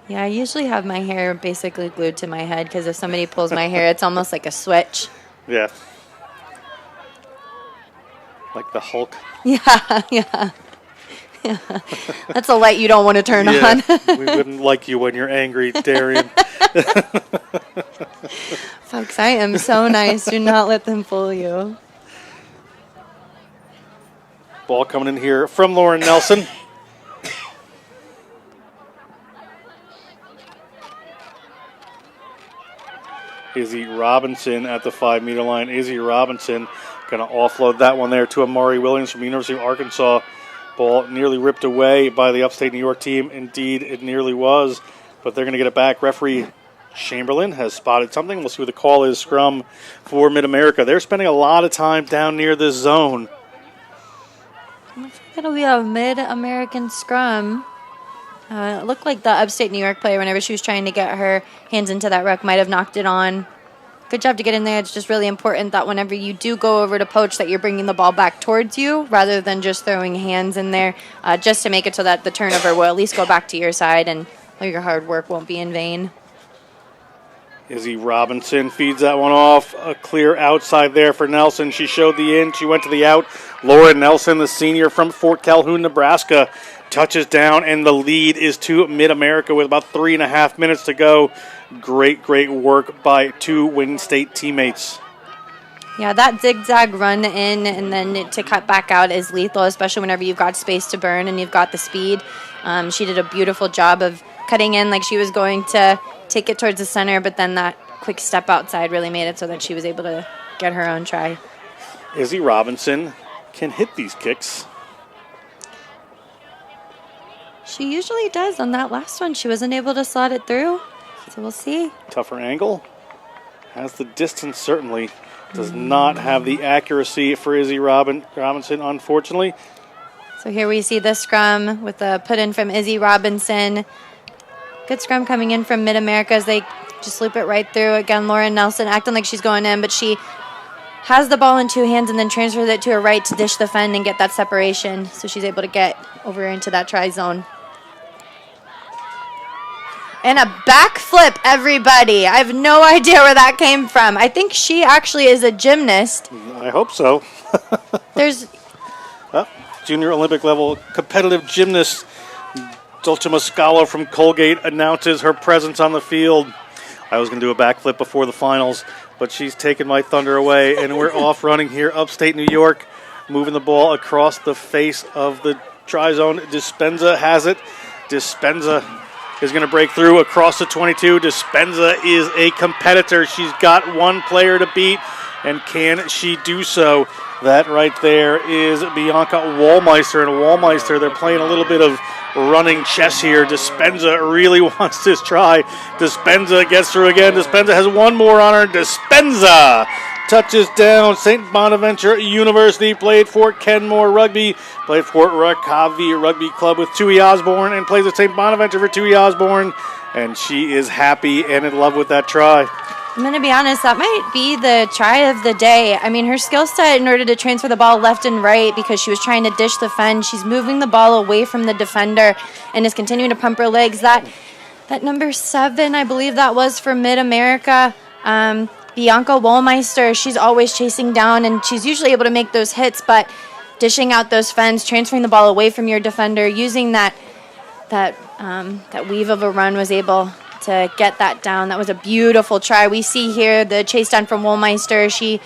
Yeah, I usually have my hair basically glued to my head because if somebody pulls my hair, it's almost like a switch. Yeah. Like the Hulk. Yeah. That's a light you don't want to turn on. We wouldn't like you when you're angry, Darian. Folks, I am so nice. Do not let them fool you. Ball coming in here from Lauren Nelson. Izzy Robinson at the 5-meter line. Izzy Robinson going to offload that one there to Amari Williams from the University of Arkansas. Ball nearly ripped away by the upstate New York team. Indeed, it nearly was, but they're going to get it back. Referee Chamberlain has spotted something. We'll see what the call is. Scrum for Mid-America. They're spending a lot of time down near this zone. It'll be a Mid-American scrum. It looked like the upstate New York player, whenever she was trying to get her hands into that ruck, might have knocked it on. Good job to get in there. It's just really important that whenever you do go over to poach that you're bringing the ball back towards you rather than just throwing hands in there, just to make it so that the turnover will at least go back to your side and your hard work won't be in vain. Izzy Robinson feeds that one off. A clear outside there for Nelson. She showed the in. She went to the out. Laura Nelson, the senior from Fort Calhoun, Nebraska, touches down, and the lead is to Mid-America with about 3.5 minutes to go. Great work by two Wayne State teammates. Yeah, that zigzag run in and then to cut back out is lethal, especially whenever you've got space to burn and you've got the speed. She did a beautiful job of cutting in like she was going to take it towards the center, but then that quick step outside really made it so that she was able to get her own try. Izzy Robinson can hit these kicks. She usually does. On that last one, she wasn't able to slot it through. So we'll see. Tougher angle. Has the distance, certainly. Does not have the accuracy for Izzy Robinson, unfortunately. So here we see the scrum with the put in from Izzy Robinson. Good scrum coming in from Mid-America as they just loop it right through. Again, Lauren Nelson acting like she's going in, but she has the ball in two hands and then transfers it to her right to dish the fend and get that separation. So she's able to get over into that try zone. And a backflip, everybody. I have no idea where that came from. I think she actually is a gymnast. I hope so. There's junior Olympic level competitive gymnast Dulce Muscalo from Colgate announces her presence on the field. I was going to do a backflip before the finals, but she's taken my thunder away, and we're off running here, upstate New York, moving the ball across the face of the try zone. Dispenza has it. Dispenza is going to break through across the 22. Dispenza is a competitor. She's got one player to beat, and can she do so? That right there is Bianca Wallmeister. And Wallmeister, they're playing a little bit of running chess here. Dispenza really wants this try. Dispenza gets through again. Dispenza has one more on her. Dispenza touches down. St. Bonaventure University played for Kenmore Rugby, played for Rakavi Rugby Club with Tui Osborne, and plays at St. Bonaventure for Tui Osborne. And she is happy and in love with that try. I'm going to be honest, that might be the try of the day. I mean, her skill set in order to transfer the ball left and right because she was trying to dish the fend. She's moving the ball away from the defender and is continuing to pump her legs. That number 7, I believe that was for Mid-America, Bianca Wallmeister. She's always chasing down, and she's usually able to make those hits, but dishing out those fends, transferring the ball away from your defender, using that weave of a run was able to get that down. That was a beautiful try. We see here the chase down from Wallmeister. She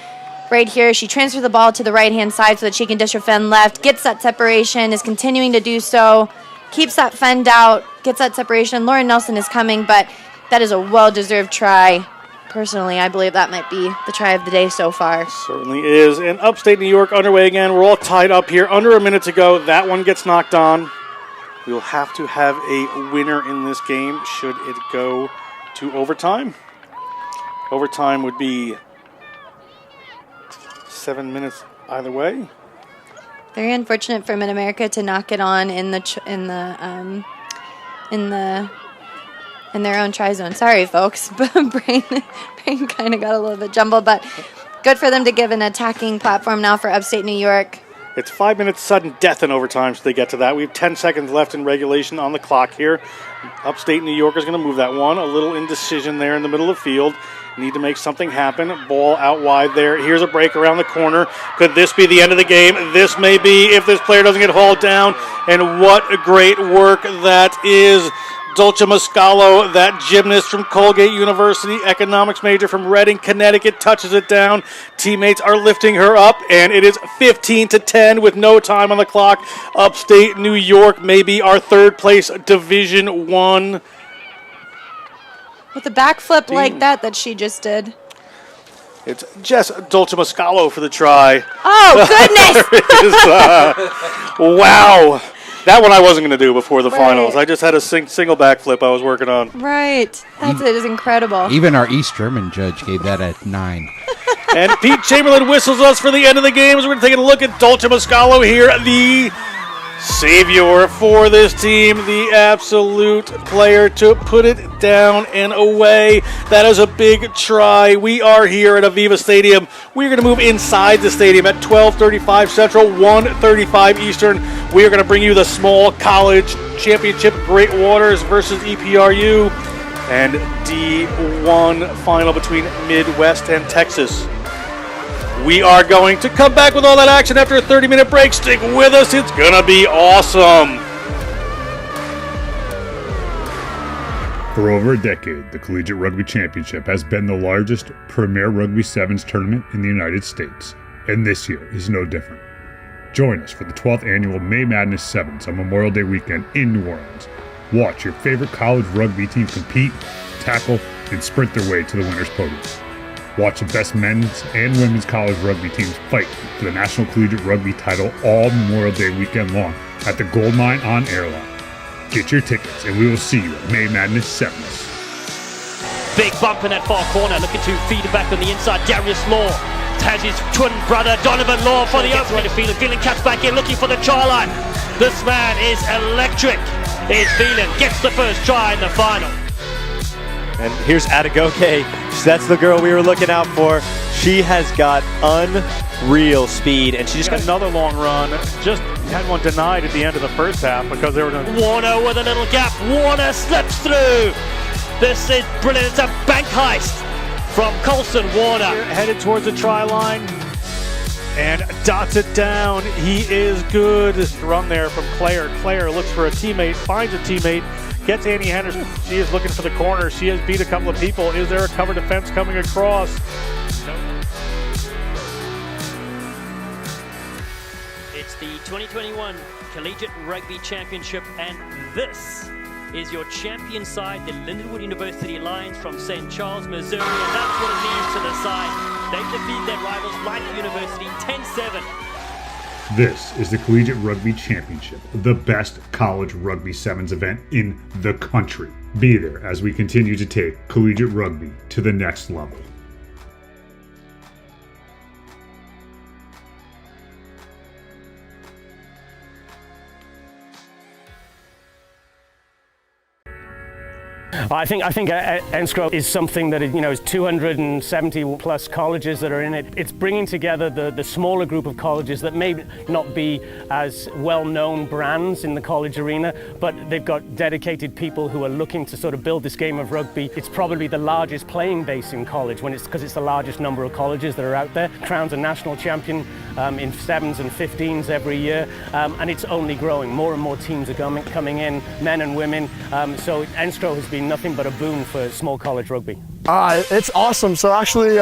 transfers the ball to the right-hand side so that she can dish her fend left, gets that separation, is continuing to do so, keeps that fend out, gets that separation. Lauren Nelson is coming, but that is a well-deserved try. Personally, I believe that might be the try of the day so far. Certainly is. And upstate New York underway again. We're all tied up here. Under a minute to go. That one gets knocked on. We will have to have a winner in this game should it go to overtime. Overtime would be 7 minutes either way. Very unfortunate for Mid-America to knock it on in their own try zone. Sorry, folks, brain kind of got a little bit jumbled, but good for them to give an attacking platform now for upstate New York. It's 5 minutes sudden death in overtime, so they get to that. We have 10 seconds left in regulation on the clock here. Upstate New York is going to move that one. A little indecision there in the middle of the field. Need to make something happen. Ball out wide there. Here's a break around the corner. Could this be the end of the game? This may be if this player doesn't get hauled down. And what a great work that is. Dulce Muscalo, that gymnast from Colgate University, economics major from Reading, Connecticut, touches it down. Teammates are lifting her up, and it is 15-10 with no time on the clock. Upstate New York, maybe our third place Division I With a backflip like that she just did. It's Jess Dolce-Mascalo for the try. Oh, goodness! Wow. That one I wasn't going to do before the Right. finals. I just had a single backflip I was working on. Right. That is incredible. Even our East German judge gave that a 9. And Pete Chamberlain whistles us for the end of the game. So we're taking a look at Dolce-Mascalo here, the savior for this team, the absolute player to put it down and away. That is a big try. We are here at AVEVA Stadium. We're going to move inside the stadium at 12:35 Central, 1:35 Eastern. We are going to bring you the small college championship, Great Waters versus EPRU, and D1 final between Midwest and Texas. We are going to come back with all that action after a 30-minute break. Stick with us. It's going to be awesome. For over a decade, the Collegiate Rugby Championship has been the largest premier Rugby Sevens tournament in the United States, and this year is no different. Join us for the 12th annual May Madness Sevens on Memorial Day weekend in New Orleans. Watch your favorite college rugby team compete, tackle, and sprint their way to the winner's podium. Watch the best men's and women's college rugby teams fight for the National Collegiate Rugby title all Memorial Day weekend long at the Gold Mine on Airline. Get your tickets and we will see you at May Madness 7s. Big bump in that far corner, looking to feed it back on the inside. Darius Law has his twin brother Donovan Law for the opening field. Phelan cuts back in, looking for the try line. This man is electric. Here's Phelan, gets the first try in the final. And here's Adegoke. That's the girl we were looking out for. She has got unreal speed, and she just got another long run. Just had one denied at the end of the first half because they were done. Warner with a little gap. Warner slips through. This is brilliant. It's a bank heist from Colson Warner. Headed towards the try line and dots it down. He is good. Run there from Claire. Claire looks for a teammate, finds a teammate. Gets Annie Henderson. She is looking for the corner. She has beat a couple of people. Is there a cover defense coming across? It's the 2021 Collegiate Rugby Championship, and this is your champion side, the Lindenwood University Lions from St. Charles, Missouri, and that's what it means to the side. They've defeated their rivals, Life University, 10-7. This is the Collegiate Rugby Championship, the best college rugby sevens event in the country. Be there as we continue to take collegiate rugby to the next level. I think NCR is something that is 270 plus colleges that are in it. It's bringing together the smaller group of colleges that may not be as well-known brands in the college arena, but they've got dedicated people who are looking to sort of build this game of rugby. It's probably the largest playing base in college because it's the largest number of colleges that are out there. Crowns a national champion in 7s and 15s every year, and it's only growing. More and more teams are coming in, men and women. So NCR has been nothing but a boon for small college rugby. It's awesome. So actually,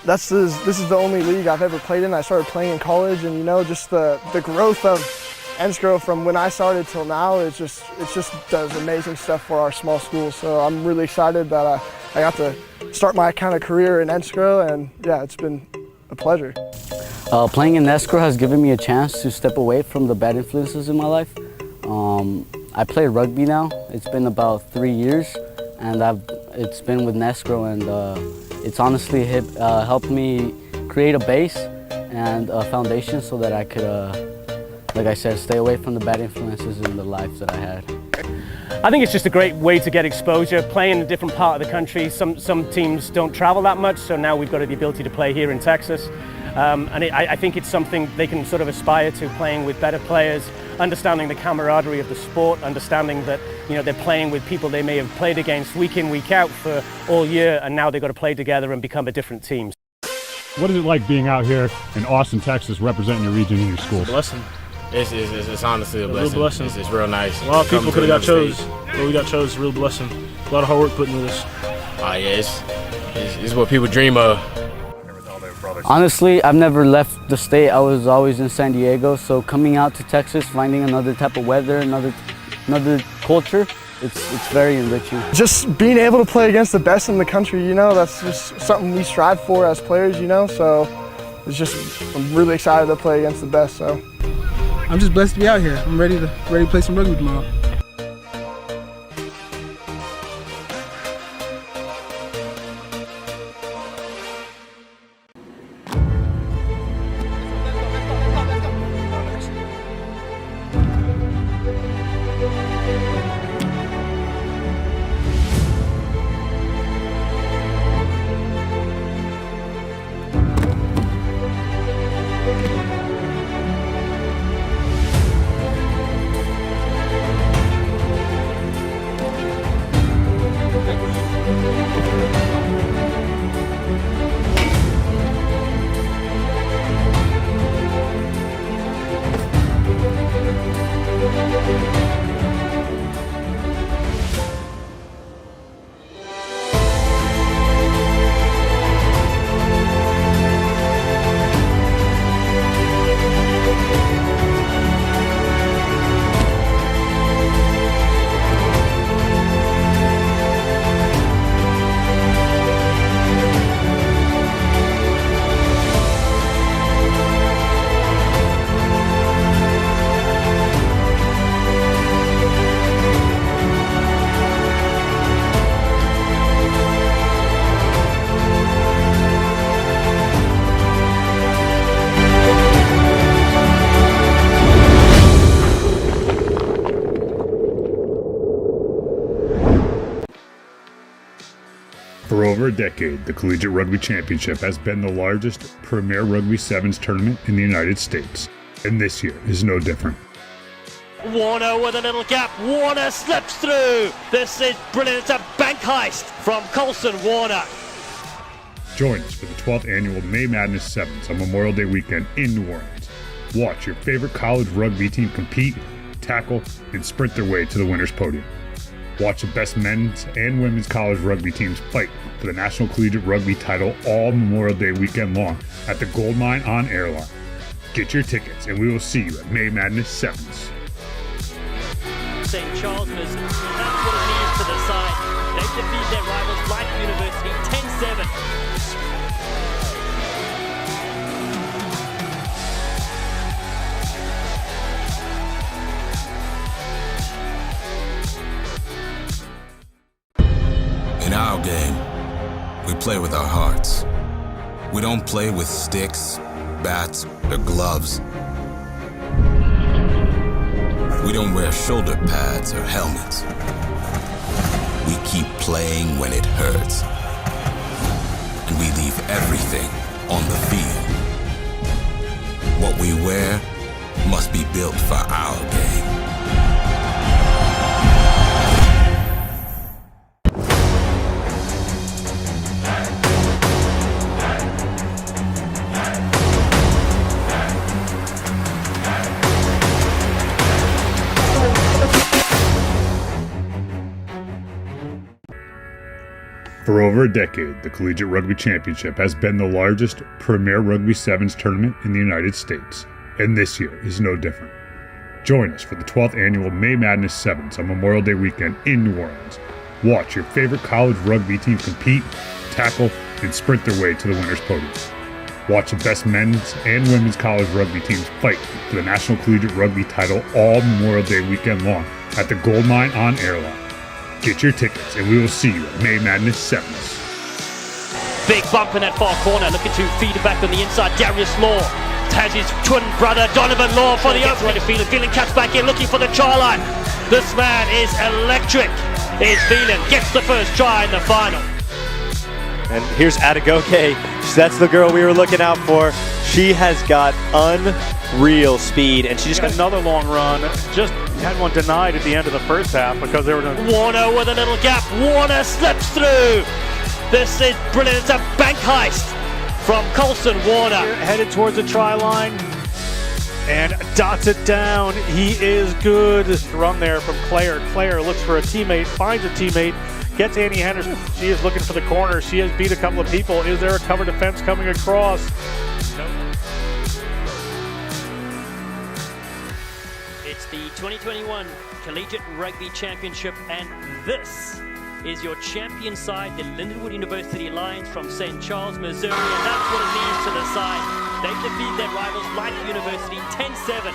this is the only league I've ever played in. I started playing in college, and just the growth of NCR from when I started till now, it just does amazing stuff for our small school. So I'm really excited that I got to start my kind of career in NCR, and yeah, it's been a pleasure. Playing in NCR has given me a chance to step away from the bad influences in my life. I play rugby now. It's been about 3 years, and it's been with NCR, and it's honestly helped me create a base and a foundation so that I could, like I said, stay away from the bad influences in the life that I had. I think it's just a great way to get exposure, playing in a different part of the country. Some teams don't travel that much, so now we've got the ability to play here in Texas. I think it's something they can sort of aspire to, playing with better players, understanding the camaraderie of the sport, understanding that they're playing with people they may have played against week in, week out for all year, and now they've got to play together and become a different team. What is it like being out here in Austin, Texas, representing your region and your school? Blessing. It's honestly a blessing. Real blessing. It's real nice. A lot of people could have got chose, but we got chose. Real blessing. A lot of hard work put into this. It's what people dream of. Honestly, I've never left the state. I was always in San Diego, so coming out to Texas, finding another type of weather, another culture, it's very enriching. Just being able to play against the best in the country, you know, that's just something we strive for as players, you know, so I'm really excited to play against the best, so. I'm just blessed to be out here. I'm ready to play some rugby tomorrow. For over a decade, the Collegiate Rugby Championship has been the largest premier Rugby Sevens tournament in the United States, and this year is no different. Warner with a little gap. Warner slips through. This is brilliant. It's a bank heist from Colson Warner. Join us for the 12th annual May Madness Sevens on Memorial Day weekend in New Orleans. Watch your favorite college rugby team compete, tackle, and sprint their way to the winner's podium. Watch the best men's and women's college rugby teams fight for the National Collegiate Rugby title all Memorial Day weekend long at the Gold Mine on Airline. Get your tickets and we will see you at May Madness Sevens. St. Charles, Missouri. That's what it means to the side. They defeat their rivals, Light University, 10-7. In our game, we play with our hearts. We don't play with sticks, bats, or gloves. We don't wear shoulder pads or helmets. We keep playing when it hurts. And we leave everything on the field. What we wear must be built for our game. For over a decade, the Collegiate Rugby Championship has been the largest premier Rugby Sevens tournament in the United States, and this year is no different. Join us for the 12th annual May Madness Sevens on Memorial Day weekend in New Orleans. Watch your favorite college rugby team compete, tackle, and sprint their way to the winner's podium. Watch the best men's and women's college rugby teams fight for the National Collegiate Rugby title all Memorial Day weekend long at the Gold Mine on Airline. Get your tickets and we will see you at May Madness Sevens. Big bump in that far corner, looking to feed it back on the inside. Darius Law has his twin brother Donovan Law for the opening. Phelan cuts back in, looking for the try line. This man is electric. Is Phelan gets the first try in the final. And here's Adegoke. That's the girl we were looking out for. She has got unreal speed, and she just got another long run. Just had one denied at the end of the first half because they were going to... Warner with a little gap. Warner slips through. This is brilliant. It's a bank heist from Colson Warner. Headed towards the try line and dots it down. He is good. Run there from Claire. Claire looks for a teammate, finds a teammate, gets Annie Henderson. She is looking for the corner. She has beat a couple of people. Is there a cover defense coming across? It's the 2021 Collegiate Rugby Championship, and this is your champion side, the Lindenwood University Lions from St. Charles, Missouri, and that's what it means to the side. They defeat their rivals, Life University, 10-7.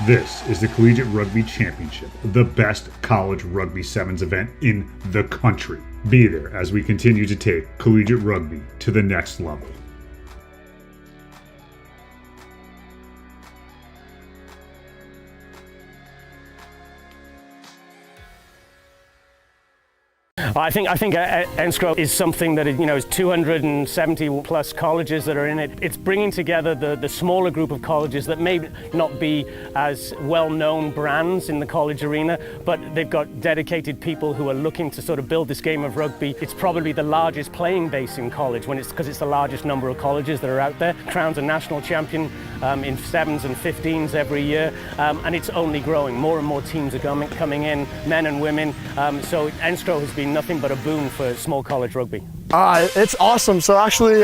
This is the Collegiate Rugby Championship, the best college rugby sevens event in the country. Be there as we continue to take collegiate rugby to the next level. I think NCR is something that is 270 plus colleges that are in it. It's bringing together the smaller group of colleges that may not be as well-known brands in the college arena, but they've got dedicated people who are looking to sort of build this game of rugby. It's probably the largest playing base in college because it's the largest number of colleges that are out there. Crowns a national champion in 7s and 15s every year, and it's only growing. More and more teams are coming in, men and women. So NCR has been nothing but a boon for small college rugby. It's awesome. So actually,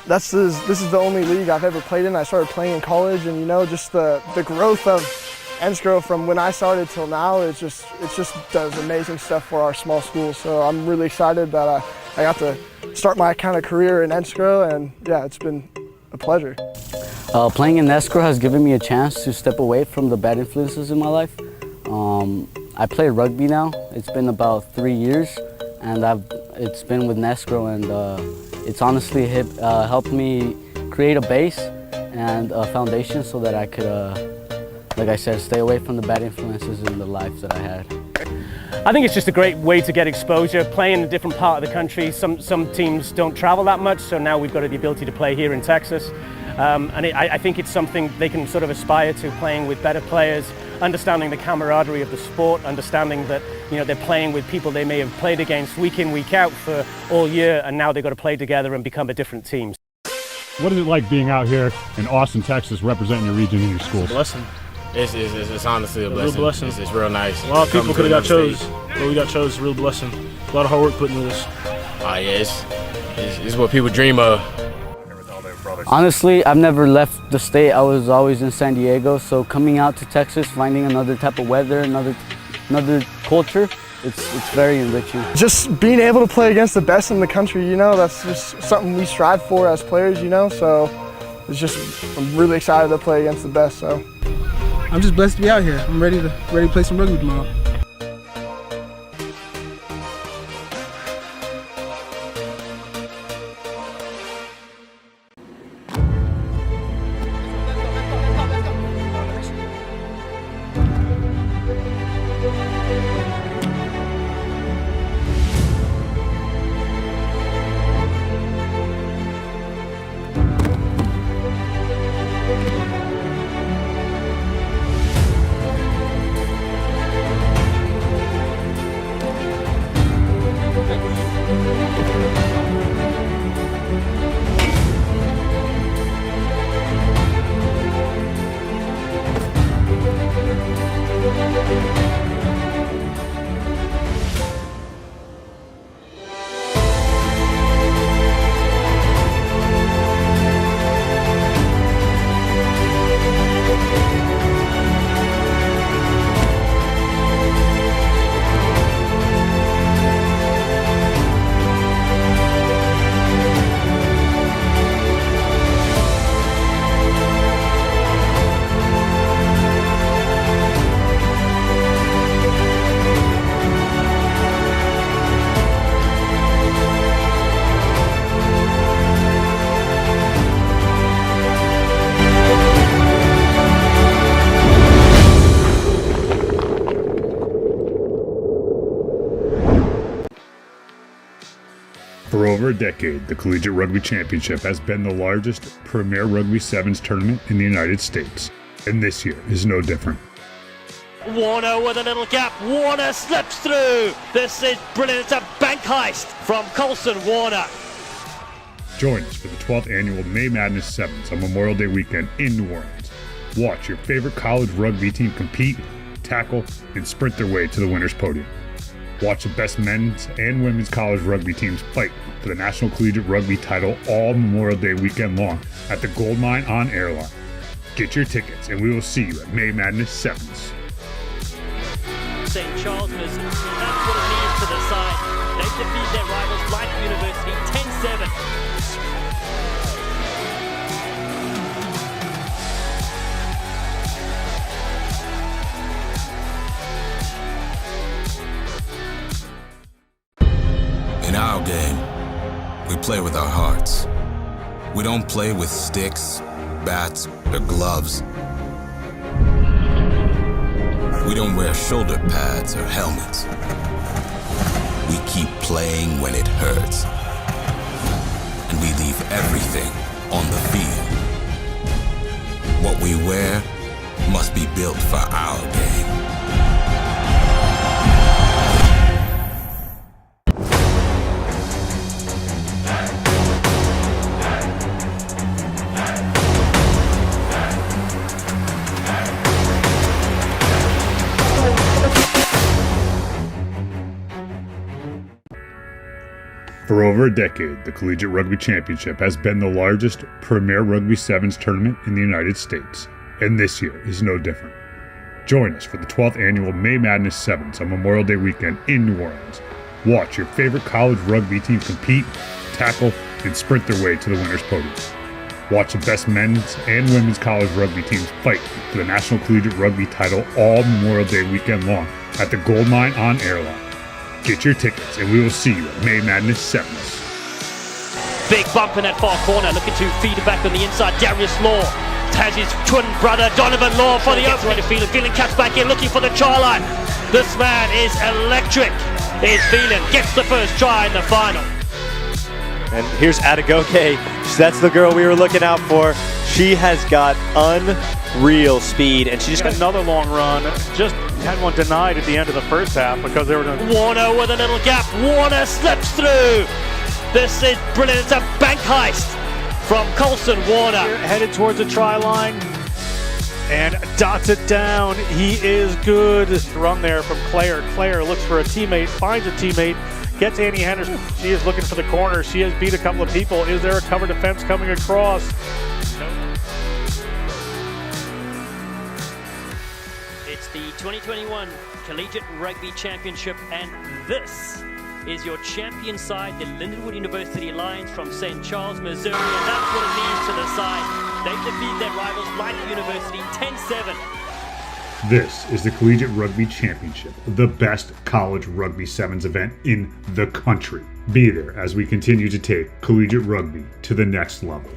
this is the only league I've ever played in. I started playing in college, and just the growth of NCR from when I started till now, it just does amazing stuff for our small schools. So I'm really excited that I got to start my kind of career in NCR, and yeah, it's been a pleasure. Playing in NCR has given me a chance to step away from the bad influences in my life. I play rugby now. It's been about 3 years, and it's been with NCR, and it's honestly helped me create a base and a foundation so that I could, like I said, stay away from the bad influences in the life that I had. I think it's just a great way to get exposure, playing in a different part of the country. Some teams don't travel that much, so now we've got the ability to play here in Texas. I think it's something they can sort of aspire to, playing with better players, understanding the camaraderie of the sport, understanding that they're playing with people they may have played against week in, week out for all year, and now they've got to play together and become a different team. What is it like being out here in Austin, Texas, representing your region and your schools? It's a blessing. It's honestly a blessing. Real blessing. It's real nice. A lot of people could have got chose, but we got chose. Real blessing. A lot of hard work put into this. It's what people dream of. Honestly, I've never left the state. I was always in San Diego, so coming out to Texas, finding another type of weather, another culture, it's very enriching. Just being able to play against the best in the country, that's just something we strive for as players, so I'm really excited to play against the best. So I'm just blessed to be out here. I'm ready to play some rugby tomorrow. For over a decade, the Collegiate Rugby Championship has been the largest premier rugby sevens tournament in the United States, and this year is no different. Warner with a little gap. Warner slips through. This is brilliant. It's a bank heist from Colson Warner. Join us for the 12th annual May Madness Sevens on Memorial Day weekend in New Orleans. Watch your favorite college rugby team compete, tackle, and sprint their way to the winner's podium. Watch the best men's and women's college rugby teams fight for the National Collegiate Rugby title all Memorial Day weekend long at the Gold Mine on Airline. Get your tickets, and we will see you at May Madness 7s. St. Charles, Missouri. That's what it means to the side. They defeat their rivals, Light University, 10-7. In our game, we play with our hearts. We don't play with sticks, bats, or gloves. We don't wear shoulder pads or helmets. We keep playing when it hurts. And we leave everything on the field. What we wear must be built for our game. For over a decade, the Collegiate Rugby Championship has been the largest premier Rugby Sevens tournament in the United States, and this year is no different. Join us for the 12th annual May Madness Sevens on Memorial Day weekend in New Orleans. Watch your favorite college rugby team compete, tackle, and sprint their way to the winner's podium. Watch the best men's and women's college rugby teams fight for the National Collegiate Rugby title all Memorial Day weekend long at the Gold Mine on Airline. Get your tickets, and we will see you at May Madness 7s. Big bump in that far corner, looking to feed it back on the inside. Darius Law has his twin brother Donovan Law for the opening. Phelan cuts back in, looking for the try line. This man is electric. Is Phelan gets the first try in the final. And here's Adegoke. That's the girl we were looking out for. She has got unreal speed, and she just got another long run. Just had one denied at the end of the first half because they were going to... Warner with a little gap. Warner slips through. This is brilliant. It's a bank heist from Colson Warner. Headed towards the try line and dots it down. He is good. Run there from Claire. Claire looks for a teammate, finds a teammate, gets Annie Henderson. She is looking for the corner. She has beat a couple of people. Is there a cover defense coming across? It's the 2021 Collegiate Rugby Championship, and this is your champion side, the Lindenwood University Lions from St. Charles, Missouri, and that's what it means to the side. They defeat their rivals, Light University, 10-7. This is the Collegiate Rugby Championship, the best college rugby sevens event in the country. Be there as we continue to take collegiate rugby to the next level.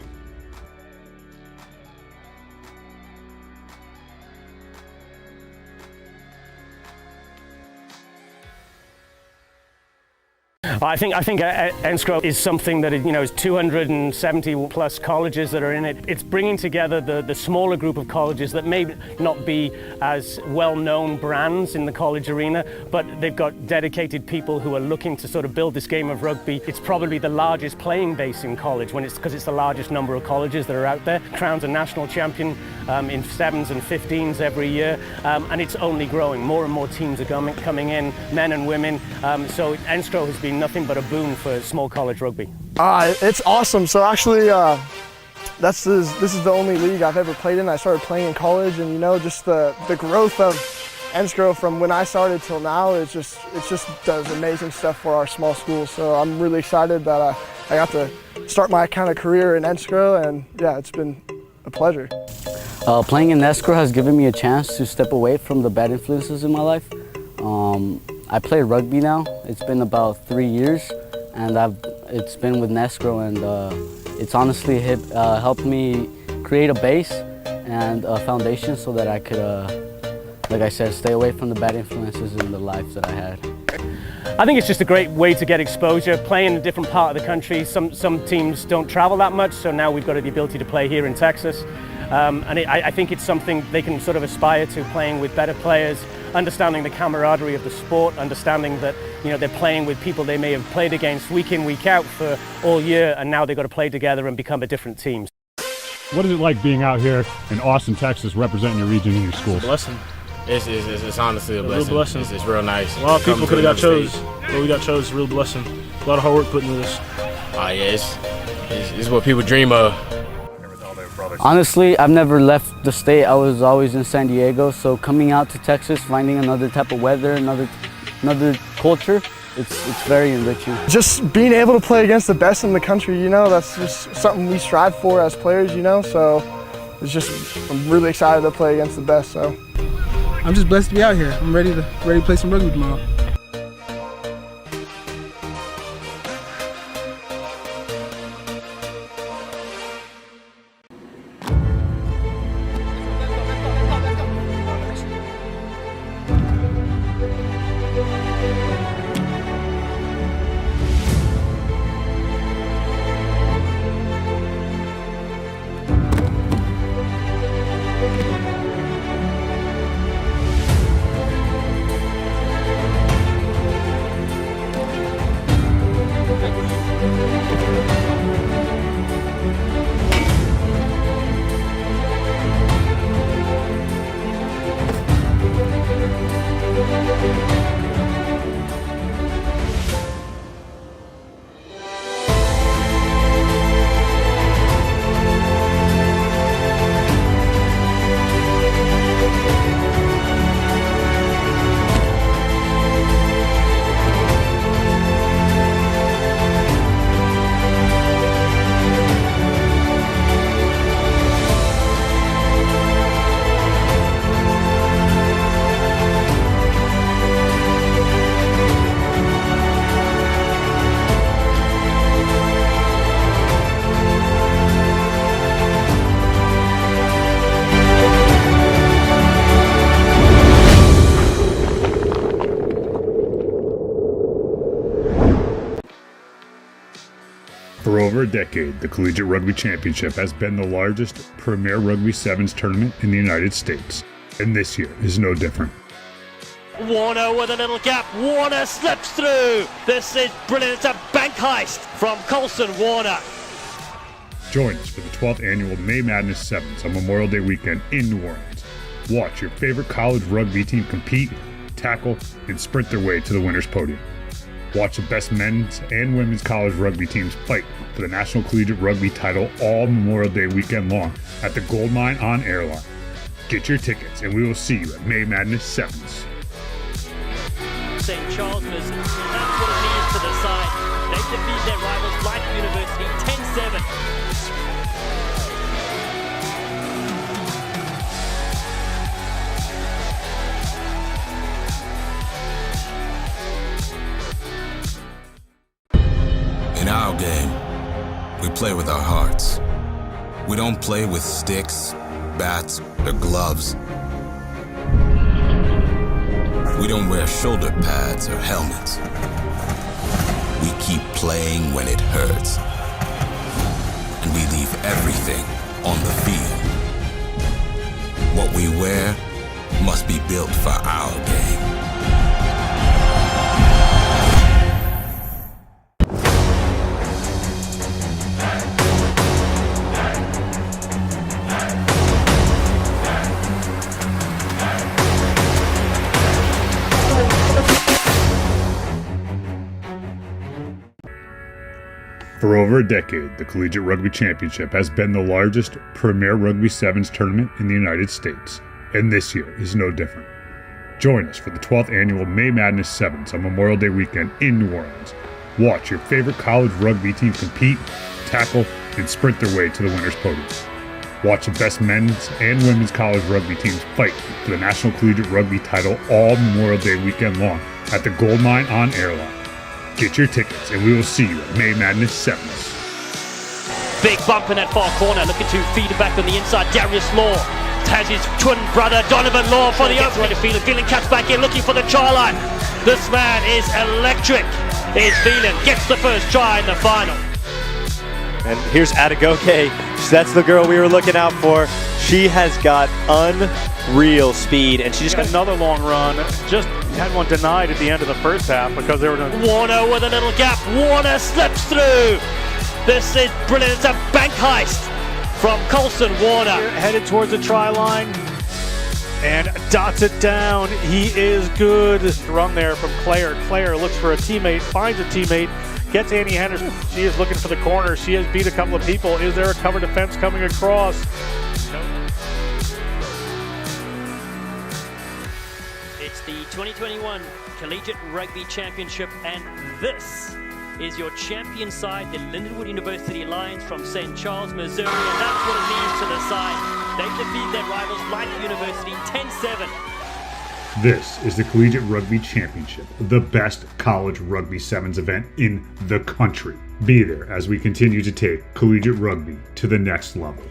I think NCR is something that is 270 plus colleges that are in it. It's bringing together the smaller group of colleges that may not be as well-known brands in the college arena, but they've got dedicated people who are looking to sort of build this game of rugby. It's probably the largest playing base in college because it's the largest number of colleges that are out there. Crowns a national champion in 7s and 15s every year, and it's only growing. More and more teams are coming in, men and women. So NCR has been nothing but a boon for small college rugby. It's awesome. So actually, this is the only league I've ever played in. I started playing in college, and just the growth of NCR from when I started till now, it just does amazing stuff for our small school. So I'm really excited that I got to start my kind of career in NCR, and yeah, it's been a pleasure. Playing in NCR has given me a chance to step away from the bad influences in my life. I play rugby now. It's been about 3 years, and it's been with NCR, and it's honestly helped me create a base and a foundation so that I could, like I said, stay away from the bad influences in the life that I had. I think it's just a great way to get exposure, playing in a different part of the country. Some teams don't travel that much, so now we've got the ability to play here in Texas. I think it's something they can sort of aspire to, playing with better players, understanding the camaraderie of the sport, understanding that they're playing with people they may have played against week in, week out for all year, and now they've got to play together and become a different team. What is it like being out here in Austin, Texas, representing your region and your schools? Blessing. It's honestly a real blessing. It's real nice. A lot of people could have got chose, but we got chose. Real blessing. A lot of hard work put into this. Oh yeah, it's what people dream of. Never tell their brother Honestly, I've never left the state. I was always in San Diego, so coming out to Texas, finding another type of weather, another culture, it's very enriching. Just being able to play against the best in the country, you know, that's just something we strive for as players, you know, so I'm really excited to play against the best, so. I'm just blessed to be out here. I'm ready to play some rugby tomorrow. For over a decade, the Collegiate Rugby Championship has been the largest premier Rugby Sevens tournament in the United States, and this year is no different. Warner with a little gap. Warner slips through. This is brilliant. It's a bank heist from Colson Warner. Join us for the 12th annual May Madness Sevens on Memorial Day weekend in New Orleans. Watch your favorite college rugby team compete, tackle, and sprint their way to the winner's podium. Watch the best men's and women's college rugby teams fight for the National Collegiate Rugby title all Memorial Day weekend long at the Gold Mine on Airline. Get your tickets and we will see you at May Madness Sevens. St. Charles, Missouri. That's what it means to the side. They defeat their rivals, Light University, 10-7. In our game, we play with our hearts. We don't play with sticks, bats, or gloves. We don't wear shoulder pads or helmets. We keep playing when it hurts. And we leave everything on the field. What we wear must be built for our game. For over a decade, the Collegiate Rugby Championship has been the largest premier Rugby Sevens tournament in the United States, and this year is no different. Join us for the 12th annual May Madness Sevens on Memorial Day weekend in New Orleans. Watch your favorite college rugby team compete, tackle, and sprint their way to the winner's podium. Watch the best men's and women's college rugby teams fight for the National Collegiate Rugby title all Memorial Day weekend long at the Gold Mine on Airline. Get your tickets and we will see you at May Madness Sevens. Big bump in that far corner, looking to feed it back on the inside. Darius Law has his twin brother Donovan Law for the opening. Phelan cuts back in, looking for the try line. This man is electric. Is Phelan gets the first try in the final. And here's Adegoke. That's the girl we were looking out for. She has got unreal speed, and she just got another long run. Just had one denied at the end of the first half because they were going to... Warner with a little gap. Warner slips through. This is brilliant. It's a bank heist from Colson Warner. Headed towards the try line and dots it down. He is good. Run there from Claire. Claire looks for a teammate, finds a teammate, Gets Annie Henderson. She is looking for the corner. She has beat a couple of people. Is there a cover defense coming across? It's the 2021 Collegiate Rugby Championship, and this is your champion side, the Lindenwood University Lions from St. Charles, Missouri, and that's what it means to the side. They defeat their rivals, Life University, 10-7. This is the Collegiate Rugby Championship, the best college rugby sevens event in the country. Be there as we continue to take collegiate rugby to the next level.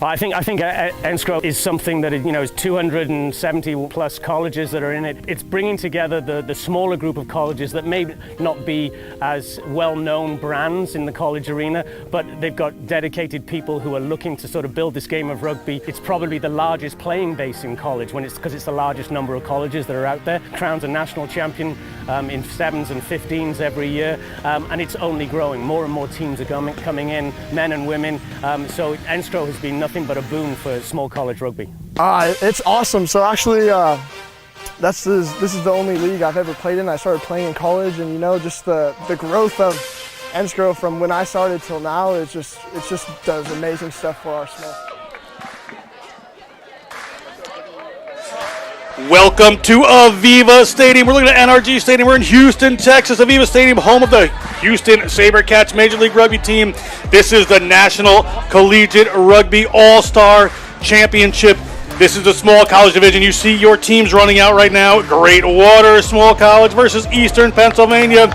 I think NCR is something that is 270 plus colleges that are in it. It's bringing together the smaller group of colleges that may not be as well-known brands in the college arena, but they've got dedicated people who are looking to sort of build this game of rugby. It's probably the largest playing base in college because it's the largest number of colleges that are out there. Crowns a national champion in 7s and 15s every year, and it's only growing. More and more teams are coming in, men and women. So NCR has been nothing but a boon for small college rugby. It's awesome. So actually, this is the only league I've ever played in. I started playing in college, and just the growth of NCR from when I started till now, it just does amazing stuff for our small. Welcome to AVEVA Stadium. We're looking at NRG Stadium. We're in Houston, Texas. AVEVA Stadium, home of the Houston Sabercats Major League Rugby team. This is the National Collegiate Rugby All-Star Championship. This is the small college division. You see your teams running out right now. Great Water Small College versus Eastern Pennsylvania.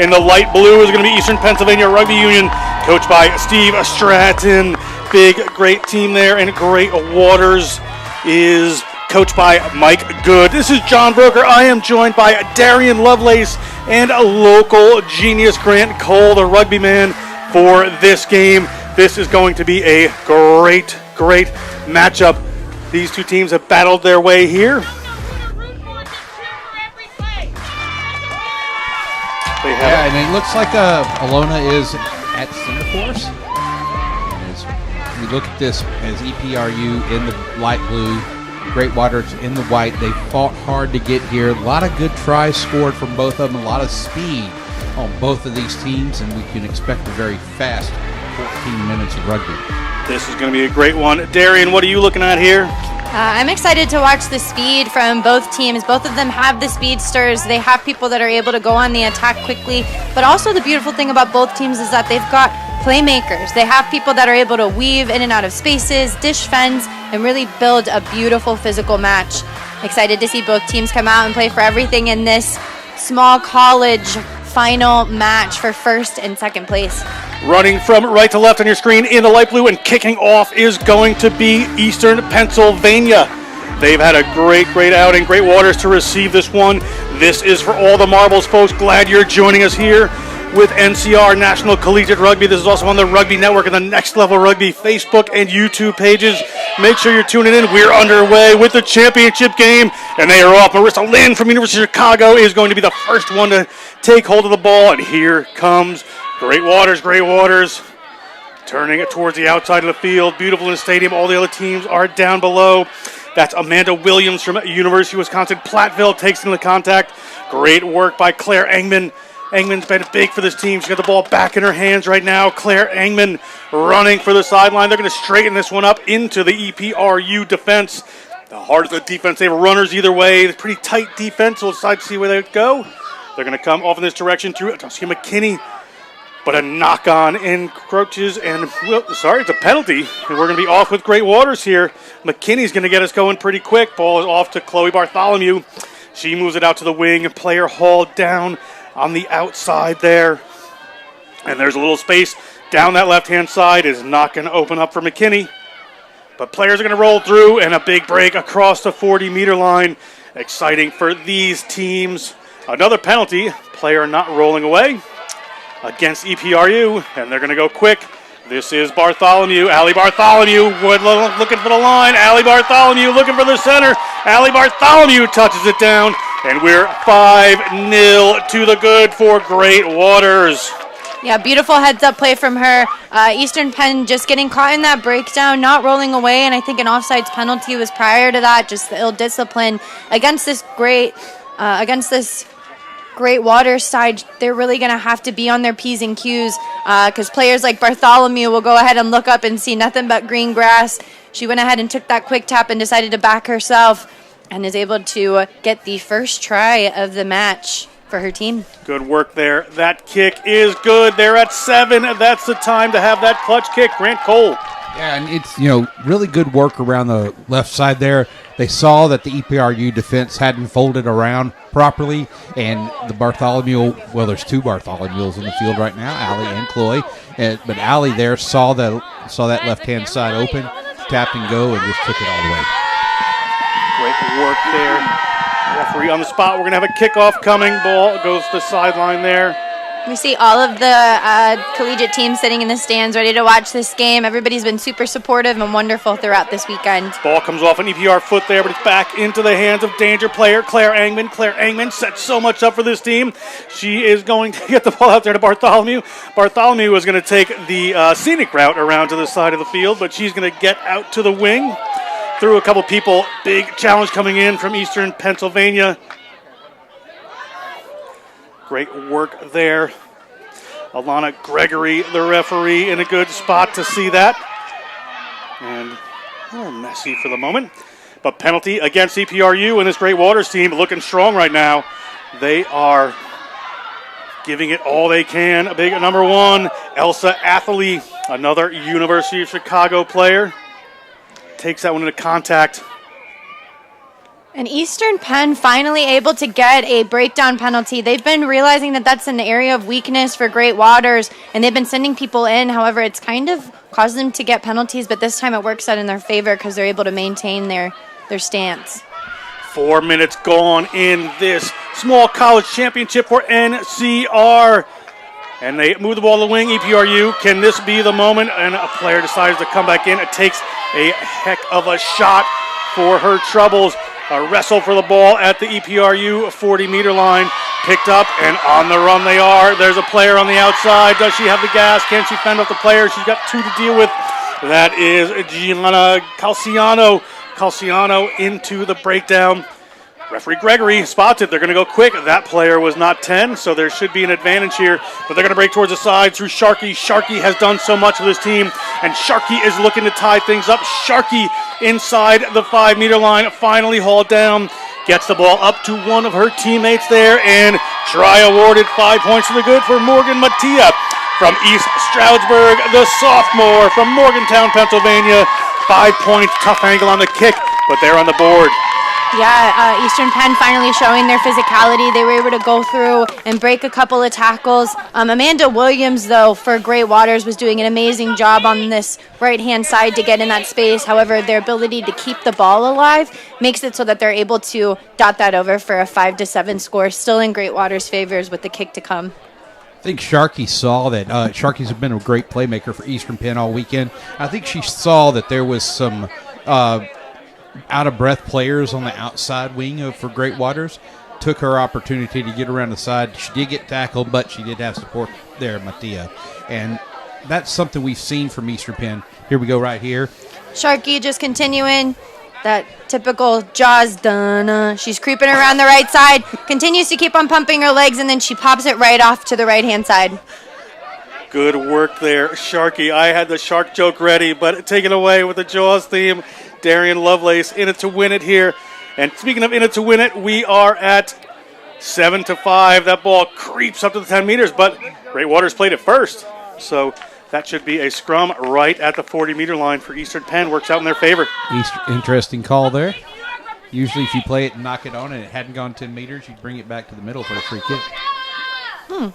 In the light blue is going to be Eastern Pennsylvania Rugby Union, coached by Steve Stratton. Big, great team there. And Great Waters is coached by Mike Good. This is John Broker. I am joined by Darian Lovelace and a local genius, Grant Cole, the rugby man, for this game. This is going to be a great matchup. These two teams have battled their way here. And it looks like Alona is at center course. As we look at this as EPRU in the light blue, Great Waters in the white. They fought hard to get here. A lot of good tries scored from both of them. A lot of speed on both of these teams, and we can expect a very fast 14 minutes of rugby. This is going to be a great one. Darian, what are you looking at here? I'm excited to watch the speed from both teams. Both of them have the speedsters. They have people that are able to go on the attack quickly. But also the beautiful thing about both teams is that they've got playmakers. They have people that are able to weave in and out of spaces, dish fends, and really build a beautiful physical match. Excited to see both teams come out and play for everything in this small college final match for first and second place. Running from right to left on your screen in the light blue and kicking off is going to be Eastern Pennsylvania. They've had a great outing. Great Waters to receive this one. This is for all the marbles, folks. Glad you're joining us here with NCR National Collegiate Rugby. This is also on the Rugby Network and the Next Level Rugby Facebook and YouTube pages. Make sure you're tuning in. We're underway with the championship game, and they are off. Marissa Lynn from University of Chicago is going to be the first one to take hold of the ball, and here comes Great Waters. Great Waters turning it towards the outside of the field. Beautiful in the stadium. All the other teams are down below. That's Amanda Williams from University of Wisconsin. Platteville takes into contact. Great work by Claire Engman. Engman's been big for this team. She's got the ball back in her hands right now. Claire Engman running for the sideline. They're going to straighten this one up into the EPRU defense. The heart of the defense. They have runners either way. It's pretty tight defense. We'll decide to see where they go. They're going to come off in this direction through McKinney. But a knock-on encroaches, and, it's a penalty. And we're going to be off with Great Waters here. McKinney's going to get us going pretty quick. Ball is off to Chloe Bartholomew. She moves it out to the wing. Player hauled down on the outside there. And there's a little space down that left-hand side. Is not going to open up for McKinney. But players are going to roll through, and a big break across the 40-meter line. Exciting for these teams. Another penalty. Player not rolling away against EPRU, and they're going to go quick. This is Bartholomew. Allie Bartholomew looking for the line. Allie Bartholomew looking for the center. Allie Bartholomew touches it down, and we're 5-0 to the good for Great Waters. Yeah, beautiful heads-up play from her. Eastern Penn just getting caught in that breakdown, not rolling away, and I think an offsides penalty was prior to that, just the ill discipline against this great Waters side. They're really going to have to be on their P's and Q's because players like Bartholomew will go ahead and look up and see nothing but green grass. She went ahead and took that quick tap and decided to back herself and is able to get the first try of the match for her team. Good work there. That kick is good. They're at 7. That's the time to have that clutch kick. Grant Cole. Yeah, and it's, really good work around the left side there. They saw that the EPRU defense hadn't folded around properly, and the Bartholomew, well, there's 2 Bartholomews in the field right now, Allie and Chloe, but Allie there saw that left-hand side open, tapped and go, and just took it all the way. Great work there. Referee on the spot. We're going to have a kickoff coming. Ball goes to the sideline there. We see all of the collegiate teams sitting in the stands ready to watch this game. Everybody's been super supportive and wonderful throughout this weekend. Ball comes off an EPR foot there, but it's back into the hands of danger player Claire Angman. Claire Angman sets so much up for this team. She is going to get the ball out there to Bartholomew. Bartholomew is going to take the scenic route around to the side of the field, but she's going to get out to the wing. Through a couple people. Big challenge coming in from Eastern Pennsylvania. Great work there. Alana Gregory, the referee, in a good spot to see that. And a little messy for the moment. But penalty against EPRU and this Great Waters team looking strong right now. They are giving it all they can. A big number 1, Elsa Atherley, another University of Chicago player. Takes that one into contact. And Eastern Penn finally able to get a breakdown penalty. They've been realizing that that's an area of weakness for Great Waters, and they've been sending people in. However, it's kind of caused them to get penalties, but this time it works out in their favor because they're able to maintain their stance. 4 minutes gone in this small college championship for NCR. And they move the ball to the wing. EPRU, can this be the moment? And a player decides to come back in. It takes a heck of a shot for her troubles. A wrestle for the ball at the EPRU 40-meter line. Picked up and on the run they are. There's a player on the outside. Does she have the gas? Can she fend off the player? She's got 2 to deal with. That is Gianna Calciano. Calciano into the breakdown. Referee Gregory spots it. They're going to go quick. That player was not 10, so there should be an advantage here. But they're going to break towards the side through Sharkey. Sharkey has done so much for this team, and Sharkey is looking to tie things up. Sharkey inside the 5-meter line, finally hauled down. Gets the ball up to one of her teammates there, and try awarded. 5 points to the good for Morgan Mattia from East Stroudsburg, the sophomore from Morgantown, Pennsylvania. 5 points, tough angle on the kick, but they're on the board. Yeah, Eastern Penn finally showing their physicality. They were able to go through and break a couple of tackles. Amanda Williams, though, for Great Waters was doing an amazing job on this right-hand side to get in that space. However, their ability to keep the ball alive makes it so that they're able to dot that over for a 5-7 score, still in Great Waters' favors with the kick to come. I think Sharkey saw that. Sharkey's been a great playmaker for Eastern Penn all weekend. I think she saw that there was some out-of-breath players on the outside wing for Great Waters. Took her opportunity to get around the side. She did get tackled, but she did have support there, Mattia. And that's something we've seen from Eastern Penn. Here we go right here. Sharkey just continuing that typical Jaws dun. She's creeping around the right side, continues to keep on pumping her legs, and then she pops it right off to the right-hand side. Good work there, Sharkey. I had the shark joke ready, but taken away with the Jaws theme. Darian Lovelace in it to win it here. And speaking of in it to win it, we are at 7-5. That ball creeps up to the 10 meters, but Great Waters played it first. So that should be a scrum right at the 40-meter line for Eastern Penn. Works out in their favor. Interesting call there. Usually if you play it and knock it on and it hadn't gone 10 meters, you'd bring it back to the middle for a free kick.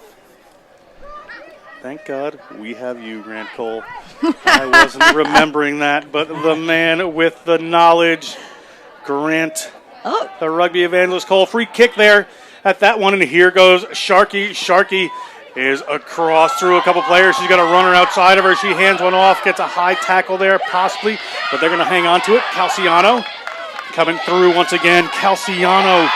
Thank God we have you, Grant Cole. I wasn't remembering that, but the man with the knowledge, Grant, the rugby evangelist Cole. Free kick there at that one, and here goes Sharkey. Sharkey is across through a couple players. She's got a runner outside of her. She hands one off, gets a high tackle there, possibly, but they're going to hang on to it. Calciano coming through once again. Calciano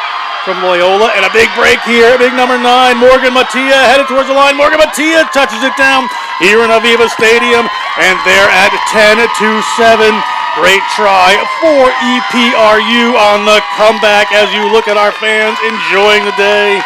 from Loyola, and a big break here. Big number 9, Morgan Mattia, headed towards the line. Morgan Mattia touches it down here in AVEVA Stadium, and they're at 10-7. Great try for EPRU on the comeback as you look at our fans enjoying the day.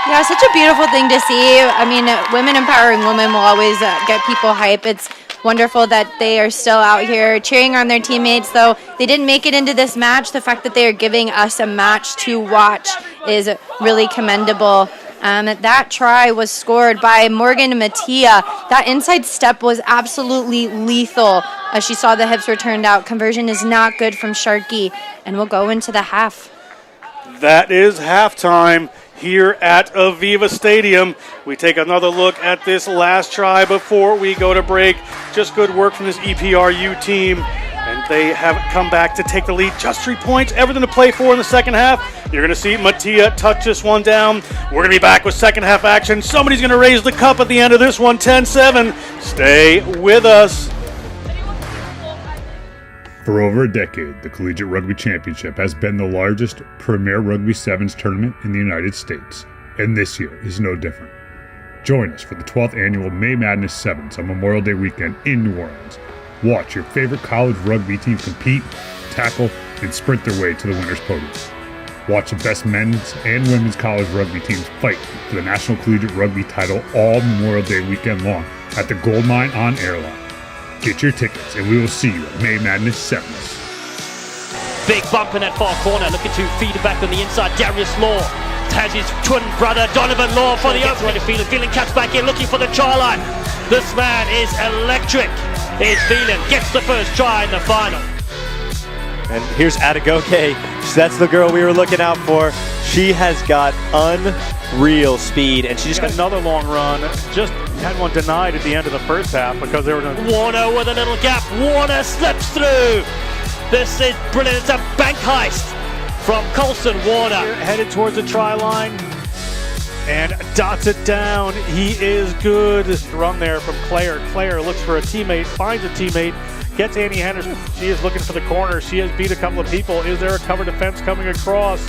Yeah, such a beautiful thing to see. I mean, women empowering women will always get people hype. It's wonderful that they are still out here cheering on their teammates, though they didn't make it into this match. The fact that they are giving us a match to watch is really commendable. That try was scored by Morgan Mattia. That inside step was absolutely lethal. As she saw the hips were turned out, conversion is not good from Sharkey, and we'll go into the half. That is halftime here at AVEVA Stadium. We take another look at this last try before we go to break. Just good work from this EPRU team, and they have come back to take the lead. Just 3 points, everything to play for in the second half. You're going to see Mattia touch this one down. We're going to be back with second half action. Somebody's going to raise the cup at the end of this one, 10-7. Stay with us. For over a decade, the Collegiate Rugby Championship has been the largest premier Rugby Sevens tournament in the United States, and this year is no different. Join us for the 12th annual May Madness Sevens on Memorial Day weekend in New Orleans. Watch your favorite college rugby team compete, tackle, and sprint their way to the winner's podium. Watch the best men's and women's college rugby teams fight for the National Collegiate Rugby title all Memorial Day weekend long at the Gold Mine on Airline. Get your tickets, and we will see you at May Madness Sevens. Big bump in that far corner, looking to feed it back on the inside. Darius Law has his twin brother Donovan Law for the opening. Feeling cuts back in, looking for the try line. This man is electric. Here's Phelan, gets the first try in the final. And here's Adegoke. That's the girl we were looking out for. She has got unreal speed, and she just got another long run. Just had one denied at the end of the first half because they were going to... Warner with a little gap. Warner slips through. This is brilliant. It's a bank heist from Colson Warner. Headed towards the try line and dots it down. He is good. Run there from Claire. Claire looks for a teammate, finds a teammate, gets Annie Henderson. She is looking for the corner. She has beat a couple of people. Is there a cover defense coming across?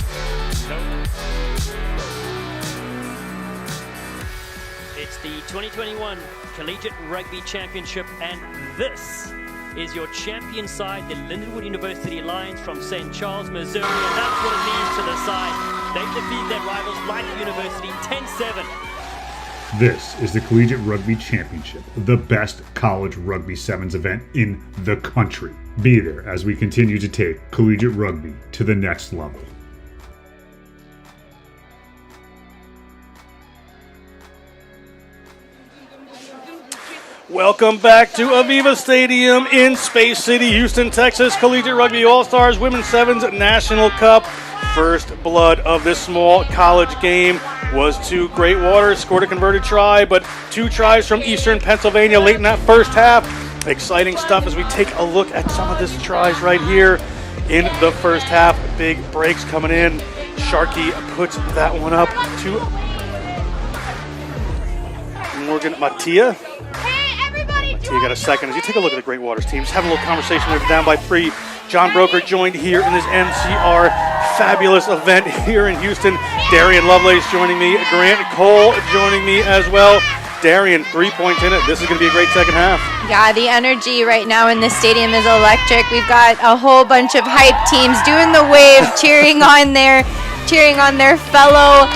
It's the 2021 Collegiate Rugby Championship, and this is your champion side, the Lindenwood University Lions from St. Charles, Missouri, and that's what it means to the side. They defeat their rivals, Life University, 10-7. This is the Collegiate Rugby Championship, the best college rugby sevens event in the country. Be there as we continue to take collegiate rugby to the next level. Welcome back to AVEVA Stadium in Space City, Houston, Texas. Collegiate Rugby All-Stars Women's Sevens National Cup. First blood of this small college game was to Great Waters. Scored a converted try, but 2 tries from Eastern Pennsylvania late in that first half. Exciting stuff as we take a look at some of this tries right here in the first half. Big breaks coming in. Sharkey puts that one up to Morgan Mattia. Mattia got a second. As you take a look at the Great Waters team, just having a little conversation. They're down by 3. John Broker joined here in this NCR fabulous event here in Houston. Darian Lovelace joining me. Grant Cole joining me as well. Darian, 3 points in it. This is going to be a great second half. Yeah, the energy right now in the stadium is electric. We've got a whole bunch of hype teams doing the wave, cheering on their fellow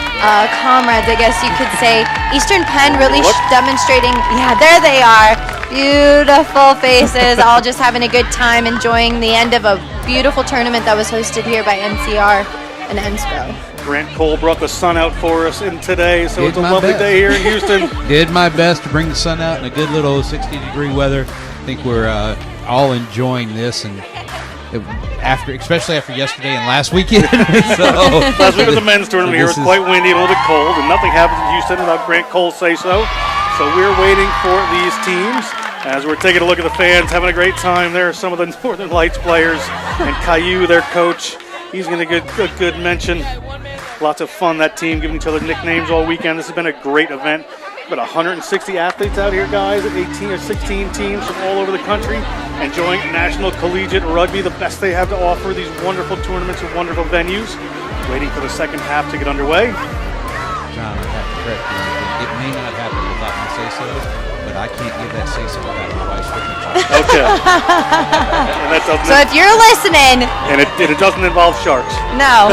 comrades, I guess you could say. Eastern Penn really demonstrating. Yeah, there they are. Beautiful faces, all just having a good time, enjoying the end of a beautiful tournament that was hosted here by NCR and NSCRO. Grant Cole brought the sun out for us in today, so it's a lovely day here in Houston. Did my best to bring the sun out in a good little 60-degree weather. I think we're all enjoying this, and especially after yesterday and last weekend. Last week was the men's tournament here. It was quite windy and a little bit cold, and nothing happens in Houston without Grant Cole say so. So we're waiting for these teams as we're taking a look at the fans, having a great time. There are some of the Northern Lights players, and Caillou, their coach, he's going to get a good mention. Lots of fun, that team, giving each other nicknames all weekend. This has been a great event. About 160 athletes out here, guys, at 18 or 16 teams from all over the country, enjoying National Collegiate Rugby, the best they have to offer, these wonderful tournaments and wonderful venues. Waiting for the second half to get underway. John, I have to correct you. It may not happen without my say-so, but I can't give that say-so without my wife's signature. Okay. And that doesn't So if you're listening. And it doesn't involve sharks. No.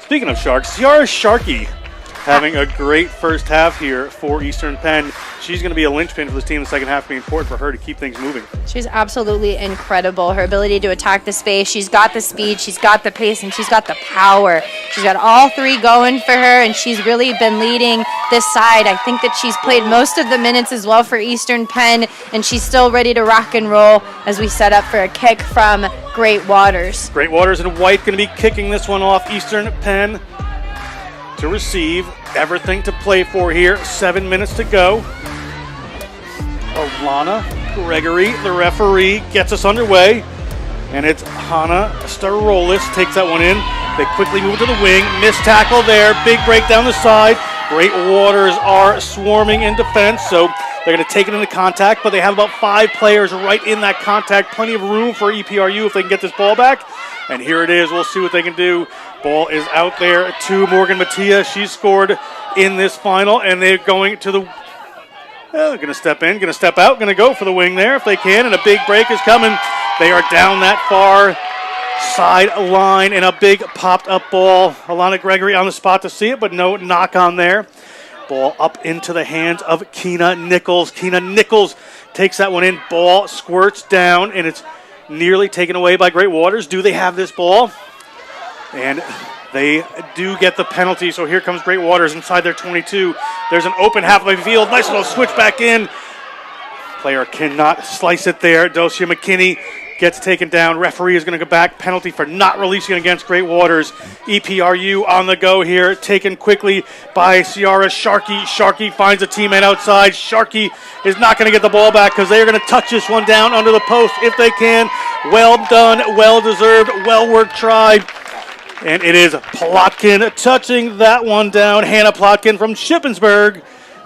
Speaking of sharks, Ciara Sharkey having a great first half here for Eastern Penn. She's going to be a linchpin for this team in the second half, being important for her to keep things moving. She's absolutely incredible. Her ability to attack the space. She's got the speed, she's got the pace, and she's got the power. She's got all three going for her, and she's really been leading this side. I think that she's played most of the minutes as well for Eastern Penn, and she's still ready to rock and roll as we set up for a kick from Great Waters. Great Waters in white going to be kicking this one off. Eastern Penn to receive. Everything to play for here. 7 minutes to go. Alana Gregory, the referee, gets us underway. And it's Hannah Starolis takes that one in. They quickly move to the wing. Missed tackle there. Big break down the side. Great Waters are swarming in defense, so they're going to take it into contact, but they have about 5 players right in that contact. Plenty of room for EPRU if they can get this ball back. And here it is. We'll see what they can do. Ball is out there to Morgan Mattia. She scored in this final, and they're going to the... They're going to step in, going to step out, going to go for the wing there if they can, and a big break is coming. They are down that far sideline, and a big popped-up ball. Alana Gregory on the spot to see it, but no knock on there. Ball up into the hands of Keena Nichols. Keena Nichols takes that one in. Ball squirts down, and it's nearly taken away by Great Waters. Do they have this ball? And they do get the penalty, so here comes Great Waters inside their 22. There's an open halfway field. Nice little switch back in. Player cannot slice it there. Dosia McKinney gets taken down. Referee is going to go back. Penalty for not releasing against Great Waters. EPRU on the go here. Taken quickly by Ciara Sharkey. Sharkey finds a teammate outside. Sharkey is not going to get the ball back because they are going to touch this one down under the post if they can. Well done, well deserved, well worked try. And it is Plotkin touching that one down. Hannah Plotkin from Shippensburg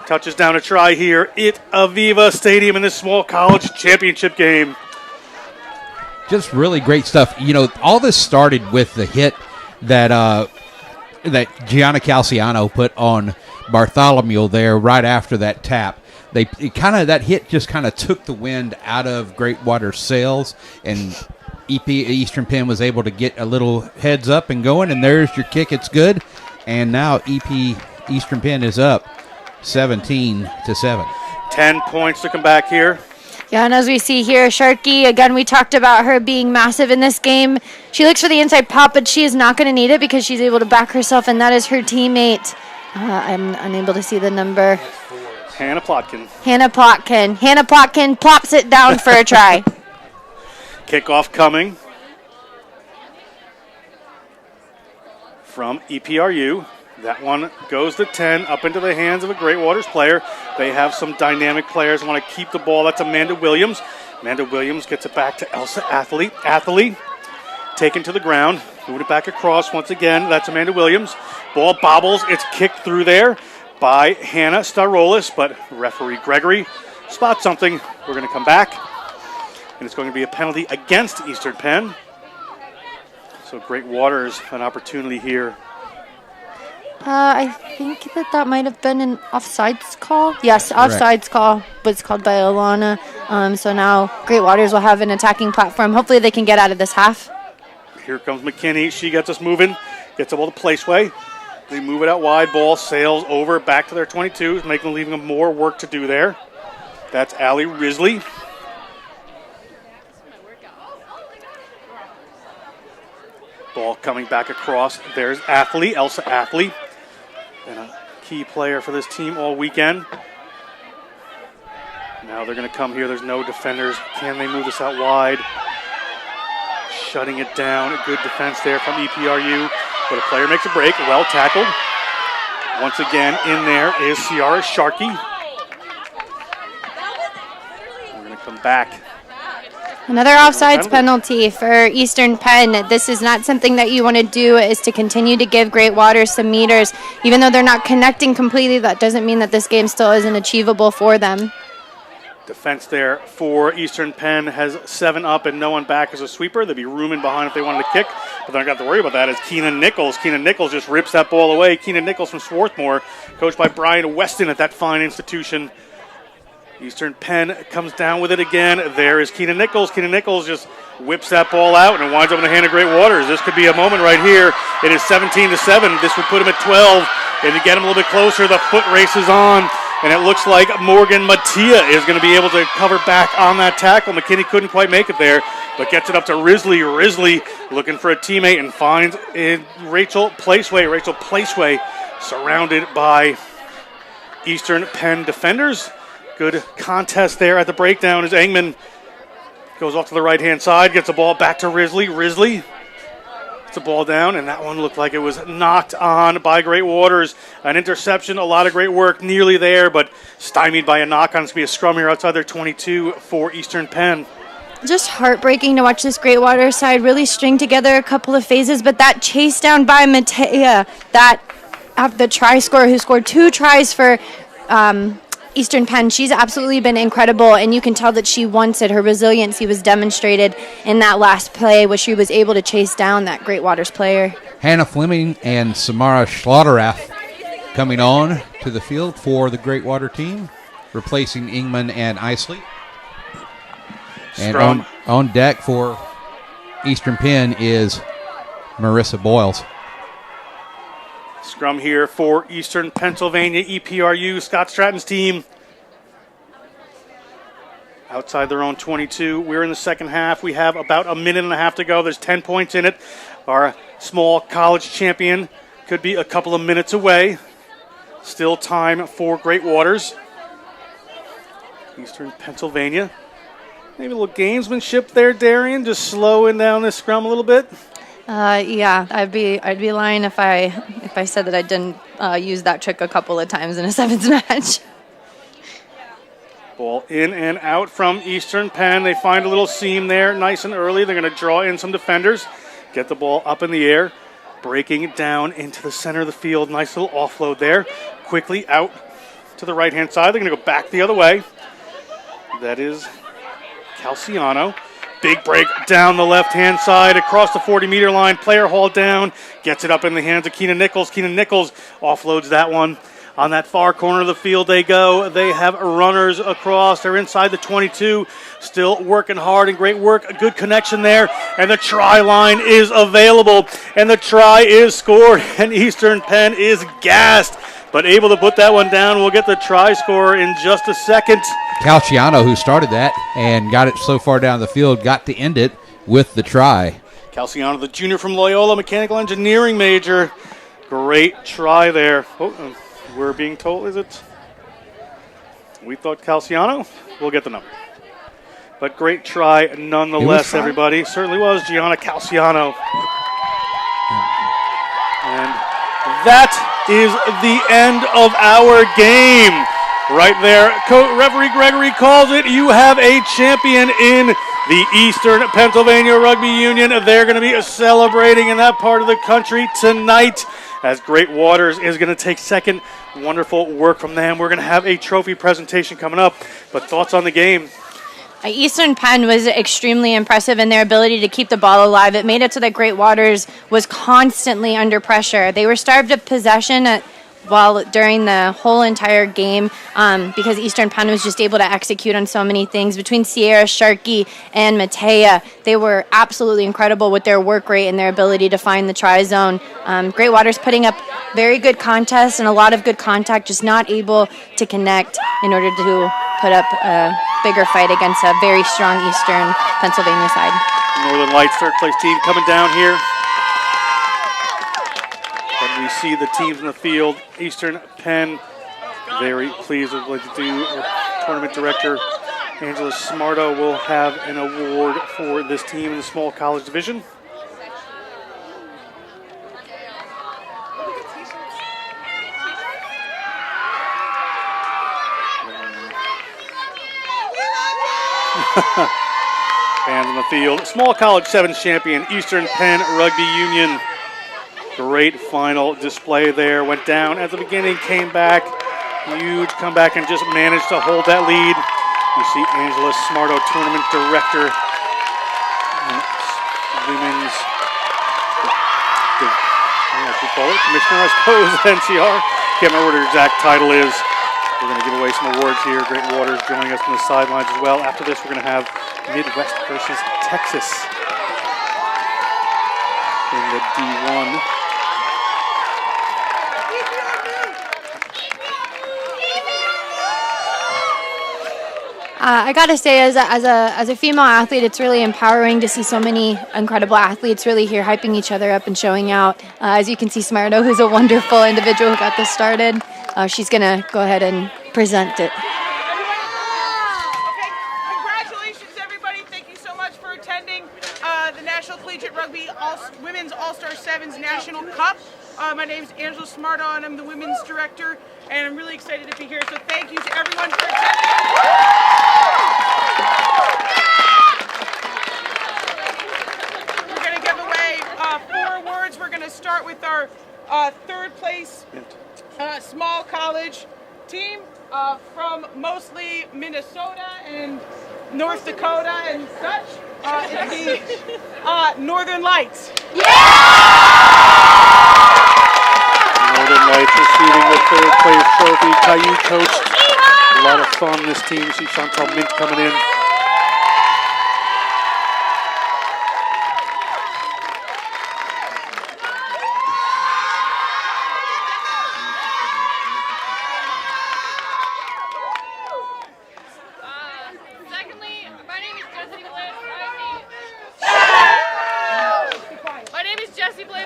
touches down a try here at AVEVA Stadium in this small college championship game. Just really great stuff. You know, all this started with the hit that Gianna Calciano put on Bartholomew there right after that tap. That hit just kind of took the wind out of Great Waters' sails, and Eastern Penn was able to get a little heads up and going, and there's your kick. It's good. And now Eastern Penn is up 17-7. 10 points to come back here. Yeah, and as we see here, Sharkey, again, we talked about her being massive in this game. She looks for the inside pop, but she is not going to need it because she's able to back herself, and that is her teammate. I'm unable to see the number. Hannah Plotkin. Hannah Plotkin plops it down for a try. Kickoff coming from EPRU. That one goes to 10, up into the hands of a Great Waters player. They have some dynamic players who want to keep the ball. That's Amanda Williams. Amanda Williams gets it back to Elsa Athlete. Taken to the ground. Moving it back across once again. That's Amanda Williams. Ball bobbles. It's kicked through there by Hannah Starolis, but referee Gregory spots something. We're going to come back, and it's going to be a penalty against Eastern Penn. So Great Waters, an opportunity here. I think that might have been an offsides call. Yes, offsides call was called by Alana. So now Great Waters will have an attacking platform. Hopefully they can get out of this half. Here comes McKinney. She gets us moving. Gets the ball to Placeway. They move it out wide. Ball sails over back to their 22s, leaving them more work to do there. That's Allie Risley. Ball coming back across. There's Elsa Athlete. And a key player for this team all weekend. Now they're going to come here. There's no defenders. Can they move this out wide? Shutting it down. A good defense there from EPRU. But a player makes a break. Well tackled. Once again, in there is Ciara Sharkey. We're going to come back. Another offsides penalty for Eastern Penn. This is not something that you want to do, is to continue to give Great Waters some meters. Even though they're not connecting completely, that doesn't mean that this game still isn't achievable for them. Defense there for Eastern Penn has 7 up and no one back as a sweeper. There'd be room in behind if they wanted to kick, but they don't got to worry about that as Keenan Nichols. Keenan Nichols just rips that ball away. Keenan Nichols from Swarthmore, coached by Brian Weston at that fine institution. Eastern Penn comes down with it again. There is Keenan Nichols. Keenan Nichols just whips that ball out and it winds up in the hand of Great Waters. This could be a moment right here. It is 17-7. This would put him at 12. And to get him a little bit closer, the foot race is on. And it looks like Morgan Mattia is going to be able to cover back on that tackle. McKinney couldn't quite make it there, but gets it up to Risley. Risley looking for a teammate and finds Rachel Placeway. Rachel Placeway surrounded by Eastern Penn defenders. Good contest there at the breakdown as Engman goes off to the right-hand side, gets the ball back to Risley. Risley gets the ball down, and that one looked like it was knocked on by Great Waters. An interception, a lot of great work, nearly there, but stymied by a knock-on. It's going to be a scrum here outside their 22 for Eastern Penn. Just heartbreaking to watch this Great Waters side really string together a couple of phases, but that chase down by Matea, the try scorer who scored 2 tries for Eastern Penn, she's absolutely been incredible, and you can tell that she wants it. Her resiliency was demonstrated in that last play where she was able to chase down that Great Waters player. Hannah Fleming and Samara Schlotterath coming on to the field for the Great Water team, replacing Ingman and Isley. And on deck for Eastern Penn is Marissa Boyles. Scrum here for Eastern Pennsylvania EPRU, Scott Stratton's team. Outside their own 22. We're in the second half. We have about a minute and a half to go. There's 10 points in it. Our small college champion could be a couple of minutes away. Still time for Great Waters. Eastern Pennsylvania. Maybe a little gamesmanship there, Darian, just slowing down this scrum a little bit. Yeah, I'd be lying if I said that I didn't use that trick a couple of times in a sevens match. Ball in and out from Eastern Penn. They find a little seam there, nice and early. They're going to draw in some defenders, get the ball up in the air, breaking it down into the center of the field. Nice little offload there. Quickly out to the right-hand side. They're going to go back the other way. That is Calciano. Big break down the left-hand side across the 40-meter line. Player hauled down. Gets it up in the hands of Keenan Nichols. Keenan Nichols offloads that one. On that far corner of the field they go. They have runners across. They're inside the 22. Still working hard and great work. A good connection there. And the try line is available. And the try is scored. And Eastern Penn is gassed, but able to put that one down. We'll get the try scorer in just a second. Calciano, who started that and got it so far down the field, got to end it with the try. Calciano, the junior from Loyola, mechanical engineering major. Great try there. Oh, we're being told, is it? We thought Calciano. We'll get the number. But great try nonetheless, everybody. Certainly was Gianna Calciano. And that is the end of our game. Right there, referee Gregory calls it. You have a champion in the Eastern Pennsylvania Rugby Union. They're going to be celebrating in that part of the country tonight as Great Waters is going to take second. Wonderful work from them. We're going to have a trophy presentation coming up. But thoughts on the game? Eastern Penn was extremely impressive in their ability to keep the ball alive. It made it so that Great Waters was constantly under pressure. They were starved of possession during the whole entire game because Eastern Penn was just able to execute on so many things. Between Sierra, Sharkey, and Matea, they were absolutely incredible with their work rate and their ability to find the try zone. Great Waters putting up very good contests and a lot of good contact, just not able to connect in order to put up a bigger fight against a very strong Eastern Pennsylvania side. Northern Lights third place team coming down here. And we see the teams in the field. Eastern Penn, very pleased with what they do. Tournament director Angela Smarto will have an award for this team in the small college division. Fans in the field. Small college sevens champion, Eastern Penn Rugby Union. Great final display there. Went down at the beginning, came back. Huge comeback and just managed to hold that lead. You see Angela Smarto, tournament director, women's, what you call it, commissioner, I suppose, NCR. Can't remember what her exact title is. We're going to give away some awards here. Great Waters joining us from the sidelines as well. After this, we're going to have Midwest versus Texas in the D1. I gotta say, as a female athlete, it's really empowering to see so many incredible athletes really here hyping each other up and showing out. As you can see, Smarto, who's a wonderful individual who got this started, she's gonna go ahead and present it. Congratulations, everybody! Thank you so much for attending the National Collegiate Rugby Women's All-Star Sevens National Cup. My name is Angela Smarto, and I'm the women's director, and I'm really excited to be here. So thank you to everyone for attending. We're going to give away 4 awards. We're going to start with our third place small college team from mostly Minnesota and North Dakota and such. It's the Northern Lights. Northern Lights receiving the third place trophy. Caillou coached. A lot of fun, this team. You see Chantal Mint coming in.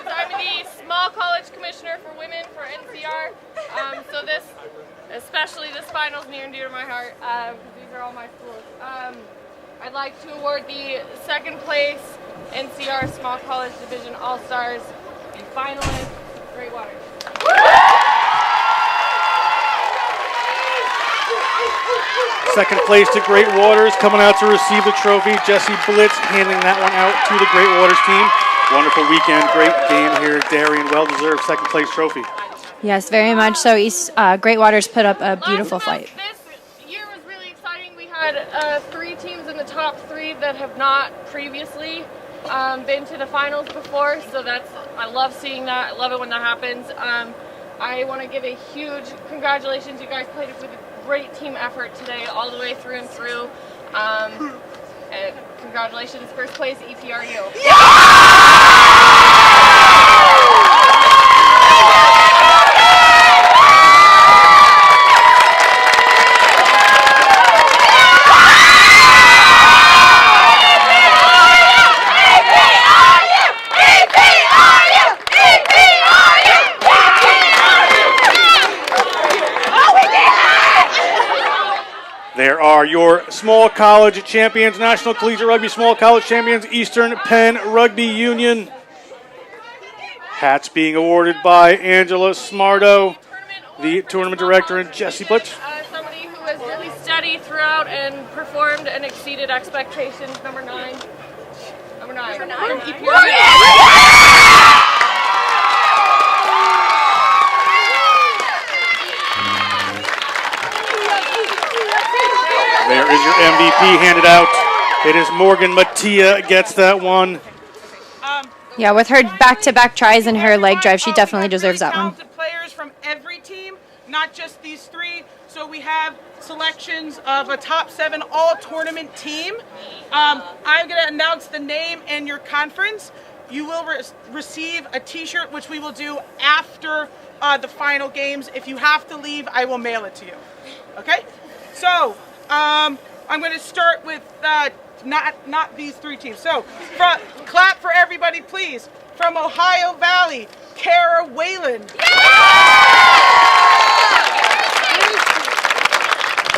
I'm the small college commissioner for women for NCR. So this, especially this final, is near and dear to my heart because these are all my schools. I'd like to award the second place NCR Small College Division All-Stars finalist, Great Waters. Second place to Great Waters, coming out to receive the trophy. Jesse Blitz handing that one out to the Great Waters team. Wonderful weekend, great game here, Darian. Well-deserved second place trophy. Yes, very much so. Great Waters put up a beautiful fight. This year was really exciting. We had 3 teams in the top 3 that have not previously been to the finals before, so I love seeing that. I love it when that happens. I want to give a huge congratulations. You guys played with a great team effort today, all the way through and through. And congratulations, first place EPRU. There are your small college champions, National Collegiate Rugby Small College Champions, Eastern Penn Rugby Union. Hats being awarded by Angela Smarto, the tournament director, and Jesse Blitz. Somebody who has really studied throughout and performed and exceeded expectations. Number 9. Number 9. From EPRU. There is your MVP handed out. It is Morgan Mattia gets that one. Yeah, with her back-to-back tries and her leg drive, she definitely deserves that one. Players from every team, not just these 3. So we have selections of a top 7 all-tournament team. I'm going to announce the name and your conference. You will receive a T-shirt, which we will do after the final games. If you have to leave, I will mail it to you. Okay? So I'm going to start with not these 3 teams. So clap for everybody, please. From Ohio Valley, Kara Whalen.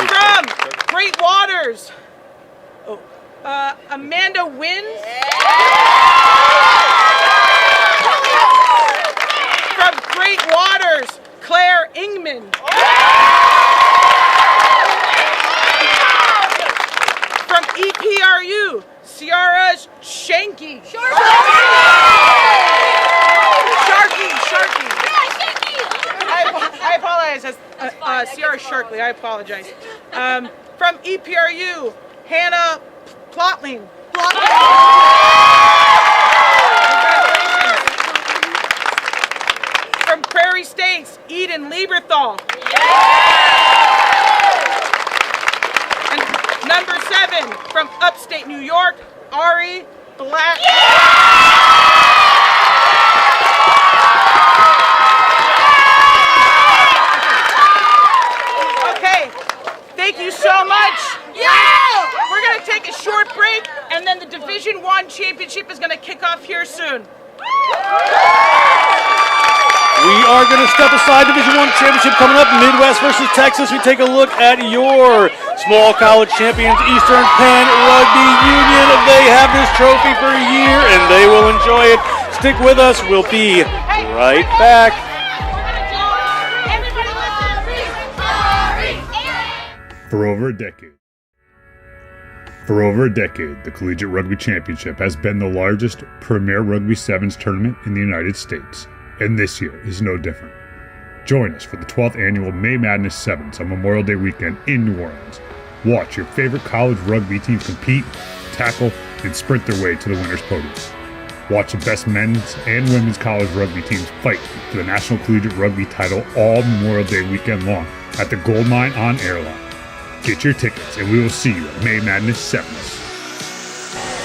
From Great Waters, Amanda Wins. From Great Waters, Claire Ingman. From EPRU, Ciara Shanky. Sharky. I apologize. Ciara Sharkley, I apologize. From EPRU, Hannah Plotling. From Prairie States, Eden Lieberthal. And number 7, from upstate New York, Ari Black. Okay, thank you so much. We're going to take a short break, and then the Division I championship is going to kick off here soon. We are going to step aside. Division I championship coming up, Midwest versus Texas. We take a look at your small college champions, Eastern Penn Rugby Union. They have this trophy for a year, and they will enjoy it. Stick with us. We'll be right back. For over a decade, the Collegiate Rugby Championship has been the largest premier Rugby Sevens tournament in the United States, and this year is no different. Join us for the 12th annual May Madness Sevens on Memorial Day weekend in New Orleans. Watch your favorite college rugby teams compete, tackle, and sprint their way to the winner's podium. Watch the best men's and women's college rugby teams fight for the National Collegiate Rugby title all Memorial Day weekend long at the Goldmine on Airline. Get your tickets, and we will see you at May Madness Sevens.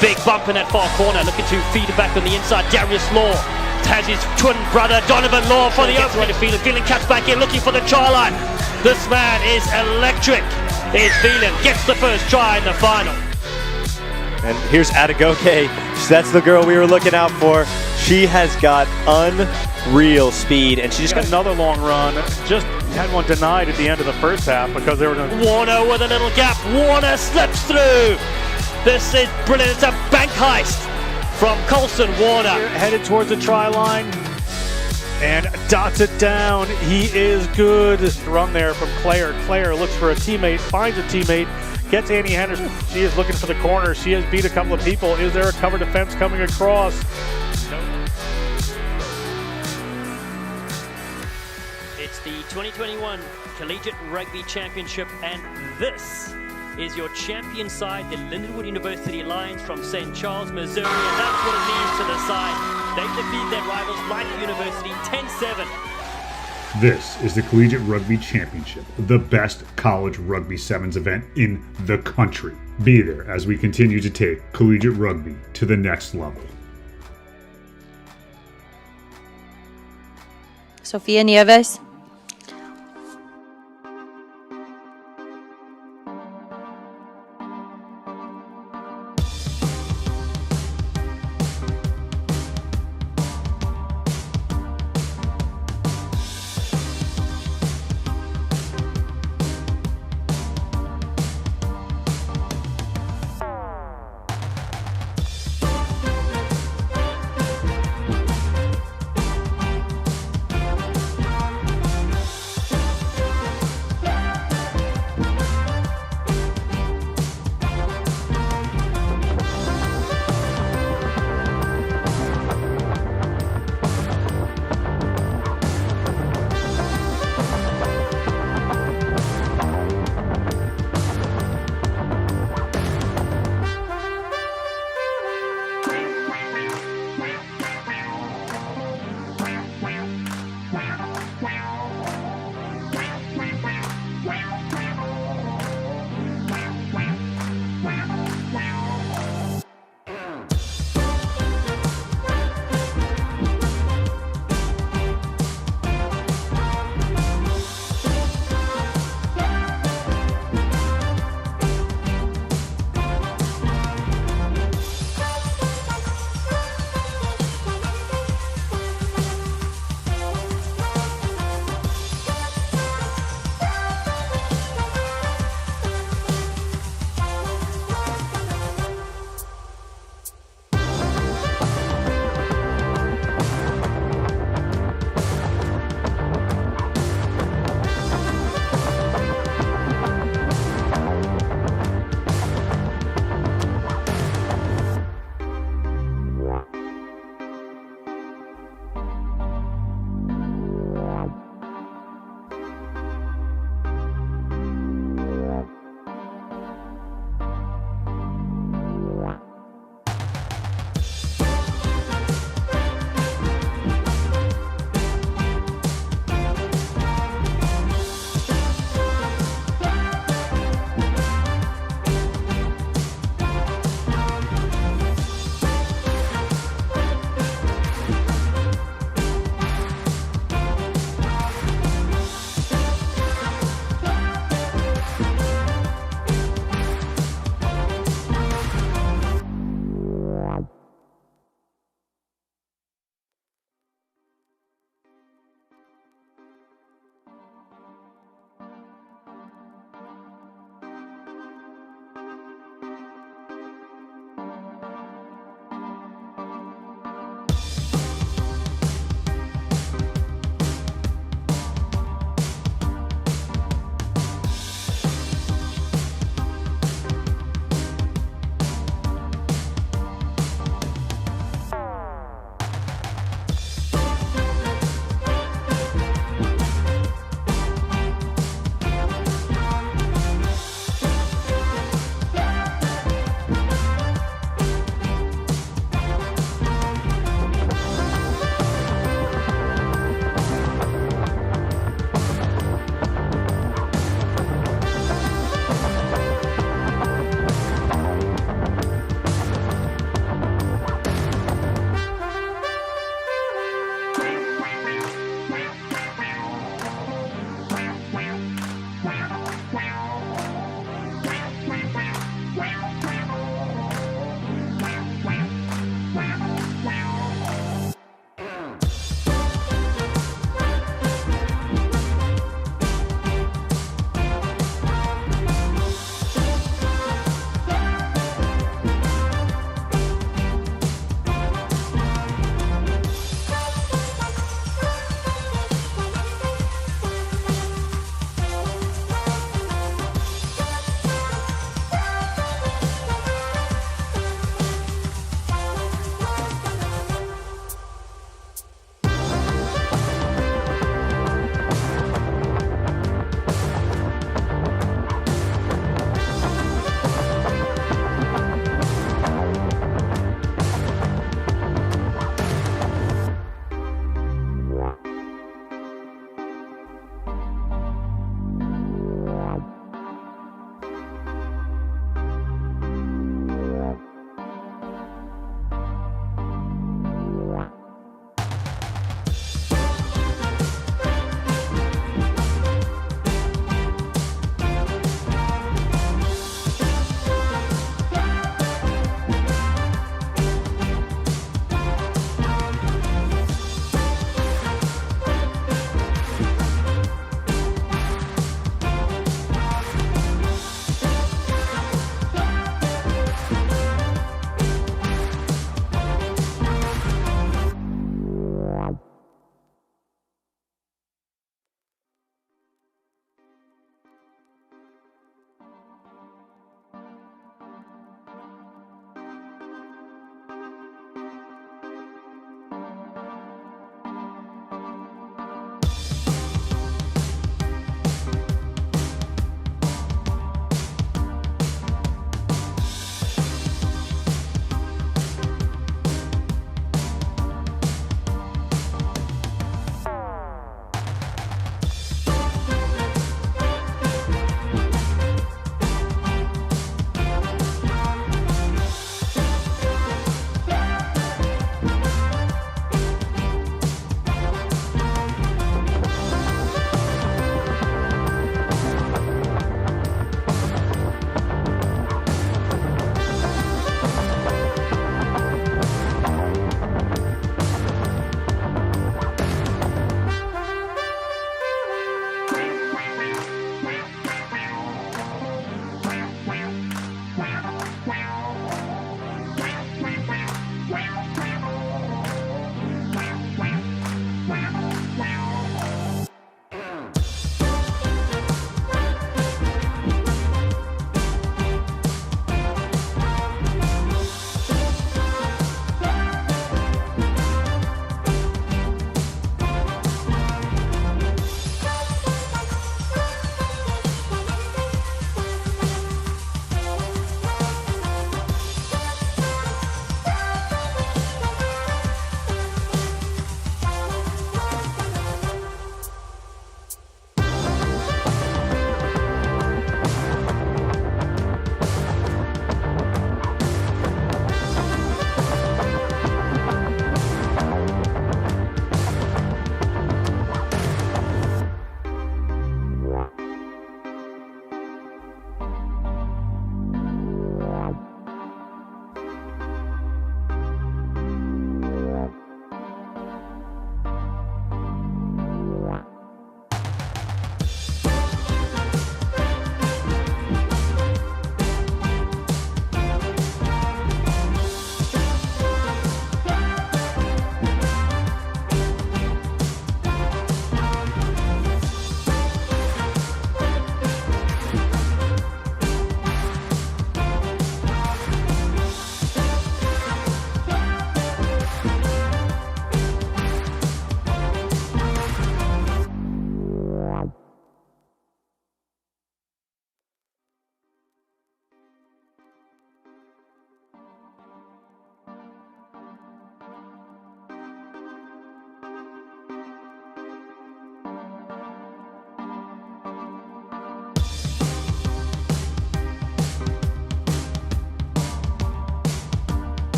Big bump in that far corner, looking to feed it back on the inside. Darius Law has his twin brother Donovan Law for the opening. Phelan cuts back in, looking for the try line. This man is electric. Here's Phelan, gets the first try in the final. And here's Adegoke. That's the girl we were looking out for. She has got unreal speed, and she just got another long run. Just had one denied at the end of the first half because they were going to... Warner with a little gap. Warner slips through. This is brilliant. It's a bank heist from Colson Warner. Headed towards the try line and dots it down. He is good. Run there from Claire. Claire looks for a teammate, finds a teammate, gets Annie Henderson. She is looking for the corner. She has beat a couple of people. Is there a cover defense coming across? It's the 2021 Collegiate Rugby Championship, and this is your champion side, the Lindenwood University Lions from St. Charles, Missouri, and that's what it means to the side. They defeat their rivals, Life University, 10-7. This is the Collegiate Rugby Championship, the best college rugby sevens event in the country. Be there as we continue to take collegiate rugby to the next level. Sofia Nieves.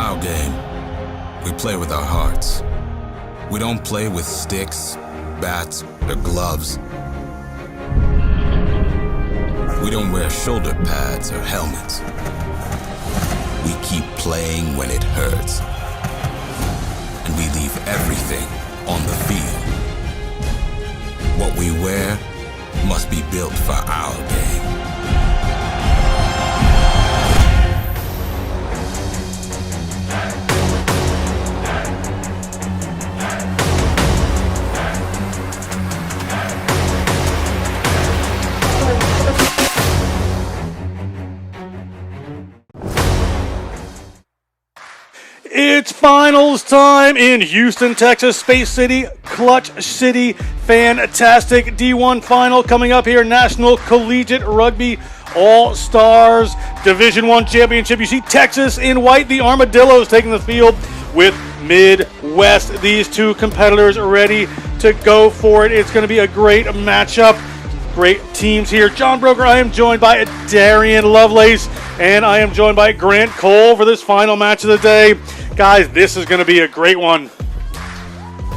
our game, we play with our hearts. We don't play with sticks, bats, or gloves. We don't wear shoulder pads or helmets. We keep playing when it hurts. And we leave everything on the field. What we wear must be built for our game. It's finals time in Houston, Texas, Space City, Clutch City. Fantastic D1 final coming up here. National Collegiate Rugby All-Stars Division I Championship. You see Texas in white, the Armadillos taking the field with Midwest. These two competitors are ready to go for it. It's going to be a great matchup. Great teams here. John Broker, I am joined by Darian Lovelace, and I am joined by Grant Cole for this final match of the day. Guys, this is going to be a great one.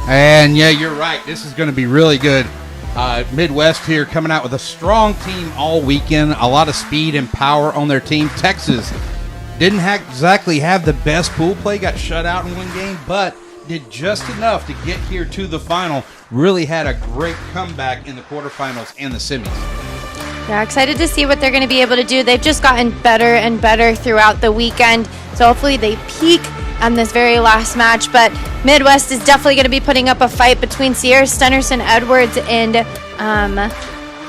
And yeah, you're right. This is going to be really good. Midwest here coming out with a strong team all weekend. A lot of speed and power on their team. Texas didn't exactly have the best pool play. Got shut out in one game, but did just enough to get here to the final. Really had a great comeback in the quarterfinals and the semis. Yeah, excited to see what they're going to be able to do. They've just gotten better and better throughout the weekend, so hopefully they peak on this very last match. But Midwest is definitely going to be putting up a fight between Sierra Stennerson Edwards and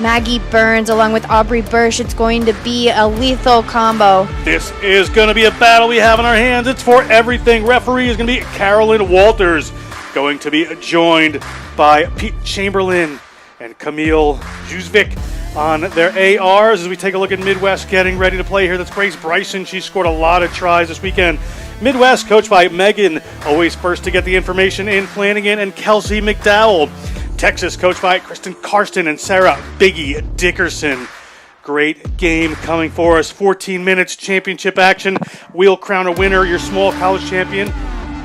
Maggie Burns along with Aubrey Bursch. It's going to be a lethal combo. This is going to be a battle we have in our hands. It's for everything. Referee is going to be Carolyn Walters, going to be joined by Pete Chamberlain and Camille Juzvik on their ARs as we take a look at Midwest getting ready to play here. That's Grace Bryson. She scored a lot of tries this weekend. Midwest coached by Megan, always first to get the information in Flanagan, and Kelsey McDowell. Texas coached by Kristen Karsten and Sarah Biggie Dickerson. Great game coming for us. 14 minutes championship action. We'll crown a winner. Your small college champion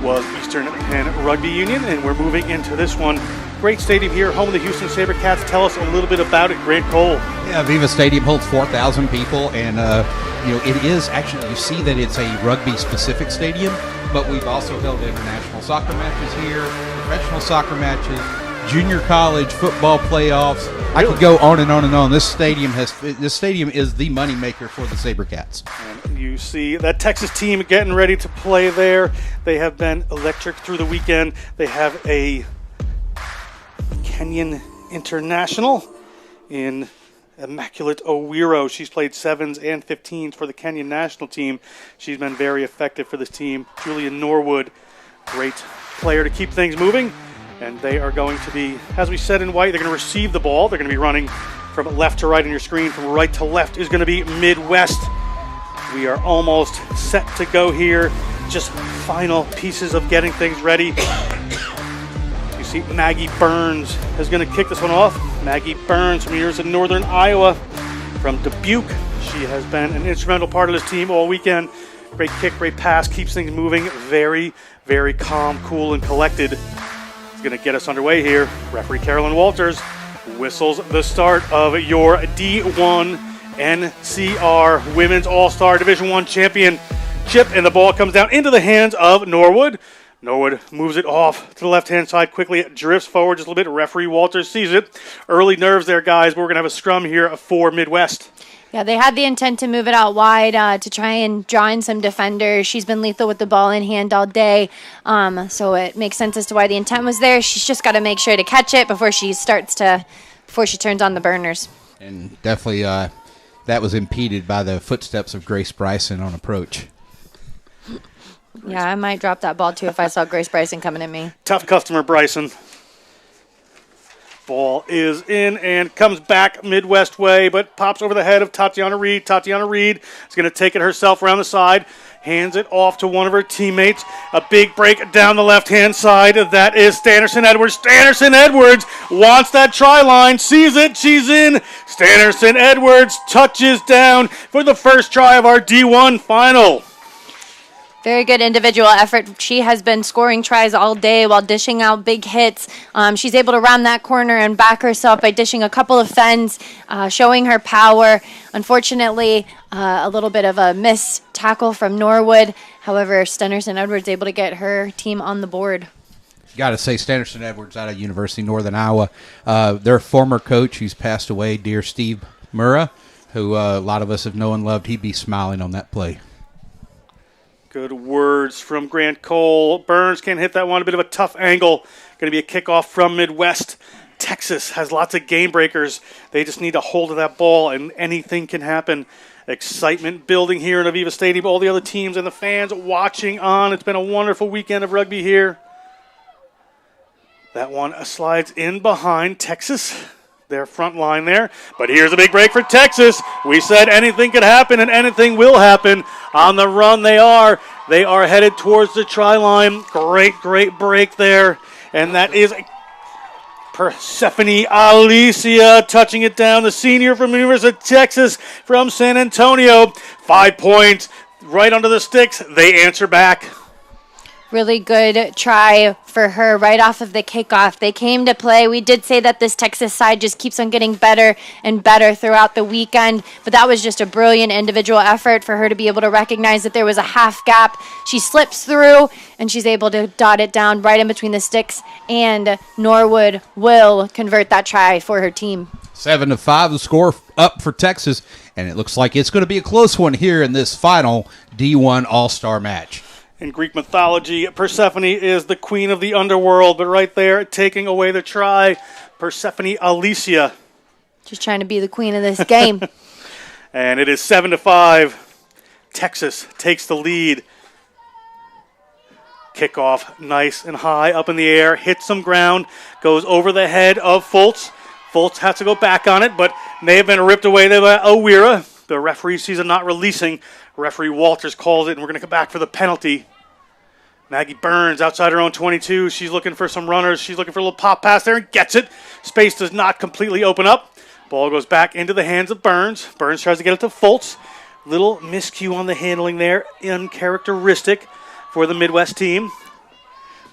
was Eastern Penn Rugby Union, and we're moving into this one. Great stadium here, home of the Houston Sabercats. Tell us a little bit about it, Grant Cole. Yeah, AVEVA Stadium holds 4,000 people, and it is actually, you see that it's a rugby-specific stadium, but we've also held international soccer matches here, professional soccer matches, junior college football playoffs. Really? I could go on and on and on. This stadium is the moneymaker for the Sabercats. And you see that Texas team getting ready to play there. They have been electric through the weekend. They have a Kenyan international in Immaculate Owiro. She's played 7s and 15s for the Kenyan national team. She's been very effective for this team. Julia Norwood, great player to keep things moving. And they are going to be, as we said in white, they're going to receive the ball. They're going to be running from left to right on your screen. From right to left is going to be Midwest. We are almost set to go here. Just final pieces of getting things ready. You see Maggie Burns is going to kick this one off. Maggie Burns from University of Northern Iowa from Dubuque. She has been an instrumental part of this team all weekend. Great kick, great pass, keeps things moving. Very, very calm, cool, and collected. It's going to get us underway here. Referee Carolyn Walters whistles the start of your D1 NCR Women's All-Star Division I Championship, and the ball comes down into the hands of Norwood. Norwood moves it off to the left-hand side quickly. It drifts forward just a little bit. Referee Walters sees it. Early nerves there, guys, but we're going to have a scrum here for Midwest. Yeah, they had the intent to move it out wide to try and draw in some defenders. She's been lethal with the ball in hand all day, so it makes sense as to why the intent was there. She's just got to make sure to catch it before she turns on the burners. And definitely that was impeded by the footsteps of Grace Bryson on approach. Yeah, I might drop that ball too if I saw Grace Bryson coming at me. Tough customer, Bryson. Ball is in and comes back Midwest way, but pops over the head of Tatiana Reed. Tatiana Reed is going to take it herself around the side, hands it off to one of her teammates. A big break down the left-hand side. That is Stannerson Edwards. Stannerson Edwards wants that try line, sees it, she's in. Stannerson Edwards touches down for the first try of our D1 final. Very good individual effort. She has been scoring tries all day while dishing out big hits. She's able to round that corner and back herself by dishing a couple of fends, showing her power. Unfortunately, a little bit of a missed tackle from Norwood. However, Stennerson Edwards able to get her team on the board. Got to say, Stennerson Edwards out of University of Northern Iowa. Their former coach, who's passed away, dear Steve Murrah, who a lot of us have known and loved, he'd be smiling on that play. Good words from Grant Cole. Burns can't hit that one. A bit of a tough angle. Going to be a kickoff from Midwest. Texas has lots of game breakers. They just need a hold of that ball, and anything can happen. Excitement building here in Aveva Stadium. All the other teams and the fans watching on. It's been a wonderful weekend of rugby here. That one slides in behind Texas. Their front line there. But here's a big break for Texas. We said anything could happen, and anything will happen. On the run they are. They are headed towards the try line. Great break there. And that is Persephone Alicia touching it down. The senior from the University of Texas from San Antonio. 5 points right under the sticks. They answer back. Really good try for her right off of the kickoff. They came to play. We did say that this Texas side just keeps on getting better and better throughout the weekend, but that was just a brilliant individual effort for her to be able to recognize that there was a half gap. She slips through, and she's able to dot it down right in between the sticks, and Norwood will convert that try for her team. 7-5, the score up for Texas, and it looks like it's going to be a close one here in this final D1 All-Star match. In Greek mythology, Persephone is the queen of the underworld, but right there, taking away the try, Persephone Alicia. Just trying to be the queen of this game. And it is 7-5. Texas takes the lead. Kickoff nice and high up in the air, hits some ground, goes over the head of Fultz. Fultz has to go back on it, but may have been ripped away there by Owira. The referee sees it not releasing. Referee Walters calls it, and we're going to come back for the penalty. Maggie Burns outside her own 22. She's looking for some runners. She's looking for a little pop pass there and gets it. Space does not completely open up. Ball goes back into the hands of Burns. Burns tries to get it to Fultz. Little miscue on the handling there. Uncharacteristic for the Midwest team.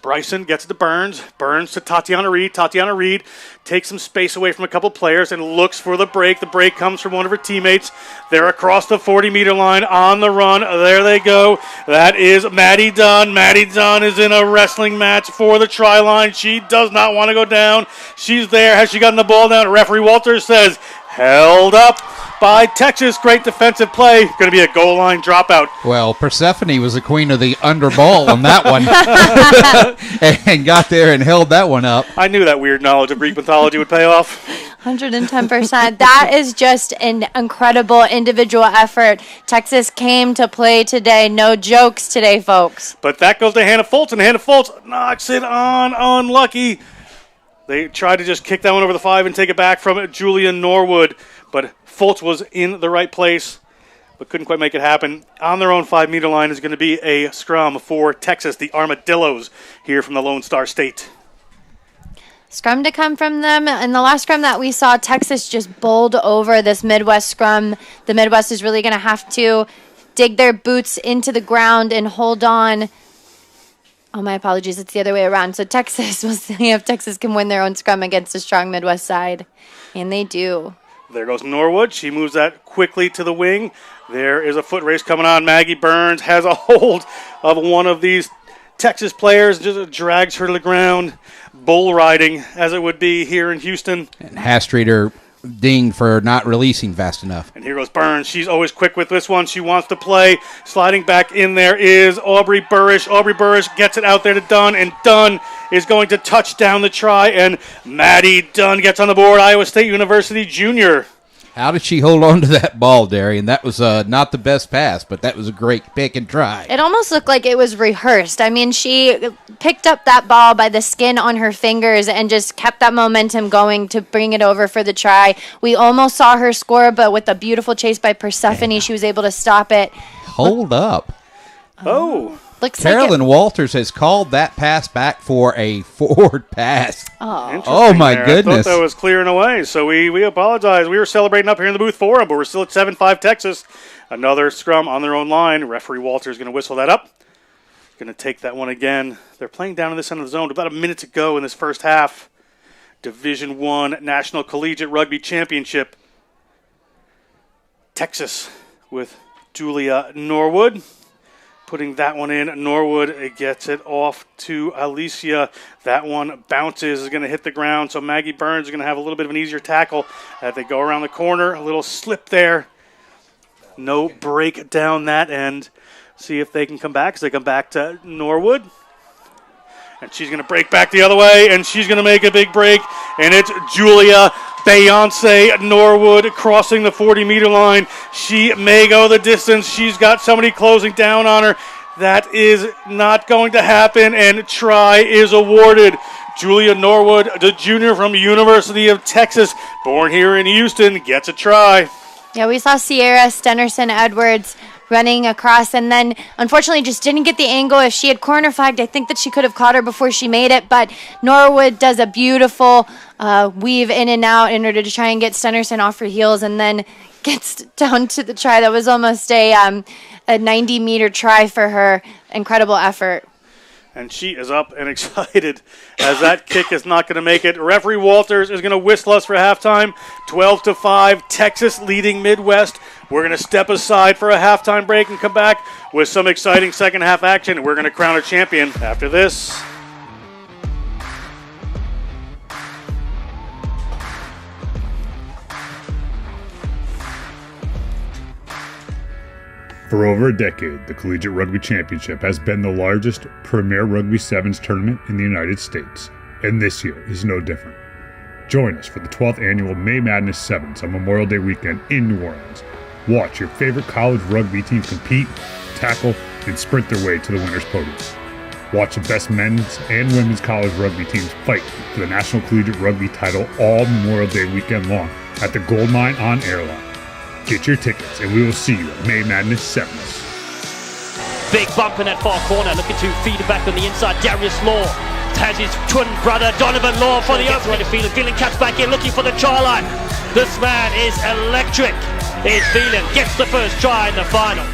Bryson gets it to Burns. Burns to Tatiana Reed. Tatiana Reed takes some space away from a couple players and looks for the break. The break comes from one of her teammates. They're across the 40-meter line on the run. There they go. That is Maddie Dunn. Maddie Dunn is in a wrestling match for the try line. She does not want to go down. She's there. Has she gotten the ball down? Referee Walters says, held up by Texas. Great defensive play. Going to be a goal line dropout. Well, Persephone was the queen of the underball on that one. And got there and held that one up. I knew that weird knowledge of Greek mythology would pay off. 110%. That is just an incredible individual effort. Texas came to play today. No jokes today, folks. But that goes to Hannah Fultz, and Hannah Fultz knocks it on. Unlucky. They tried to just kick that one over the 5 and take it back from Julia Norwood, but Fultz was in the right place, but couldn't quite make it happen. On their own 5-meter line is going to be a scrum for Texas, the Armadillos, here from the Lone Star State. Scrum to come from them. In the last scrum that we saw, Texas just bowled over this Midwest scrum. The Midwest is really going to have to dig their boots into the ground and hold on. Oh, my apologies. It's the other way around. So Texas, we'll see if Texas can win their own scrum against a strong Midwest side. And they do. There goes Norwood. She moves that quickly to the wing. There is a foot race coming on. Maggie Burns has a hold of one of these Texas players, just drags her to the ground. Bull riding, as it would be here in Houston. And Hastreater dinged for not releasing fast enough. And here goes Burns. She's always quick with this one. She wants to play. Sliding back in there is Aubrey Burrish. Aubrey Burrish gets it out there to Dunn, and Dunn is going to touch down the try, and Maddie Dunn gets on the board. Iowa State University junior. How did she hold on to that ball, Darian? That was not the best pass, but that was a great pick and try. It almost looked like it was rehearsed. I mean, she picked up that ball by the skin on her fingers and just kept that momentum going to bring it over for the try. We almost saw her score, but with a beautiful chase by Persephone, she was able to stop it. Hold up. Oh. Looks Carolyn like Walters has called that pass back for a forward pass. Oh, my there. goodness. I thought that was clearing away, so we apologize. We were celebrating up here in the booth for them, but we're still at 7-5 Texas. Another scrum on their own line. Referee Walters is going to whistle that up. Going to take that one again. They're playing down in this end of the zone. About a minute to go in this first half. Division I National Collegiate Rugby Championship. Texas with Julia Norwood. Putting that one in. Norwood gets it off to Alicia. That one bounces, is going to hit the ground. So Maggie Burns is going to have a little bit of an easier tackle as they go around the corner. A little slip there. No break down that end. See if they can come back as they come back to Norwood. And she's going to break back the other way, and she's going to make a big break. And it's Julia Beyonce Norwood crossing the 40-meter line. She may go the distance. She's got somebody closing down on her. That is not going to happen, and try is awarded. Julia Norwood, the junior from University of Texas, born here in Houston, gets a try. Yeah, we saw Sierra Stennerson-Edwards running across and then unfortunately just didn't get the angle. If she had corner flagged, I think that she could have caught her before she made it, but Norwood does a beautiful weave in and out in order to try and get Stennerson off her heels and then gets down to the try. That was almost a 90-meter try for her. Incredible effort. And she is up and excited as that kick is not going to make it. Referee Walters is going to whistle us for halftime. 12-5, Texas leading Midwest. We're going to step aside for a halftime break and come back with some exciting second half action. We're going to crown a champion after this. For over a decade, the Collegiate Rugby Championship has been the largest premier Rugby Sevens tournament in the United States, and this year is no different. Join us for the 12th annual May Madness Sevens on Memorial Day weekend in New Orleans. Watch your favorite college rugby teams compete, tackle, and sprint their way to the winner's podium. Watch the best men's and women's college rugby teams fight for the National Collegiate Rugby title all Memorial Day weekend long at the Gold Mine on Airline. Get your tickets, and we will see you at May Madness 7s. Big bump in that far corner, looking to feed it back on the inside. Darius Law has his twin brother, Donovan Law, for the opening. Feeling cuts back in, looking for the try line. This man is electric. Here's Phelan, gets the first try in the final.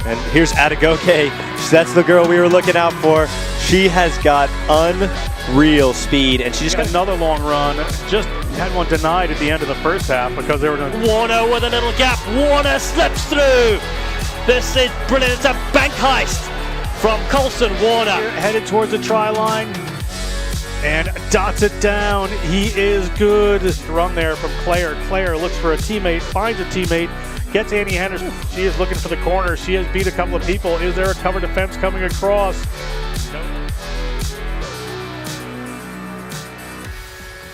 And here's Adegoke. That's the girl we were looking out for. She has got unreal speed, and she just got another long run. Just had one denied at the end of the first half because they were going to... Warner with a little gap. Warner slips through. This is brilliant. It's a bank heist from Colson Warner. Headed towards the try line and dots it down. He is good. Run there from Claire. Claire looks for a teammate, finds a teammate, gets Annie Henderson. She is looking for the corner. She has beat a couple of people. Is there a cover defense coming across?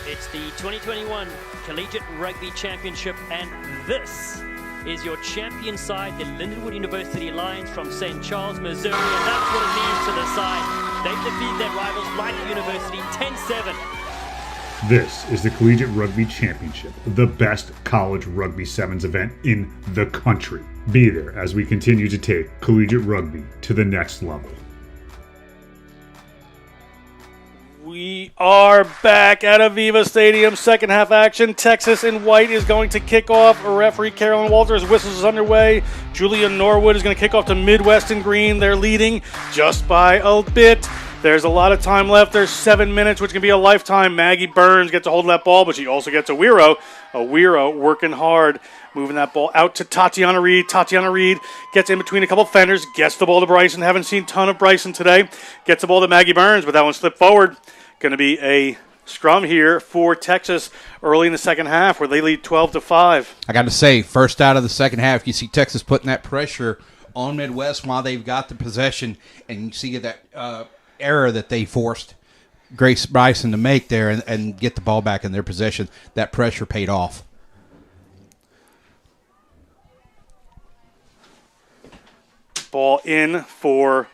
It's the 2021 Collegiate Rugby Championship, and this is your champion side, the Lindenwood University Lions from St. Charles, Missouri, and that's what it means to the side. They've defeated their rivals, Life University, 10-7. This is the Collegiate Rugby Championship, the best college rugby sevens event in the country. Be there as we continue to take collegiate rugby to the next level. We are back at AVEVA Stadium. Second half action. Texas in white is going to kick off. Referee Carolyn Walters whistles is underway. Julia Norwood is going to kick off to Midwest in green. They're leading just by a bit. There's a lot of time left. There's 7 minutes, which can be a lifetime. Maggie Burns gets a hold of that ball, but she also gets a Wiro. A Wiro working hard, moving that ball out to Tatiana Reed. Tatiana Reed gets in between a couple fenders, gets the ball to Bryson. Haven't seen a ton of Bryson today. Gets the ball to Maggie Burns, but that one slipped forward. Going to be a scrum here for Texas early in the second half where they lead 12-5. I got to say, first out of the second half, you see Texas putting that pressure on Midwest while they've got the possession, and you see that error that they forced Grace Bryson to make there and get the ball back in their possession. That pressure paid off. Ball in for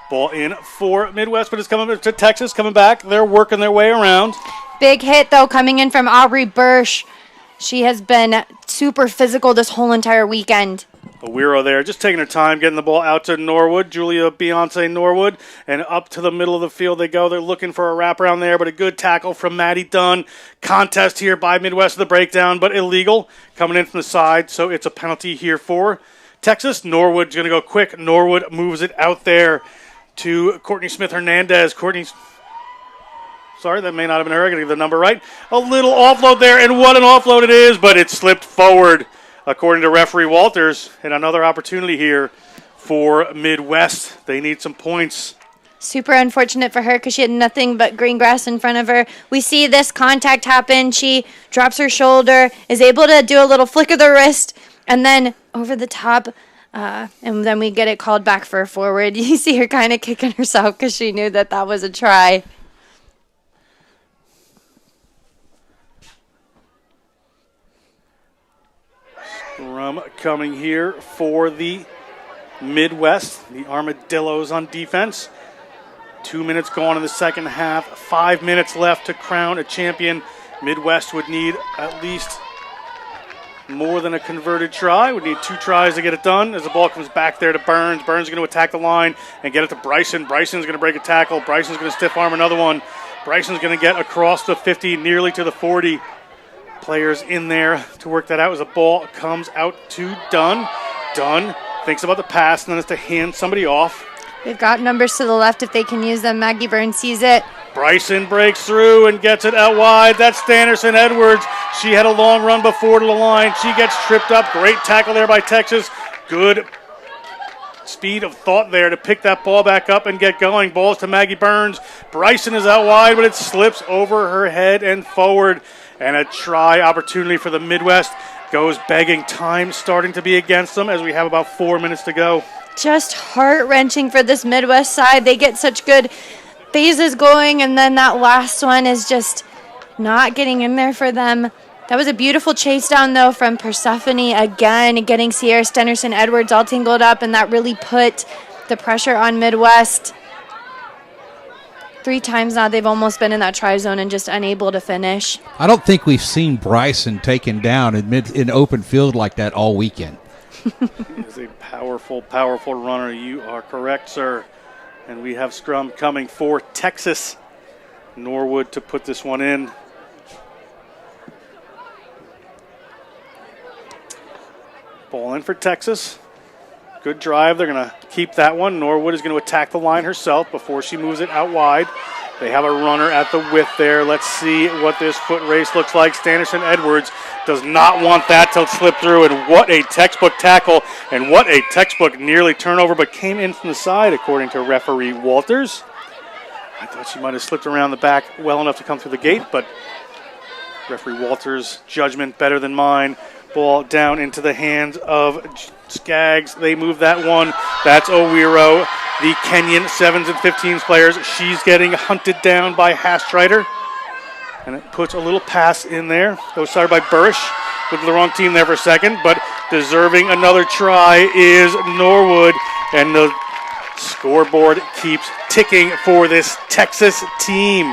Midwest, but it's coming to Texas, coming back. They're working their way around. Big hit, though, coming in from Aubrey Bursch. She has been super physical this whole entire weekend. Owiro there, just taking her time, getting the ball out to Norwood. Julia Beyonce Norwood, and up to the middle of the field they go. They're looking for a wraparound there, but a good tackle from Maddie Dunn. Contest here by Midwest of the breakdown, but illegal. Coming in from the side, so it's a penalty here for Texas. Norwood's going to go quick. Norwood moves it out there to Courtney Smith-Hernandez. Sorry, that may not have been her. I got to get the number right. A little offload there, and what an offload it is, but it slipped forward, according to referee Walters. And another opportunity here for Midwest. They need some points. Super unfortunate for her because she had nothing but green grass in front of her. We see this contact happen. She drops her shoulder, is able to do a little flick of the wrist, and then over the top, and then we get it called back for a forward. You see her kind of kicking herself because she knew that was a try. Scrum coming here for the Midwest. The Armadillos on defense. 2 minutes gone in the second half. 5 minutes left to crown a champion. Midwest would need at least more than a converted try. Would need 2 tries to get it done. As the ball comes back there to Burns. Burns is going to attack the line and get it to Bryson. Bryson's going to break a tackle. Bryson's going to stiff arm another one. Bryson's going to get across the 50, nearly to the 40. Players in there to work that out as the ball comes out to Dunn. Dunn thinks about the pass and then has to hand somebody off. They've got numbers to the left if they can use them. Maggie Burns sees it. Bryson breaks through and gets it out wide. That's Standerson Edwards. She had a long run before to the line. She gets tripped up. Great tackle there by Texas. Good speed of thought there to pick that ball back up and get going. Balls to Maggie Burns. Bryson is out wide, but it slips over her head and forward. And a try opportunity for the Midwest goes begging. Time starting to be against them as we have about 4 minutes to go. Just heart-wrenching for this Midwest side. They get such good phases going, and then that last one is just not getting in there for them. That was a beautiful chase down, though, from Persephone again, getting Sierra Stenderson Edwards all tangled up, and that really put the pressure on Midwest. 3 times now they've almost been in that try zone and just unable to finish. I don't think we've seen Bryson taken down in open field like that all weekend. He is a powerful, powerful runner. You are correct, sir. And we have scrum coming for Texas. Norwood to put this one in. Ball in for Texas. Good drive. They're going to keep that one. Norwood is going to attack the line herself before she moves it out wide. They have a runner at the width there. Let's see what this foot race looks like. Standerson Edwards does not want that to slip through, and what a textbook tackle, and what a textbook nearly turnover, but came in from the side, according to referee Walters. I thought she might have slipped around the back well enough to come through the gate, but referee Walters' judgment better than mine. Ball down into the hands of Skaggs. They move that one. That's Owiro, the Kenyan 7s and 15s players. She's getting hunted down by Hastreiter. And it puts a little pass in there. Goes started by Burrish. Looked at the wrong team there for a second, but deserving another try is Norwood. And the scoreboard keeps ticking for this Texas team.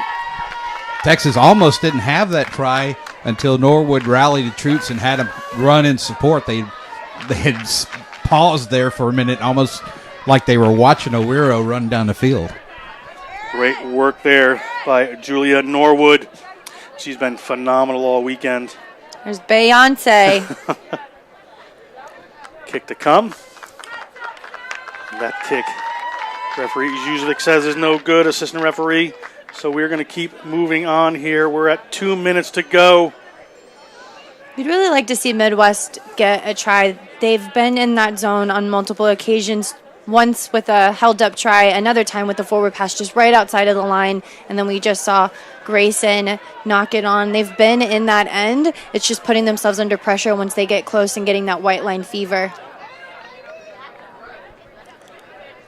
Texas almost didn't have that try until Norwood rallied the troops and had them run in support. They had paused there for a minute, almost like they were watching Owiro run down the field. Great work there by Julia Norwood. She's been phenomenal all weekend. There's Beyonce. Kick to come. That kick, referee usually says is no good, assistant referee. So we're going to keep moving on here. We're at 2 minutes to go. We'd really like to see Midwest get a try. They've been in that zone on multiple occasions, once with a held-up try, another time with a forward pass just right outside of the line, and then we just saw Grayson knock it on. They've been in that end. It's just putting themselves under pressure once they get close and getting that white line fever.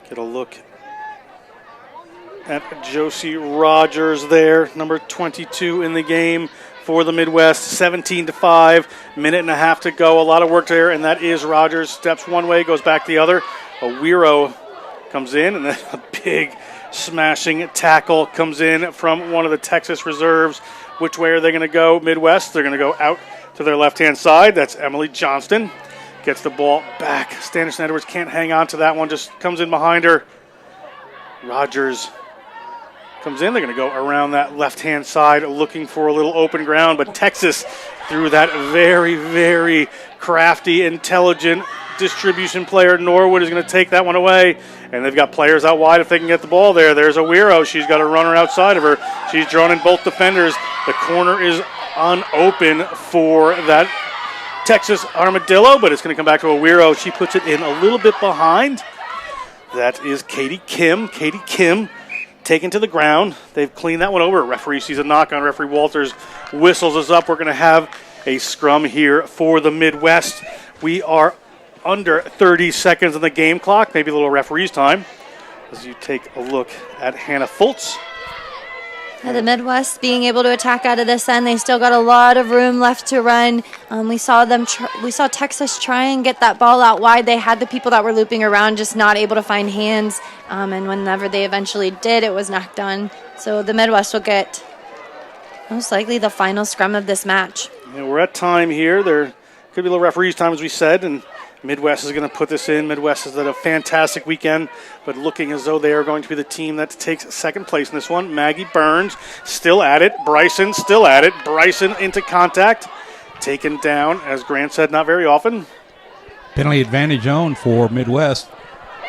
Get a look at Josie Rogers there, number 22 in the game for the Midwest, 17-5, minute and a half to go. A lot of work there, and that is Rogers. Steps one way, goes back the other. Owiro comes in, and then a big smashing tackle comes in from one of the Texas reserves. Which way are they going to go, Midwest? They're going to go out to their left-hand side. That's Emily Johnston. Gets the ball back. Standerson Edwards can't hang on to that one. Just comes in behind her. Rogers comes in. They're going to go around that left-hand side looking for a little open ground. But Texas, through that very, very crafty, intelligent distribution player, Norwood is going to take that one away. And they've got players out wide if they can get the ball there. There's Awiro. She's got a runner outside of her. She's drawn in both defenders. The corner is unopen for that Texas Armadillo, but it's going to come back to Awiro. She puts it in a little bit behind. That is Katie Kim. Katie Kim taken to the ground. They've cleaned that one over. Referee sees a knock on. Referee Walters whistles us up. We're going to have a scrum here for the Midwest. We are under 30 seconds on the game clock, maybe a little referee's time, as you take a look at Hannah Fultz. Yeah, the Midwest being able to attack out of this end, they still got a lot of room left to run. We saw Texas try and get that ball out wide. They had the people that were looping around, just not able to find hands. And whenever they eventually did, it was knocked on. So the Midwest will get most likely the final scrum of this match. Yeah, we're at time here. There could be a little referee's time, as we said, and Midwest is going to put this in. Midwest has had a fantastic weekend, but looking as though they are going to be the team that takes second place in this one. Maggie Burns still at it. Bryson still at it. Bryson into contact. Taken down, as Grant said, not very often. Penalty advantage on for Midwest.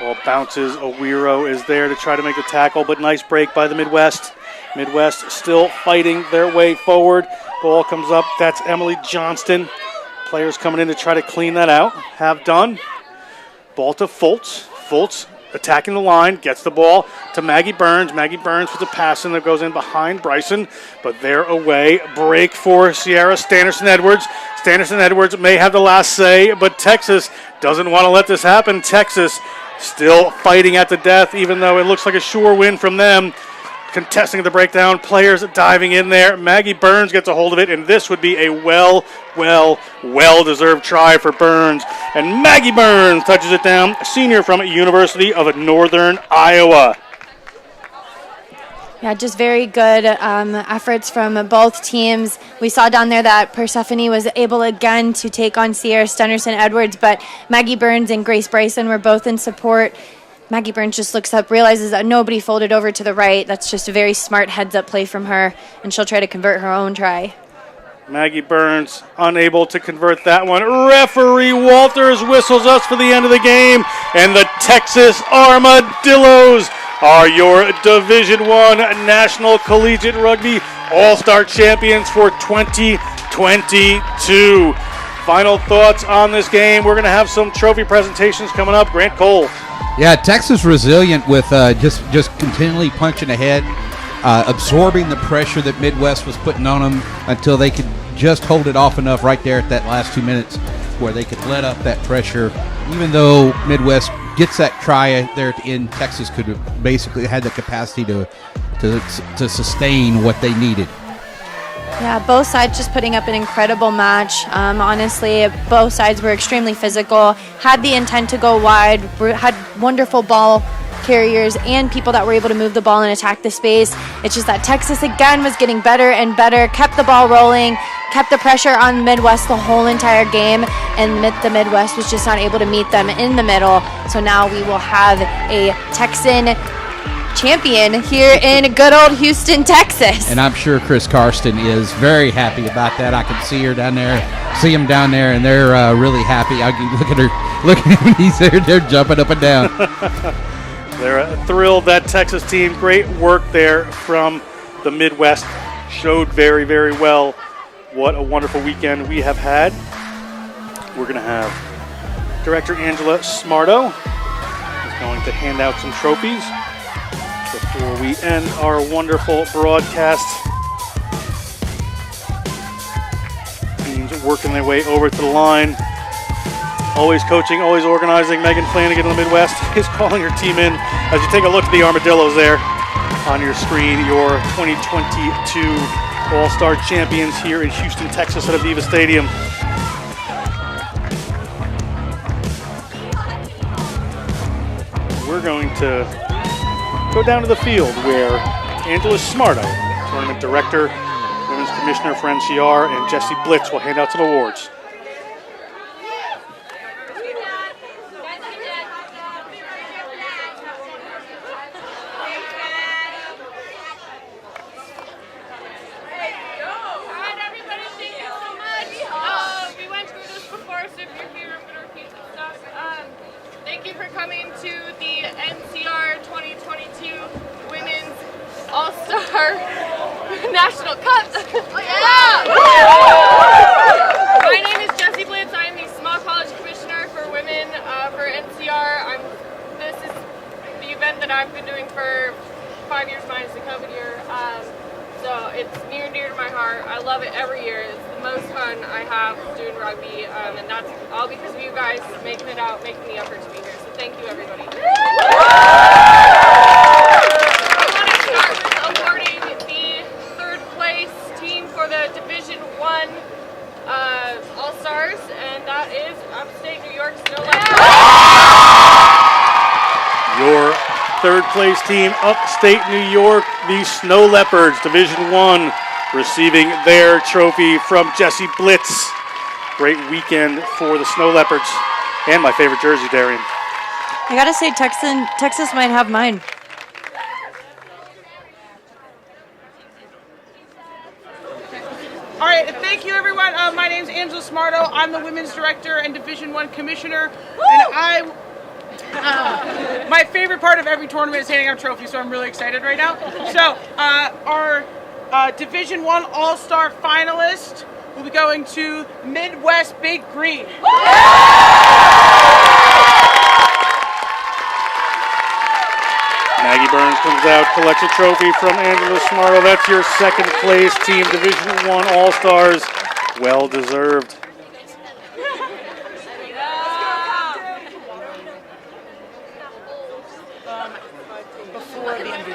Ball bounces. Awiro is there to try to make the tackle, but nice break by the Midwest. Midwest still fighting their way forward. Ball comes up. That's Emily Johnston. Players coming in to try to clean that out. Have done. Ball to Fultz. Fultz attacking the line. Gets the ball to Maggie Burns. Maggie Burns with a pass in that goes in behind Bryson. But they're away. Break for Sierra Standerson Edwards. Standerson Edwards may have the last say, but Texas doesn't want to let this happen. Texas still fighting at the death, even though it looks like a sure win from them. Contesting the breakdown, players diving in there. Maggie Burns gets a hold of it, and this would be a well-deserved try for Burns. And Maggie Burns touches it down, a senior from University of Northern Iowa. Yeah, just very good efforts from both teams. We saw down there that Persephone was able again to take on Sierra Stennerson Edwards, but Maggie Burns and Grace Bryson were both in support. Maggie Burns just looks up, realizes that nobody folded over to the right. That's just a very smart heads-up play from her, and she'll try to convert her own try. Maggie Burns unable to convert that one. Referee Walters whistles us for the end of the game, and the Texas Armadillos are your Division I National Collegiate Rugby All-Star Champions for 2022. Final thoughts on this game. We're going to have some trophy presentations coming up. Grant Cole. Yeah, Texas resilient with just continually punching ahead, absorbing the pressure that Midwest was putting on them until they could just hold it off enough right there at that last 2 minutes where they could let up that pressure. Even though Midwest gets that try there at the end, Texas could have basically had the capacity to sustain what they needed. Yeah, both sides just putting up an incredible match. Honestly, both sides were extremely physical, had the intent to go wide, had wonderful ball carriers and people that were able to move the ball and attack the space. It's just that Texas again was getting better and better, kept the ball rolling, kept the pressure on Midwest the whole entire game, and the Midwest was just not able to meet them in the middle. So now we will have a Texan champion here in good old Houston, Texas. And I'm sure Chris Karsten is very happy about that. I can see her down there, see him down there, and they're really happy. I can look at her, look at him, he's there, they're jumping up and down. They're thrilled. That Texas team, great work there from the Midwest. Showed very, very well what a wonderful weekend we have had. We're going to have Director Angela Smarto is going to hand out some trophies before we end our wonderful broadcast. Teams working their way over to the line. Always coaching, always organizing. Megan Flanagan of the Midwest is calling her team in. As you take a look at the Armadillos there on your screen, your 2022 All-Star champions here in Houston, Texas at AVEVA Stadium. We're going to go down to the field where Angela Smarto, Tournament Director, Women's Commissioner for NCR, and Jesse Blitz will hand out some awards. course, if you're here, I'm going to repeat some stuff. Thank you for coming to the NCR 2022 Women's All-Star National Cup. Oh, yeah! My name is Jessie Blitz. I am the Small College Commissioner for Women for NCR. This is the event that I've been doing for 5 years minus the COVID year. So it's near and dear to my heart. I love it every year. It's the most fun I have doing rugby, and that's all because of you guys making it out, making the effort to be here. So thank you, everybody. I want to start with awarding the third place team for the Division I All-Stars, and that is Upstate New York Snow Leopards. Your third place team, Upstate New York, the Snow Leopards, Division I, receiving their trophy from Jessie Blitz. Great weekend for the Snow Leopards. And my favorite jersey, Darian. I gotta say, Texas might have mine. All right, thank you, everyone. My name's Angela Smarto. I'm the Women's Director and Division I Commissioner. And my favorite part of every tournament is handing out trophies, so I'm really excited right now. So our Division I All-Star finalist will be going to Midwest Big Green. Maggie Burns comes out, collects a trophy from Angela Smarto. That's your second place team, Division I All-Stars. Well deserved. Before the MVP.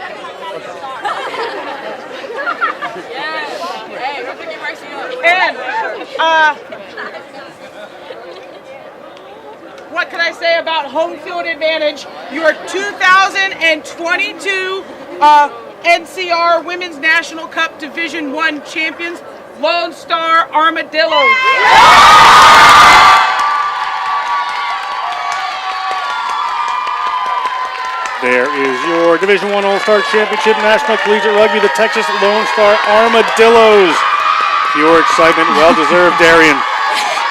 And what can I say about home field advantage? Your 2022 NCR Women's National Cup Division I champions, Lone Star Armadillos. There is your Division I All-Star Championship National Collegiate Rugby, the Texas Lone Star Armadillos. Pure excitement, well-deserved, Darian.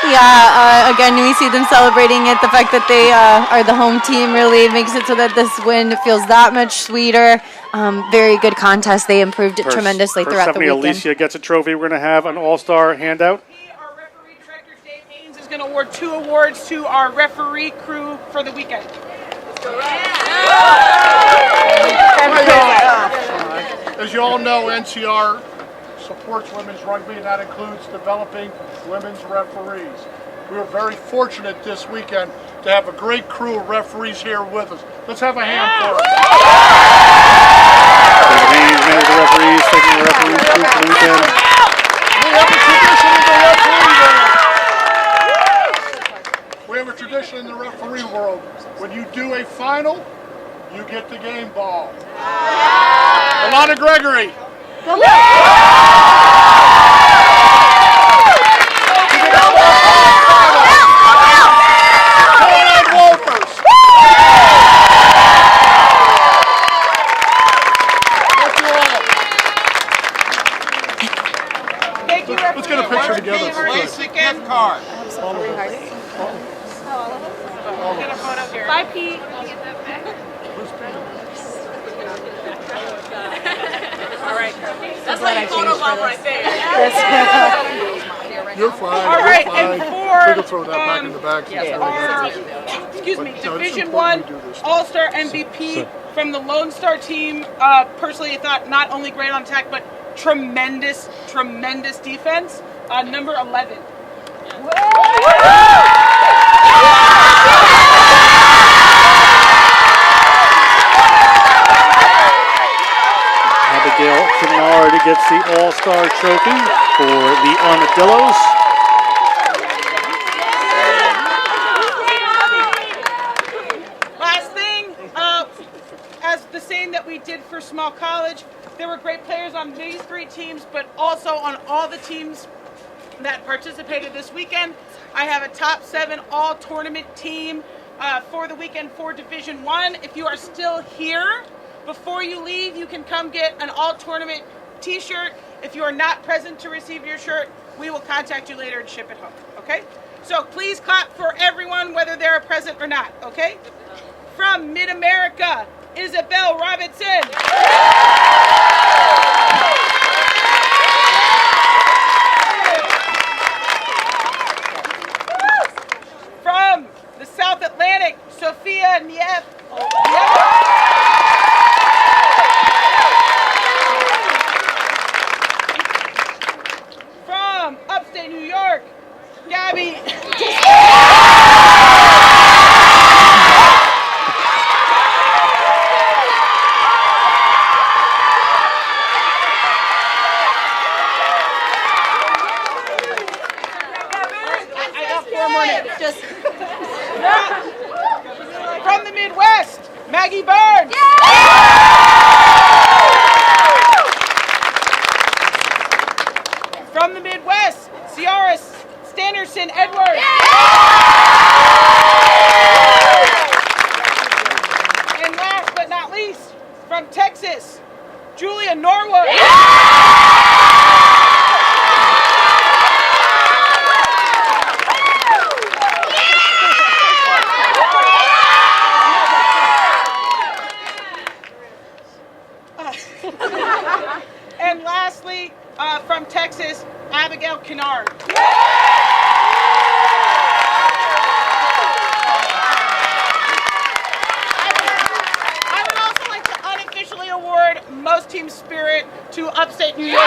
Yeah, again, we see them celebrating it. The fact that they are the home team really makes it so that this win feels that much sweeter. Very good contest. They improved it tremendously throughout the weekend. Alicia gets a trophy. We're going to have an all-star handout. Our referee director, Dave Haynes, is going to award 2 awards to our referee crew for the weekend. As you all know, NCR supports women's rugby, and that includes developing women's referees. We were very fortunate this weekend to have a great crew of referees here with us. Let's have a hand for them. The referees taking the referees crew for the weekend. We have a tradition in the referee world. When you do a final, you get the game ball. Alana Gregory. Let's get a picture together. Basic gift card. Bye, Pete. All right. That's like a photo bomb right there. You're fine. All right, you're and fine. for We can throw that back in the bag. excuse me, No, it's Division important I we do this. All-Star MVP from the Lone Star team. Personally, I thought not only great on attack, but tremendous defense. Number 11. Abigail Kennard gets the All-Star trophy for the Armadillos. Last thing, as the same that we did for small college, there were great players on these 3 teams, but also on all the teams that participated this weekend. I have a top 7 all-tournament team for the weekend for Division I. If you are still here, before you leave, you can come get an all-tournament t-shirt. If you are not present to receive your shirt, we will contact you later and ship it home, okay? So please clap for everyone, whether they're present or not, okay? From Mid-America, Isabel Robinson. From the South Atlantic, Sophia Niev. From upstate New York, Gabby. From the Midwest, Maggie Burns. From the Midwest, Ciara Standerson Edwards. And last but not least, from Texas, Julia Norwood. And lastly, from Texas, Abigail Kennard. I would also like to unofficially award Most Team Spirit to Upstate New York.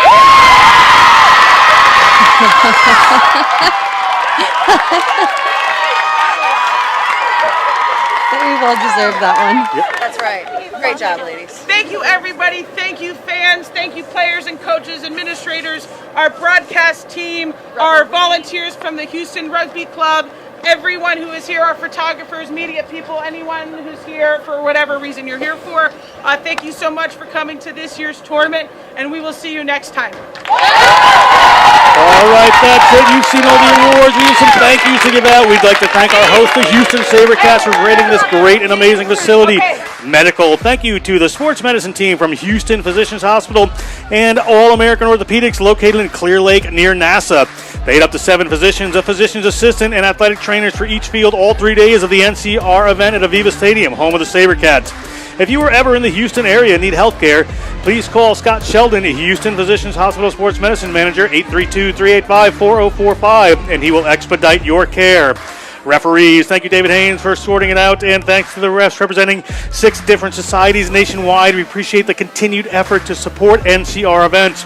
Very well deserved that one. Yep. That's right. Great job, ladies. Thank you, everybody. Thank you, fans. Thank you, players and coaches, administrators, our broadcast team, our volunteers from the Houston Rugby Club, everyone who is here, our photographers, media people, anyone who's here for whatever reason you're here for. Thank you so much for coming to this year's tournament, and we will see you next time. All right, that's it. You've seen all the awards. We have some thank yous to give out. We'd like to thank our host, the Houston Sabercats, for creating this great and amazing facility. Medical, thank you to the sports medicine team from Houston Physicians Hospital and All American Orthopedics located in Clear Lake near NASA. They had up to 7 physicians, a physician's assistant, and athletic trainers for each field all 3 days of the NCR event at AVEVA Stadium, home of the Sabercats. If you are ever in the Houston area and need health care, please call Scott Sheldon, Houston Physicians Hospital Sports Medicine Manager, 832-385-4045, and he will expedite your care. Referees, thank you, David Haynes, for sorting it out, and thanks to the refs representing 6 different societies nationwide. We appreciate the continued effort to support NCR events.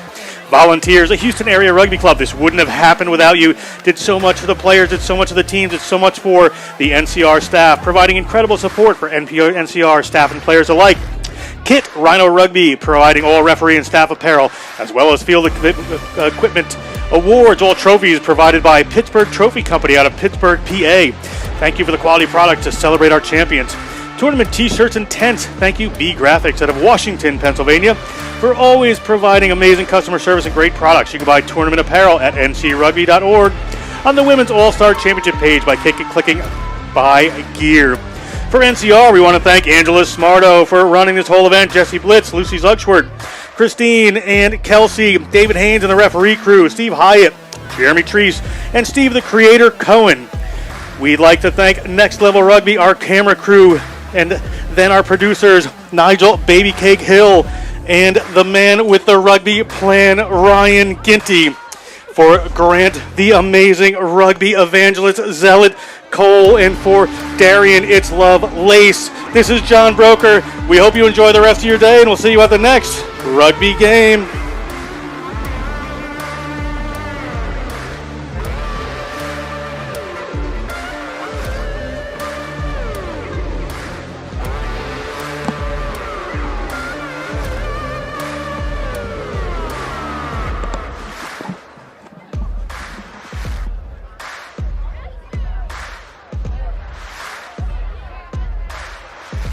Volunteers, the Houston Area Rugby Club. This wouldn't have happened without you. Did so much for the players, did so much for the teams, did so much for the NCR staff, providing incredible support for NCR staff and players alike. Kit Rhino Rugby, providing all referee and staff apparel, as well as field equipment. Awards, all trophies provided by Pittsburgh Trophy Company out of Pittsburgh, PA. Thank you for the quality product to celebrate our champions. Tournament t-shirts and tents. Thank you, B Graphics out of Washington, Pennsylvania, for always providing amazing customer service and great products. You can buy tournament apparel at ncrugby.org on the Women's All-Star Championship page by clicking Buy Gear. For NCR, we want to thank Angela Smarto for running this whole event, Jesse Blitz, Lucy Zugschwert, Christine and Kelsey, David Haynes and the referee crew, Steve Hyatt, Jeremy Treese, and Steve the Creator Cohen. We'd like to thank Next Level Rugby, our camera crew, and then our producers, Nigel Baby Cake Hill, and the man with the rugby plan, Ryan Ginty, for Grant, the amazing rugby evangelist, Zealot Cole, and for Darian, It's Love Lace. This is John Broker. We hope you enjoy the rest of your day, and we'll see you at the next rugby game.